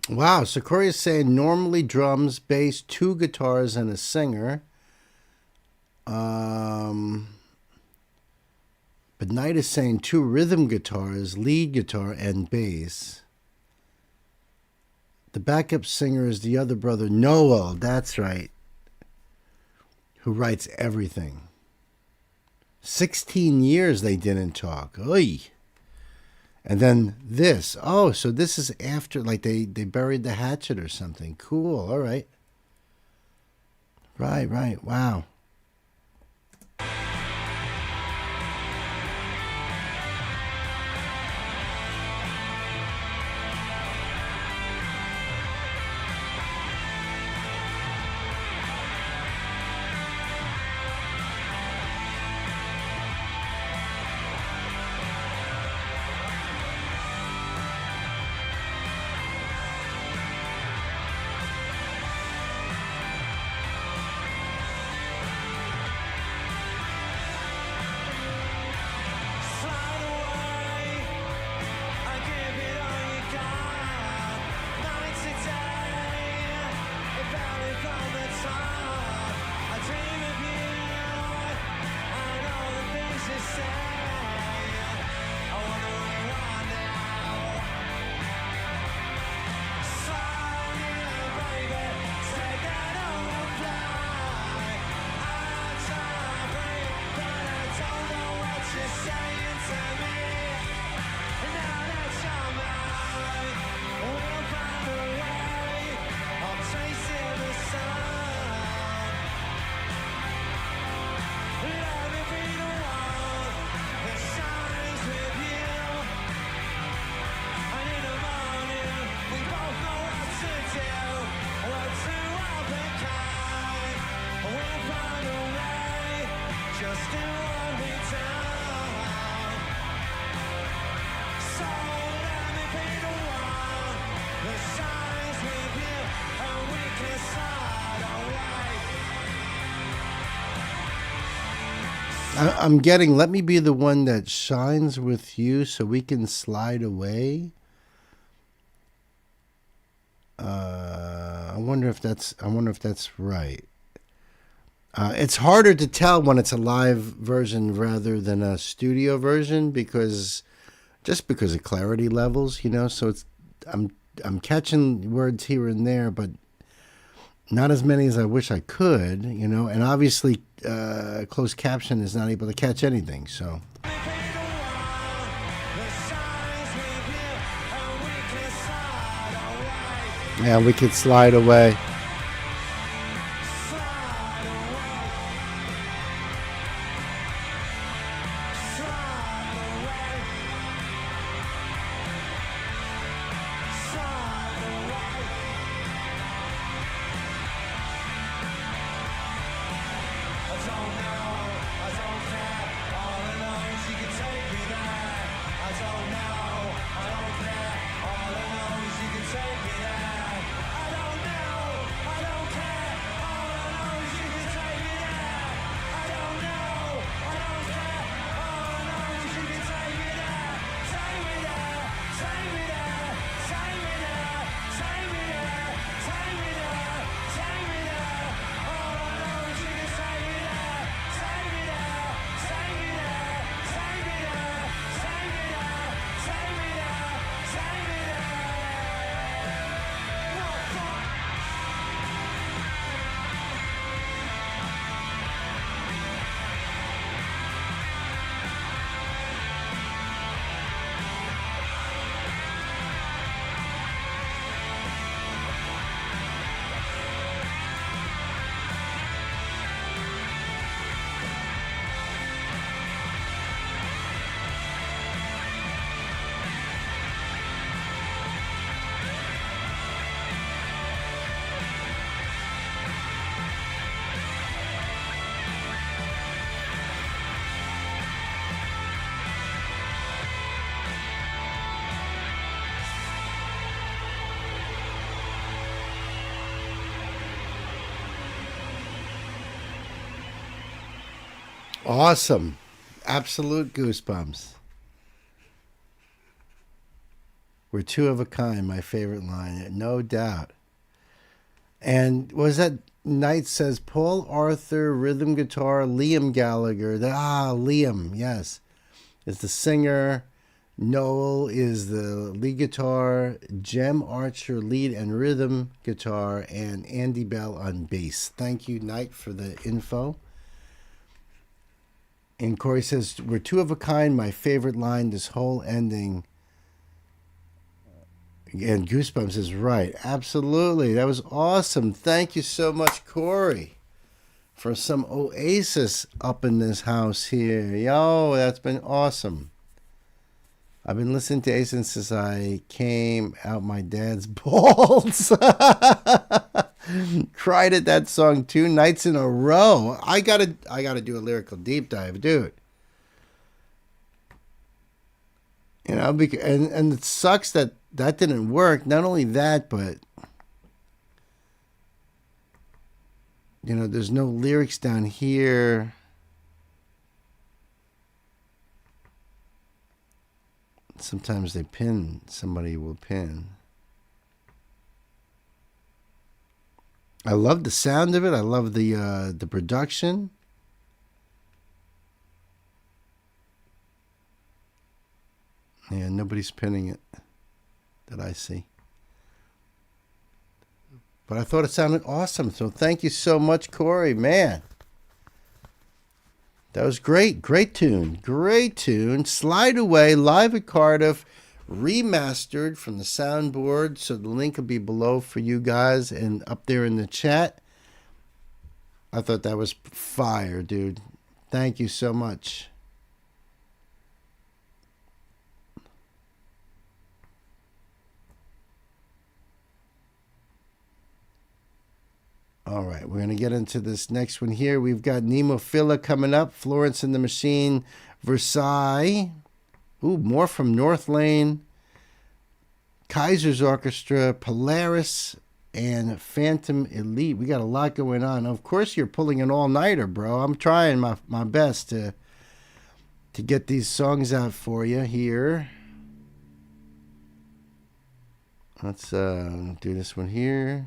Wow, Sakura is saying normally drums, bass, 2 guitars, and a singer. But Knight is saying 2 rhythm guitars, lead guitar, and bass. The backup singer is the other brother, Noel, that's right, who writes everything. 16 years they didn't talk. Oy. And then this. Oh, so this is after, like they buried the hatchet or something. Cool. All right. Right. Wow. I'm getting, let me be the one that shines with you so we can slide away. I wonder if that's right. It's harder to tell when it's a live version rather than a studio version because of clarity levels, so I'm I'm catching words here and there, but not as many as I wish I could, you know. And obviously, closed caption is not able to catch anything. So, yeah, we could slide away. Awesome. Absolute goosebumps. We're two of a kind, my favorite line, no doubt. And was that Knight says Paul Arthur, rhythm guitar, Liam Gallagher. Liam, yes, is the singer. Noel is the lead guitar. Jem Archer, lead and rhythm guitar. And Andy Bell on bass. Thank you, Knight, for the info. And Corey says, we're two of a kind, my favorite line, this whole ending. And Goosebumps is right. Absolutely. That was awesome. Thank you so much, Corey, for some Oasis up in this house here. Yo, that's been awesome. I've been listening to Oasis since I came out my dad's balls. Cried at that song 2 nights in a row. I gotta do a lyrical deep dive, dude. You know, and it sucks that didn't work. Not only that, but you know, there's no lyrics down here. Sometimes they pin. Somebody will pin. I love the sound of it. I love the production. Yeah, nobody's pinning it that I see. But I thought it sounded awesome. So thank you so much, Corey. Man, that was great. Great tune. Great tune. Slide Away, live at Cardiff, remastered from the soundboard. So the link will be below for you guys and up there in the chat. I thought that was fire, dude. Thank you so much. All right, we're going to get into this next one here. We've got Nemophila coming up, Florence and the Machine, Versailles. Ooh, more from North Lane, Kaiser's Orchestra, Polaris, and Phantom Elite. We got a lot going on. Of course, you're pulling an all-nighter, bro. I'm trying my best to get these songs out for you here. Let's do this one here.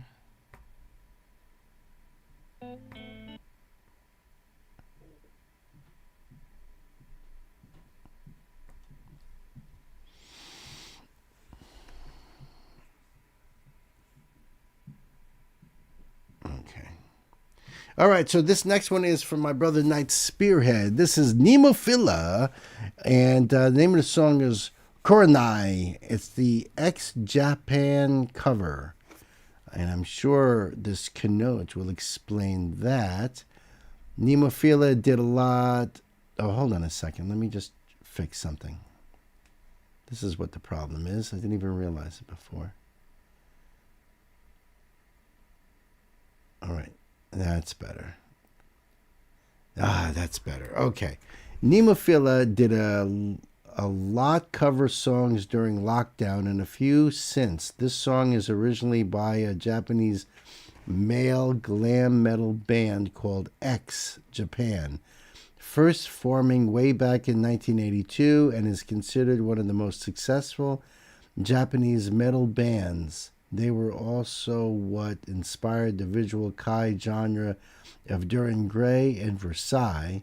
All right, so this next one is from my brother Knight Spearhead. This is Nemophila, and the name of the song is Koronai. It's the ex-Japan cover, and I'm sure this Kanoch will explain that. Nemophila did a lot. Oh, hold on a second. Let me just fix something. This is what the problem is. I didn't even realize it before. All right. That's better. That's better. Okay. Nemophila did a lot cover songs during lockdown and a few since. This song is originally by a Japanese male glam metal band called X Japan, first forming way back in 1982, and is considered one of the most successful Japanese metal bands. They were also what inspired the visual kai genre of Dorian Gray and Versailles.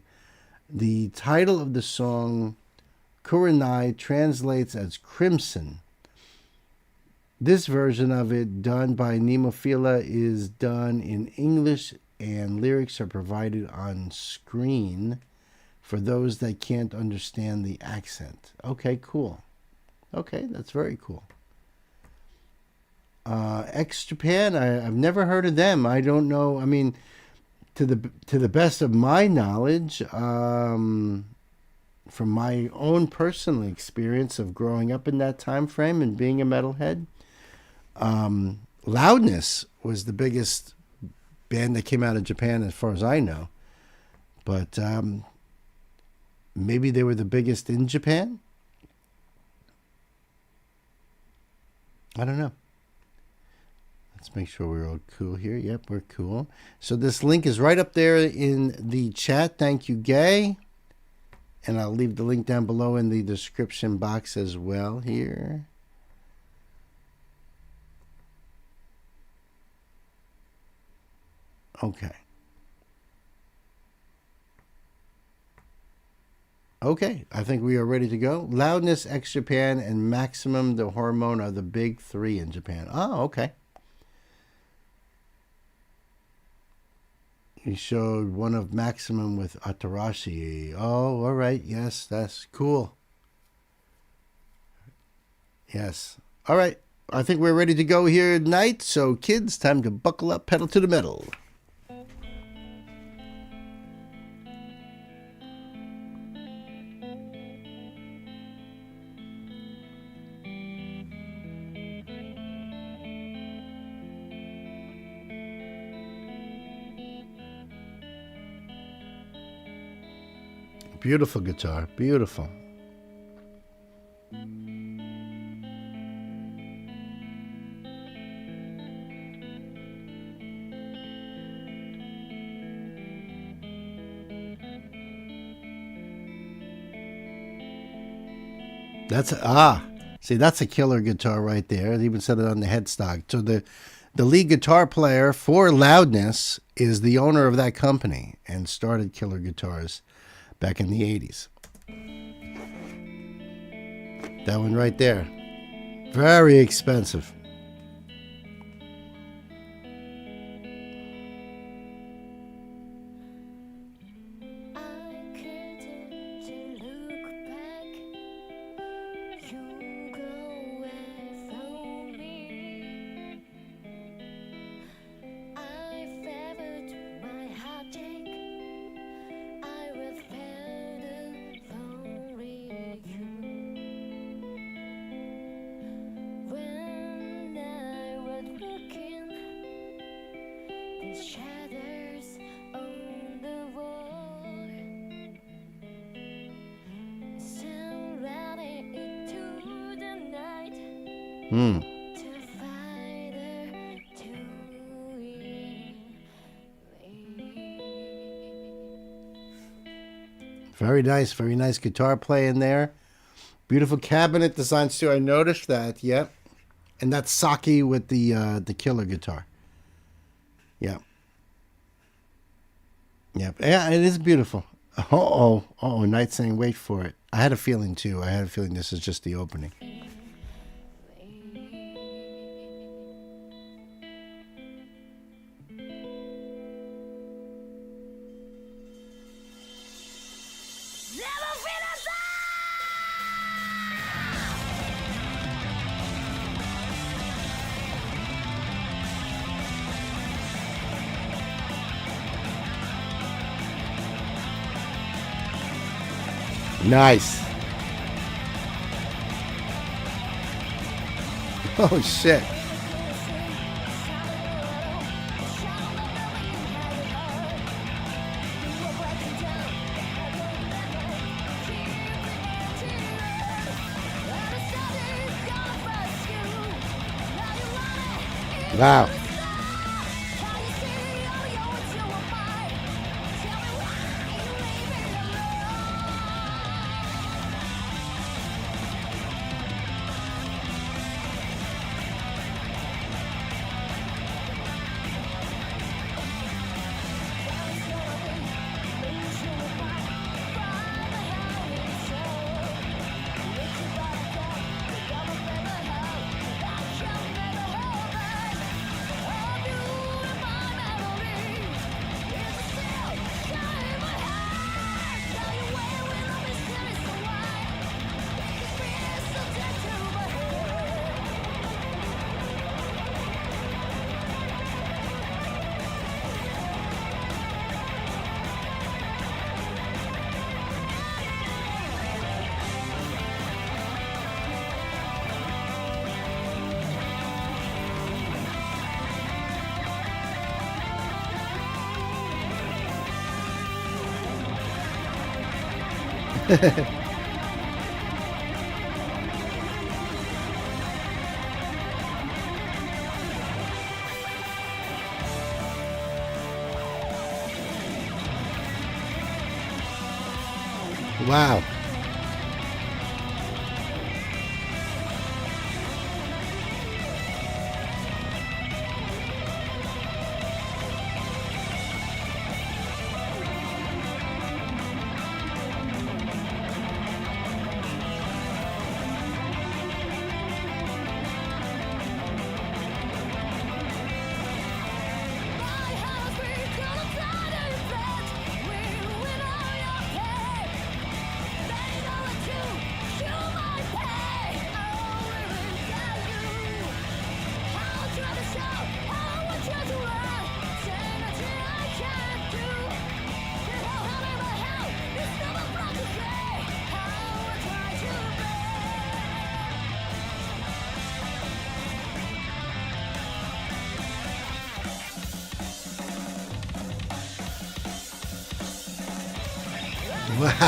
The title of the song, Kurenai, translates as Crimson. This version of it, done by Nemophila, is done in English, and lyrics are provided on screen for those that can't understand the accent. Okay, cool. Okay, that's very cool. X Japan, I've never heard of them. I don't know. I mean, to the best of my knowledge, from my own personal experience of growing up in that time frame and being a metalhead, Loudness was the biggest band that came out of Japan as far as I know. But maybe they were the biggest in Japan? I don't know. Let's make sure we're all cool here. Yep, we're cool. So this link is right up there in the chat. Thank you, Gay. And I'll leave the link down below in the description box as well here. Okay. Okay, I think we are ready to go. Loudness, X Japan, and Maximum the Hormone are the big three in Japan. Oh, okay. He showed one of Maximum with Atarashi. Oh, all right. Yes, that's cool. Yes. All right. I think we're ready to go here tonight. So, kids, time to buckle up, pedal to the metal. Beautiful guitar. Beautiful. That's a killer guitar right there. They even said it on the headstock. So the lead guitar player for Loudness is the owner of that company and started Killer Guitars back in the 80s. That one right there. Very expensive. Very nice guitar playing there. Beautiful cabinet designs too. I noticed that. Yep, and that's Saki with the killer guitar. Yep. Yep. Yeah, it is beautiful. Oh, Knight saying wait for it. I had a feeling too. I had a feeling this is just the opening. Nice. Oh shit. Wow. Wow.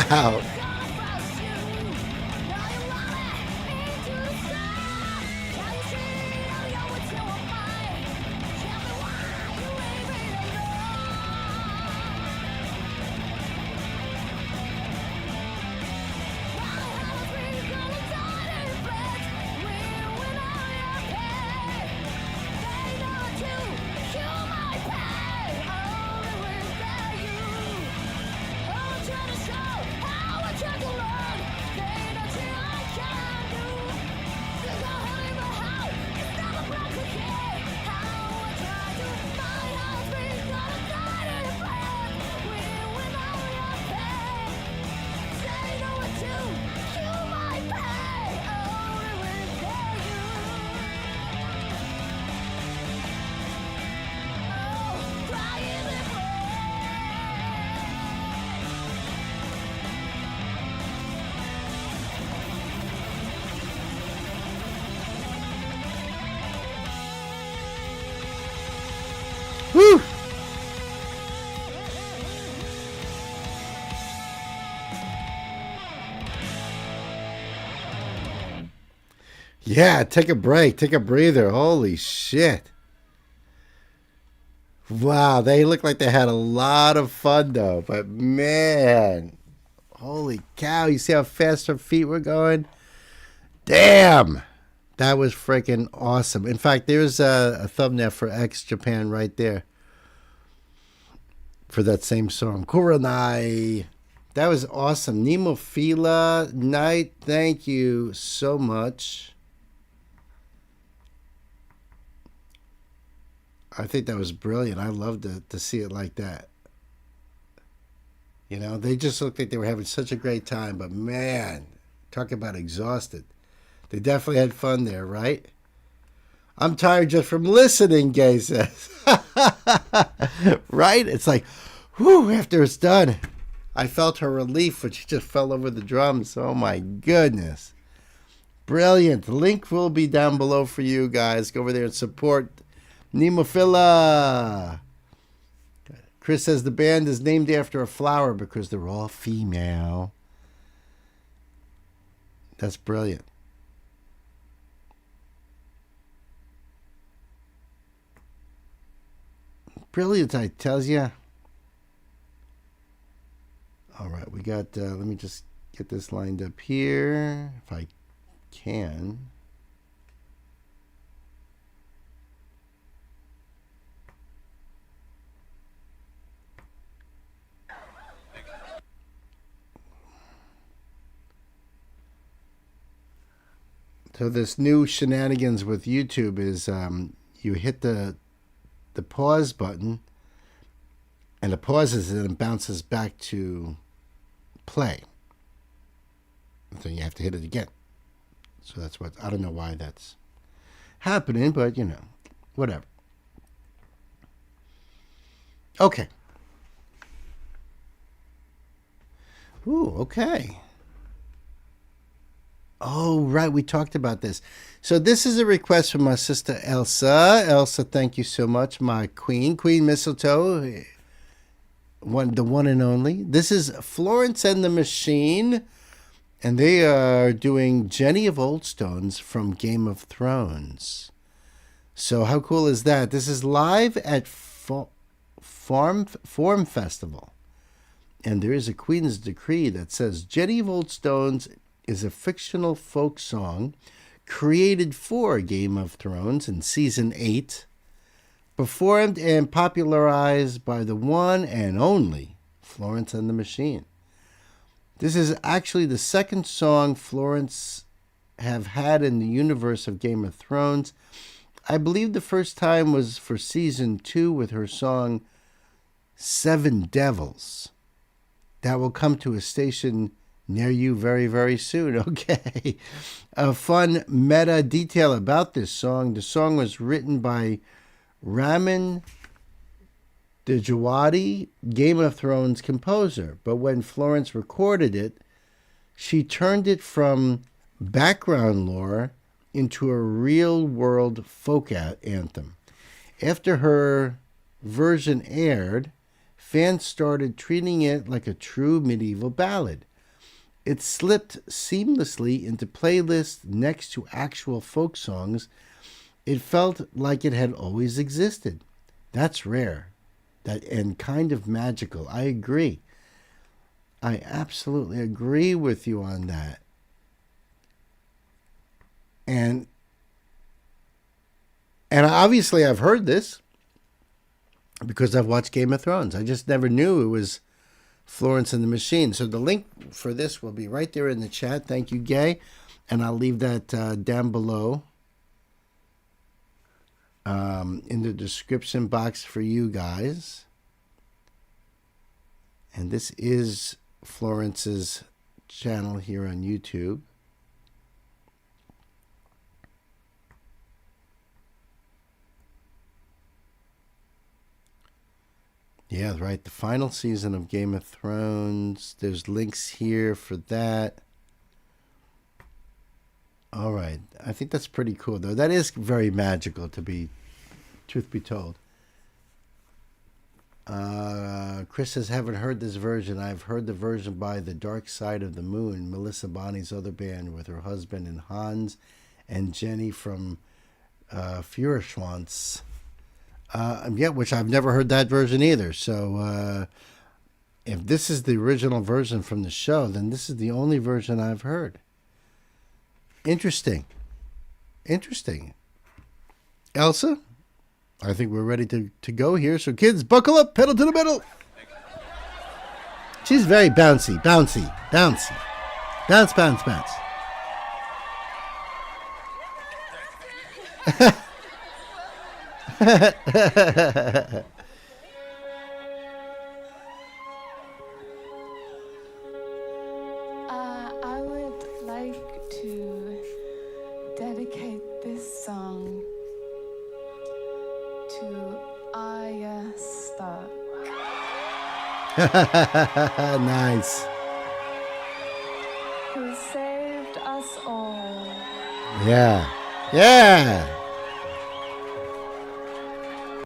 Wow. Woo! Yeah, take a break, take a breather. Holy shit. Wow, they look like they had a lot of fun though, but man, holy cow, you see how fast her feet were going? Damn! That was freaking awesome. In fact, there's a thumbnail for X Japan right there for that same song. Kuranai. That was awesome. Nemophila Knight, thank you so much. I think that was brilliant. I love to see it like that. You know, they just looked like they were having such a great time. But man, talk about exhausted. They definitely had fun there, right? I'm tired just from listening, Gay says. Right? It's like, whew, after it's done. I felt her relief when she just fell over the drums. Oh my goodness. Brilliant. The link will be down below for you guys. Go over there and support Nemophila. Chris says the band is named after a flower because they're all female. That's brilliant. Brilliant, I tells you. All right, we got, let me just get this lined up here, if I can. So this new shenanigans with YouTube is you hit the pause button, and it pauses it and bounces back to play. So you have to hit it again. So that's what, I don't know why that's happening, but you know, whatever. Okay. Ooh, okay. Oh, right. We talked about this. So this is a request from my sister Elsa. Elsa, thank you so much, my queen. Queen Mistletoe, the one and only. This is Florence and the Machine, and they are doing Jenny of Oldstones from Game of Thrones. So how cool is that? This is live at Form Festival. And there is a Queen's decree that says Jenny of Oldstones is a fictional folk song created for Game of Thrones in Season 8, performed and popularized by the one and only Florence and the Machine. This is actually the second song Florence have had in the universe of Game of Thrones. I believe the first time was for Season 2 with her song Seven Devils. That will come to a station near you very, very soon. Okay. A fun meta detail about this song. The song was written by Ramin Djawadi, Game of Thrones composer. But when Florence recorded it, she turned it from background lore into a real-world folk anthem. After her version aired, fans started treating it like a true medieval ballad. It slipped seamlessly into playlists next to actual folk songs. It felt like it had always existed. That's rare. And kind of magical. I agree. I absolutely agree with you on that. And obviously I've heard this because I've watched Game of Thrones. I just never knew it was Florence and the Machine. So the link for this will be right there in the chat. Thank you, Gay. And I'll leave that down below in the description box for you guys. And this is Florence's channel here on YouTube. Yeah, right. The final season of Game of Thrones. There's links here for that. All right. I think that's pretty cool, though. That is very magical, truth be told. Chris says, haven't heard this version. I've heard the version by The Dark Side of the Moon, Melissa Bonney's other band with her husband and Hans and Jenny from Führerschwanz. Yeah, which I've never heard that version either. So if this is the original version from the show, then this is the only version I've heard. Interesting. Elsa, I think we're ready to go here. So kids, buckle up, pedal to the metal. She's very bouncy. Bounce. I would like to dedicate this song to Arya Stark. Nice. Who saved us all. Yeah. Yeah.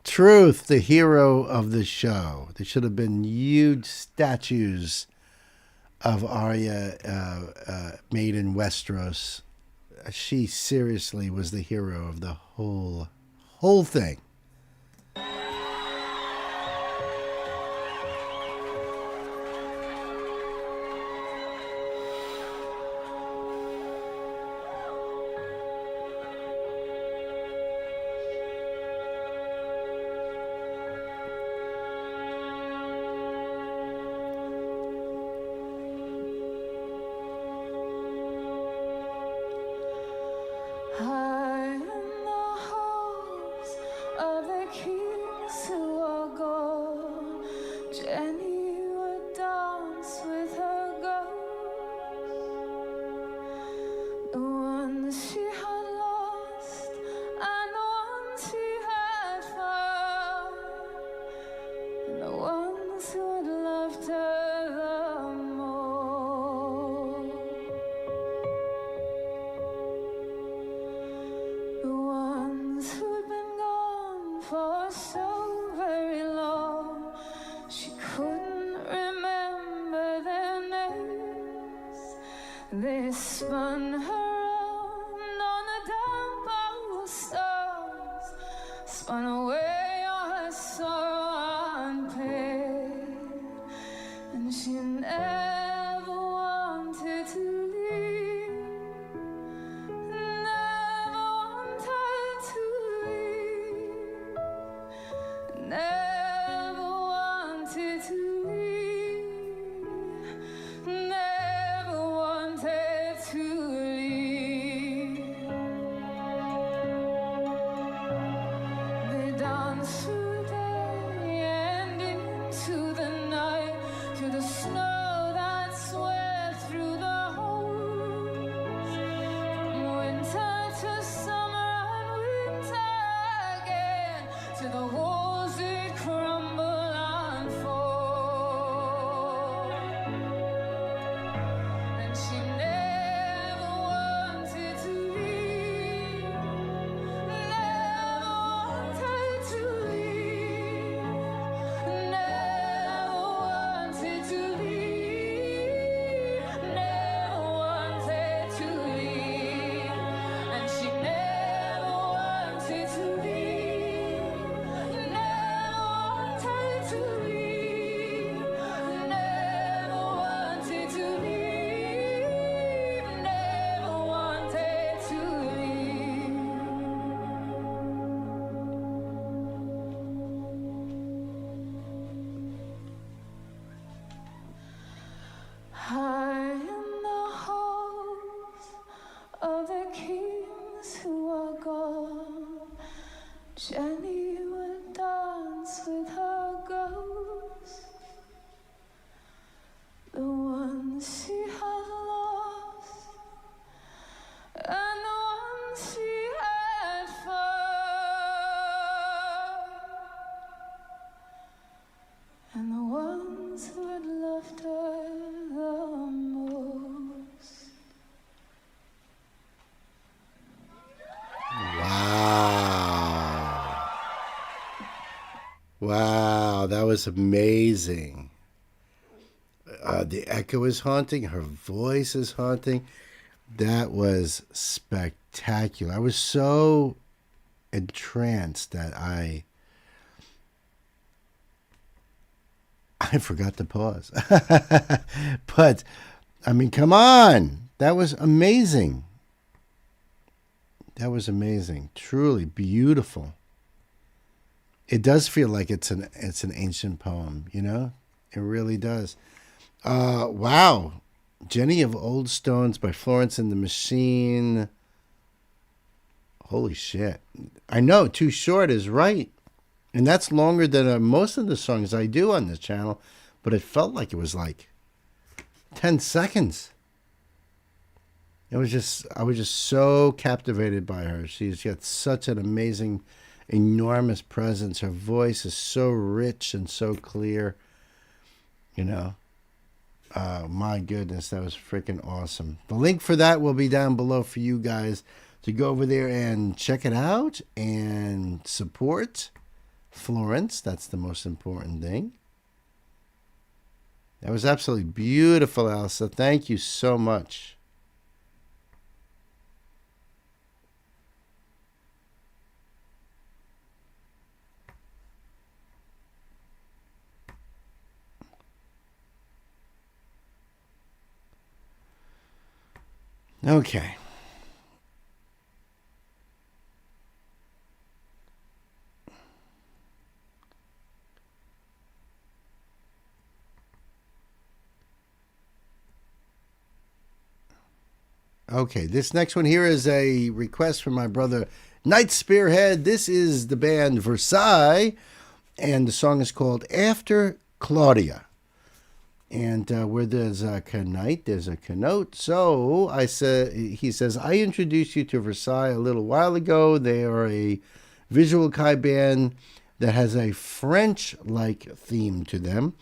Truth, the hero of the show. There should have been huge statues of Arya made in Westeros. She seriously was the hero of the whole thing. High in the halls of the kings who are gone, Jenny would dance with her ghosts, the ones she had lost and the ones she had found, and the ones who had loved her the most. The ones who'd been gone for so very long, she couldn't remember their names. They spun her around on the damp old stones, spun away all her sorrow and pain, and she never wanted to leave. Never wanted to leave. Never wanted to leave. Never wanted to leave. They danced through the day and into the night, through the snow that swept through the holes. From winter to summer and winter again, to the walls that crumble and fall. And she never wanted to leave. Never wanted to leave. Never wanted to leave. Never wanted to leave. And she never wanted to leave. Never wanted to leave. Never wanted to leave. Never wanted to leave. High in the halls of the kings who are gone, Jenny would dance with her ghosts, the ones she had lost and the ones she had found, and the ones who had loved her the most. Wow. Wow, that was amazing. The echo is haunting. Her voice is haunting. That was spectacular. I was so entranced that I forgot to pause. But, I mean, come on. That was amazing. That was amazing. Truly beautiful. It does feel like it's an ancient poem, you know? It really does. Wow. Jenny of Old Stones by Florence and the Machine. Holy shit. I know, Too Short is right. And that's longer than most of the songs I do on this channel. But it felt like it was like 10 seconds. I was just so captivated by her. She's got such an amazing, enormous presence. Her voice is so rich and so clear. You know, my goodness, that was freaking awesome. The link for that will be down below for you guys to go over there and check it out and support Florence. That's the most important thing. That was absolutely beautiful, Elsa. Thank you so much. Okay. Okay, this next one here is a request from my brother Night Spearhead. This is the band Versailles, and the song is called After Claudia. And where there's a knight, there's a connote. So he says, I introduced you to Versailles a little while ago. They are a visual Kai band that has a French-like theme to them.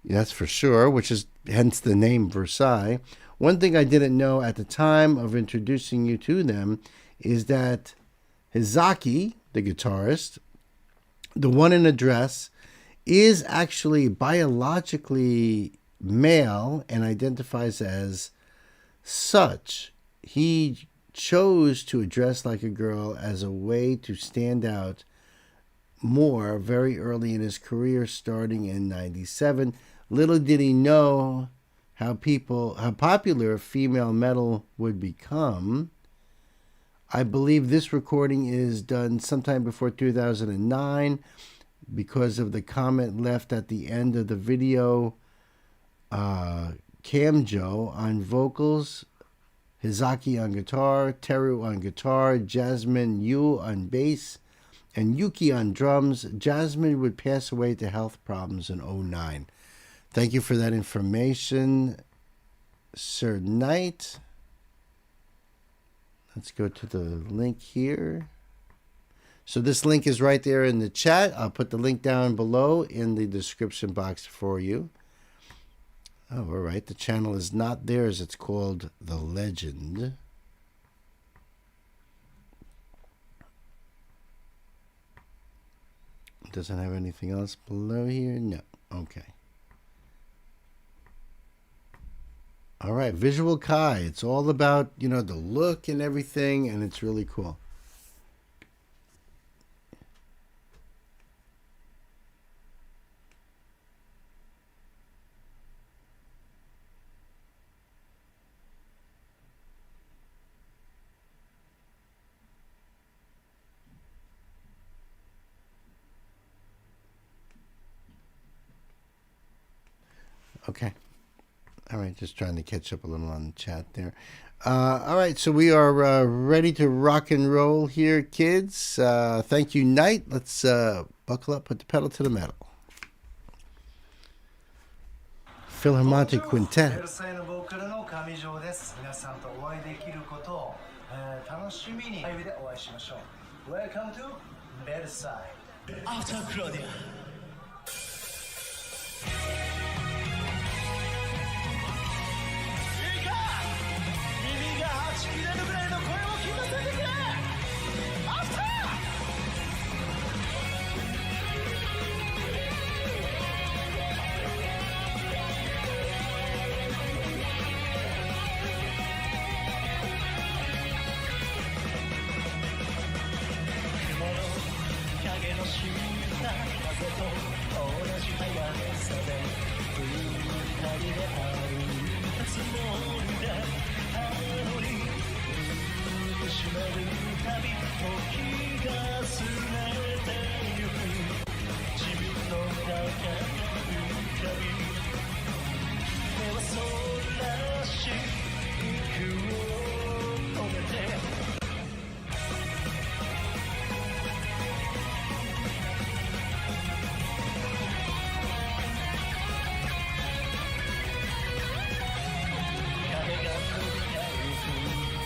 That's for sure, which is hence the name Versailles. One thing I didn't know at the time of introducing you to them is that Hizaki, the guitarist, the one in a dress, is actually biologically male and identifies as such. He chose to dress like a girl as a way to stand out more very early in his career, starting in 97. Little did he know how popular female metal would become. I believe this recording is done sometime before 2009 because of the comment left at the end of the video. Kamjo on vocals, Hizaki on guitar, Teru on guitar, Jasmine Yu on bass, and Yuki on drums. Jasmine would pass away to health problems in 2009. Thank you for that information, Sir Knight. Let's go to the link here. So this link is right there in the chat. I'll put the link down below in the description box for you. Oh, all right. The channel is not theirs. It's called The Legend. It doesn't have anything else below here? No. Okay. All right, Visual Kai. It's all about, you know, the look and everything, and it's really cool. Okay. All right, just trying to catch up a little on the chat there. All right, so we are ready to rock and roll here, kids. Thank you, Knight. Let's buckle up, put the pedal to the metal. Philharmonic Quintet. ベルサイユのボーカルの上条です。皆さんとお会いできることを、楽しみにライブでお会いしましょう。Welcome to Versailles After Claudia. 耳がはち切れるぐらいの声を聞かせてくれ。After! 影の敷いた風と同じ速さで二人で歩いたつもりだ。青に失うたび時が過ぎてゆく。自分の中の旅目はそらし息を止めて風が吹いてゆく。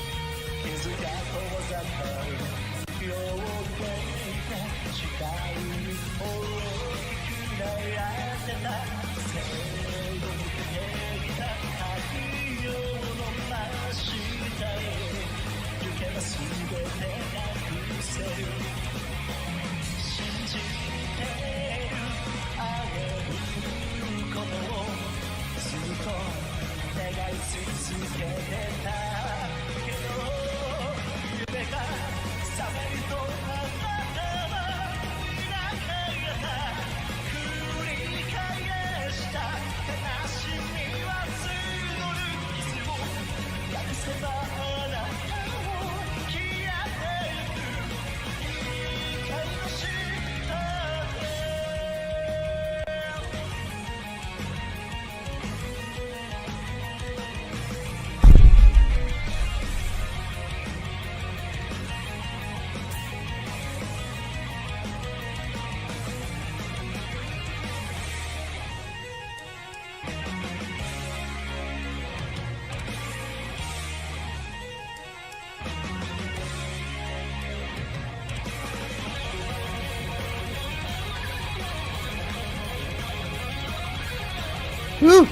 Woo!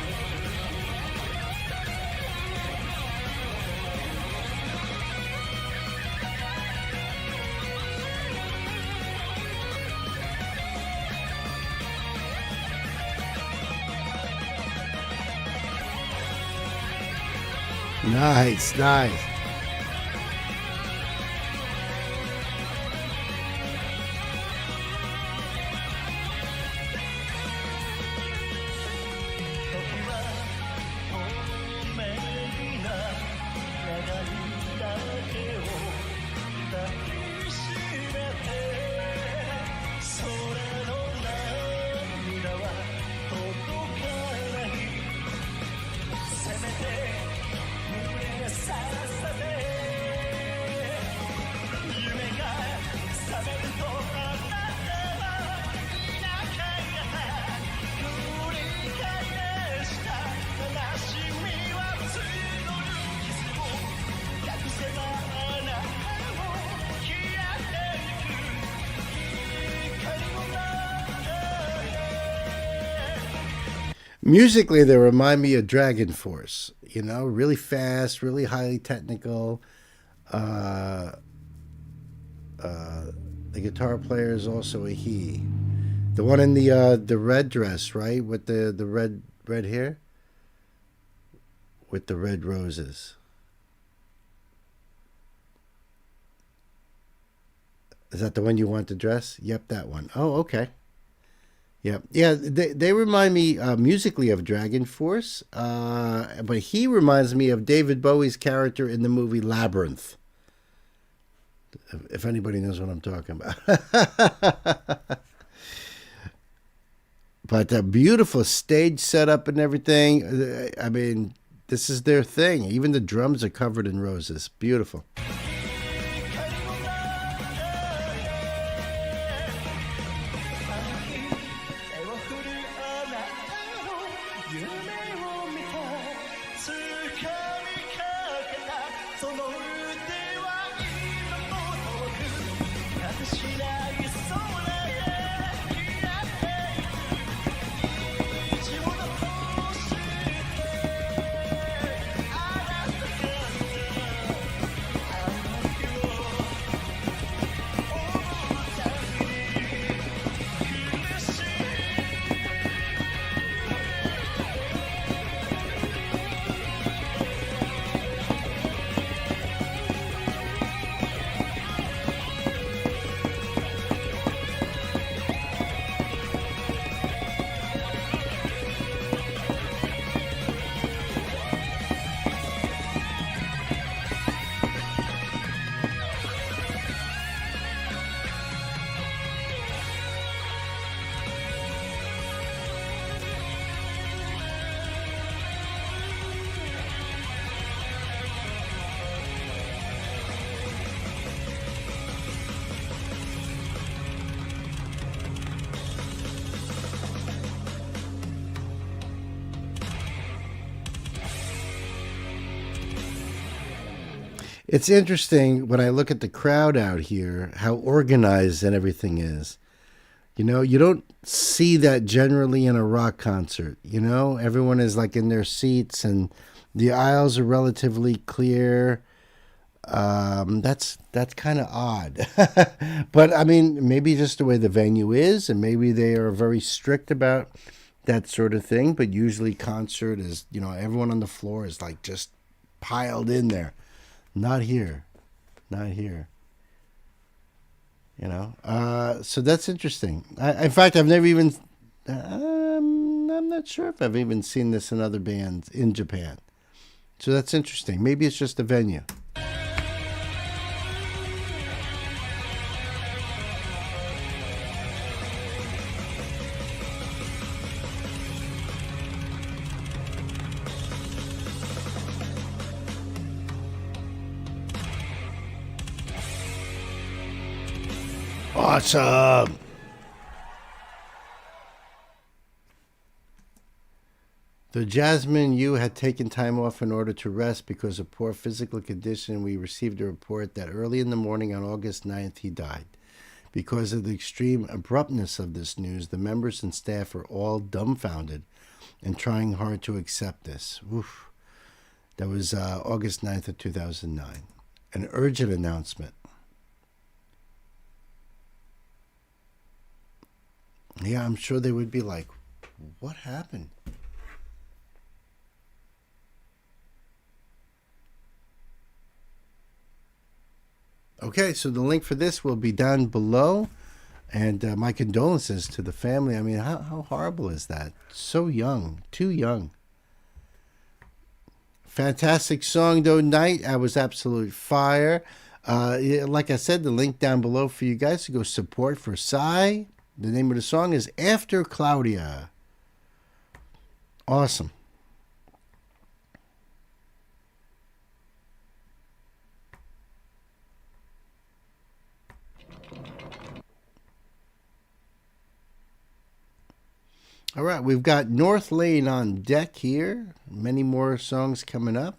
Nice, nice. Musically, they remind me of Dragon Force. You know, really fast, really highly technical. The guitar player is also a he. The one in the red dress, right, with the red hair, with the red roses. Is that the one you want to dress? Yep, that one. Oh, okay. Yep. Yeah, they remind me musically of Dragon Force, but he reminds me of David Bowie's character in the movie Labyrinth. If anybody knows what I'm talking about. But a beautiful stage setup and everything. I mean, this is their thing. Even the drums are covered in roses. Beautiful. It's interesting when I look at the crowd out here, how organized and everything is. You know, you don't see that generally in a rock concert. You know, everyone is like in their seats and the aisles are relatively clear. That's kind of odd. But I mean, maybe just the way the venue is, and maybe they are very strict about that sort of thing. But usually concert is, you know, everyone on the floor is like just piled in there. Not here. Not here. You know? So that's interesting. In fact, I've never even... I'm not sure if I've even seen this in other bands in Japan. So that's interesting. Maybe it's just a venue. Awesome. The Jasmine Yu had taken time off in order to rest because of poor physical condition. We received a report that early in the morning on August 9th, he died. Because of the extreme abruptness of this news, the members and staff are all dumbfounded and trying hard to accept this. Oof. That was August 9th of 2009. An urgent announcement. Yeah, I'm sure they would be like, what happened? Okay, so the link for this will be down below. And my condolences to the family. I mean, how horrible is that? So young, too young. Fantastic song, though, Night. I was absolute fire. Like I said, the link down below for you guys to go support for Psy. The name of the song is After Claudia. Awesome. All right, we've got North Lane on deck here. Many more songs coming up.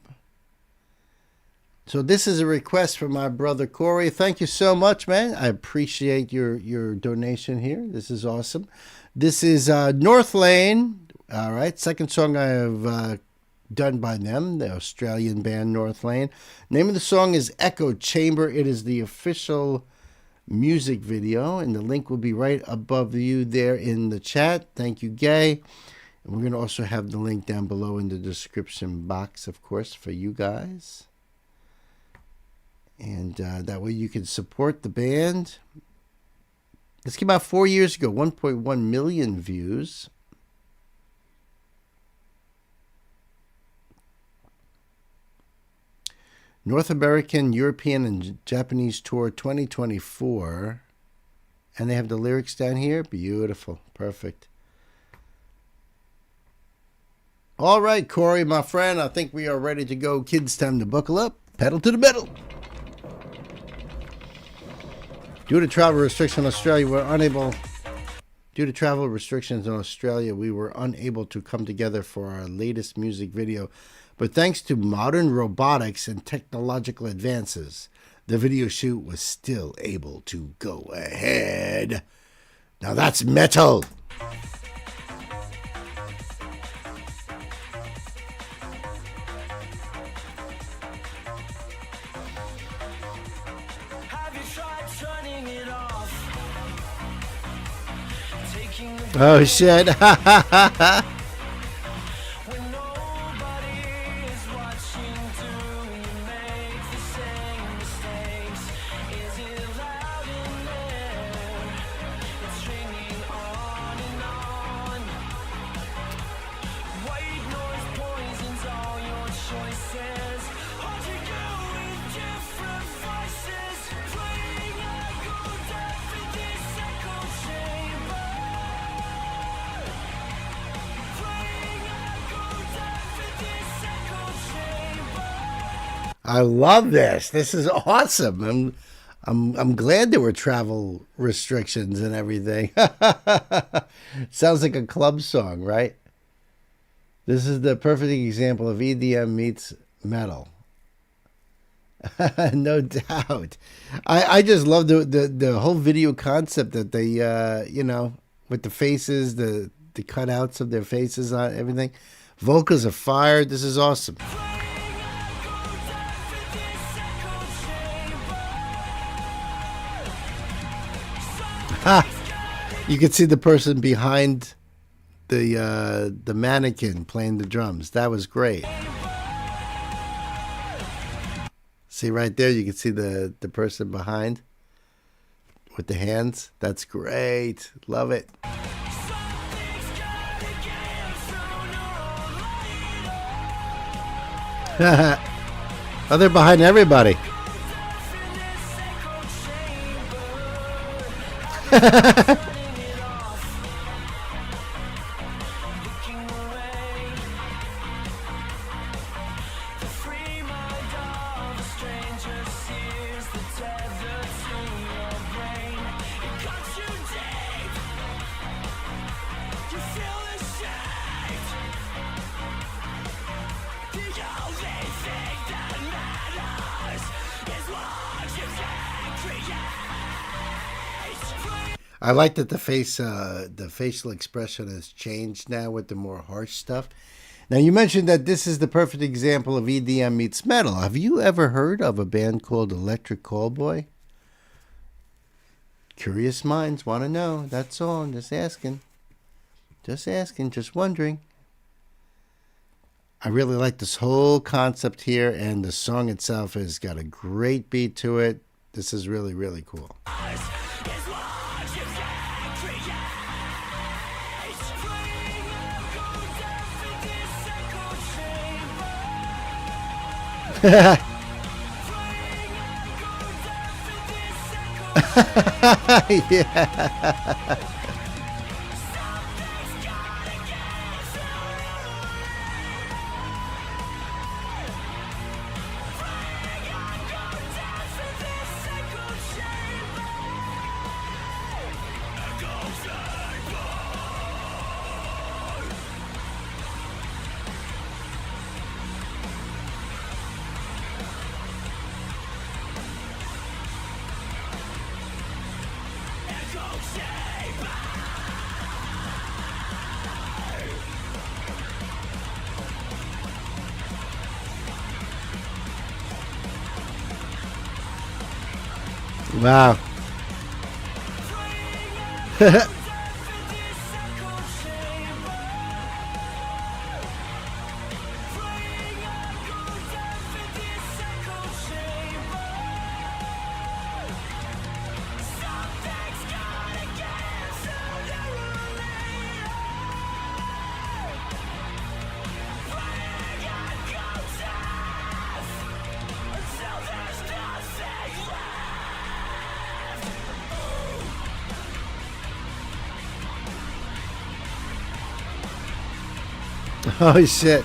So this is a request from my brother Corey. Thank you so much, man. I appreciate your donation here. This is awesome. This is North Lane. All right, second song I have done by them, the Australian band North Lane. Name of the song is Echo Chamber. It is the official music video, and the link will be right above you there in the chat. Thank you, Gay. And we're going to also have the link down below in the description box, of course, for you guys. And that way you can support the band. This came out 4 years ago, 1.1 million views. North American, European, and Japanese tour 2024. And they have the lyrics down here. Beautiful. Perfect. All right, Corey, my friend. I think we are ready to go. Kids, time to buckle up. Pedal to the metal. Due to travel restrictions in Australia, we were unable to come together for our latest music video. But thanks to modern robotics and technological advances, the video shoot was still able to go ahead. Now that's metal. Oh shit. I love this. This is awesome. I'm glad there were travel restrictions and everything. Sounds like a club song, right? This is the perfect example of EDM meets metal. No doubt. I just love the whole video concept that they with the faces, the cutouts of their faces on everything. Vocals are fire. This is awesome. You can see the person behind the mannequin playing the drums. That was great. See right there, you can see the person behind with the hands. That's great. Love it. Oh, they're behind everybody. I like that the facial expression has changed now with the more harsh stuff. Now, you mentioned that this is the perfect example of EDM meets metal. Have you ever heard of a band called Electric Callboy? Curious minds want to know. That's all. Just asking. Just wondering. I really like this whole concept here, and the song itself has got a great beat to it. This is really, really cool. Yeah. Wow. Oh, shit.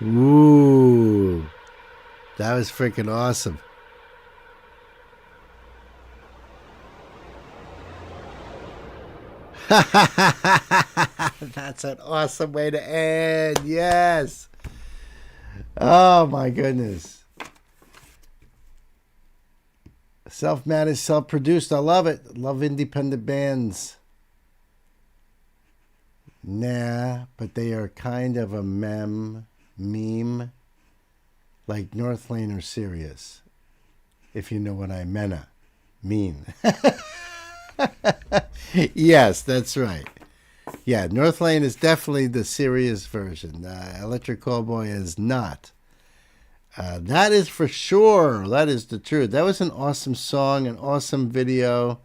Ooh. That was freaking awesome. That's an awesome way to end. Yes. Oh my goodness. Self-managed, self-produced. I love it. Love independent bands. Nah, but they are kind of a meme. Like North Lane or Sirius. If you know what I mean. Yes, that's right. Yeah, North Lane is definitely the serious version. Electric Callboy is not. That is for sure. That is the truth. That was an awesome song, an awesome video.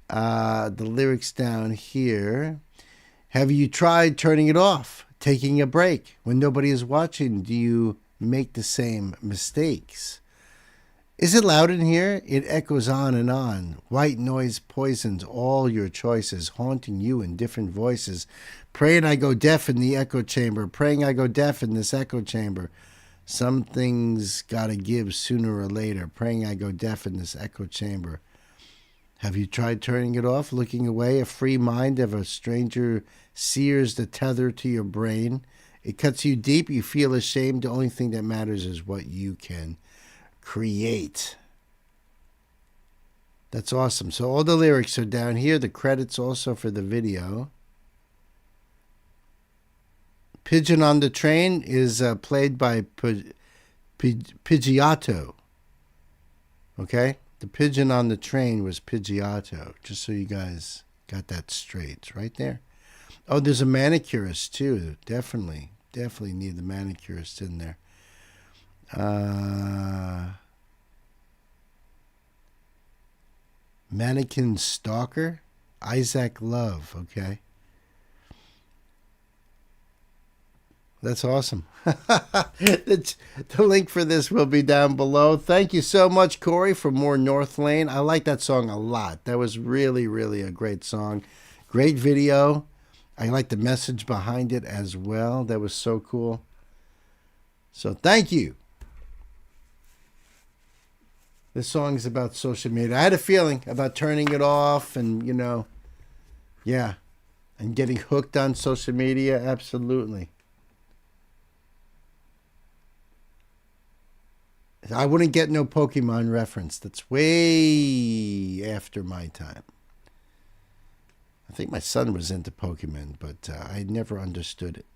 The lyrics down here. Have you tried turning it off, taking a break? When nobody is watching, do you make the same mistakes? Is it loud in here? It echoes on and on. White noise poisons all your choices, haunting you in different voices. Praying I go deaf in the echo chamber. Praying I go deaf in this echo chamber. Something's gotta give sooner or later. Praying I go deaf in this echo chamber. Have you tried turning it off, looking away? A free mind of a stranger sears the tether to your brain. It cuts you deep. You feel ashamed. The only thing that matters is what you can create. That's awesome. So all the lyrics are down here. The credits also for the video. Pigeon on the Train is played by Pidgeotto. Okay? The pigeon on the train was Pidgeotto. Just so you guys got that straight. It's right there. Oh, there's a manicurist too. Definitely need the manicurist in there. Mannequin Stalker, Isaac Love. Okay, that's awesome. The link for this will be down below. Thank you so much, Corey, for more North Lane. I like that song a lot. That was really, really a great song. Great video. I like the message behind it as well. That was so cool. So thank you. This song is about social media. I had a feeling about turning it off and, yeah, and getting hooked on social media. Absolutely. I wouldn't get no Pokemon reference. That's way after my time. I think my son was into Pokemon, but I never understood it.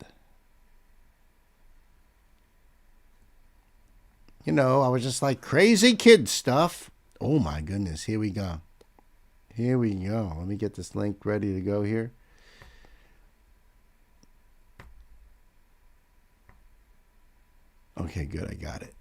I was just like crazy kid stuff. Oh my goodness, here we go. Here we go. Let me get this link ready to go here. Okay, good, I got it.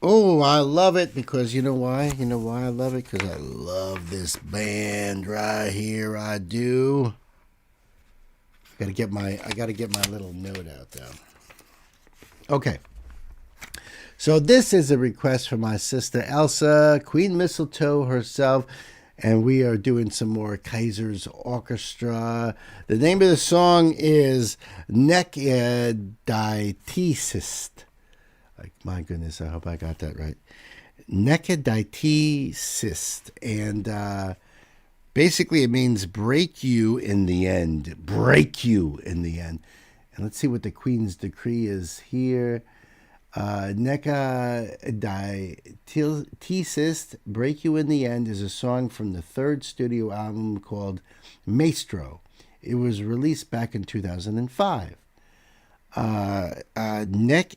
Oh, I love it because you know why? You know why I love it? Because I love this band right here. I do. I gotta get my little note out though. Okay. So this is a request from my sister Elsa, Queen Mistletoe herself, and we are doing some more Kaiser's Orchestra. The name of the song is Nekeditisist. Like, my goodness, I hope I got that right. Nekeditisist. And basically it means break you in the end. Break you in the end. And let's see what the Queen's decree is here. Nekeditisist, Break You in the End, is a song from the third studio album called Maestro. It was released back in 2005. I'll get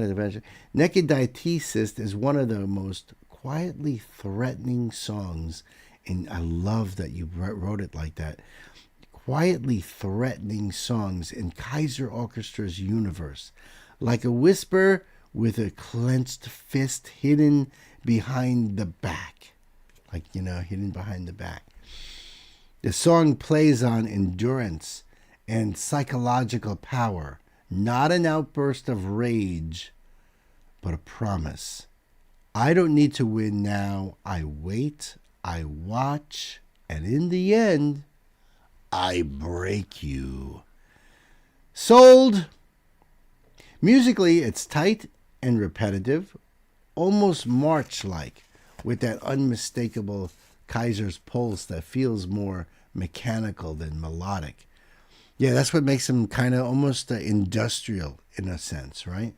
it eventually. Nekeditisist is one of the most quietly threatening songs, and I love that you wrote it like that. Quietly threatening songs in Kaiser Orchestra's universe, like a whisper with a clenched fist hidden behind the back. Hidden behind the back. The song plays on endurance and psychological power, not an outburst of rage, but a promise. I don't need to win now. I wait, I watch, and in the end, I break you. Sold. Musically, it's tight and repetitive, almost march-like, with that unmistakable Kaiser's pulse that feels more mechanical than melodic. Yeah, that's what makes him kind of almost industrial in a sense, right?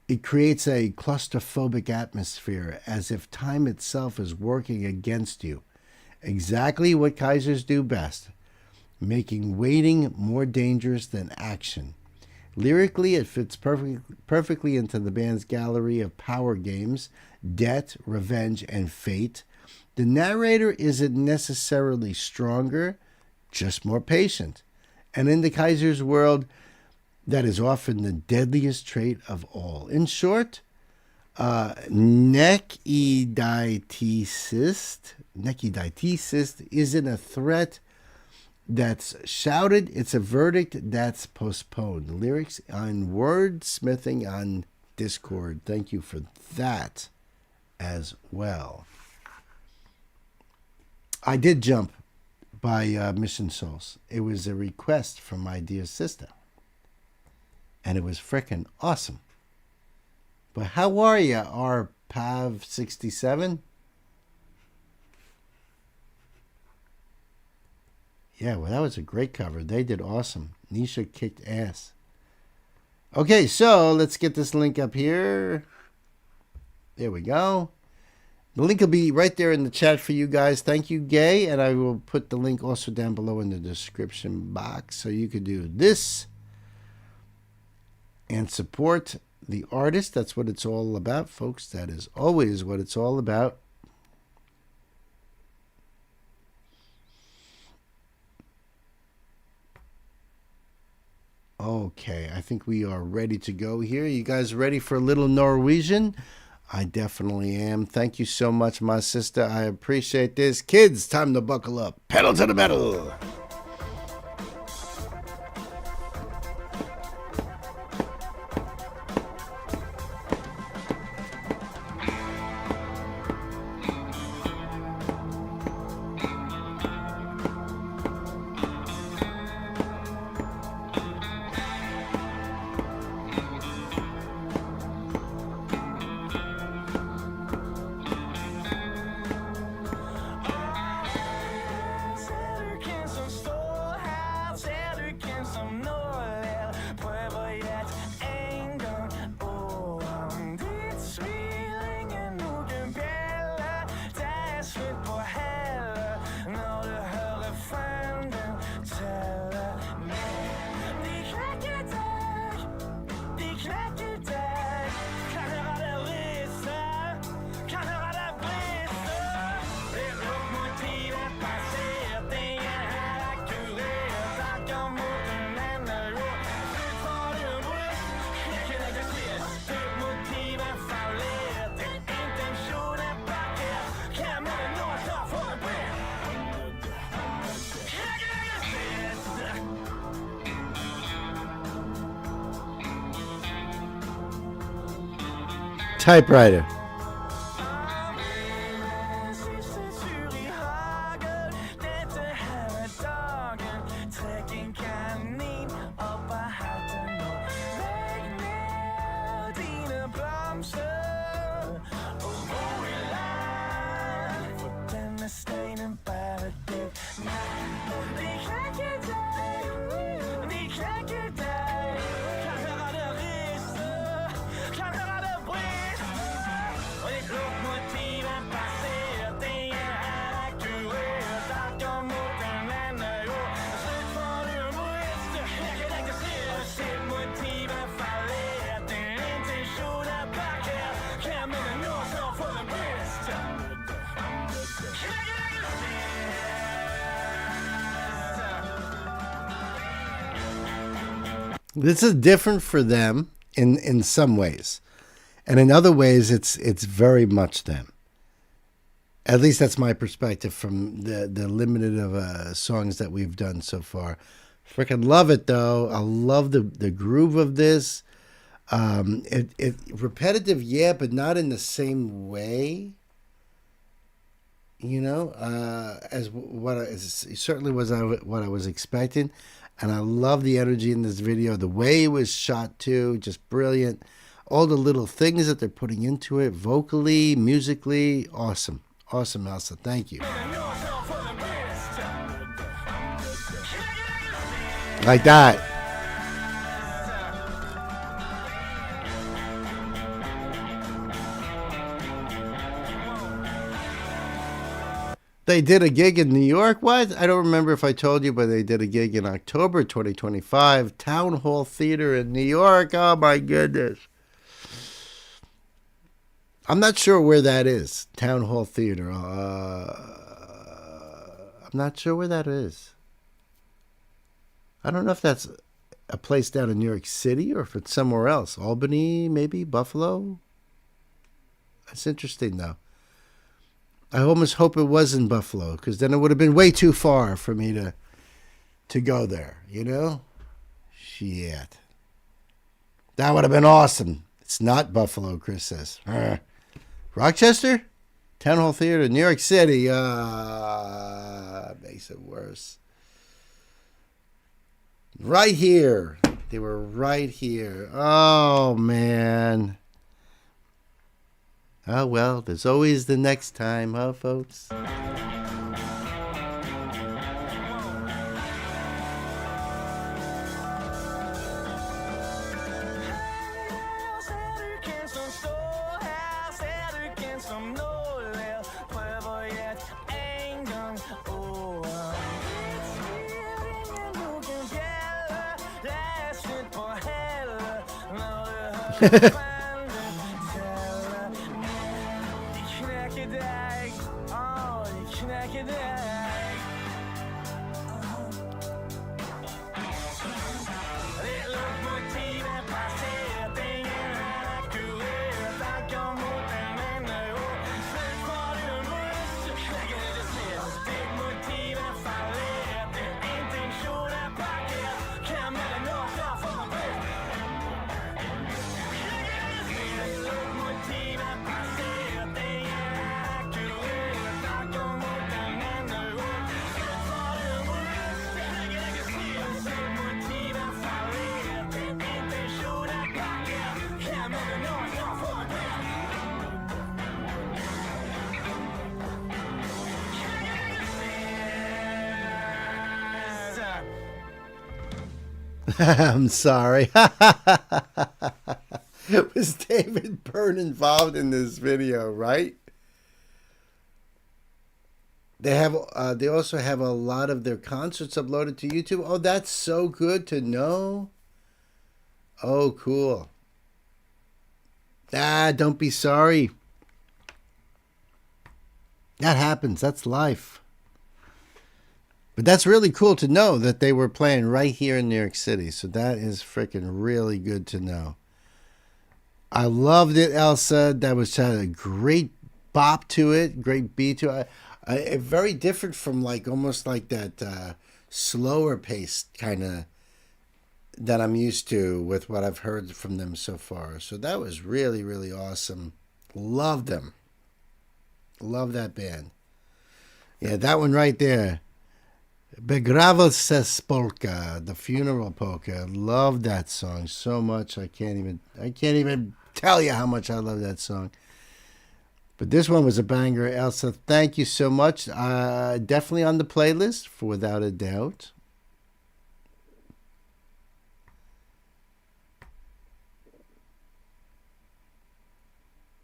It creates a claustrophobic atmosphere, as if time itself is working against you. Exactly what Kaisers do best, making waiting more dangerous than action. Lyrically, it fits perfectly into the band's gallery of power games, debt, revenge, and fate. The narrator isn't necessarily stronger, just more patient. And in the Kaiser's world, that is often the deadliest trait of all. In short, Nekeditisist isn't a threat that's shouted, it's a verdict that's postponed. Lyrics on wordsmithing on Discord. Thank you for that as well. I did jump by Mission Souls. It was a request from my dear sister. And it was frickin' awesome. But how are you, our Pav67? Yeah, well, that was a great cover. They did awesome. Nisha kicked ass. Okay, so let's get this link up here. There we go. The link will be right there in the chat for you guys. Thank you, Gay. And I will put the link also down below in the description box so you could do this and support the artist. That's what it's all about, folks. That is always what it's all about. Okay, I think we are ready to go here. You guys ready for a little Norwegian? I definitely am. Thank you so much, my sister. I appreciate this. Kids, time to buckle up. Pedal to the metal. typewriter. This is different for them in some ways, and in other ways, it's very much them. At least that's my perspective from the limited of songs that we've done so far. Freaking love it though. I love the groove of this. It repetitive, yeah, but not in the same way. You know, as what certainly was what I was expecting. And I love the energy in this video. The way it was shot, too, just brilliant. All the little things that they're putting into it, vocally, musically, awesome. Awesome, Elsa. Thank you. Like that. They did a gig in New York. What? I don't remember if I told you, but they did a gig in October 2025. Town Hall Theater in New York. Oh, my goodness. I'm not sure where that is. Town Hall Theater. I'm not sure where that is. I don't know if that's a place down in New York City or if it's somewhere else. Albany, maybe? Buffalo? That's interesting, though. I almost hope it was in Buffalo, because then it would have been way too far for me to go there, you know? Shit. That would have been awesome. It's not Buffalo, Chris says. Rochester? Town Hall Theater, New York City. Makes it worse. Right here. They were right here. Oh, man. Oh, well, there's always the next time, huh, folks? I'm sorry. Was David Byrne involved in this video, right? They also have a lot of their concerts uploaded to YouTube. Oh, that's so good to know. Oh, cool. Don't be sorry. That happens. That's life. But that's really cool to know that they were playing right here in New York City. So that is freaking really good to know. I loved it, Elsa. That was had a great bop to it, great beat to it. Very different from like almost like that slower paced kind of that I'm used to with what I've heard from them so far. So that was really, really awesome. Love them. Love that band. Yeah, that one right there. Begravelses polka, the funeral polka. Love that song so much. I can't even tell you how much I love that song. But this one was a banger. Elsa, thank you so much. Definitely on the playlist, for without a doubt.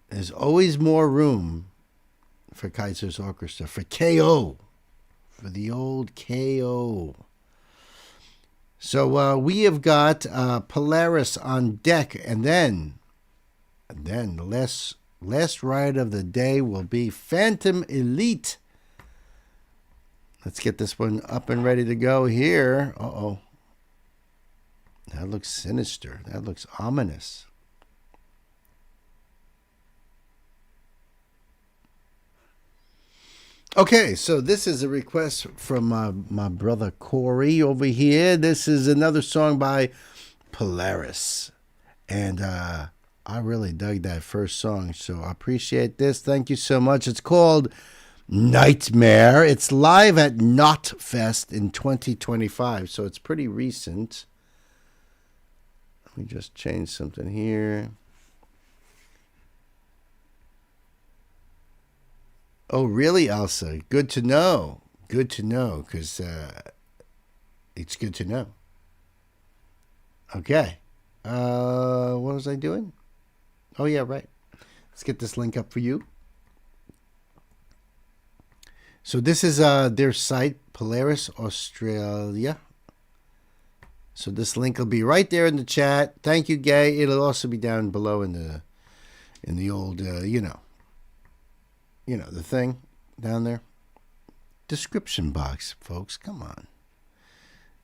There's always more room for Kaiser's Orchestra, for KO, for the old KO. So we have got Polaris on deck, and then the last ride of the day will be Phantom Elite. Let's get this one up and ready to go here. Uh-oh. That looks sinister. That looks ominous. Okay, so this is a request from my brother Corey over here. This is another song by Polaris. And I really dug that first song, so I appreciate this. Thank you so much. It's called Nightmare. It's live at Knotfest in 2025, so it's pretty recent. Let me just change something here. Oh, really, Elsa? Good to know. Good to know, because it's good to know. Okay. What was I doing? Oh, yeah, right. Let's get this link up for you. So this is their site, Polaris Australia. So this link will be right there in the chat. Thank you, Gay. It'll also be down below in the old, the thing down there. Description box, folks. Come on.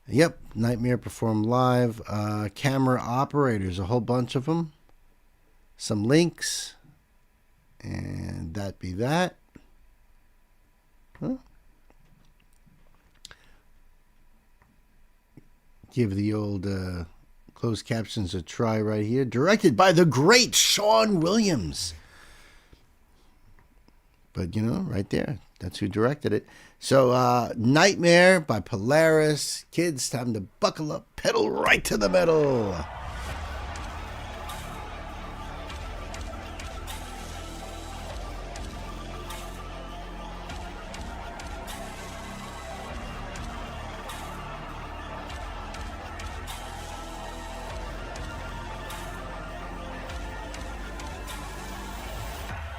Yep. Nightmare performed live. Camera operators, a whole bunch of them. Some links. And that be that. Huh? Give the old closed captions a try right here. Directed by the great Sean Williams. But, right there. That's who directed it. So, Nightmare by Polaris. Kids, time to buckle up. Pedal right to the metal.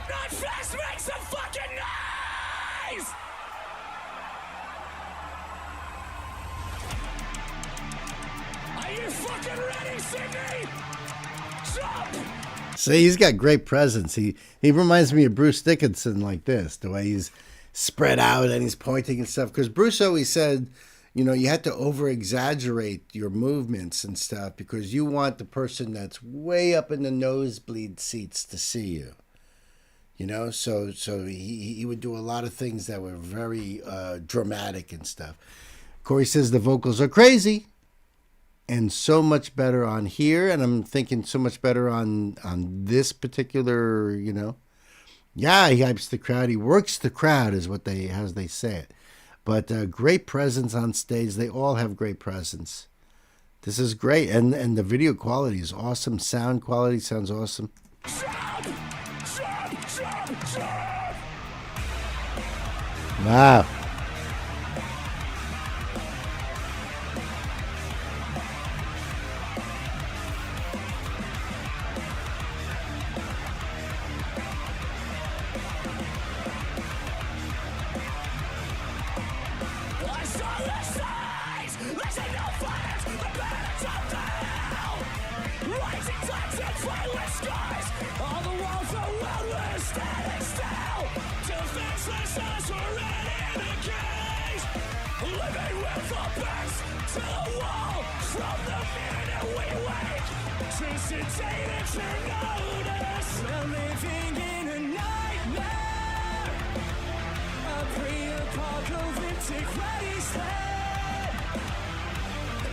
Nightfest, make some fucking noise! Are you fucking ready, Sydney? Jump! See, he's got great presence. He reminds me of Bruce Dickinson like this, the way he's spread out and he's pointing and stuff. Because Bruce always said, you had to over-exaggerate your movements and stuff because you want the person that's way up in the nosebleed seats to see you. So he would do a lot of things that were very dramatic and stuff. Corey says the vocals are crazy and so much better on here. And I'm thinking so much better on this particular, Yeah, he hypes the crowd. He works the crowd is as they say it. But great presence on stage. They all have great presence. This is great. And the video quality is awesome. Sound quality sounds awesome. Wow.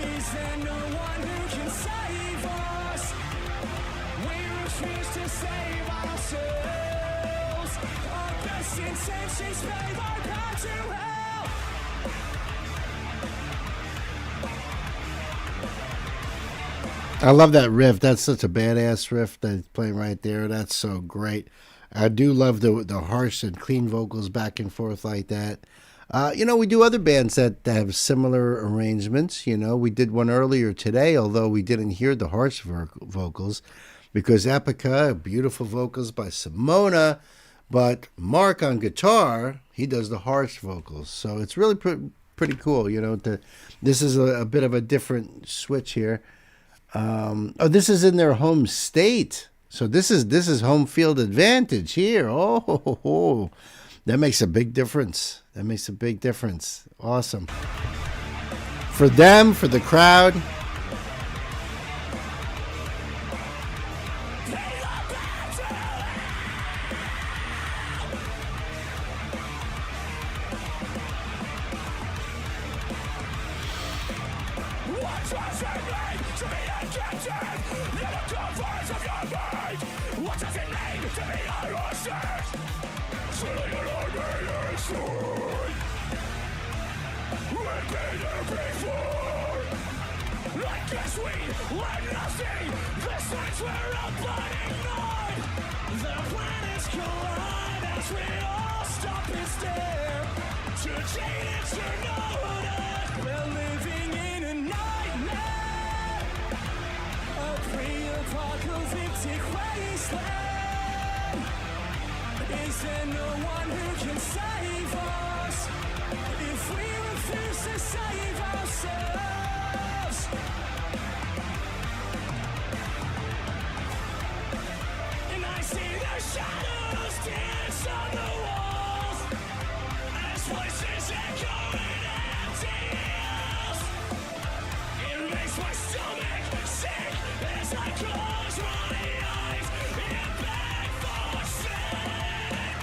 Is there no one who can save us? We refuse to save ourselves. Our best intentions pave our path to hell. I love that riff. That's such a badass riff that's playing right there. That's so great. I do love the harsh and clean vocals back and forth like that. We do other bands that have similar arrangements. We did one earlier today, although we didn't hear the harsh vocals because Epica, beautiful vocals by Simona, but Mark on guitar, he does the harsh vocals. So it's really pretty cool. This is a bit of a different switch here. This is in their home state. So this is home field advantage here. Oh, that makes a big difference. Awesome. For them, for the crowd. Is there no one who can save us if we refuse to save ourselves? And I see the shadows dance on the walls as voices echo in empty halls. It makes my stomach sick as I close my eyes and beg for sleep.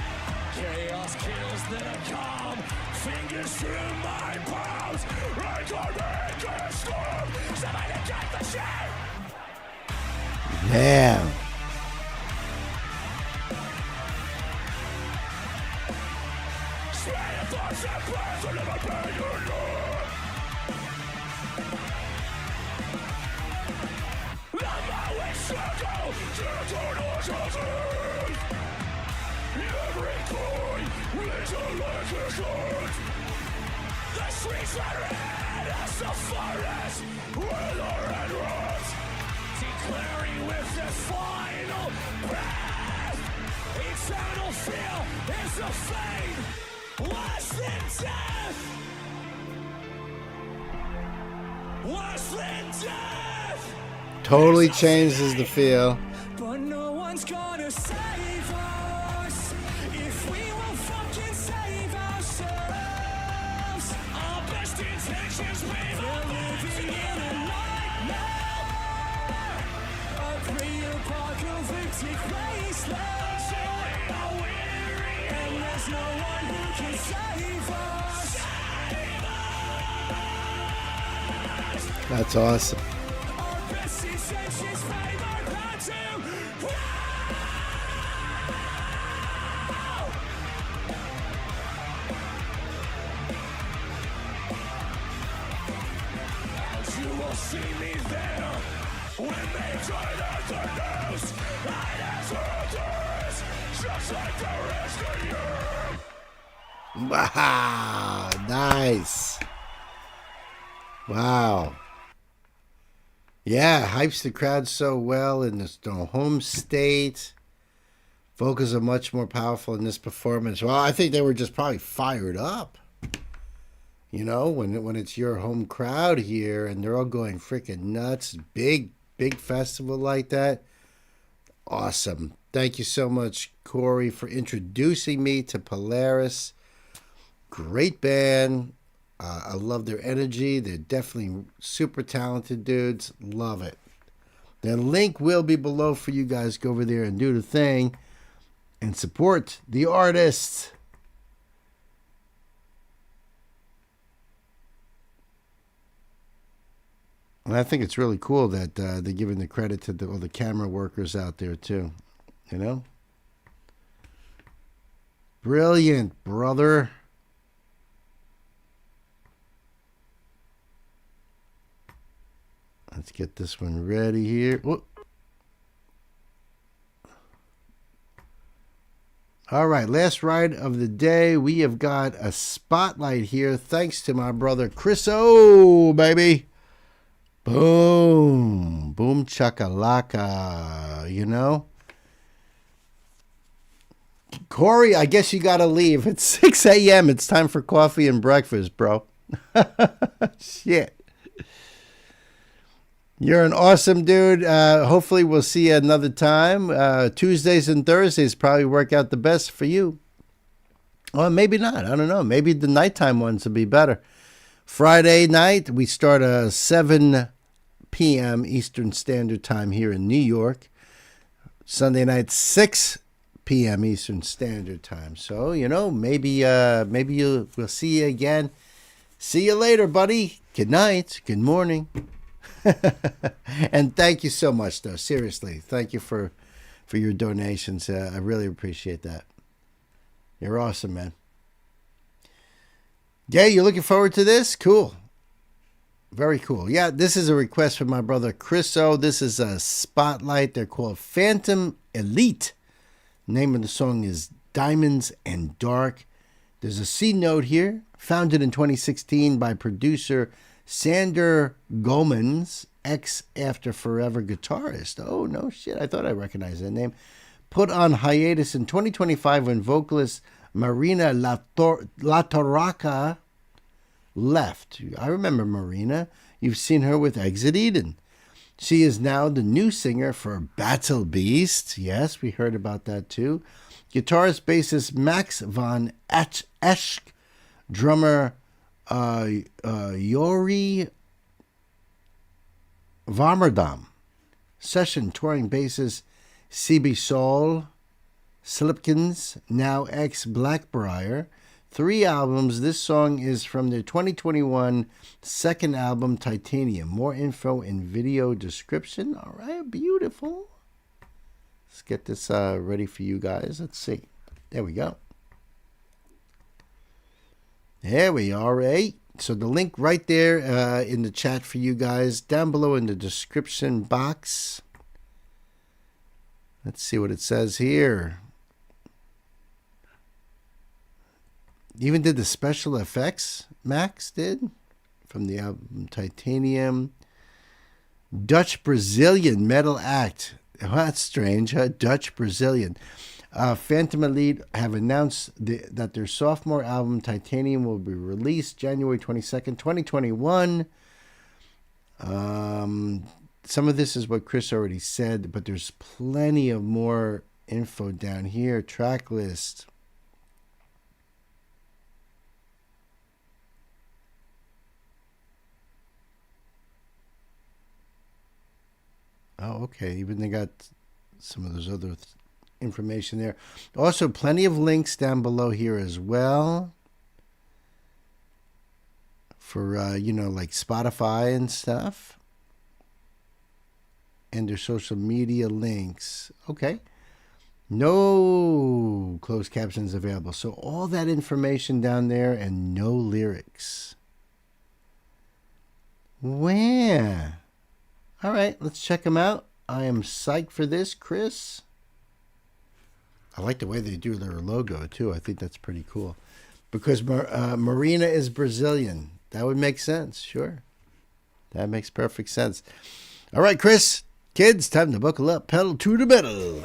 Chaos kills the calm, fingers through my palms. I can't make a storm, somebody get the shit. Damn. Spare thoughts and prayers, I'll never pay your love. I'm always circle to eternal truth. Every coin leads a lifeless earth. The streets are red as the forest wither and rot, declaring with the final breath, eternal fear is a fate worse than death. Worse than death. Totally changes the feel. But no one's gonna save us if we won't fucking save ourselves. Our best intentions we're living in a nightmare, a pre-apocalyptic wasteland. We are weary and there's no one who can save us. That's awesome. Our best intentions favor bad to you will see me there when they turn out the news. I answer this just like the rest of you. Wow. Nice. Wow. Yeah, hypes the crowd so well in this home state. Vocals are much more powerful in this performance. Well, I think they were just probably fired up. When it's your home crowd here and they're all going freaking nuts. Big festival like that. Awesome. Thank you so much, Corey, for introducing me to Polaris. Great band. I love their energy. They're definitely super talented dudes. Love it. The link will be below for you guys. Go over there and do the thing and support the artists. And I think it's really cool that they're giving the credit to all the camera workers out there, too. You know? Brilliant, brother. Let's get this one ready here. Whoop. All right, last ride of the day. We have got a spotlight here thanks to my brother Chris O, baby. Boom. Boom chakalaka, you know? Corey, I guess you got to leave. It's 6 a.m. It's time for coffee and breakfast, bro. Shit. You're an awesome dude. Hopefully we'll see you another time. Tuesdays and Thursdays probably work out the best for you. Or maybe not. I don't know. Maybe the nighttime ones will be better. Friday night, we start at 7 p.m. Eastern Standard Time here in New York. Sunday night, 6 p.m. Eastern Standard Time. So, you know, maybe we'll see you again. See you later, buddy. Good night. Good morning. And thank you so much, though. Seriously, thank you for your donations. I really appreciate that. You're awesome, man. Yeah, you're looking forward to this? Cool. Very cool. Yeah, this is a request from my brother Chris O. This is a spotlight. They're called Phantom Elite. Name of the song is Diamonds and Dark. There's a C note here, founded in 2016 by producer Sander Gomans, ex After Forever guitarist. Oh, no shit. I thought I recognized that name. Put on hiatus in 2025 when vocalist Marina Latorraca left. I remember Marina. You've seen her with Exit Eden. She is now the new singer for Battle Beast. Yes, we heard about that too. Guitarist, bassist Max von Esch, drummer Yori Varmerdam, session touring bassist CB Soul, Slipkins, now ex Blackbriar. 3 albums. This song is from their 2021 second album, Titanium. More info in video description. All right, beautiful. Let's get this ready for you guys. Let's see. There we go. There we are, eh? So the link right there in the chat for you guys, down below in the description box. Let's see what it says here. Even did the special effects, Max did, from the album Titanium. Dutch Brazilian metal act. Oh, that's strange, huh? Dutch Brazilian. Phantom Elite have announced that their sophomore album Titanium will be released January 22nd, 2021. Some of this is what Chris already said, but there's plenty of more info down here. Track list. Oh, okay. Even they got some of those other information there. Also, plenty of links down below here as well for, like Spotify and stuff. And their social media links. Okay. No closed captions available. So all that information down there and no lyrics. Where? All right, let's check them out. I am psyched for this, Chris. I like the way they do their logo, too. I think that's pretty cool. Because Marina is Brazilian. That would make sense, sure. That makes perfect sense. All right, Chris. Kids, time to buckle up. Pedal to the metal.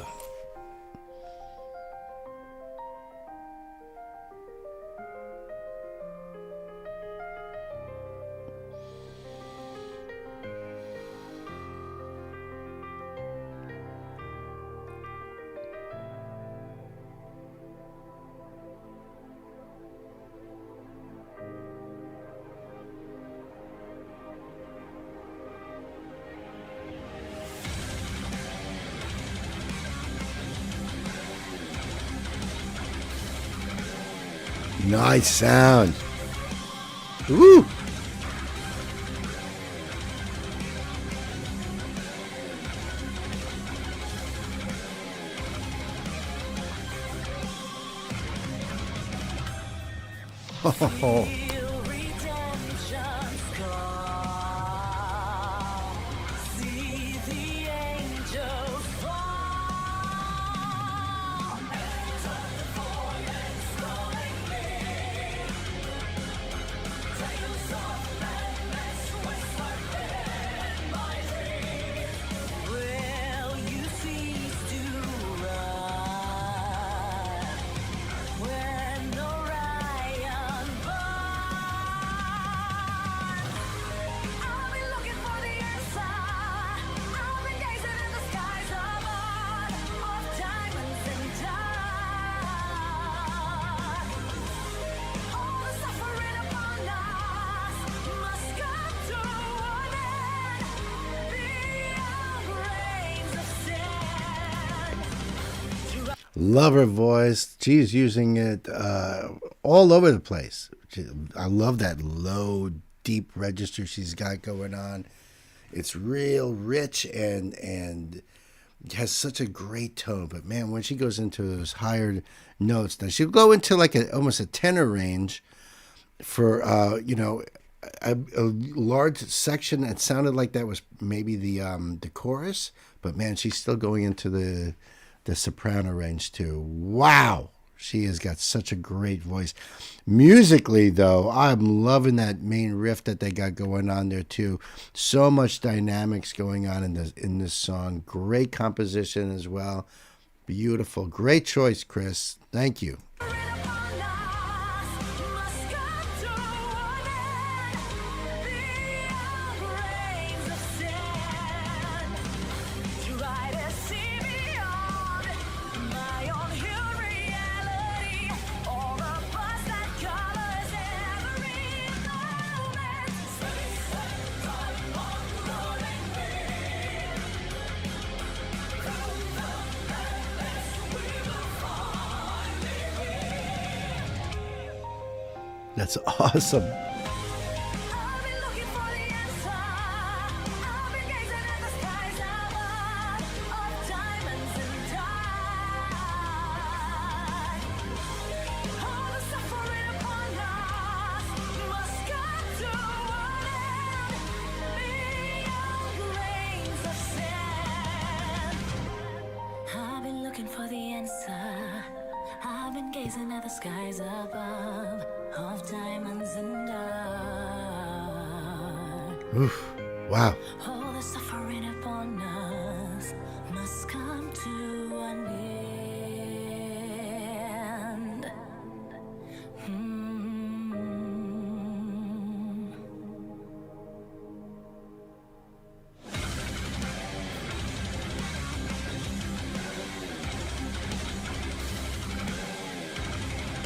Nice sound. Woo! Oh, Feel redemption's come. See the angels fall. Enter the void and slowly bleed. Tales of madness whispered in my dreams. Will you cease to run when Orion burns? I've been looking for the answer. I've been gazing in the skies above, of diamonds and dark. All the suffering upon us must come to an end. Beyond grains of sin. love her voice. She's using it all over the place. I love that low, deep register she's got going on. It's real rich and has such a great tone. But man, when she goes into those higher notes, now she'll go into like almost a tenor range for a large section. It sounded like that was maybe the chorus, but man, she's still going into the soprano range too. Wow, she has got such a great voice. Musically, though, I'm loving that main riff that they got going on there too. So much dynamics going on in this song. Great composition as well. Beautiful, great choice, Chris. Thank you. That's awesome. I've been looking for the answer. I've been gazing at the skies above, of diamonds and dark. Oof. Wow. All the suffering upon us must come to an end.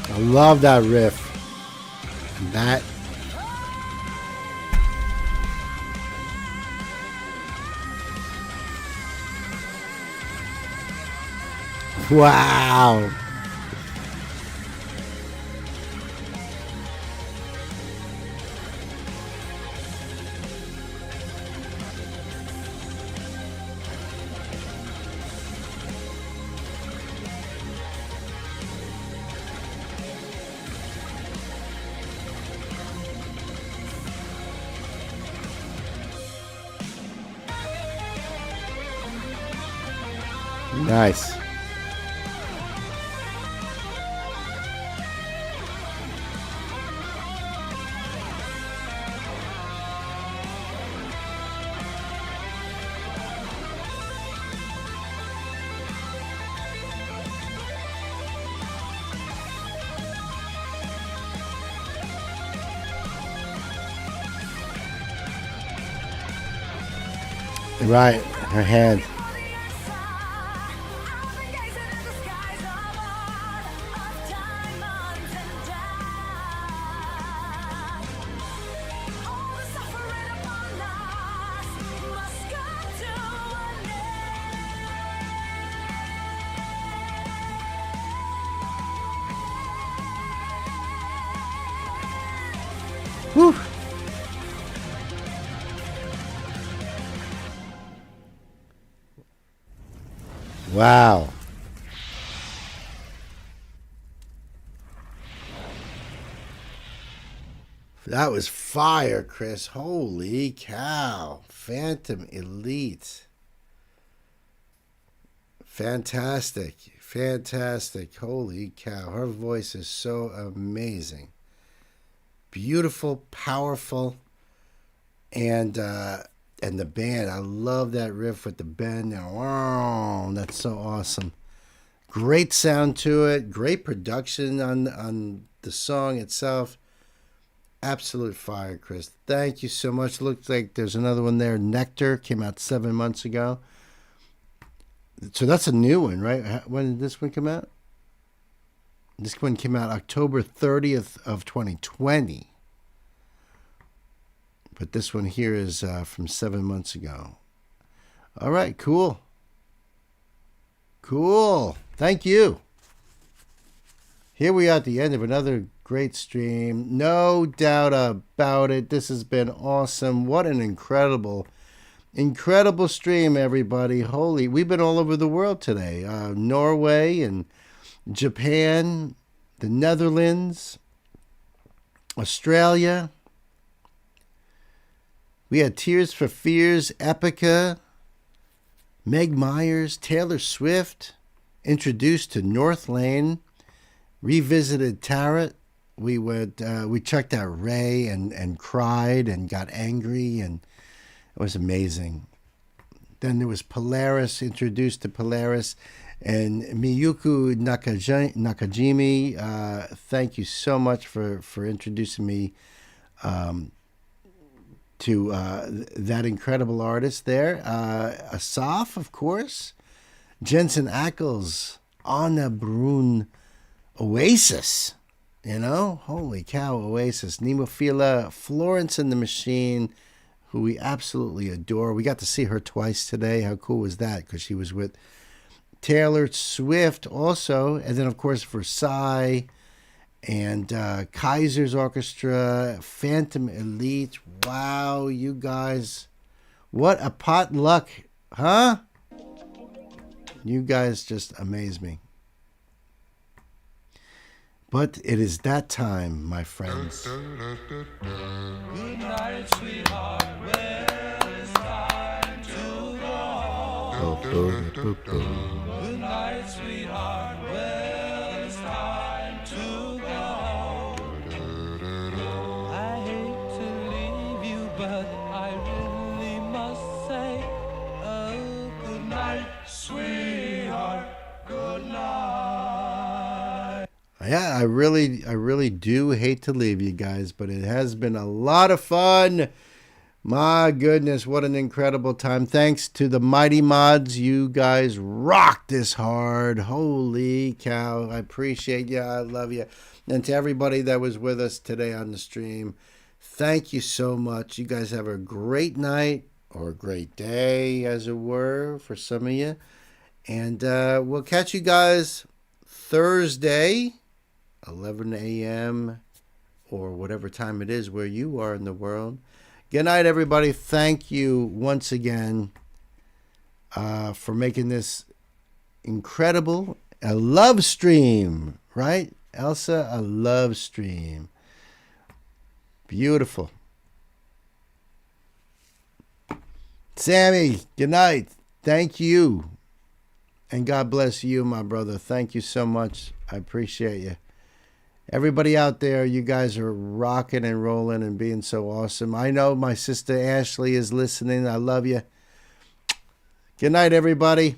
I love that riff. And that. Wow. Nice. Right, her hand. Whew. Wow. That was fire, Chris. Holy cow. Phantom Elite. Fantastic. Fantastic. Holy cow. Her voice is so amazing. Beautiful, powerful, and the band. I love that riff with the bend. Wow, that's so awesome. Great sound to it. Great production on the song itself. Absolute fire, Chris. Thank you so much. Looks like there's another one there. Nectar came out 7 months ago. So that's a new one, right? When did this one come out? This one came out October 30th of 2020. But this one here is from 7 months ago. All right, cool. Cool. Thank you. Here we are at the end of another great stream. No doubt about it. This has been awesome. What an incredible stream, everybody. Holy, we've been all over the world today. Norway and Japan, the Netherlands, Australia. We had Tears for Fears, Epica, Meg Myers, Taylor Swift, introduced to North Lane, revisited Tarot. We checked out Ray and cried and got angry, and it was amazing. Then there was Polaris, introduced to Polaris, and Miyuki Nakajimi. Thank you so much for introducing me to that incredible artist there. Asaf, of course. Jensen Ackles, Anna Brun, Oasis. You know, holy cow, Oasis. Nemophila, Florence and the Machine, who we absolutely adore. We got to see her twice today. How cool was that? Because she was with Taylor Swift also. And then, of course, Versailles and Kaiser's Orchestra, Phantom Elite. Wow, you guys. What a potluck, huh? You guys just amaze me. But it is that time, my friends. Good night, sweetheart. Well, it's time to go. Good night, sweetheart. Well, it's time to go. I hate to leave you, but I really must say, oh, good night, sweetheart. Good night. Yeah, I really do hate to leave you guys, but it has been a lot of fun. My goodness, what an incredible time. Thanks to the Mighty Mods. You guys rocked this hard. Holy cow. I appreciate you. I love you. And to everybody that was with us today on the stream, thank you so much. You guys have a great night or a great day, as it were, for some of you. And we'll catch you guys Thursday, 11 a.m. or whatever time it is where you are in the world. Good night, everybody. Thank you once again for making this incredible, a love stream, right? Elsa, a love stream. Beautiful. Sammy, good night. Thank you. And God bless you, my brother. Thank you so much. I appreciate you. Everybody out there, you guys are rocking and rolling and being so awesome. I know my sister Ashley is listening. I love you. Good night, everybody.